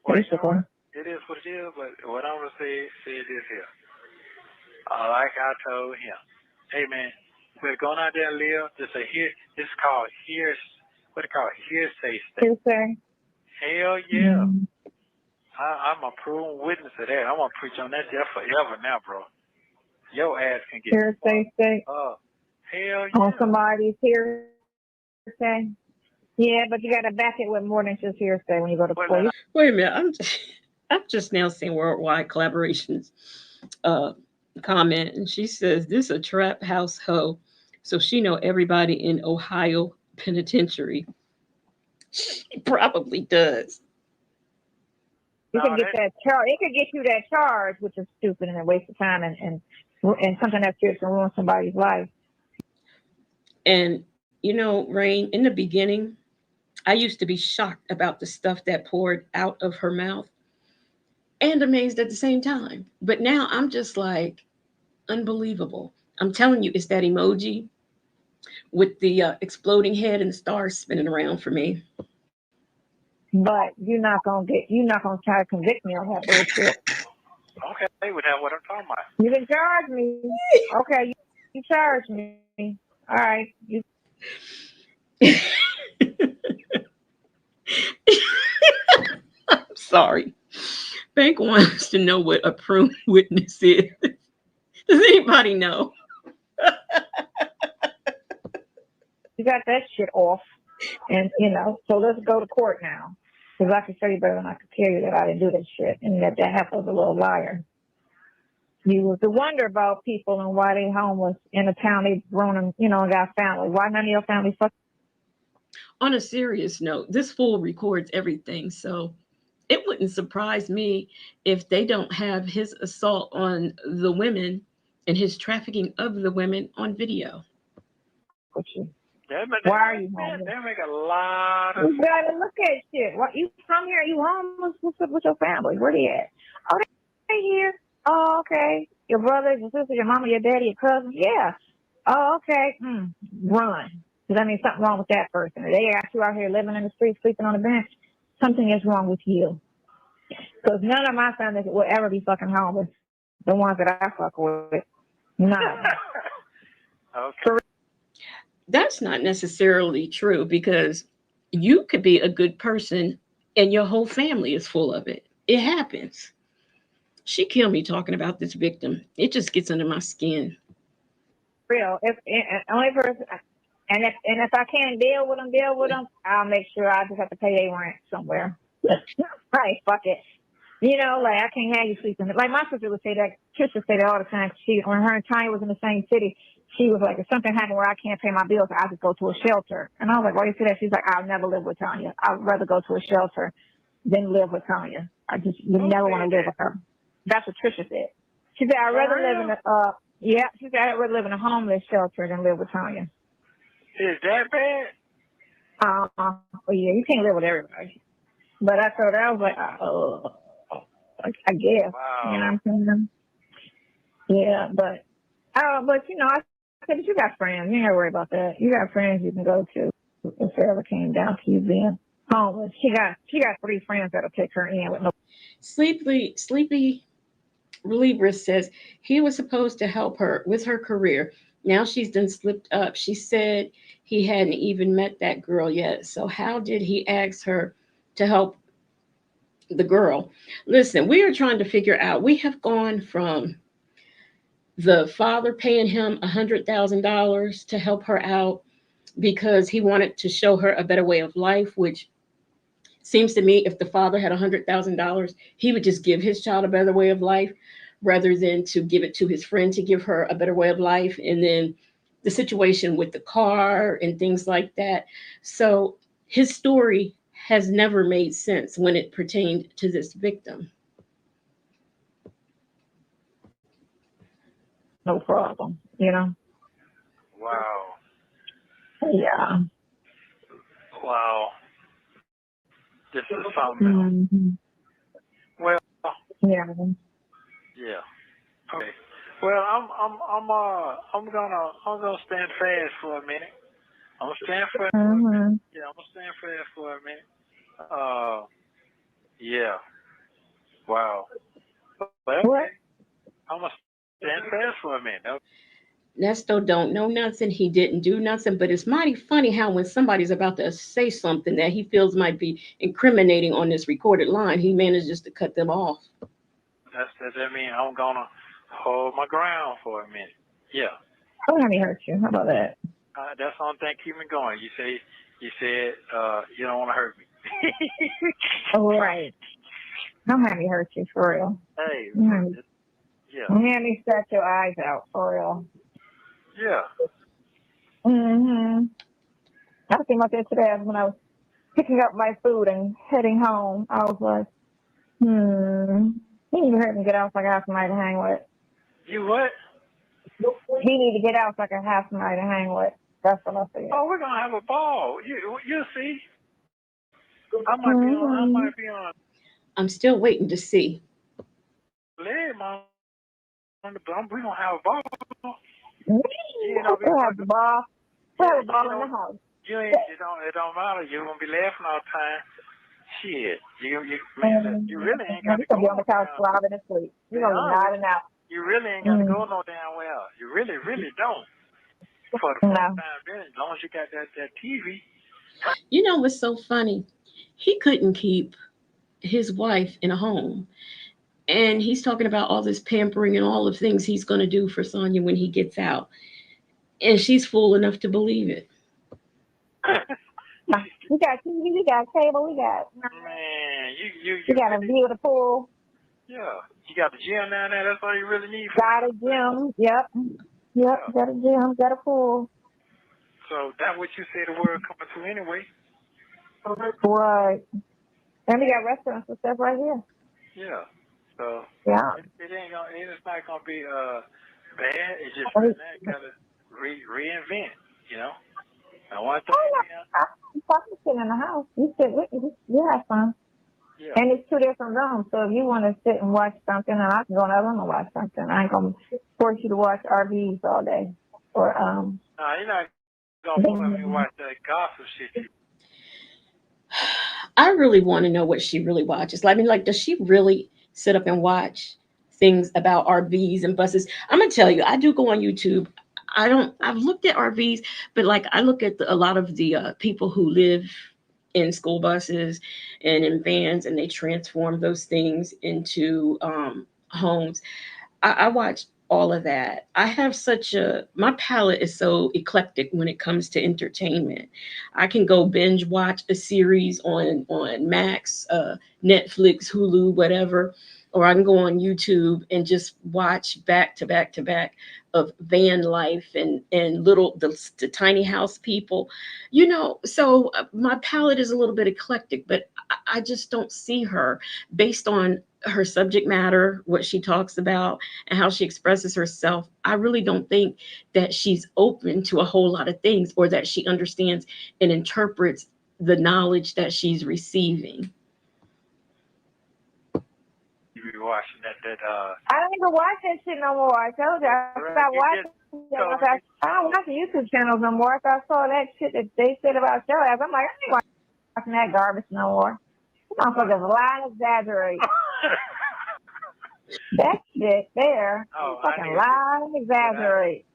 [SPEAKER 8] Well, you know what? It is what it is, but what I'm going to say is this here. Like I told him, hey man, we're going out there and live. This is called hearsay stuff.
[SPEAKER 6] Hearsay?
[SPEAKER 8] Hell yeah. I'm a proven witness of that. I'm going to preach on that there forever now, bro. Your ass can get
[SPEAKER 6] hearsay state.
[SPEAKER 8] Hell yeah.
[SPEAKER 6] On somebody's hearsay. Yeah, but you got to back it with more than just hearsay when you go to court.
[SPEAKER 1] Wait a minute. I'm just now seeing Worldwide Collaborations comment, and she says this a trap house hoe, so she know everybody in Ohio penitentiary. She probably does.
[SPEAKER 6] You can get that charge. It could get you that charge, which is stupid and a waste of time and something that's just gonna ruin somebody's life.
[SPEAKER 1] And Rain, in the beginning, I used to be shocked about the stuff that poured out of her mouth and amazed at the same time. But now I'm just like, unbelievable. I'm telling you, it's that emoji with the exploding head and the stars spinning around for me.
[SPEAKER 6] But you're not gonna try to convict me on that bullshit.
[SPEAKER 8] Okay, with that, what I'm talking about.
[SPEAKER 6] You can charge me. Okay, you charge me. All right.
[SPEAKER 1] I'm sorry. Bank wants to know what a prune witness is. Does anybody know?
[SPEAKER 6] You got that shit off. And, so let's go to court now. Because I can show you better than I can tell you that I didn't do that shit. And that heifer was a little liar. You was to wonder about people and why they homeless in a town they've grown and, and got family. Why none of your family fuck?
[SPEAKER 1] On a serious note, this fool records everything. So it wouldn't surprise me if they don't have his assault on the women and his trafficking of the women on video.
[SPEAKER 6] Why are you homeless?
[SPEAKER 8] They make a lot of.
[SPEAKER 6] You gotta look at shit. What, you from here? You homeless? What's up with your family? Where they at? Oh, they here. Oh, okay. Your brothers, your sisters, your mama, your daddy, your cousin. Yeah. Oh, okay. Run. Because that means something wrong with that person. If they got you out here living in the street, sleeping on the bench, something is wrong with you. Because none of my family will ever be fucking homeless. The ones that I fuck with. None.
[SPEAKER 8] Okay.
[SPEAKER 1] That's not necessarily true because you could be a good person and your whole family is full of it. It happens. She killed me talking about this victim. It just gets under my skin.
[SPEAKER 6] Real. If only person, and if I can't deal with them, I'll make sure I just have to pay their rent somewhere. Right? Fuck it. Like I can't have you sleeping. Like my sister would say that. Trish would say that all the time. When her and Tanya was in the same city, she was like, if something happened where I can't pay my bills, I just go to a shelter. And I was like, why you say that? She's like, I'll never live with Tanya. I'd rather go to a shelter than live with Tanya. I just would never want to live with her. That's what Trisha said. She said, I'd rather live in she said, I'd rather live in a homeless shelter than live with Sonya.
[SPEAKER 8] Is that bad?
[SPEAKER 6] Well, yeah, you can't live with everybody. But I told her, I was like, I guess.
[SPEAKER 8] Wow.
[SPEAKER 6] You know what I'm saying? Yeah, but you know, I said, but you got friends. You ain't gotta worry about that. You got friends you can go to if it ever came down to you being homeless. She got 3 friends that'll take her in with no.
[SPEAKER 1] Sleepy Reliever says he was supposed to help her with her career. Now she's done slipped up. She said he hadn't even met that girl yet. So how did he ask her to help the girl? Listen, we are trying to figure out. We have gone from the father paying him $100,000 to help her out because he wanted to show her a better way of life, which seems to me if the father had $100,000, he would just give his child a better way of life rather than to give it to his friend to give her a better way of life. And then the situation with the car and things like that. So his story has never made sense when it pertained to this victim.
[SPEAKER 6] No problem, you know?
[SPEAKER 8] Wow.
[SPEAKER 6] Yeah.
[SPEAKER 8] Wow. This is something else.
[SPEAKER 6] Mm-hmm.
[SPEAKER 8] Well,
[SPEAKER 6] Yeah.
[SPEAKER 8] yeah. Okay. Well, I'm gonna stand fast for a minute. I'm gonna stand fast for a minute. Yeah, I'm gonna stand fast for a minute. Yeah. Wow. Well, okay. I'm gonna stand fast for a minute. Okay.
[SPEAKER 1] Nesto don't know nothing. He didn't do nothing. But it's mighty funny how when somebody's about to say something that he feels might be incriminating on this recorded line, he manages to cut them off.
[SPEAKER 8] That means I'm gonna hold my ground for a minute. Yeah.
[SPEAKER 6] I'm not gonna hurt you. How about that?
[SPEAKER 8] That's the only thing keep me going. You said you don't want to hurt me.
[SPEAKER 6] Right. I'm happy to hurt you for real.
[SPEAKER 8] Hey. Yeah.
[SPEAKER 6] I'm happy to stretch your eyes out for real.
[SPEAKER 8] Yeah.
[SPEAKER 6] Mhm. I came out there today when I was picking up my food and heading home. I was like, he need to hurt me get out so I can have somebody to hang with.
[SPEAKER 8] You what?
[SPEAKER 6] He need to get out so I can have somebody to hang with. That's what I said.
[SPEAKER 8] Oh, we're gonna have a ball. You'll see. I might be on.
[SPEAKER 1] I'm still waiting to see.
[SPEAKER 8] Leg, Mom. We're gonna have a ball.
[SPEAKER 6] We'll have the ball. We'll have a ball in the house.
[SPEAKER 8] It don't matter. You're gonna be laughing all the time. Shit. You really ain't got to go.
[SPEAKER 6] You're gonna be on the couch slobbing asleep. You're gonna be nodding out.
[SPEAKER 8] You really ain't got to go no damn well. You really don't. For the first time, as long as you got that TV.
[SPEAKER 1] You know what's so funny? He couldn't keep his wife in a home. And he's talking about all this pampering and all the things he's going to do for Sonya when he gets out. And she's fool enough to believe it.
[SPEAKER 6] We got TV, we got cable, we got.
[SPEAKER 8] Man, you
[SPEAKER 6] got a view of the pool.
[SPEAKER 8] Yeah. You got the gym down there. That's all you really need.
[SPEAKER 6] Got a gym. Yep. Got a gym. Got a pool.
[SPEAKER 8] So that's what you say the world coming to anyway.
[SPEAKER 6] Right. And we got restaurants and stuff right here.
[SPEAKER 8] Yeah. So
[SPEAKER 6] yeah.
[SPEAKER 8] It's not gonna be bad. It's just right now you gotta reinvent. You know. I want to.
[SPEAKER 6] I'm talking sitting in the house. You sit with me. You have fun. Yeah. And it's 2 different rooms, so if you want to sit and watch something, and I can go in another room and watch something. I ain't gonna force you to watch RVs all day. Or
[SPEAKER 8] No, you're not gonna force me to watch that gossip shit.
[SPEAKER 1] I really want to know what she really watches. I mean, like, does she really sit up and watch things about RVs and buses? I'm gonna tell you, I do go on YouTube. I've looked at RVs, but like I look at a lot of the people who live in school buses and in vans, and they transform those things into homes. I watch all of that. I have my palette is so eclectic when it comes to entertainment. I can go binge watch a series on Max, Netflix, Hulu, whatever, or I can go on YouTube and just watch back to back to back of van life and the tiny house people, so my palette is a little bit eclectic, but I just don't see her based on her subject matter, what she talks about, and how she expresses herself. I really don't think that she's open to a whole lot of things, or that she understands and interprets the knowledge that she's receiving.
[SPEAKER 8] You be watching that
[SPEAKER 6] I don't even watch that shit no more. I told you I stopped watching. I don't watch the YouTube channels no more. After I saw that shit that they said about your ass, I'm like, I ain't watching that garbage no more. Motherfuckers lie and exaggerate. That shit there, fucking lie and exaggerate.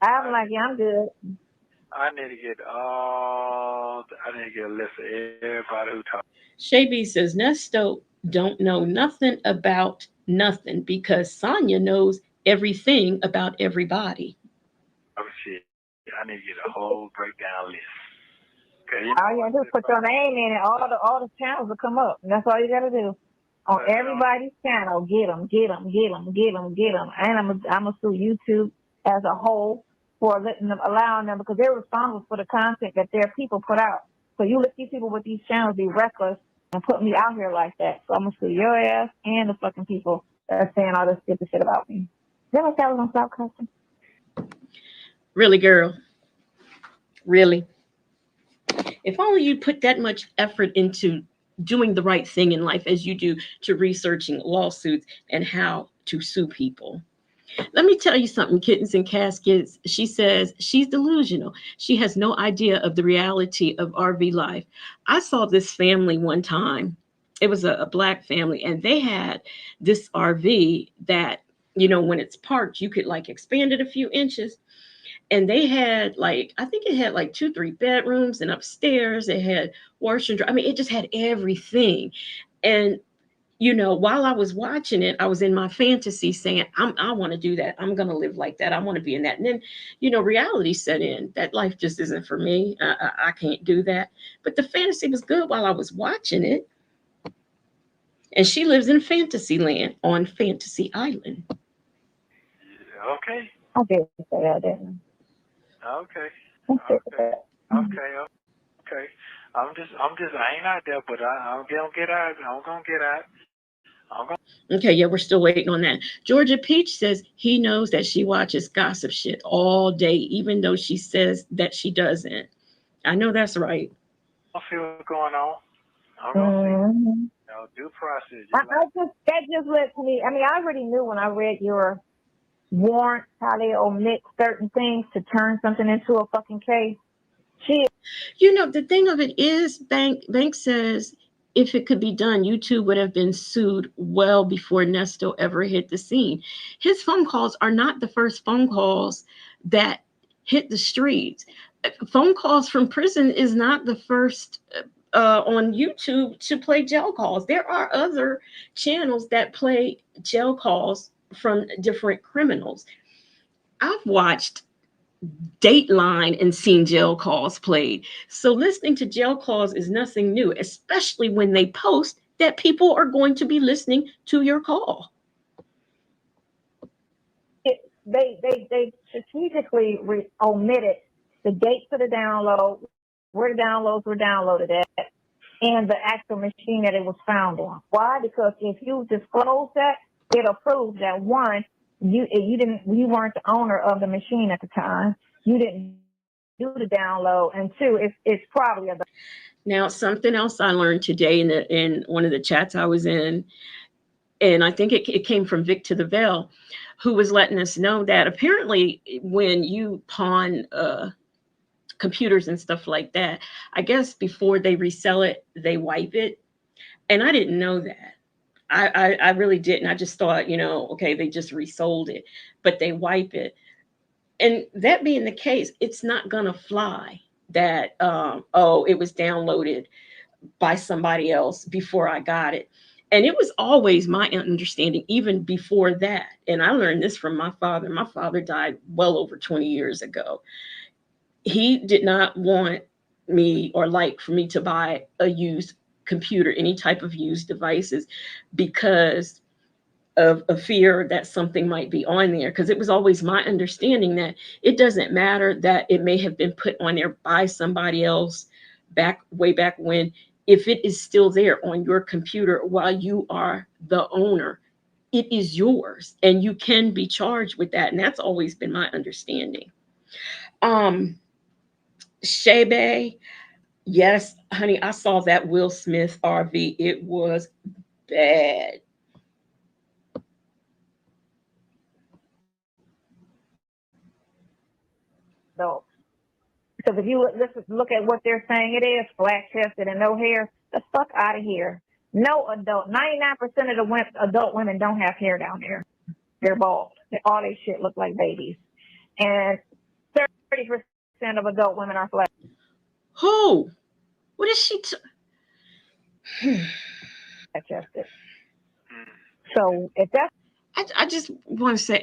[SPEAKER 6] I'm like, yeah, I'm good.
[SPEAKER 8] I need to get a list of everybody who talks.
[SPEAKER 1] Shay says Nesto don't know nothing about nothing because Sonya knows everything about everybody.
[SPEAKER 8] Oh shit! I need to get a whole breakdown list.
[SPEAKER 6] All you gotta do is put your name in it. All the channels will come up. And that's all you gotta do. On everybody's channel, get them. And I'm gonna sue YouTube as a whole for allowing them, because they're responsible for the content that their people put out. So you let these people with these channels be reckless and put me out here like that. So I'm gonna sue your ass and the fucking people that are saying all this stupid shit about me. Then I was gonna stop cussing.
[SPEAKER 1] Really, girl? Really? If only you put that much effort into doing the right thing in life as you do to researching lawsuits and how to sue people. Let me tell you something, kittens and caskets. She says she's delusional. She has no idea of the reality of RV life. I saw this family one time. It was a black family, and they had this RV that, when it's parked, you could like expand it a few inches. And they had I think it had like 2-3 bedrooms, and upstairs it had washer and dryer. I mean, it just had everything. And while I was watching it, I was in my fantasy saying, I want to do that. I'm going to live like that. I want to be in that. And then, reality set in. That life just isn't for me. I can't do that. But the fantasy was good while I was watching it. And she lives in fantasy land on Fantasy Island.
[SPEAKER 8] Okay.
[SPEAKER 6] I did say that, didn't I?
[SPEAKER 8] Okay. I ain't out there, but I'm gonna get out.
[SPEAKER 1] Okay, yeah, we're still waiting on that. Georgia Peach says he knows that she watches gossip shit all day, even though she says that she doesn't. I know that's right.
[SPEAKER 8] I see what's going on. I'm gonna see. Due process.
[SPEAKER 6] That just lets me. I mean, I already knew when I read your warrant how they omit certain things to turn something into a fucking case.
[SPEAKER 1] The thing of it is, Bank says if it could be done, YouTube would have been sued well before Nesto ever hit the scene. His phone calls are not the first phone calls that hit the streets. Phone calls from prison is not the first on YouTube to play jail calls. There are other channels that play jail calls from different criminals. I've watched Dateline and seen jail calls played. So listening to jail calls is nothing new, especially when they post that people are going to be listening to your call.
[SPEAKER 6] They strategically omitted the dates of the download, where the downloads were downloaded at, and the actual machine that it was found on. Why? Because if you disclose that, it'll prove that one, you weren't the owner of the machine at the time. You didn't do the download, and two, it's probably a.
[SPEAKER 1] Now, something else I learned today in one of the chats I was in, and I think it came from Vic to the Veil, who was letting us know that apparently when you pawn computers and stuff like that, I guess before they resell it, they wipe it. And I didn't know that. I really didn't. I just thought, okay, they just resold it, but they wipe it. And that being the case, it's not going to fly that, it was downloaded by somebody else before I got it. And it was always my understanding, even before that. And I learned this from my father. My father died well over 20 years ago. He did not want me or like for me to buy a used computer, any type of used devices, because of a fear that something might be on there, because it was always my understanding that it doesn't matter that it may have been put on there by somebody else way back when. If it is still there on your computer while you are the owner, it is yours and you can be charged with that. And that's always been my understanding. um Shebe, yes honey, I saw that Will Smith RV. It was bad.
[SPEAKER 6] So, because if you look at what they're saying, it is flat chested and no hair. The fuck out of here. No adult. 99% of the adult women don't have hair down there. They're bald. All they shit look like babies. And 30% of adult women are flat.
[SPEAKER 1] Who? What is she?
[SPEAKER 6] Chested. So if that's,
[SPEAKER 1] I just want to say,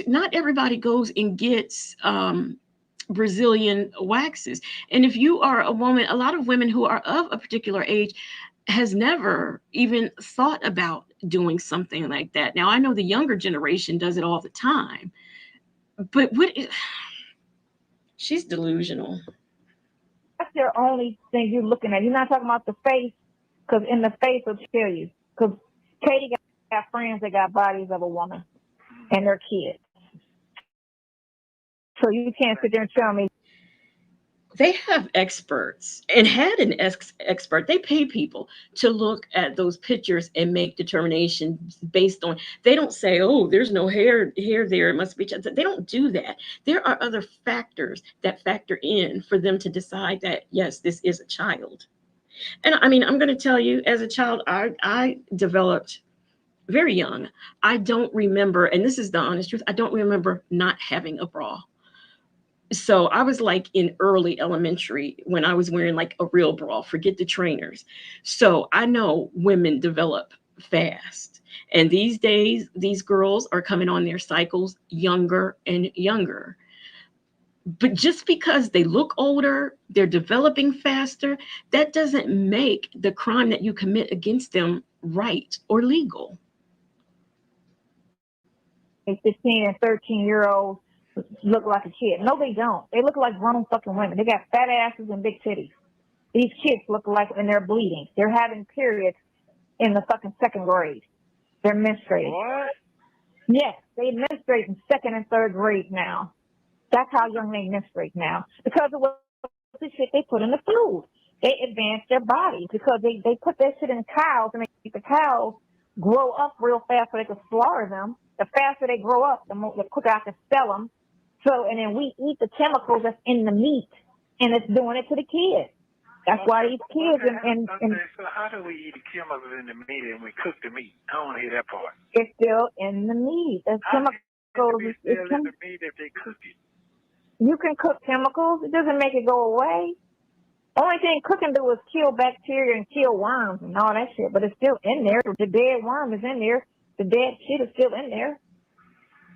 [SPEAKER 1] not everybody goes and gets Brazilian waxes. And if you are a woman, a lot of women who are of a particular age has never even thought about doing something like that. Now, I know the younger generation does it all the time, but she's delusional.
[SPEAKER 6] that's your only thing you're looking at. You're not talking about the face, because in the face will tell you. Because Katie got friends that got bodies of a woman and their kids. So you can't sit there and tell me.
[SPEAKER 1] They have experts and had an expert. They pay people to look at those pictures and make determinations based on. They don't say, "Oh, there's no hair there. It must be." They don't do that. There are other factors that factor in for them to decide that yes, this is a child. And I mean, I'm going to tell you, as a child, I developed very young. I don't remember, and this is the honest truth. I don't remember not having a bra. So I was like in early elementary when I was wearing like a real bra, forget the trainers. So I know women develop fast. And these days, these girls are coming on their cycles younger and younger. But just because they look older, they're developing faster, that doesn't make the crime that you commit against them right or legal.
[SPEAKER 6] 15 and 13-year-olds look like a kid. No, they don't. They look like grown fucking women. They got fat asses and big titties. These kids look like, and they're bleeding. They're having periods in the fucking second grade. They're menstruating.
[SPEAKER 8] What?
[SPEAKER 6] Yes, they menstruate in second and third grade now. That's how young they menstruate now. Because of what the shit they put in the food. They advance their bodies because they put that shit in cows and make the cows grow up real fast so they can slaughter them. The faster they grow up, the quicker I can sell them. So, and then we eat the chemicals that's in the meat, and it's doing it to the kids. That's why these kids and
[SPEAKER 8] so how do we eat the chemicals in the meat and we cook the meat? I don't hear that part.
[SPEAKER 6] It's still in the meat. There's chemicals.
[SPEAKER 8] It's still in the meat if they cook it.
[SPEAKER 6] You can cook chemicals. It doesn't make it go away. Only thing cooking do is kill bacteria and kill worms and all that shit, but it's still in there. The dead worm is in there. The dead shit is still in there.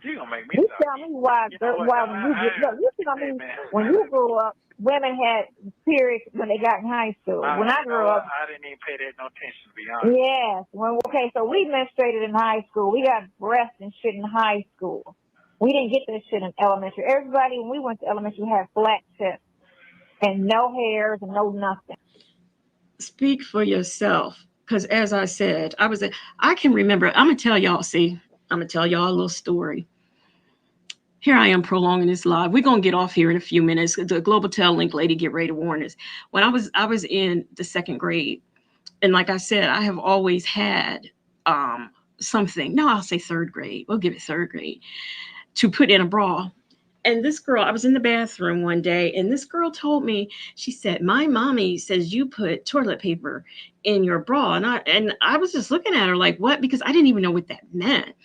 [SPEAKER 8] You gonna make me?
[SPEAKER 6] You tell me why? You tell me when you grew up, women had periods when they got in high school. When I grew up,
[SPEAKER 8] I didn't even pay that no attention, to be honest.
[SPEAKER 6] Yes. Okay, so we menstruated in high school. We got breasts and shit in high school. We didn't get this shit in elementary. Everybody, when we went to elementary, had flat chest and no hairs and no nothing.
[SPEAKER 1] Speak for yourself. Because as I said, I can remember, I'm going to tell y'all a little story. Here I am prolonging this live. We're going to get off here in a few minutes. The Global Tel Link lady, get ready to warn us. When I was in the second grade, and like I said, I have always had something. No, I'll say third grade. We'll give it third grade, to put in a bra. And this girl, I was in the bathroom one day, and this girl told me, she said, "My mommy says you put toilet paper in your bra." And I was just looking at her like, what? Because I didn't even know what that meant.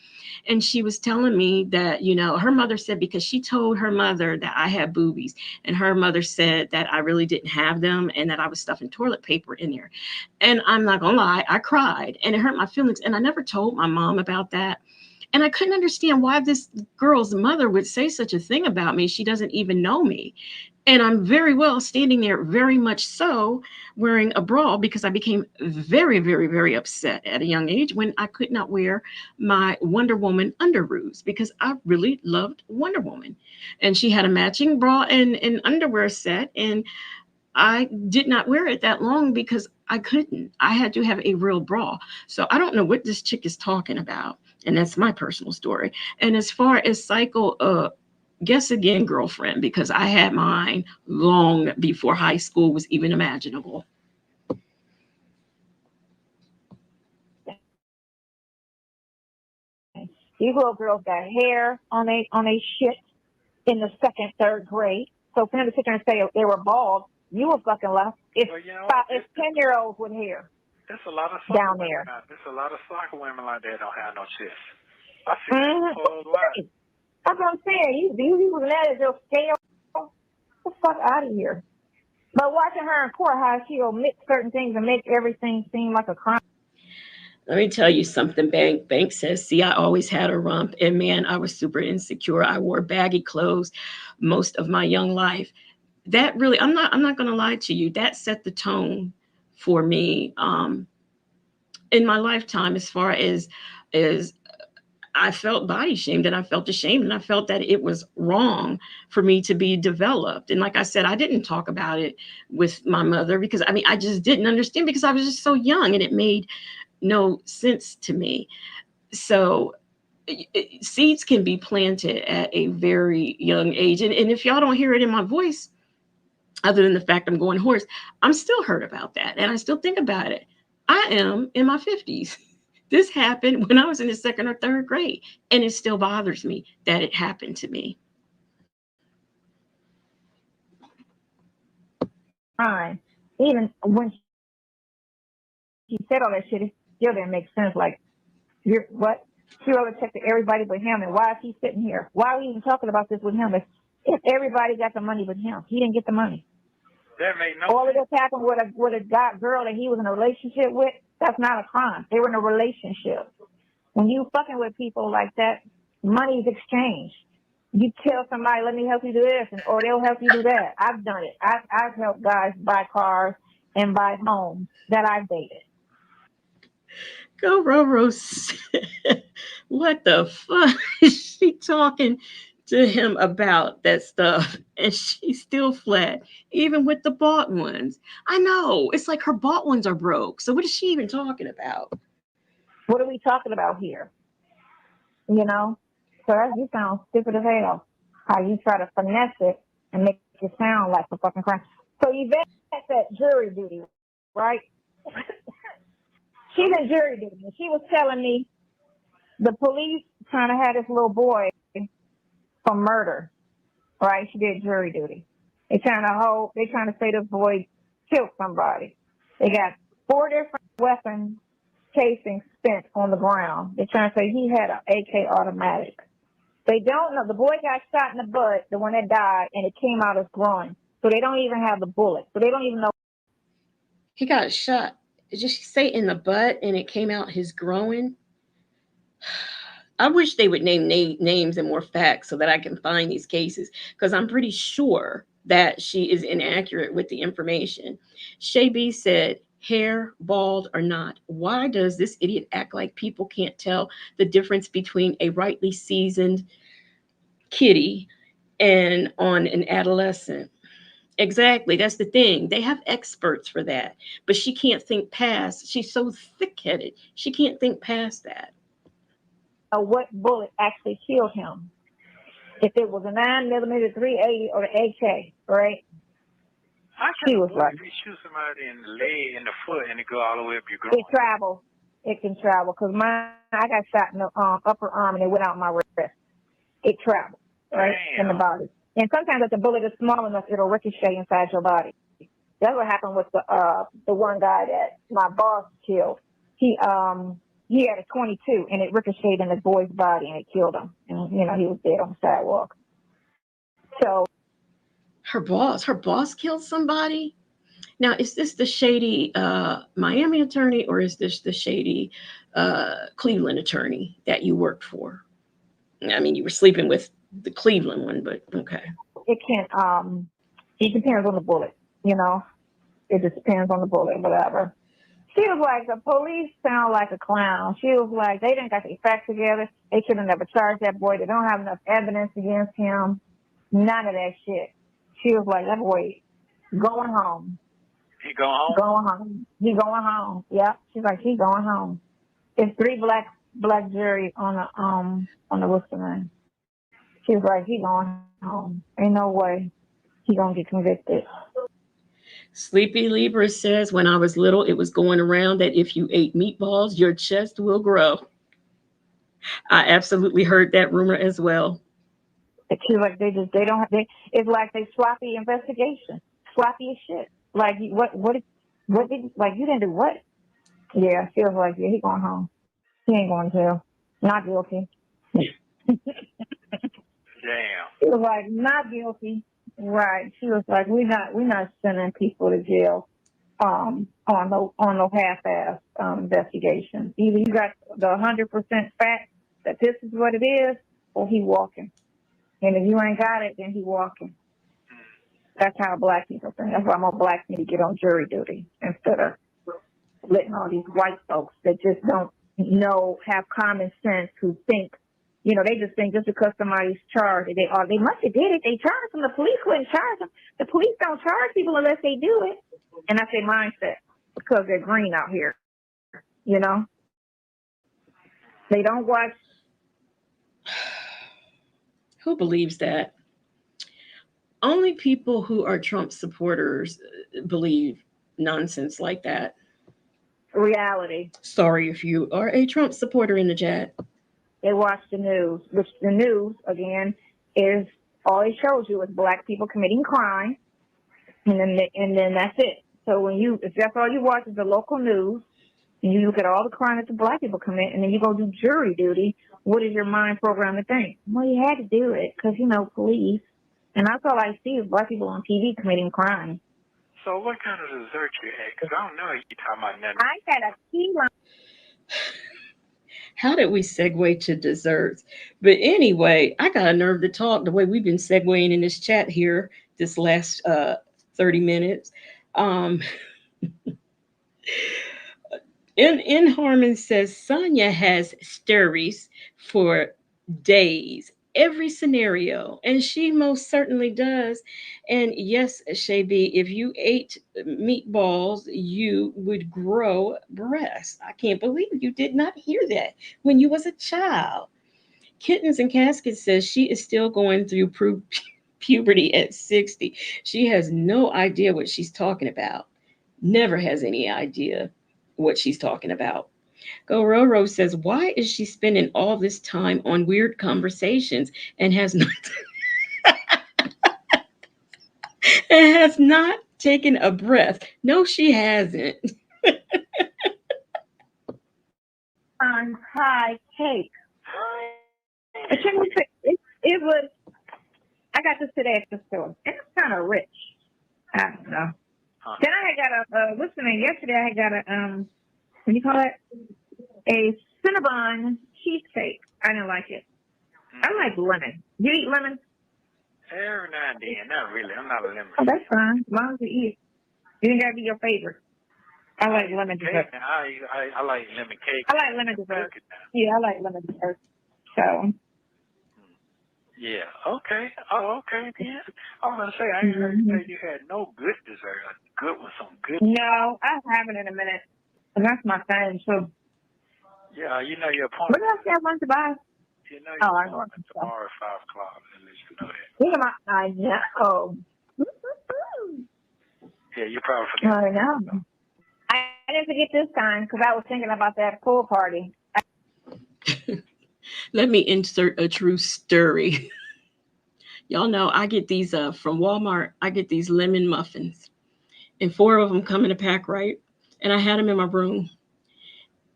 [SPEAKER 1] And she was telling me that, her mother said, because she told her mother that I had boobies, and her mother said that I really didn't have them and that I was stuffing toilet paper in there. And I'm not gonna lie, I cried and it hurt my feelings. And I never told my mom about that. And I couldn't understand why this girl's mother would say such a thing about me. She doesn't even know me. And I'm very well standing there, very much so, wearing a bra because I became very, very, very upset at a young age when I could not wear my Wonder Woman underoos because I really loved Wonder Woman. And she had a matching bra and underwear set. And I did not wear it that long because I couldn't. I had to have a real bra. So I don't know what this chick is talking about. And that's my personal story. And as far as cycle, guess again, girlfriend, because I had mine long before high school was even imaginable.
[SPEAKER 6] These little girls got hair on they shit in the second, third grade. So for them to sit there and say they were bald, you were fucking left. It's 10-year-olds with hair.
[SPEAKER 8] There's a lot of
[SPEAKER 6] down there.
[SPEAKER 8] There's a lot of soccer women like that don't have no chest. I see that whole lot.
[SPEAKER 6] That's what I'm saying. You was mad as your scale. Get the fuck out of here. But watching her in court, how she omit certain things and make everything seem like a crime.
[SPEAKER 1] Let me tell you something, Bank says, see, I always had a rump. And man, I was super insecure. I wore baggy clothes most of my young life. That really, I'm not gonna lie to you, that set the tone for me in my lifetime as far as I felt body shamed and I felt ashamed and I felt that it was wrong for me to be developed. And like I said, I didn't talk about it with my mother because I mean, I just didn't understand because I was just so young and it made no sense to me. So seeds can be planted at a very young age. And if y'all don't hear it in my voice, other than the fact I'm going hoarse, I'm still hurt about that. And I still think about it. I am in my 50s. This happened when I was in the second or third grade, and it still bothers me that it happened to me.
[SPEAKER 6] Even when she said all that shit, it still didn't make sense. Like, you're what? She wrote a check to everybody but him, and why is he sitting here? Why are we even talking about this with him if everybody got the money but him? He didn't get the money.
[SPEAKER 8] That made no
[SPEAKER 6] all
[SPEAKER 8] sense.
[SPEAKER 6] of this happened with a girl that he was in a relationship with. That's not a crime. They were in a relationship. When you fucking with people like that, money is exchanged. You tell somebody, let me help you do this, or they'll help you do that. I've done it. I've helped guys buy cars and buy homes that I've dated.
[SPEAKER 1] Go Roro. What the fuck is she talking to him about that stuff? And she still flat, even with the bought ones. I know. It's like her bought ones are broke. So what is she even talking about?
[SPEAKER 6] What are we talking about here? You know? So you sound stupid as hell. How you try to finesse it and make it sound like a fucking crime. So Yvette said jury duty, right? She's in jury duty. And she was telling me the police trying to have this little boy for murder, right? She did jury duty. They're trying to say this boy killed somebody. They got 4 different weapon casings spent on the ground. They're trying to say he had an AK automatic. They don't know. The boy got shot in the butt, the one that died, and it came out as groin. So they don't even have the bullet. So they don't even know.
[SPEAKER 1] He got shot. Did she say in the butt and it came out his groin? I wish they would name names and more facts so that I can find these cases because I'm pretty sure that she is inaccurate with the information. Shay B said, hair, bald or not, why does this idiot act like people can't tell the difference between a rightly seasoned kitty and on an adolescent? Exactly. That's the thing. They have experts for that. But she can't think past. She's so thick-headed. She can't think past that.
[SPEAKER 6] What bullet actually killed him? If it was a 9mm 380 or the AK, right?
[SPEAKER 8] How can a bullet shoot somebody in the leg, in the foot, and it go all the way up your groin?
[SPEAKER 6] It travels. It can travel. Because I got shot in the upper arm and it went out my wrist. It travels, right?
[SPEAKER 8] Damn.
[SPEAKER 6] In the body. And sometimes if the bullet is small enough, it'll ricochet inside your body. That's what happened with the one guy that my boss killed. He had a 22 and it ricocheted in his boy's body and it killed him. And he was dead on the sidewalk. So
[SPEAKER 1] her boss killed somebody. Now, is this the shady Miami attorney or is this the shady Cleveland attorney that you worked for? I mean, you were sleeping with the Cleveland one, but okay.
[SPEAKER 6] It can It depends on the bullet, you know. It just depends on the bullet, whatever. She was like, the police sound like a clown. She was like, they didn't got their facts together. They should have never charged that boy. They don't have enough evidence against him. None of that shit. She was like, that boy going home.
[SPEAKER 8] He going home?
[SPEAKER 6] Going home. He going home. Yep. She's like, he going home. It's 3 black jury on the Worcester line. She was like, he going home. Ain't no way he gonna get convicted.
[SPEAKER 1] Sleepy Libra says, when I was little, it was going around that if you ate meatballs, your chest will grow. I absolutely heard that rumor as well.
[SPEAKER 6] She's like, it's like they sloppy investigation. Sloppy as shit. Like, what did, like, you didn't do what? Yeah, she was like, yeah, he going home. He ain't going to jail. Not guilty.
[SPEAKER 8] Damn.
[SPEAKER 6] She was like, not guilty. Right. She was like, we're not sending people to jail on no half-ass investigation. Either you got the 100% fact that this is what it is, or he walking. And if you ain't got it, then he walking. That's how black people think. That's why more blacks need to get on jury duty instead of letting all these white folks that just don't have common sense, who think, they just think just because somebody's charged, they must have did it. They charged them. The police couldn't charge them. The police don't charge people unless they do it. And that's their mindset because they're green out here. They don't watch.
[SPEAKER 1] Who believes that? Only people who are Trump supporters believe nonsense like that.
[SPEAKER 6] Reality.
[SPEAKER 1] Sorry if you are a Trump supporter in the chat.
[SPEAKER 6] They watch the news, which the news, again, is all it shows you is black people committing crime, and then that's it. So if that's all you watch is the local news, and you look at all the crime that the black people commit, and then you go do jury duty, what is your mind programmed to think? Well, you had to do it because, police. And that's all I see is black people on TV committing crime.
[SPEAKER 8] So what kind of dessert you had? Because I don't know you talking about nothing.
[SPEAKER 6] I had a key lime.
[SPEAKER 1] How did we segue to desserts? But anyway, I got a nerve to talk the way we've been segueing in this chat here this last 30 minutes. In Harmon says Sonya has stories for days, every scenario, and she most certainly does. And yes, Shaby, if you ate meatballs, you would grow breasts. I can't believe you did not hear that when you was a child. Kittens and Caskets says she is still going through puberty at 60. She has no idea what she's talking about. Never has any idea what she's talking about. Go Roro says, why is she spending all this time on weird conversations and has not and has not taken a breath? No, she hasn't.
[SPEAKER 6] On pie cake. It was. I got this today at the store. It's kind of rich. I don't know. Then I got what's the name? Yesterday I got a what do you call it? A Cinnabon cheesecake. I didn't like it. I like lemon. You eat lemon?
[SPEAKER 8] Every now and then. Not really. I'm not a lemon.
[SPEAKER 6] Oh, that's fine. As long as you eat it. You didn't gotta be your favorite. I like lemon dessert.
[SPEAKER 8] I like lemon cake.
[SPEAKER 6] I like lemon dessert. Yeah, I like lemon dessert. So.
[SPEAKER 8] Yeah. Okay. Oh, okay. Yeah. I was gonna say I ain't heard you say you had no good dessert. A good one, some good.
[SPEAKER 6] No, I'll have it in a minute. And that's my thing. So.
[SPEAKER 8] Yeah, you know your appointment.
[SPEAKER 6] What else you have one to buy?
[SPEAKER 8] You know your appointment tomorrow at 5 o'clock. At least you know that.
[SPEAKER 6] I know.
[SPEAKER 8] Yeah, you probably forgot.
[SPEAKER 6] I know. I didn't forget this time because I was thinking about that pool party.
[SPEAKER 1] Let me insert a true story. Y'all know I get these from Walmart. I get these lemon muffins, and 4 of them come in a pack, right? And I had them in my room.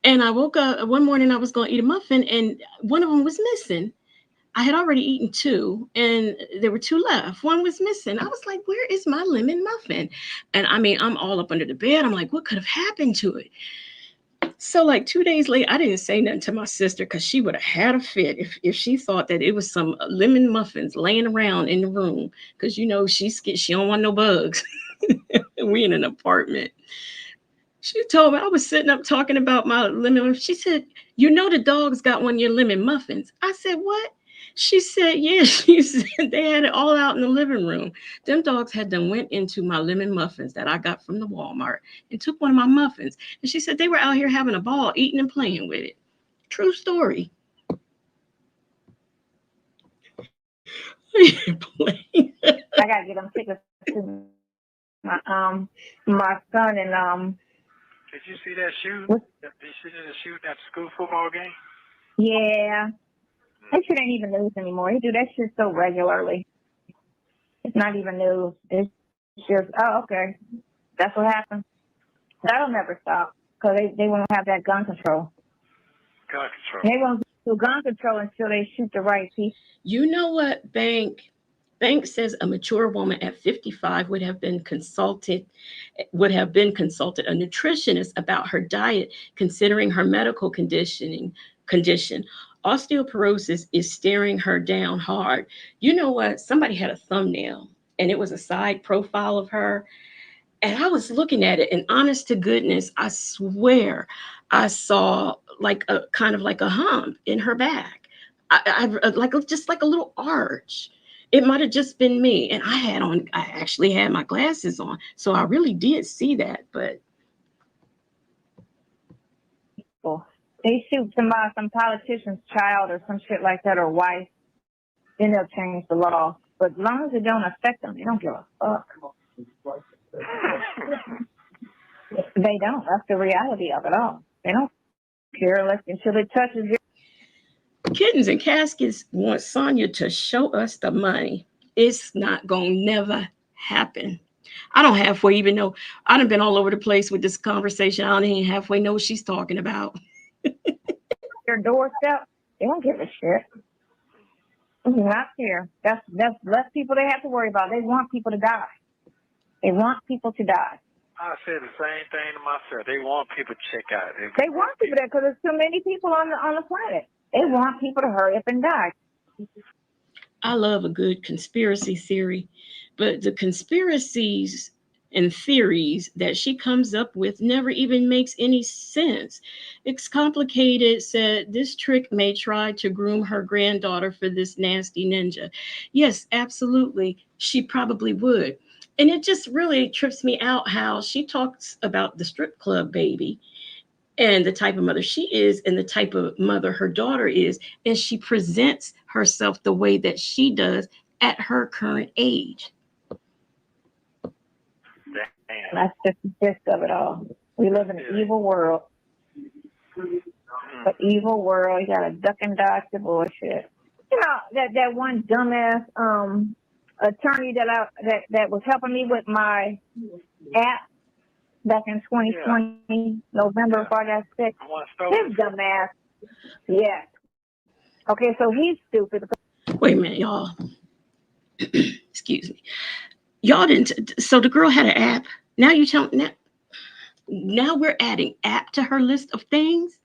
[SPEAKER 1] And I woke up one morning, I was going to eat a muffin, and one of them was missing. I had already eaten 2, and there were 2 left. One was missing. I was like, where is my lemon muffin? And I mean, I'm all up under the bed. I'm like, what could have happened to it? So like 2 days later, I didn't say nothing to my sister because she would have had a fit if she thought that it was some lemon muffins laying around in the room. Because she don't want no bugs. We in an apartment. She told me I was sitting up talking about my lemon. She said, "You know the dogs got one of your lemon muffins." I said, "What?" She said, "Yeah." She said they had it all out in the living room. Them dogs had done went into my lemon muffins that I got from the Walmart and took one of my muffins. And she said they were out here having a ball, eating and playing with it. True story.
[SPEAKER 6] I gotta get them tickets to my son and
[SPEAKER 8] Did you see that shoot? Did you see that shooting at the school football game?
[SPEAKER 6] yeah. That shit ain't even news anymore. He do that shit so regularly. It's not even news. It's just, oh, okay. That's what happened. That'll never stop because they won't have that gun control.
[SPEAKER 8] Gun control.
[SPEAKER 6] They won't do gun control until they shoot the right people.
[SPEAKER 1] You know what, Bank says a mature woman at 55 would have been consulted a nutritionist about her diet, considering her medical condition. Osteoporosis is staring her down hard. You know what? Somebody had a thumbnail and it was a side profile of her. And I was looking at it, and honest to goodness, I swear I saw like a kind of like a hump in her back. Just like a little arch. It might have just been me, and I actually had my glasses on, so I really did see that. But
[SPEAKER 6] They shoot some politician's child or some shit like that or wife, then they'll change the law. But as long as it don't affect them, they don't give a fuck. They don't. That's the reality of it all. They don't care until it touches your.
[SPEAKER 1] Kittens and Caskets want Sonya to show us the money. It's not gonna never happen. I don't halfway even know. I done been all over the place with this conversation. I don't even halfway know what she's talking about.
[SPEAKER 6] Their doorstep, they don't give a shit. Not here. That's less people they have to worry about. They want people to die. They want people to die.
[SPEAKER 8] I said the same thing to myself. They want people to check out.
[SPEAKER 6] They want people there because there's too many people on the planet. They want people to hurry up and die.
[SPEAKER 1] I love a good conspiracy theory, but the conspiracies and theories that she comes up with never even makes any sense. It's complicated. Said this trick may try to groom her granddaughter for this nasty ninja. Yes, absolutely. She probably would. And it just really trips me out how she talks about the strip club baby and the type of mother she is and the type of mother her daughter is, and she presents herself the way that she does at her current age.
[SPEAKER 6] That's just the gist of it all. We live in an evil world. An evil world. You gotta duck and dodge the bullshit. You know that one dumbass attorney that was helping me with my app back in 2020, November, if I got sick. His dumbass. Yeah. Okay, so he's stupid.
[SPEAKER 1] Wait a minute, y'all. Excuse me. Y'all didn't. So the girl had an app. Now you tell now we're adding app to her list of things.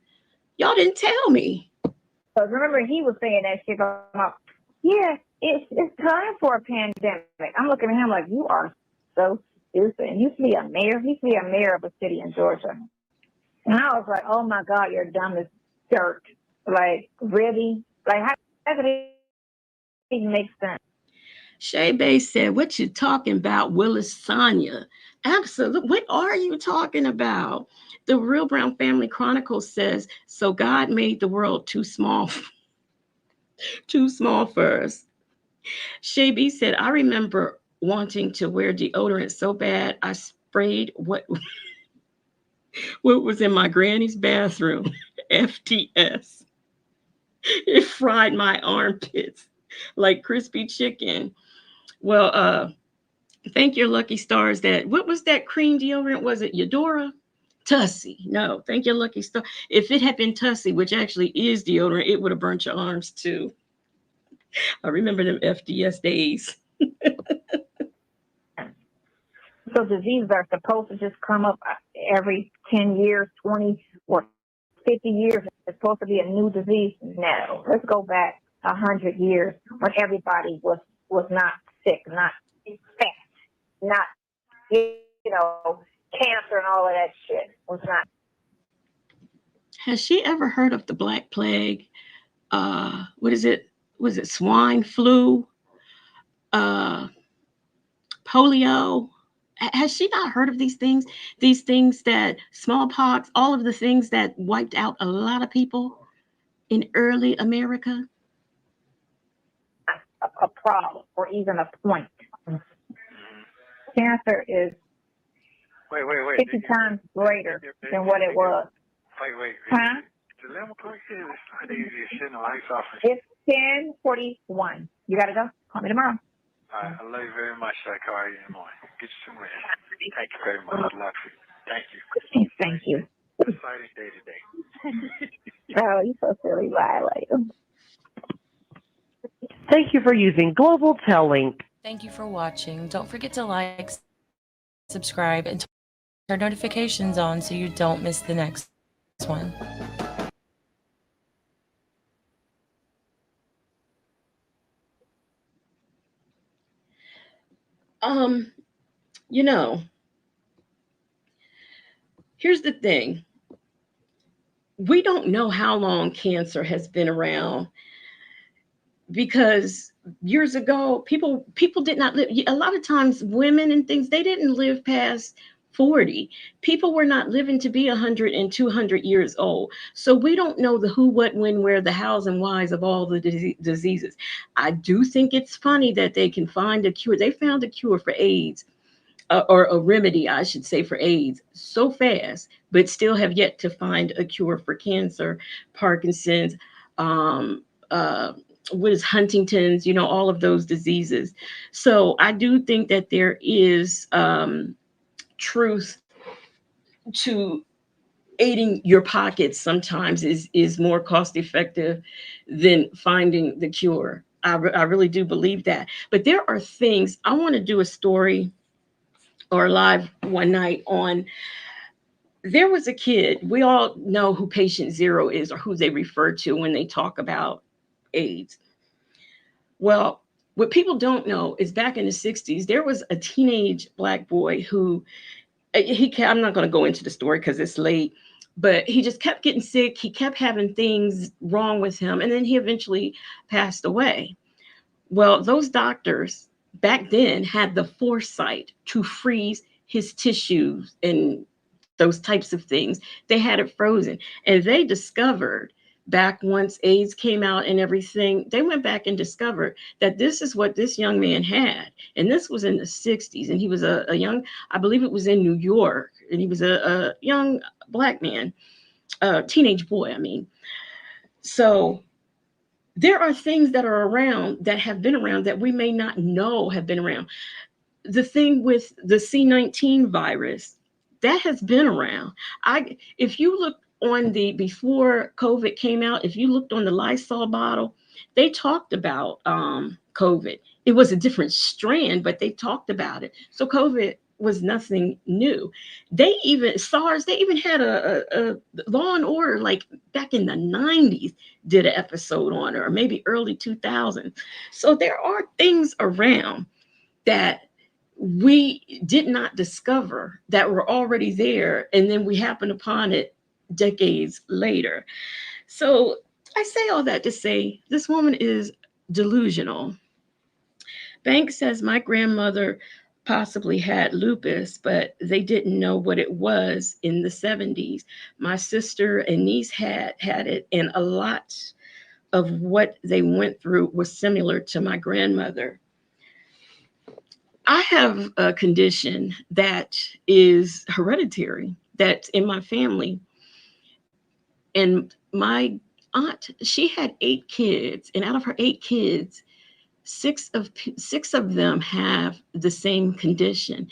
[SPEAKER 1] Y'all didn't tell me.
[SPEAKER 6] So remember, he was saying that shit about, yeah, it's time for a pandemic. I'm looking at him like, you are so stupid. And you used to be a mayor. He used to be a mayor of a city in Georgia. And I was like, oh my God, you're dumb as dirt. Like, really? Like, how does it even make sense?
[SPEAKER 1] Shay Bay said, "What you talking about, Willis Sonya?" Absolutely. What are you talking about? The Real Brown Family Chronicles says, "So God made the world too small, too small for us." Shay B said, "I remember wanting to wear deodorant so bad I sprayed what was in my granny's bathroom. FTS. It fried my armpits like crispy chicken." Well, thank your lucky stars that what was that cream deodorant? Was it Eudora? Tussie. No, thank your lucky star. If it had been Tussie, which actually is deodorant, it would have burnt your arms too. I remember them FDS days.
[SPEAKER 6] So diseases are supposed to just come up every 10 years, 20. what, 50 years it's supposed to be a new disease? No. Let's go back 100 years when everybody was not sick, not fat, not, cancer and all of that shit was not.
[SPEAKER 1] Has she ever heard of the Black Plague? What is it? Was it swine flu? Uh, Polio? Has she not heard of these things? These things that smallpox, all of the things that wiped out a lot of people in early America?
[SPEAKER 6] A problem or even a point. Cancer is
[SPEAKER 8] Wait.
[SPEAKER 6] 50 times greater than what it was.
[SPEAKER 8] Wait.
[SPEAKER 6] Huh?
[SPEAKER 8] The 11 o'clock is, I think you're shutting the lights off.
[SPEAKER 6] It's 10:41. You got to go. Call me tomorrow.
[SPEAKER 8] All right, I love you very much. I'll call you in the morning. Get you some rest. Thank you very much. Love you. Thank you.
[SPEAKER 6] Thank you.
[SPEAKER 8] Exciting day today.
[SPEAKER 6] Oh, you're so silly. Bye, later.
[SPEAKER 9] Thank you for using Global Telling.
[SPEAKER 5] Thank you for watching. Don't forget to like, subscribe, and turn notifications on so you don't miss the next one.
[SPEAKER 1] You know, here's the thing. We don't know how long cancer has been around because years ago people did not live. A lot of times women and things, they didn't live past 40. People were not living to be 100 and 200 years old. So we don't know the who, what, when, where, the hows and whys of all the diseases. I do think it's funny that they can find a cure. They found a cure for AIDS, or a remedy, I should say, for AIDS so fast, but still have yet to find a cure for cancer, Parkinson's, what is Huntington's, all of those diseases. So I do think that there is truth to aiding your pockets sometimes is more cost effective than finding the cure. I really do believe that. But there are things, I want to do a story or live one night on, there was a kid, we all know who patient zero is or who they refer to when they talk about AIDS. Well, what people don't know is back in the 60s, there was a teenage Black boy who, I'm not going to go into the story because it's late, but he just kept getting sick. He kept having things wrong with him. And then he eventually passed away. Well, those doctors back then had the foresight to freeze his tissues and those types of things. They had it frozen. And they discovered, back once AIDS came out and everything, they went back and discovered that this is what this young man had. And this was in the 60s. And he was a young, I believe it was in New York. And he was a young Black man, a teenage boy, I mean. So there are things that are around, that have been around, that we may not know have been around. The thing with the C19 virus, that has been around. If you look on the, before COVID came out, if you looked on the Lysol bottle, they talked about COVID. It was a different strand, but they talked about it. So COVID was nothing new. SARS, they even had a Law and Order, like back in the 90s, did an episode on it, or maybe early 2000s. So there are things around that we did not discover that were already there, and then we happen upon it decades later. So I say all that to say this woman is delusional. Banks says my grandmother possibly had lupus, but they didn't know what it was in the 70s. My sister and niece had it, and a lot of what they went through was similar to my grandmother. I have a condition that is hereditary, that's in my family. And my aunt, she had 8 kids, and out of her 8 kids, six of them have the same condition.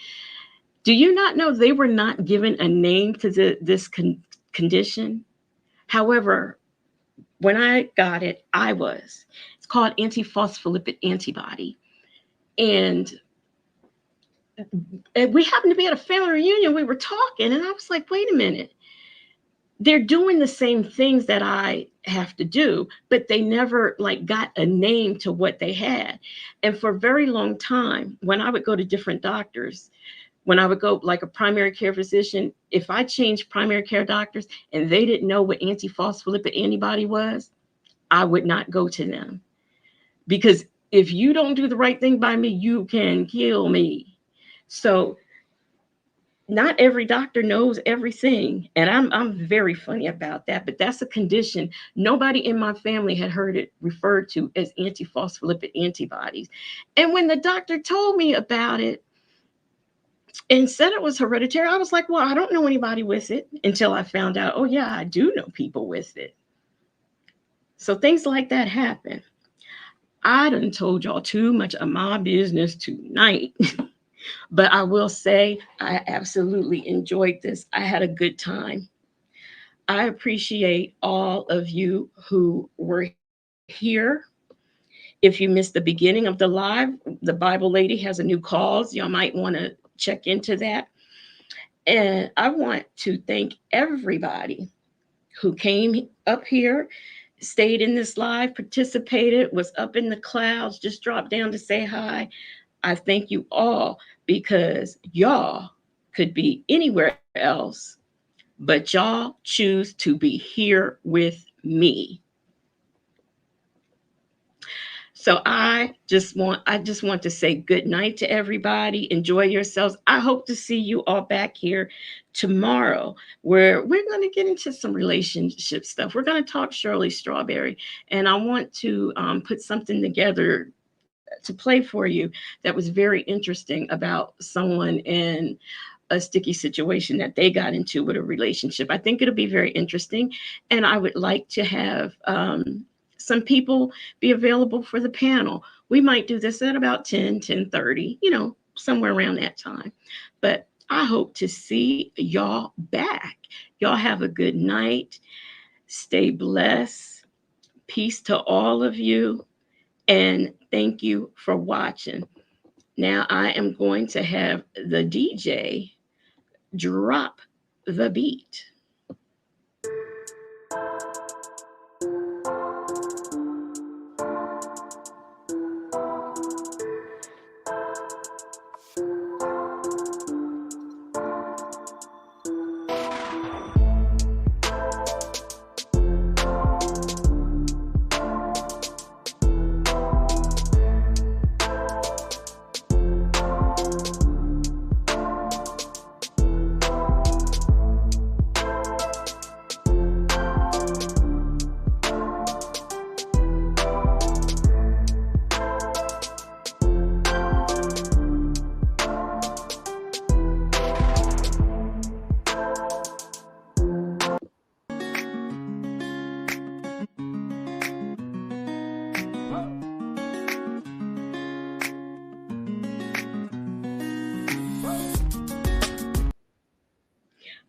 [SPEAKER 1] Do you not know they were not given a name to this condition? However, when I got it, I was. It's called antiphospholipid antibody. And we happened to be at a family reunion. We were talking, and I was like, wait a minute. they're doing the same things that I have to do, but they never like got a name to what they had. And for a very long time, when I would go to different doctors, when I would go like a primary care physician, if I changed primary care doctors and they didn't know what antiphospholipid antibody was, I would not go to them. Because if you don't do the right thing by me, you can kill me. So not every doctor knows everything, and I'm very funny about that, but that's a condition nobody in my family had heard it referred to as antiphospholipid antibodies. And when the doctor told me about it and said it was hereditary, I was like, well, I don't know anybody with it, until I found out, oh yeah, I do know people with it. So things like that happen. I done told y'all too much of my business tonight. But I will say, I absolutely enjoyed this. I had a good time. I appreciate all of you who were here. If you missed the beginning of the live, the Bible lady has a new cause. Y'all might want to check into that. And I want to thank everybody who came up here, stayed in this live, participated, was up in the clouds, just dropped down to say hi. I thank you all, because y'all could be anywhere else, but y'all choose to be here with me. So I just want to say good night to everybody. Enjoy yourselves. I hope to see you all back here tomorrow, where we're going to get into some relationship stuff. We're going to talk Shirley Strawberry, and I want to put something together to play for you that was very interesting about someone in a sticky situation that they got into with a relationship. I think it'll be very interesting. And I would like to have some people be available for the panel. We might do this at about 10:30, somewhere around that time. But I hope to see y'all back. Y'all have a good night. Stay blessed. Peace to all of you. And thank you for watching. Now I am going to have the DJ drop the beat.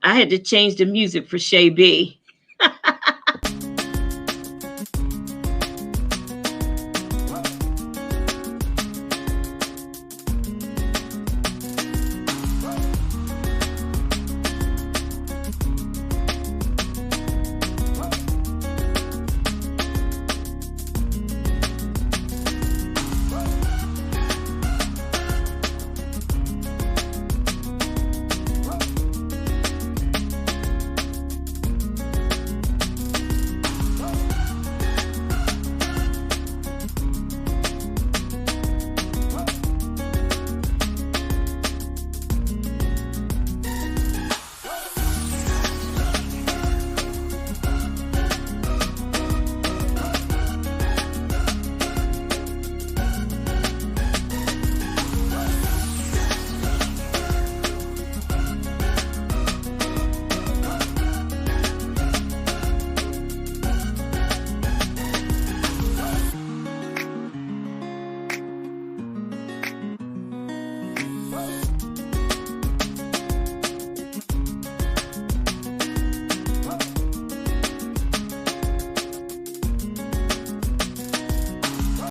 [SPEAKER 1] I had to change the music for Shay B.